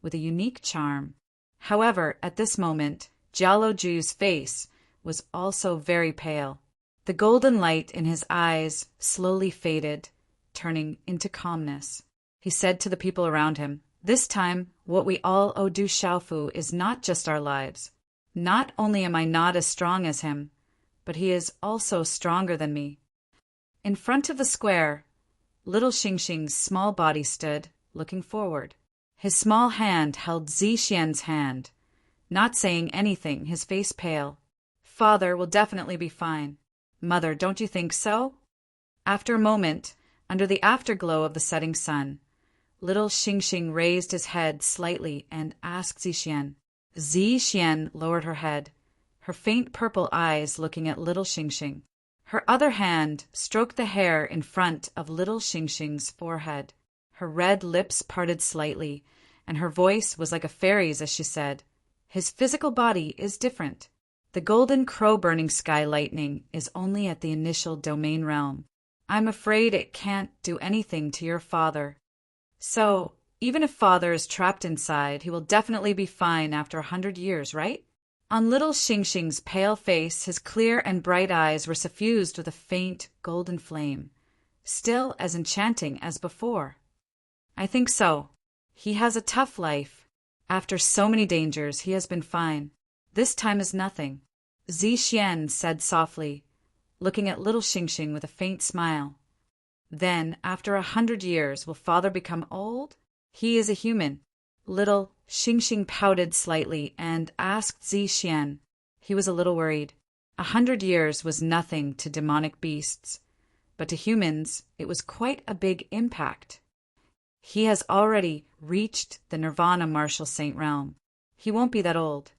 with a unique charm. However, at this moment, Jiao Juio's face was also very pale. The golden light in his eyes slowly faded, turning into calmness. He said to the people around him, "This time, what we all owe Du Xiaofu is not just our lives. Not only am I not as strong as him, but he is also stronger than me." In front of the square, little Xingxing's small body stood, looking forward. His small hand held Zixian's hand, not saying anything, his face pale. "Father will definitely be fine. Mother, don't you think so?" After a moment, under the afterglow of the setting sun, little Xingxing raised his head slightly and asked Zixian. Zixian lowered her head, her faint purple eyes looking at little Xingxing. Her other hand stroked the hair in front of little Xingxing's forehead. Her red lips parted slightly, and her voice was like a fairy's as she said, "His physical body is different. The golden crow-burning sky lightning is only at the initial domain realm. I'm afraid it can't do anything to your father. So, even if father is trapped inside, he will definitely be fine after 100 years, right?" On little Xingxing's pale face, his clear and bright eyes were suffused with a faint golden flame, still as enchanting as before. "I think so. He has a tough life. After so many dangers, he has been fine. This time is nothing," Zixian said softly, looking at little Xingxing with a faint smile. "Then, after 100 years, will father become old? He is a human." Little Xingxing pouted slightly and asked Zixian. He was a little worried. 100 years was nothing to demonic beasts, but to humans it was quite a big impact. "He has already reached the Nirvana Martial Saint realm. He won't be that old."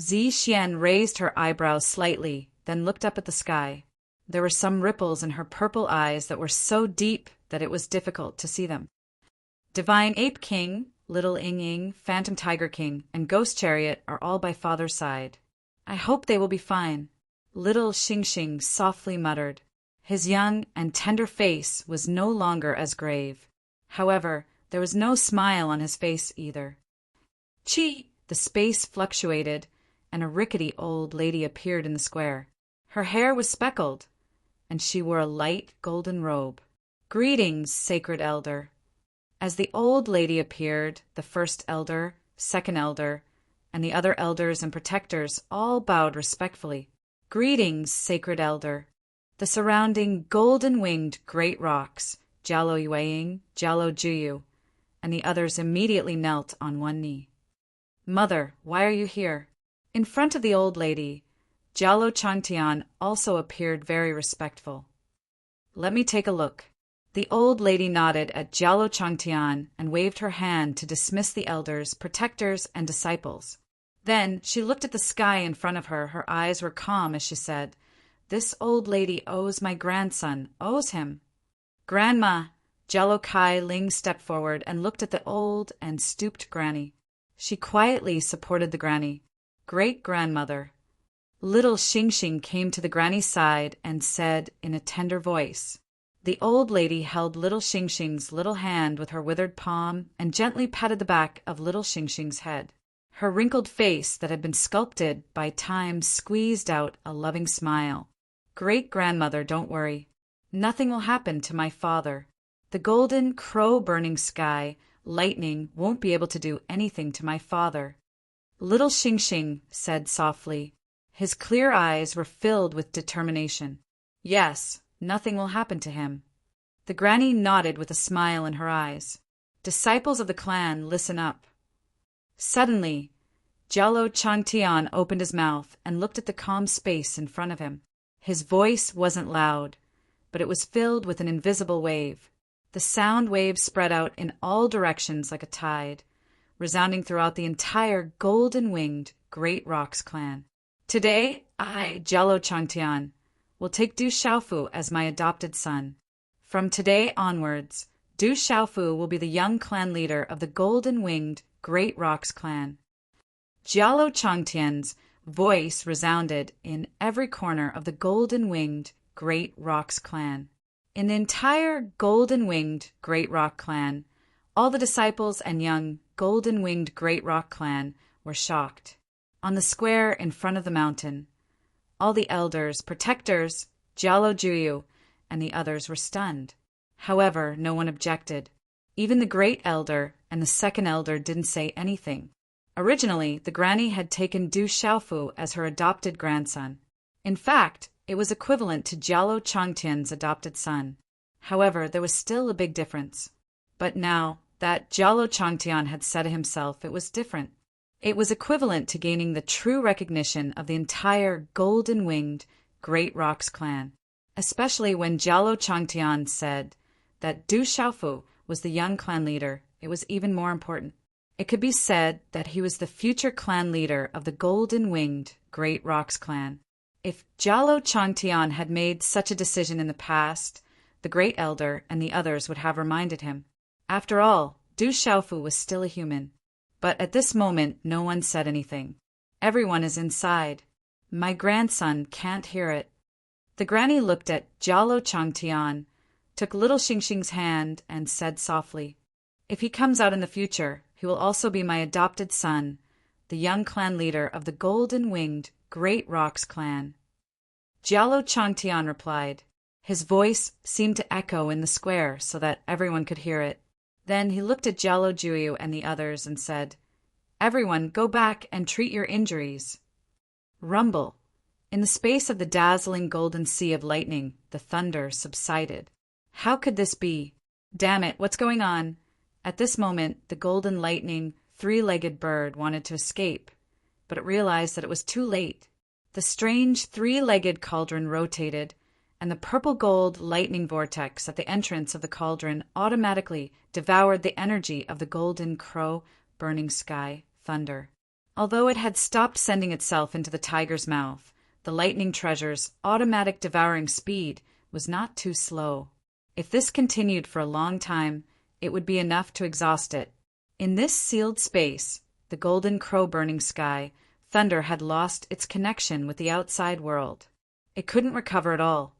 Zixian raised her eyebrows slightly, then looked up at the sky. There were some ripples in her purple eyes that were so deep that it was difficult to see them. Divine Ape King, Little Ing Ing, Phantom Tiger King, and Ghost Chariot are all by father's side. I hope they will be fine, little Xing Xing softly muttered. His young and tender face was no longer as grave. However, there was no smile on his face either. Chi! The space fluctuated, and a rickety old lady appeared in the square. Her hair was speckled, and she wore a light golden robe. Greetings, sacred elder. As the old lady appeared, the first elder, second elder, and the other elders and protectors all bowed respectfully. Greetings, sacred elder. The surrounding golden-winged great rocks, Jialo Yueying, Jialo Juyu, and the others immediately knelt on one knee. Mother, why are you here? In front of the old lady, Jialo Changtian also appeared very respectful. Let me take a look. The old lady nodded at Jialo Changtian and waved her hand to dismiss the elders, protectors, and disciples. Then she looked at the sky in front of her. Her eyes were calm as she said, "This old lady owes my grandson, owes him." Grandma! Jialo Kai Ling stepped forward and looked at the old and stooped granny. She quietly supported the granny. Great-grandmother. Little Xing Xing came to the granny's side and said in a tender voice. The old lady held little Xing Xing's little hand with her withered palm and gently patted the back of little Xing Xing's head. Her wrinkled face that had been sculpted by time squeezed out a loving smile. Great-grandmother, don't worry. Nothing will happen to my father. The golden crow-burning sky, lightning, won't be able to do anything to my father. Little Xing Xing said softly. His clear eyes were filled with determination. Yes, nothing will happen to him. The granny nodded with a smile in her eyes. Disciples of the clan, listen up. Suddenly, Jialo Changtian opened his mouth and looked at the calm space in front of him. His voice wasn't loud, but it was filled with an invisible wave. The sound wave spread out in all directions like a tide, resounding throughout the entire golden-winged Great Rocks clan. Today, I, Jialo Changtian, will take Du Xiaofu as my adopted son. From today onwards, Du Xiaofu will be the young clan leader of the golden-winged Great Rocks clan. Jialo Changtian's voice resounded in every corner of the golden-winged Great Rocks clan. In the entire golden-winged Great Rock clan, all the disciples and young golden-winged Great Rock clan were shocked. On the square in front of the mountain, all the elders, protectors, Jialo Juyu, and the others were stunned. However, no one objected. Even the great elder and the second elder didn't say anything. Originally, the granny had taken Du Xiaofu as her adopted grandson. In fact, it was equivalent to Jialo Changtian's adopted son. However, there was still a big difference. But now that Jialo Changtian had said it himself, it was different. It was equivalent to gaining the true recognition of the entire golden-winged Great Rocks clan, especially when Jialo Changtian said that Du Xiaofu was the young clan leader. It was even more important. It could be said that he was the future clan leader of the golden-winged Great Rocks clan. If Jialo Changtian had made such a decision in the past, the great elder and the others would have reminded him. After all, Du Xiaofu was still a human. But at this moment, no one said anything. Everyone is inside. My grandson can't hear it. The granny looked at Jialo Changtian, took little Xing Xing's hand, and said softly, "If he comes out in the future, he will also be my adopted son, the young clan leader of the golden-winged Great Rocks clan." Jialo Changtian replied. His voice seemed to echo in the square so that everyone could hear it. Then he looked at Jialo Juyu and the others and said, "Everyone, go back and treat your injuries." Rumble. In the space of the dazzling golden sea of lightning, the thunder subsided. How could this be? Damn it, what's going on? At this moment, the golden lightning, three-legged bird wanted to escape, but it realized that it was too late. The strange three-legged cauldron rotated, and the purple-gold lightning vortex at the entrance of the cauldron automatically devoured the energy of the golden crow burning sky thunder. Although it had stopped sending itself into the tiger's mouth, the lightning treasure's automatic devouring speed was not too slow. If this continued for a long time, it would be enough to exhaust it. In this sealed space, the golden crow burning sky thunder had lost its connection with the outside world. It couldn't recover at all.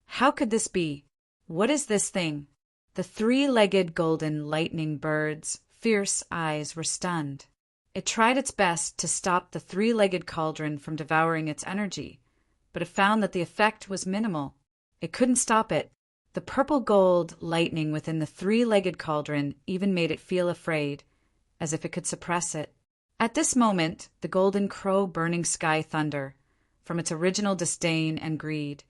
How could this be? What is this thing? The three-legged golden lightning bird's fierce eyes were stunned. It tried its best to stop the three-legged cauldron from devouring its energy, but it found that the effect was minimal. It couldn't stop it. The purple-gold lightning within the three-legged cauldron even made it feel afraid, as if it could suppress it. At this moment, the golden crow burning sky thunder, from its original disdain and greed,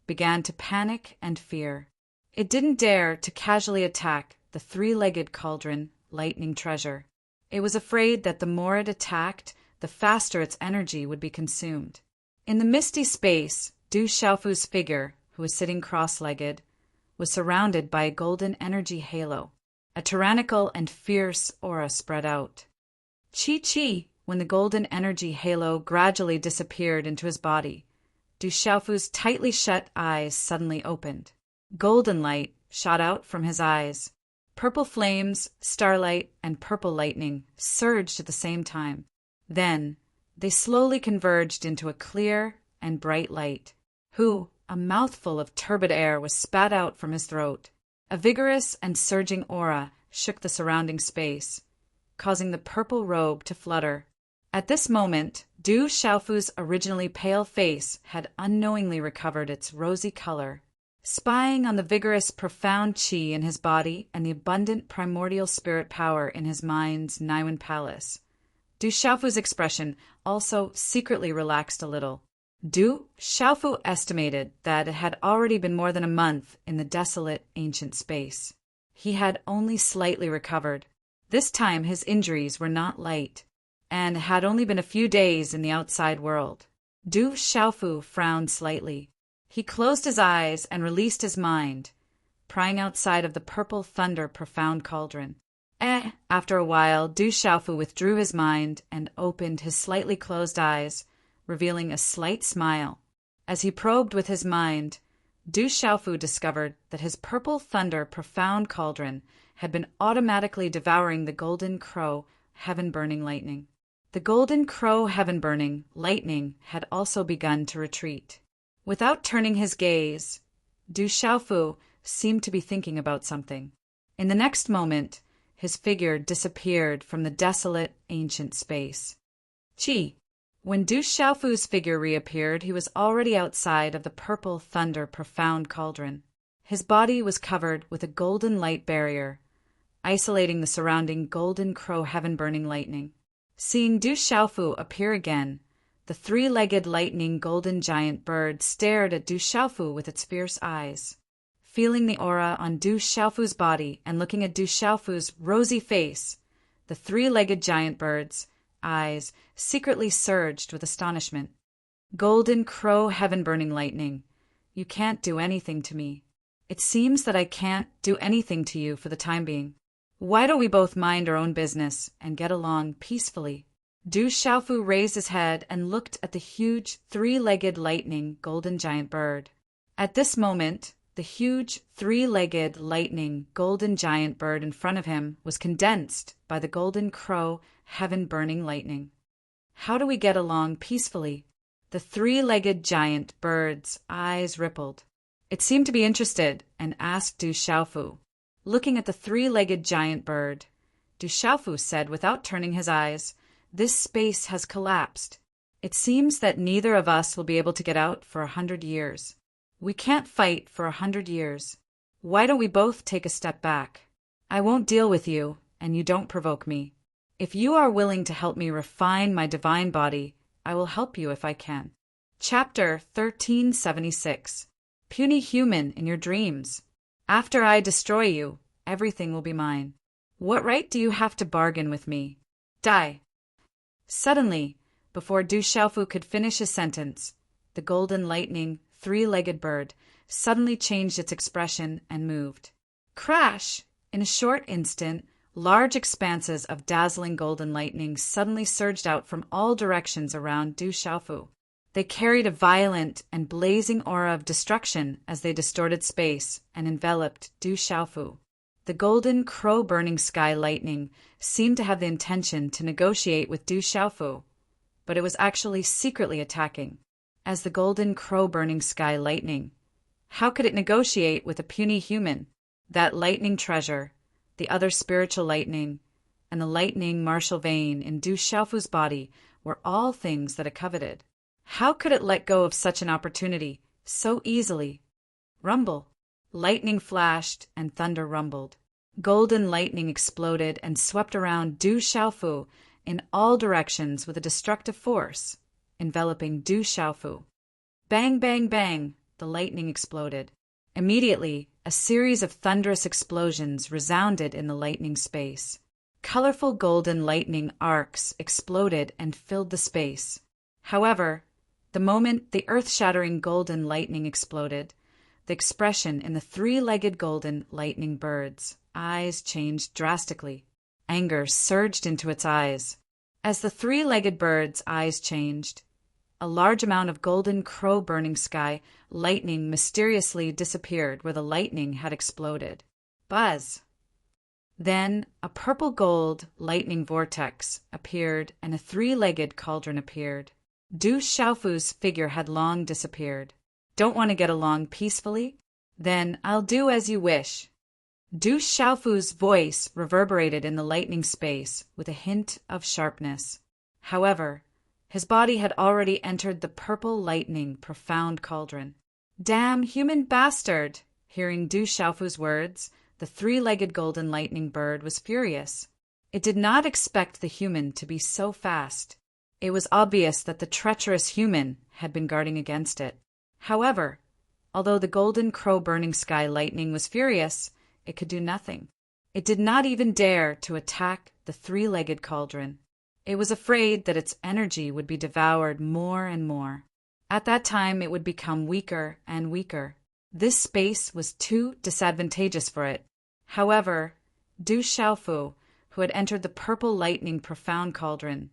began to panic and fear. It didn't dare to casually attack the three-legged cauldron lightning treasure. It was afraid that the more it attacked, the faster its energy would be consumed. In the misty space, Du Xiaofu's figure, who was sitting cross-legged, was surrounded by a golden energy halo. A tyrannical and fierce aura spread out. Chi! When the golden energy halo gradually disappeared into his body, Du Xiaofu's tightly shut eyes suddenly opened. Golden light shot out from his eyes. Purple flames, starlight, and purple lightning surged at the same time. Then, they slowly converged into a clear and bright light. A mouthful of turbid air was spat out from his throat. A vigorous and surging aura shook the surrounding space, causing the purple robe to flutter. At this moment, Du Xiaofu's originally pale face had unknowingly recovered its rosy color. Spying on the vigorous, profound qi in his body and the abundant primordial spirit power in his mind's Niwen palace, Du Xiaofu's expression also secretly relaxed a little. Du Xiaofu estimated that it had already been more than a month in the desolate ancient space. He had only slightly recovered. This time his injuries were not light, and had only been a few days in the outside world. Du Xiaofu frowned slightly. He closed his eyes and released his mind, prying outside of the purple thunder profound cauldron. After a while, Du Xiaofu withdrew his mind and opened his slightly closed eyes, revealing a slight smile. As he probed with his mind, Du Xiaofu discovered that his purple thunder profound cauldron had been automatically devouring the golden crow heaven-burning lightning. The golden crow heaven-burning lightning had also begun to retreat. Without turning his gaze, Du Xiaofu seemed to be thinking about something. In the next moment, his figure disappeared from the desolate ancient space. When Du Xiaofu's figure reappeared, he was already outside of the purple thunder profound cauldron. His body was covered with a golden light barrier, isolating the surrounding golden crow heaven-burning lightning. Seeing Du Xiaofu appear again, the three-legged lightning golden giant bird stared at Du Xiaofu with its fierce eyes. Feeling the aura on Du Xiaofu's body and looking at Du Xiaofu's rosy face, the three-legged giant bird's eyes secretly surged with astonishment. Golden crow heaven-burning lightning, you can't do anything to me. It seems that I can't do anything to you for the time being. Why don't we both mind our own business and get along peacefully? Du Xiaofu raised his head and looked at the huge three-legged lightning golden giant bird. At this moment, the huge three-legged lightning golden giant bird in front of him was condensed by the golden crow heaven-burning lightning. How do we get along peacefully? The three-legged giant bird's eyes rippled. It seemed to be interested and asked Du Xiaofu. Looking at the three-legged giant bird, Du Xiaofu said without turning his eyes, "This space has collapsed. It seems that neither of us will be able to get out for 100 years. We can't fight for 100 years. Why don't we both take a step back? I won't deal with you, and you don't provoke me. If you are willing to help me refine my divine body, I will help you if I can." Chapter 1376. Puny human in your dreams. After I destroy you, everything will be mine. What right do you have to bargain with me? Die. Suddenly, before Du Xiaofu could finish his sentence, the golden lightning three-legged bird suddenly changed its expression and moved. Crash! In a short instant, large expanses of dazzling golden lightning suddenly surged out from all directions around Du Xiaofu. They carried a violent and blazing aura of destruction as they distorted space and enveloped Du Xiaofu. The golden crow-burning sky lightning seemed to have the intention to negotiate with Du Xiaofu, but it was actually secretly attacking, as the golden crow-burning sky lightning. How could it negotiate with a puny human? That lightning treasure, the other spiritual lightning, and the lightning martial vein in Du Xiaofu's body were all things that it coveted. How could it let go of such an opportunity so easily? Rumble. Lightning flashed and thunder rumbled. Golden lightning exploded and swept around Du Xiaofu in all directions with a destructive force, enveloping Du Xiaofu. Bang, bang, bang, the lightning exploded. Immediately, a series of thunderous explosions resounded in the lightning space. Colorful golden lightning arcs exploded and filled the space. However, the moment the earth-shattering golden lightning exploded, the expression in the three-legged golden lightning bird's eyes changed drastically. Anger surged into its eyes. As the three-legged bird's eyes changed, a large amount of golden crow-burning sky lightning mysteriously disappeared where the lightning had exploded. Buzz! Then a purple-gold lightning vortex appeared and a three-legged cauldron appeared. Du Xiaofu's figure had long disappeared. Don't want to get along peacefully? Then I'll do as you wish. Du Xiaofu's voice reverberated in the lightning space with a hint of sharpness. However, his body had already entered the purple lightning profound cauldron. Damn human bastard! Hearing Du Xiaofu's words, the three-legged golden lightning bird was furious. It did not expect the human to be so fast. It was obvious that the treacherous human had been guarding against it. However, although the golden crow-burning sky lightning was furious, it could do nothing. It did not even dare to attack the three-legged cauldron. It was afraid that its energy would be devoured more and more. At that time, it would become weaker and weaker. This space was too disadvantageous for it. However, Du Xiaofu, who had entered the purple lightning profound cauldron,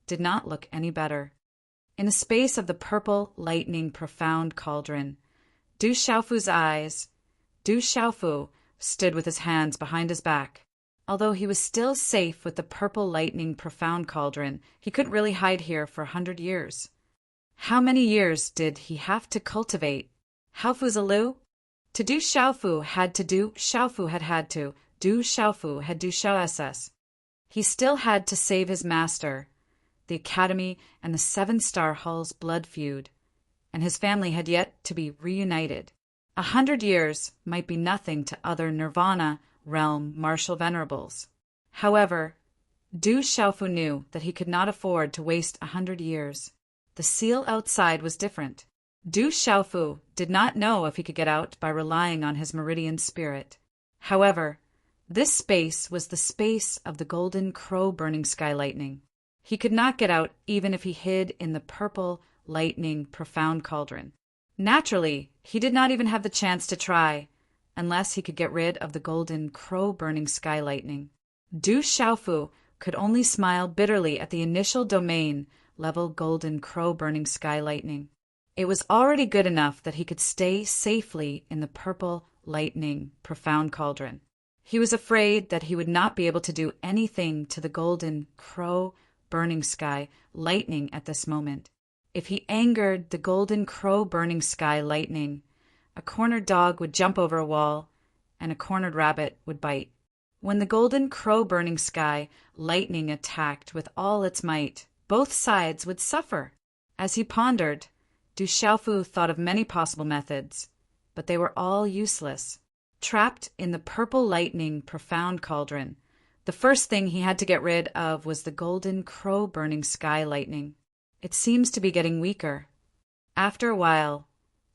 did not look any better. In the space of the purple lightning profound cauldron, Du Xiaofu stood with his hands behind his back. Although he was still safe with the purple lightning profound cauldron, he couldn't really hide here for 100 years. How many years did he have to cultivate? Haofuzalu? To Du Xiaofu had to Du Xiaofu had to Du Xiaofu had Du Xiaoss. He still had to save his master, the Academy and the Seven-Star Hall's blood feud, and his family had yet to be reunited. 100 years might be nothing to other Nirvana realm martial venerables. However, Du Xiaofu knew that he could not afford to waste 100 years. The seal outside was different. Du Xiaofu did not know if he could get out by relying on his meridian spirit. However, this space was the space of the golden crow-burning sky lightning. He could not get out even if he hid in the purple lightning profound cauldron. Naturally, he did not even have the chance to try, unless he could get rid of the golden crow-burning sky lightning. Du Xiaofu could only smile bitterly at the initial domain-level golden crow-burning sky lightning. It was already good enough that he could stay safely in the purple lightning profound cauldron. He was afraid that he would not be able to do anything to the golden crow-burning sky lightning at this moment. If he angered the golden crow-burning sky lightning, a cornered dog would jump over a wall, and a cornered rabbit would bite. When the golden crow-burning sky lightning attacked with all its might, both sides would suffer. As he pondered, Du Xiaofu thought of many possible methods, but they were all useless. Trapped in the purple lightning profound cauldron, the first thing he had to get rid of was the golden crow-burning sky lightning. It seems to be getting weaker. After a while,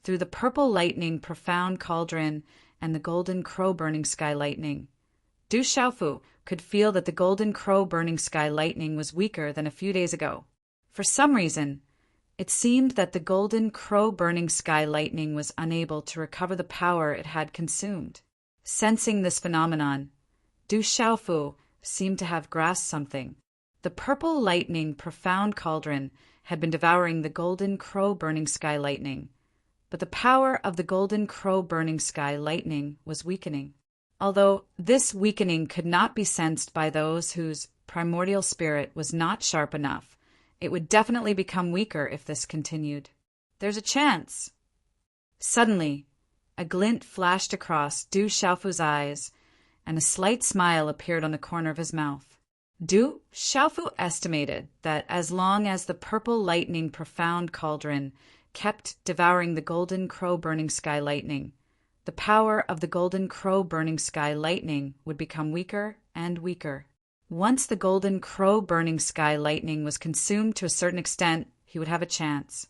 through the purple lightning profound cauldron and the golden crow-burning sky lightning, Du Xiaofu could feel that the golden crow-burning sky lightning was weaker than a few days ago. For some reason, it seemed that the golden crow-burning sky lightning was unable to recover the power it had consumed. Sensing this phenomenon, Du Xiaofu seemed to have grasped something. The purple lightning profound cauldron had been devouring the golden crow-burning sky lightning, but the power of the golden crow-burning sky lightning was weakening. Although this weakening could not be sensed by those whose primordial spirit was not sharp enough, It would definitely become weaker if this continued. There's a chance. Suddenly, a glint flashed across Du Xiaofu's eyes, and a slight smile appeared on the corner of his mouth. Du Xiaofu estimated that as long as the purple lightning profound cauldron kept devouring the golden crow burning sky lightning, the power of the golden crow burning sky lightning would become weaker and weaker. Once the golden crow burning sky lightning was consumed to a certain extent, he would have a chance.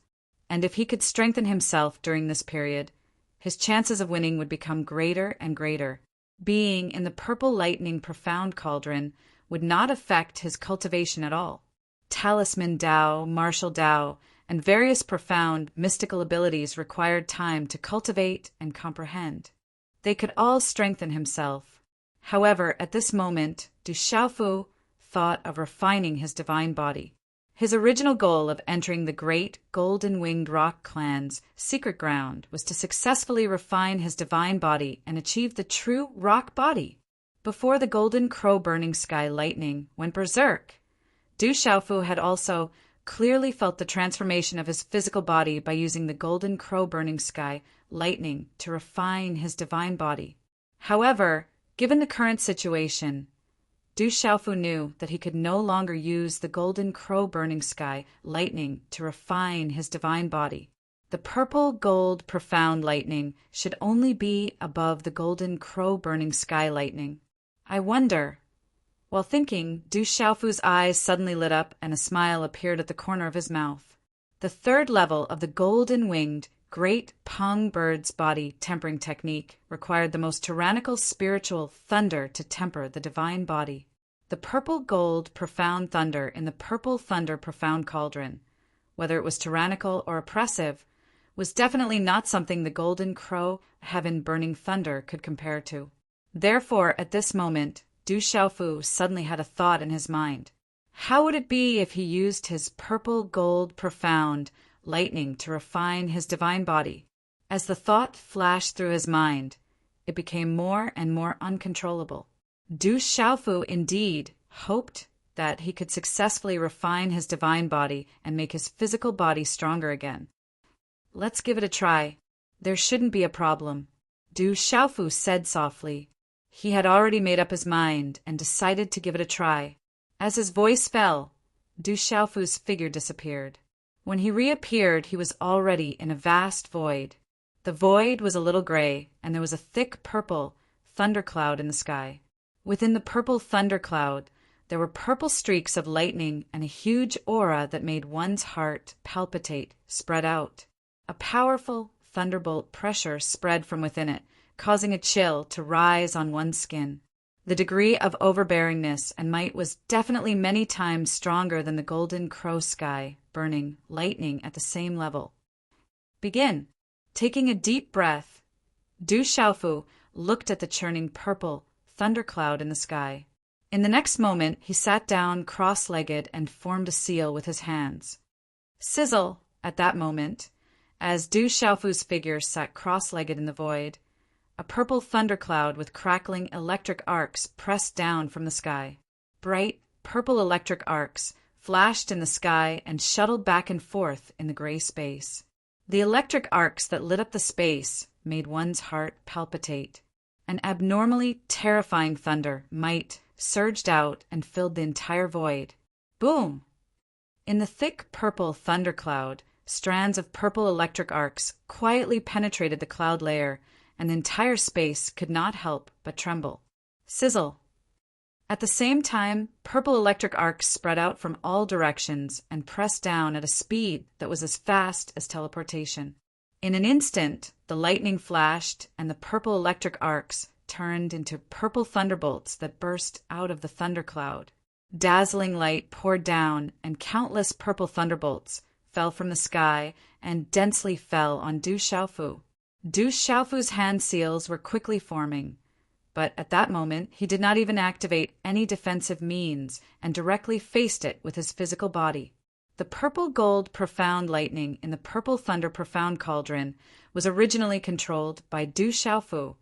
And if he could strengthen himself during this period, his chances of winning would become greater and greater. Being in the purple lightning profound cauldron would not affect his cultivation at all. Talisman Dao, martial Dao, and various profound mystical abilities required time to cultivate and comprehend. They could all strengthen himself. However, at this moment, Du Xiaofu thought of refining his divine body. His original goal of entering the great golden-winged rock clan's secret ground was to successfully refine his divine body and achieve the true rock body. Before the golden crow burning sky lightning went berserk, Du Xiaofu had also clearly felt the transformation of his physical body by using the golden crow burning sky lightning to refine his divine body. However, given the current situation, Du Xiaofu knew that he could no longer use the golden crow burning sky lightning to refine his divine body. The purple gold profound lightning should only be above the golden crow burning sky lightning. I wonder. While thinking, Du Xiaofu's eyes suddenly lit up and a smile appeared at the corner of his mouth. The third level of the golden-winged, great Peng bird's body tempering technique required the most tyrannical spiritual thunder to temper the divine body. The purple gold profound thunder in the purple thunder profound cauldron, whether it was tyrannical or oppressive, was definitely not something the golden crow heaven burning thunder could compare to. Therefore, at this moment, Du Xiaofu suddenly had a thought in his mind. How would it be if he used his purple gold profound lightning to refine his divine body? As the thought flashed through his mind, it became more and more uncontrollable. Du Xiaofu indeed hoped that he could successfully refine his divine body and make his physical body stronger again. Let's give it a try. There shouldn't be a problem, Du Xiaofu said softly. He had already made up his mind and decided to give it a try. As his voice fell, Du Xiaofu's figure disappeared. When he reappeared, he was already in a vast void. The void was a little gray, and there was a thick purple thundercloud in the sky. Within the purple thundercloud, there were purple streaks of lightning and a huge aura that made one's heart palpitate, spread out. A powerful thunderbolt pressure spread from within it, causing a chill to rise on one's skin. The degree of overbearingness and might was definitely many times stronger than the golden crow sky, burning lightning at the same level. Begin. Taking a deep breath, Du Xiaofu looked at the churning purple thundercloud in the sky. In the next moment, he sat down cross-legged and formed a seal with his hands. Sizzle, at that moment, as Du Xiaofu's figure sat cross-legged in the void, a purple thundercloud with crackling electric arcs pressed down from the sky. Bright, purple electric arcs flashed in the sky and shuttled back and forth in the gray space. The electric arcs that lit up the space made one's heart palpitate. An abnormally terrifying thunder might surged out and filled the entire void. Boom! In the thick purple thundercloud, strands of purple electric arcs quietly penetrated the cloud layer, and the entire space could not help but tremble. Sizzle! At the same time, purple electric arcs spread out from all directions and pressed down at a speed that was as fast as teleportation. In an instant, the lightning flashed, and the purple electric arcs turned into purple thunderbolts that burst out of the thundercloud. Dazzling light poured down, and countless purple thunderbolts fell from the sky and densely fell on Du Xiaofu. Du Xiaofu's hand seals were quickly forming, but at that moment he did not even activate any defensive means and directly faced it with his physical body. The purple gold profound lightning in the purple thunder profound cauldron was originally controlled by Du Xiaofu,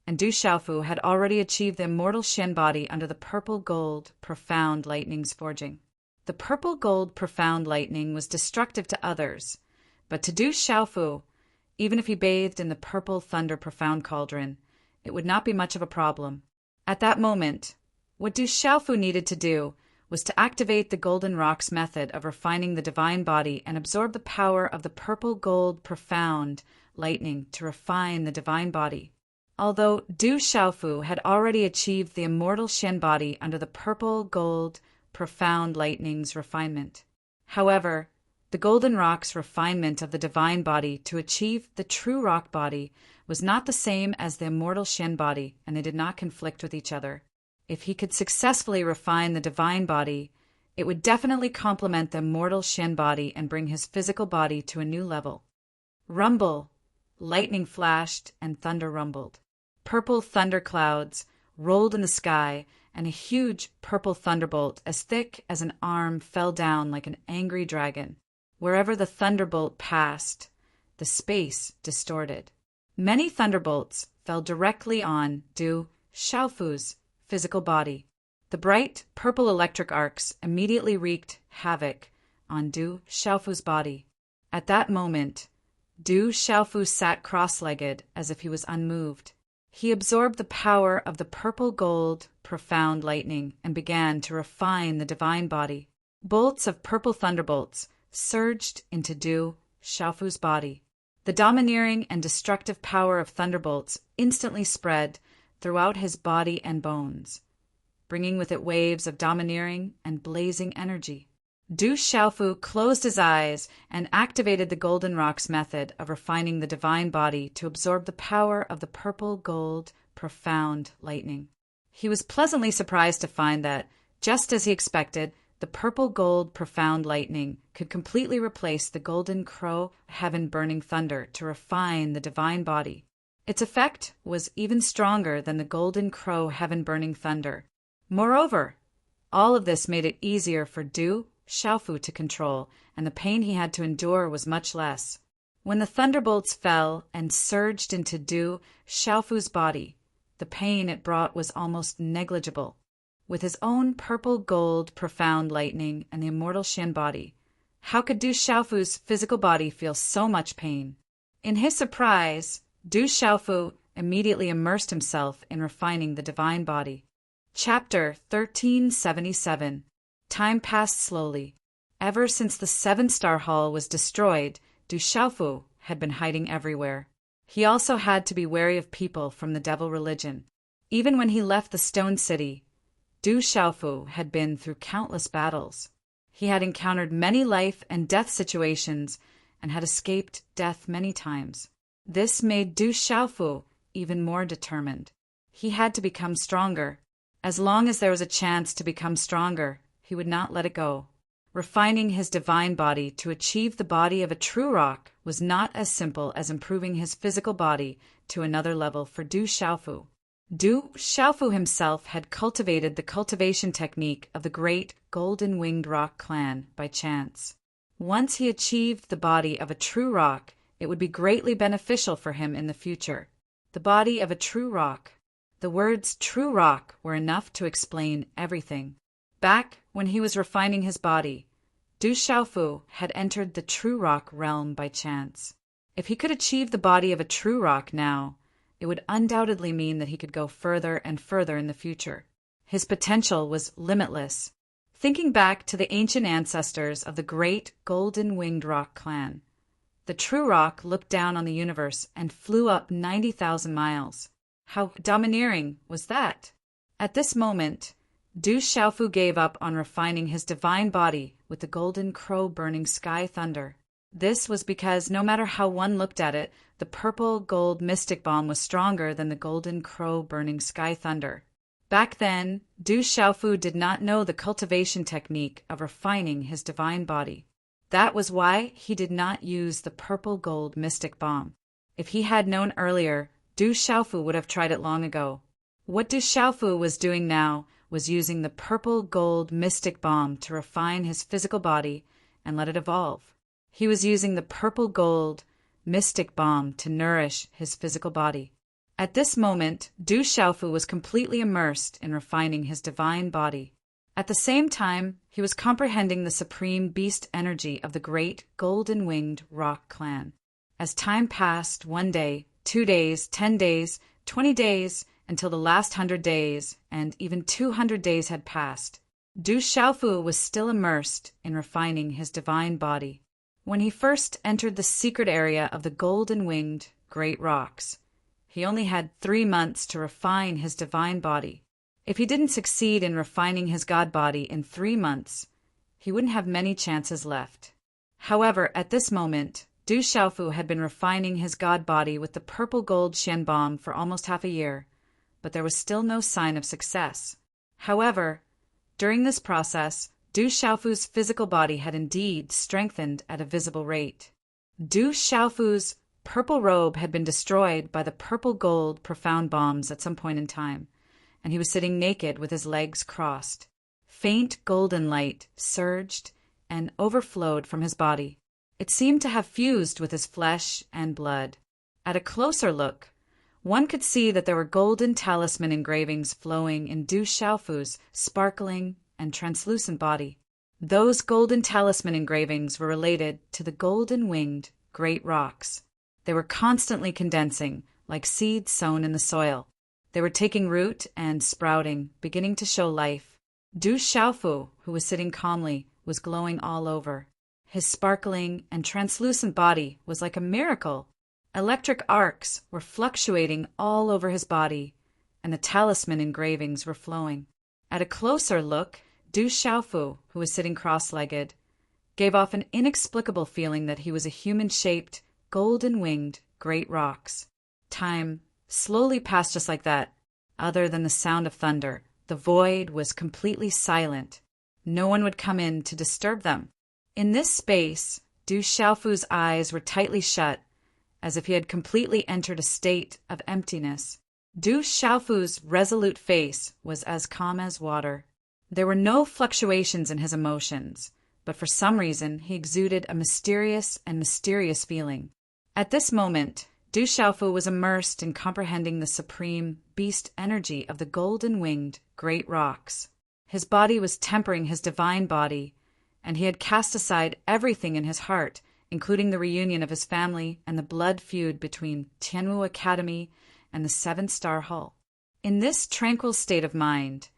and Du Xiaofu had already achieved the immortal Shen body under the purple gold profound lightning's forging. The purple gold profound lightning was destructive to others, but to Du Xiaofu, even if he bathed in the purple thunder profound cauldron, it would not be much of a problem. At that moment, what Du Xiaofu needed to do was to activate the golden rock's method of refining the divine body and absorb the power of the purple gold profound lightning to refine the divine body. Although Du Xiaofu had already achieved the immortal Shen body under the purple gold profound lightning's refinement. However, the golden rock's refinement of the divine body to achieve the true rock body was not the same as the immortal Shen body, and they did not conflict with each other. If he could successfully refine the divine body, it would definitely complement the immortal Shen body and bring his physical body to a new level. Rumble! Lightning flashed and thunder rumbled. Purple thunder clouds rolled in the sky, and a huge purple thunderbolt as thick as an arm fell down like an angry dragon. Wherever the thunderbolt passed, the space distorted. Many thunderbolts fell directly on Du Xiaofu's physical body. The bright purple electric arcs immediately wreaked havoc on Du Xiaofu's body. At that moment, Du Xiaofu sat cross-legged as if he was unmoved. He absorbed the power of the purple gold profound lightning and began to refine the divine body. Bolts of purple thunderbolts surged into Du Xiaofu's body. The domineering and destructive power of thunderbolts instantly spread throughout his body and bones, bringing with it waves of domineering and blazing energy. Du Xiaofu closed his eyes and activated the golden rock's method of refining the divine body to absorb the power of the purple gold profound lightning. He was pleasantly surprised to find that, just as he expected, the purple gold profound lightning could completely replace the golden crow heaven-burning thunder to refine the divine body. Its effect was even stronger than the golden crow heaven-burning thunder. Moreover, all of this made it easier for Du Xiaofu to control, and the pain he had to endure was much less. When the thunderbolts fell and surged into Du Xiaofu's body, the pain it brought was almost negligible. With his own purple gold profound lightning and the immortal Shen body, how could Du Xiaofu's physical body feel so much pain? In his surprise, Du Xiaofu immediately immersed himself in refining the divine body. Chapter 1377. Time passed slowly. Ever since the seven-star hall was destroyed, Du Xiaofu had been hiding everywhere. He also had to be wary of people from the devil religion. Even when he left the stone city, Du Xiaofu had been through countless battles. He had encountered many life and death situations and had escaped death many times. This made Du Xiaofu even more determined. He had to become stronger. As long as there was a chance to become stronger, he would not let it go. Refining his divine body to achieve the body of a true rock was not as simple as improving his physical body to another level for Du Xiaofu. Du Xiaofu himself had cultivated the cultivation technique of the great golden-winged rock clan by chance. Once he achieved the body of a true rock, it would be greatly beneficial for him in the future. The body of a true rock. The words true rock were enough to explain everything. Back when he was refining his body, Du Xiaofu had entered the true rock realm by chance. If he could achieve the body of a true rock now, it would undoubtedly mean that he could go further and further in the future. His potential was limitless. Thinking back to the ancient ancestors of the great golden-winged rock clan, the true rock looked down on the universe and flew up 90,000 miles. How domineering was that? At this moment, Du Xiaofu gave up on refining his divine body with the golden crow burning sky thunder. This was because no matter how one looked at it, the purple gold mystic bomb was stronger than the golden crow burning sky thunder. Back then, Du Xiaofu did not know the cultivation technique of refining his divine body. That was why he did not use the purple gold mystic bomb. If he had known earlier, Du Xiaofu would have tried it long ago. What Du Xiaofu was doing now was using the purple gold mystic bomb to refine his physical body and let it evolve. He was using the purple gold mystic bomb to nourish his physical body. At this moment, Du Xiaofu was completely immersed in refining his divine body. At the same time, he was comprehending the supreme beast energy of the great golden-winged rock clan. As time passed, 1 day, 2 days, 10 days, 20 days, until the last 100 days, and even 200 days had passed, Du Xiaofu was still immersed in refining his divine body. When he first entered the secret area of the golden-winged great rocks, he only had 3 months to refine his divine body. If he didn't succeed in refining his god body in 3 months, he wouldn't have many chances left. However, at this moment, Du Xiaofu had been refining his god body with the purple gold Xian bomb for almost half a year, but there was still no sign of success. However, during this process, Du Xiaofu's physical body had indeed strengthened at a visible rate. Du Xiaofu's purple robe had been destroyed by the purple gold profound bombs at some point in time, and he was sitting naked with his legs crossed. Faint golden light surged and overflowed from his body. It seemed to have fused with his flesh and blood. At a closer look, one could see that there were golden talisman engravings flowing in Du Xiaofu's sparkling and translucent body. Those golden talisman engravings were related to the golden-winged great rocks. They were constantly condensing, like seeds sown in the soil. They were taking root and sprouting, beginning to show life. Du Xiaofu, who was sitting calmly, was glowing all over. His sparkling and translucent body was like a miracle. Electric arcs were fluctuating all over his body, and the talisman engravings were flowing. At a closer look, Du Xiaofu, who was sitting cross-legged, gave off an inexplicable feeling that he was a human-shaped, golden-winged great rocks. Time slowly passed just like that. Other than the sound of thunder, the void was completely silent. No one would come in to disturb them. In this space, Du Xiaofu's eyes were tightly shut, as if he had completely entered a state of emptiness. Du Xiaofu's resolute face was as calm as water. There were no fluctuations in his emotions, but for some reason he exuded a mysterious feeling. At this moment, Du Xiaofu was immersed in comprehending the supreme beast energy of the golden-winged great rocks. His body was tempering his divine body, and he had cast aside everything in his heart, including the reunion of his family and the blood feud between Tianwu Academy and the 7-Star Hull. In this tranquil state of mind,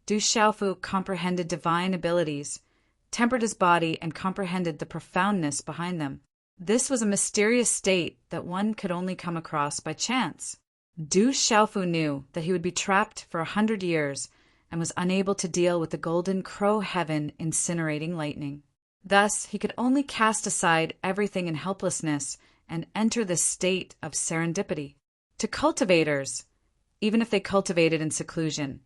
Du Xiaofu comprehended divine abilities, tempered his body, and comprehended the profoundness behind them. This was a mysterious state that one could only come across by chance. Du Xiaofu knew that he would be trapped for 100 years and was unable to deal with the golden crow heaven incinerating lightning. Thus, he could only cast aside everything in helplessness and enter this state of serendipity. To cultivators, even if they cultivated in seclusion,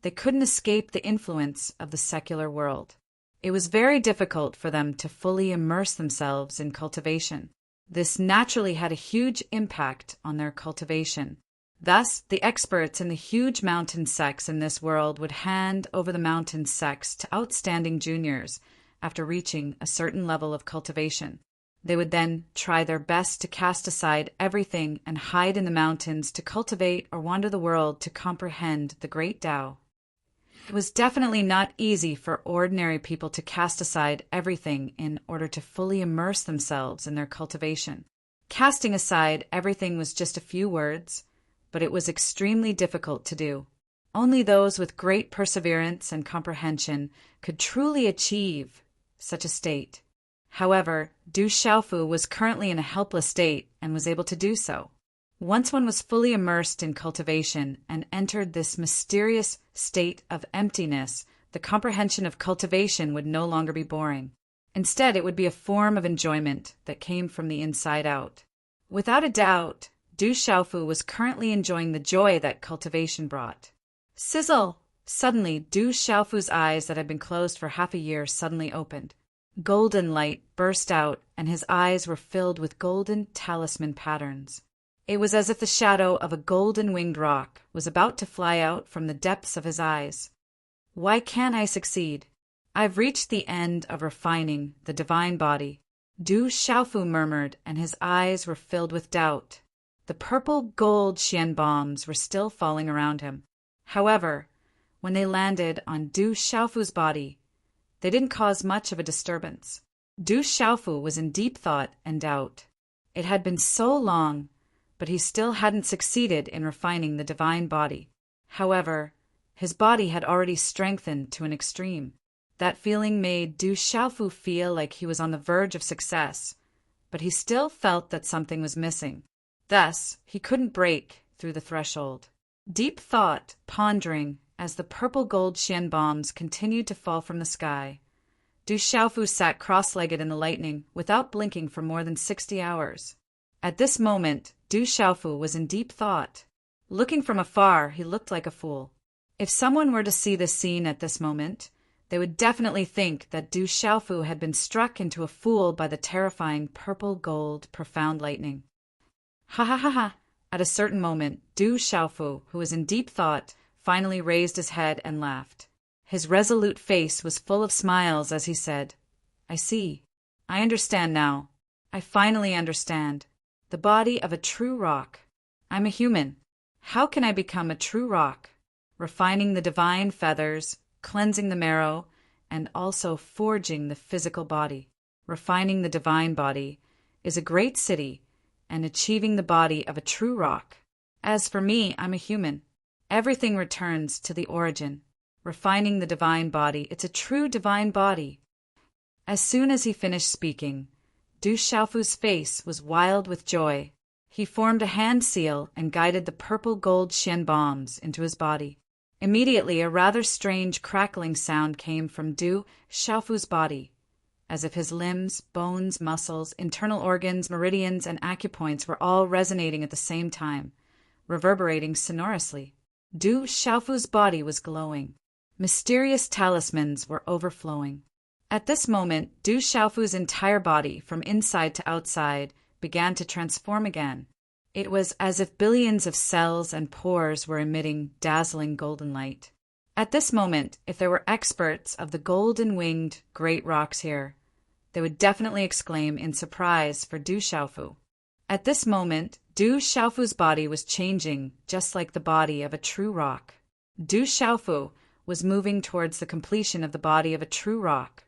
they couldn't escape the influence of the secular world. It was very difficult for them to fully immerse themselves in cultivation. This naturally had a huge impact on their cultivation. Thus, the experts in the huge mountain sects in this world would hand over the mountain sects to outstanding juniors after reaching a certain level of cultivation. They would then try their best to cast aside everything and hide in the mountains to cultivate or wander the world to comprehend the great Tao. It was definitely not easy for ordinary people to cast aside everything in order to fully immerse themselves in their cultivation. Casting aside everything was just a few words, but it was extremely difficult to do. Only those with great perseverance and comprehension could truly achieve such a state. However, Du Xiaofu was currently in a helpless state and was able to do so. Once one was fully immersed in cultivation and entered this mysterious state of emptiness, the comprehension of cultivation would no longer be boring. Instead, it would be a form of enjoyment that came from the inside out. Without a doubt, Du Xiaofu was currently enjoying the joy that cultivation brought. Sizzle! Suddenly, Du Xiaofu's eyes that had been closed for half a year suddenly opened. Golden light burst out, and his eyes were filled with golden talisman patterns. It was as if the shadow of a golden-winged rock was about to fly out from the depths of his eyes. Why can't I succeed? I've reached the end of refining the divine body. Du Xiaofu murmured, and his eyes were filled with doubt. The purple gold Xian bombs were still falling around him. However, When they landed on Du Xiaofu's body, they didn't cause much of a disturbance. Du Xiaofu was in deep thought and doubt. It had been so long, but he still hadn't succeeded in refining the divine body. However, his body had already strengthened to an extreme. That feeling made Du Xiaofu feel like he was on the verge of success, but he still felt that something was missing. Thus, he couldn't break through the threshold. Deep thought, pondering, as the purple gold Xian bombs continued to fall from the sky, Du Xiaofu sat cross-legged in the lightning without blinking for more than 60 hours. At this moment, Du Xiaofu was in deep thought. Looking from afar, he looked like a fool. If someone were to see this scene at this moment, they would definitely think that Du Xiaofu had been struck into a fool by the terrifying purple-gold profound lightning. Ha ha ha ha! At a certain moment, Du Xiaofu, who was in deep thought, finally raised his head and laughed. His resolute face was full of smiles as he said, "I see. I understand now. I finally understand. The body of a true rock. I'm a human. How can I become a true rock? Refining the divine feathers, cleansing the marrow, and also forging the physical body. Refining the divine body is a great city, and achieving the body of a true rock. As for me, I'm a human. Everything returns to the origin. Refining the divine body, it's a true divine body." As soon as he finished speaking, Du Xiaofu's face was wild with joy. He formed a hand seal and guided the purple gold Xian bombs into his body. Immediately, a rather strange crackling sound came from Du Xiaofu's body, as if his limbs, bones, muscles, internal organs, meridians, and acupoints were all resonating at the same time, reverberating sonorously. Du Xiaofu's body was glowing. Mysterious talismans were overflowing. At this moment, Du Xiaofu's entire body, from inside to outside, began to transform again. It was as if billions of cells and pores were emitting dazzling golden light. At this moment, if there were experts of the golden-winged great rocks here, they would definitely exclaim in surprise for Du Xiaofu. At this moment, Du Xiaofu's body was changing just like the body of a true rock. Du Xiaofu was moving towards the completion of the body of a true rock,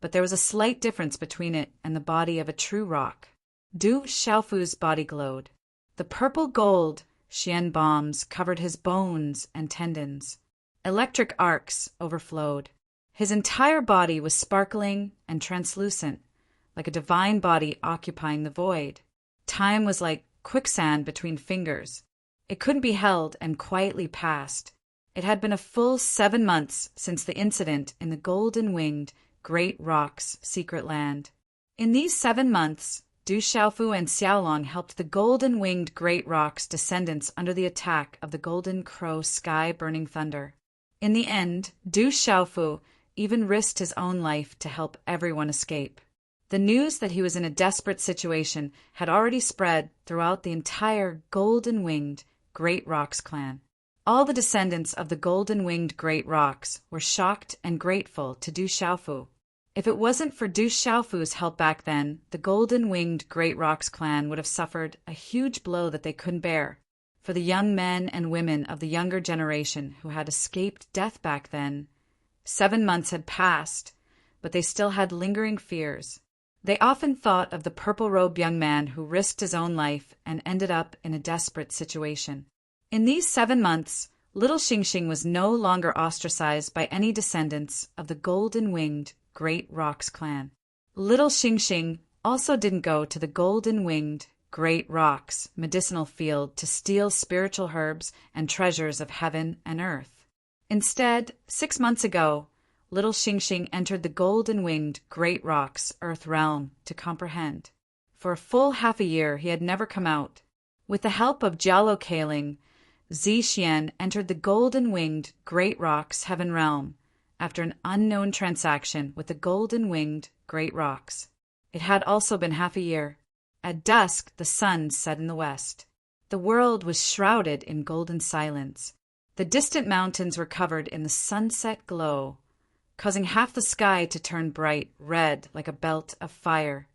but there was a slight difference between it and the body of a true rock. Du Xiaofu's body glowed. The purple gold Xian bombs covered his bones and tendons. Electric arcs overflowed. His entire body was sparkling and translucent, like a divine body occupying the void. Time was like quicksand between fingers. It couldn't be held and quietly passed. It had been a full 7 months since the incident in the golden-winged Great Rock's secret land. In these 7 months, Du Xiaofu and Xiaolong helped the golden-winged Great Rock's descendants under the attack of the Golden Crow sky-burning thunder. In the end, Du Xiaofu even risked his own life to help everyone escape. The news that he was in a desperate situation had already spread throughout the entire golden-winged Great Rock's clan. All the descendants of the golden-winged Great Rocks were shocked and grateful to Du Xiaofu. If it wasn't for Du Xiaofu's help back then, the golden-winged Great Rocks clan would have suffered a huge blow that they couldn't bear. For the young men and women of the younger generation who had escaped death back then, 7 months had passed, but they still had lingering fears. They often thought of the purple-robed young man who risked his own life and ended up in a desperate situation. In these 7 months, little Xingxing was no longer ostracized by any descendants of the golden-winged Great Rocks clan. Little Xingxing also didn't go to the golden-winged Great Rocks medicinal field to steal spiritual herbs and treasures of heaven and earth. Instead, 6 months ago, little Xingxing entered the golden-winged Great Rocks earth realm to comprehend. For a full half a year, he had never come out. With the help of Jialo Kaling, Zixian entered the golden-winged Great Rocks heaven realm after an unknown transaction with the golden-winged Great Rocks. It had also been half a year. At dusk, the sun set in the west. The world was shrouded in golden silence. The distant mountains were covered in the sunset glow, causing half the sky to turn bright red like a belt of fire.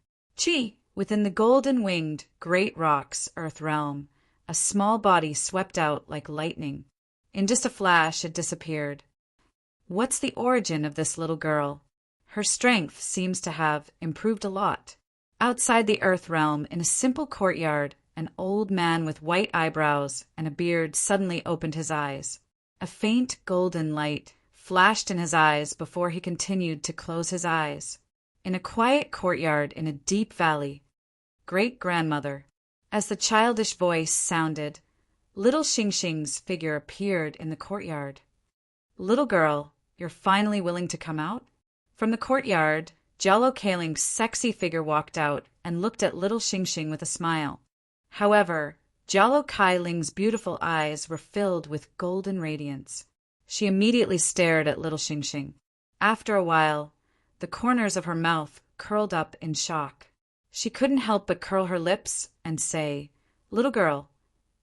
Within the golden-winged Great Rocks earth realm, a small body swept out like lightning. In just a flash, it disappeared. What's the origin of this little girl? Her strength seems to have improved a lot. Outside the Earth realm, in a simple courtyard, an old man with white eyebrows and a beard suddenly opened his eyes. A faint golden light flashed in his eyes before he continued to close his eyes. In a quiet courtyard in a deep valley, great-grandmother. As the childish voice sounded, little Xingxing's figure appeared in the courtyard. Little girl, you're finally willing to come out? From the courtyard, Jalo Kailing's sexy figure walked out and looked at little Xingxing with a smile. However, Jalo Kailing's beautiful eyes were filled with golden radiance. She immediately stared at little Xingxing. After a while, the corners of her mouth curled up in shock. She couldn't help but curl her lips and say, "Little girl,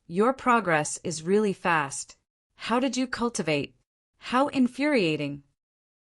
your progress is really fast. How did you cultivate? How infuriating."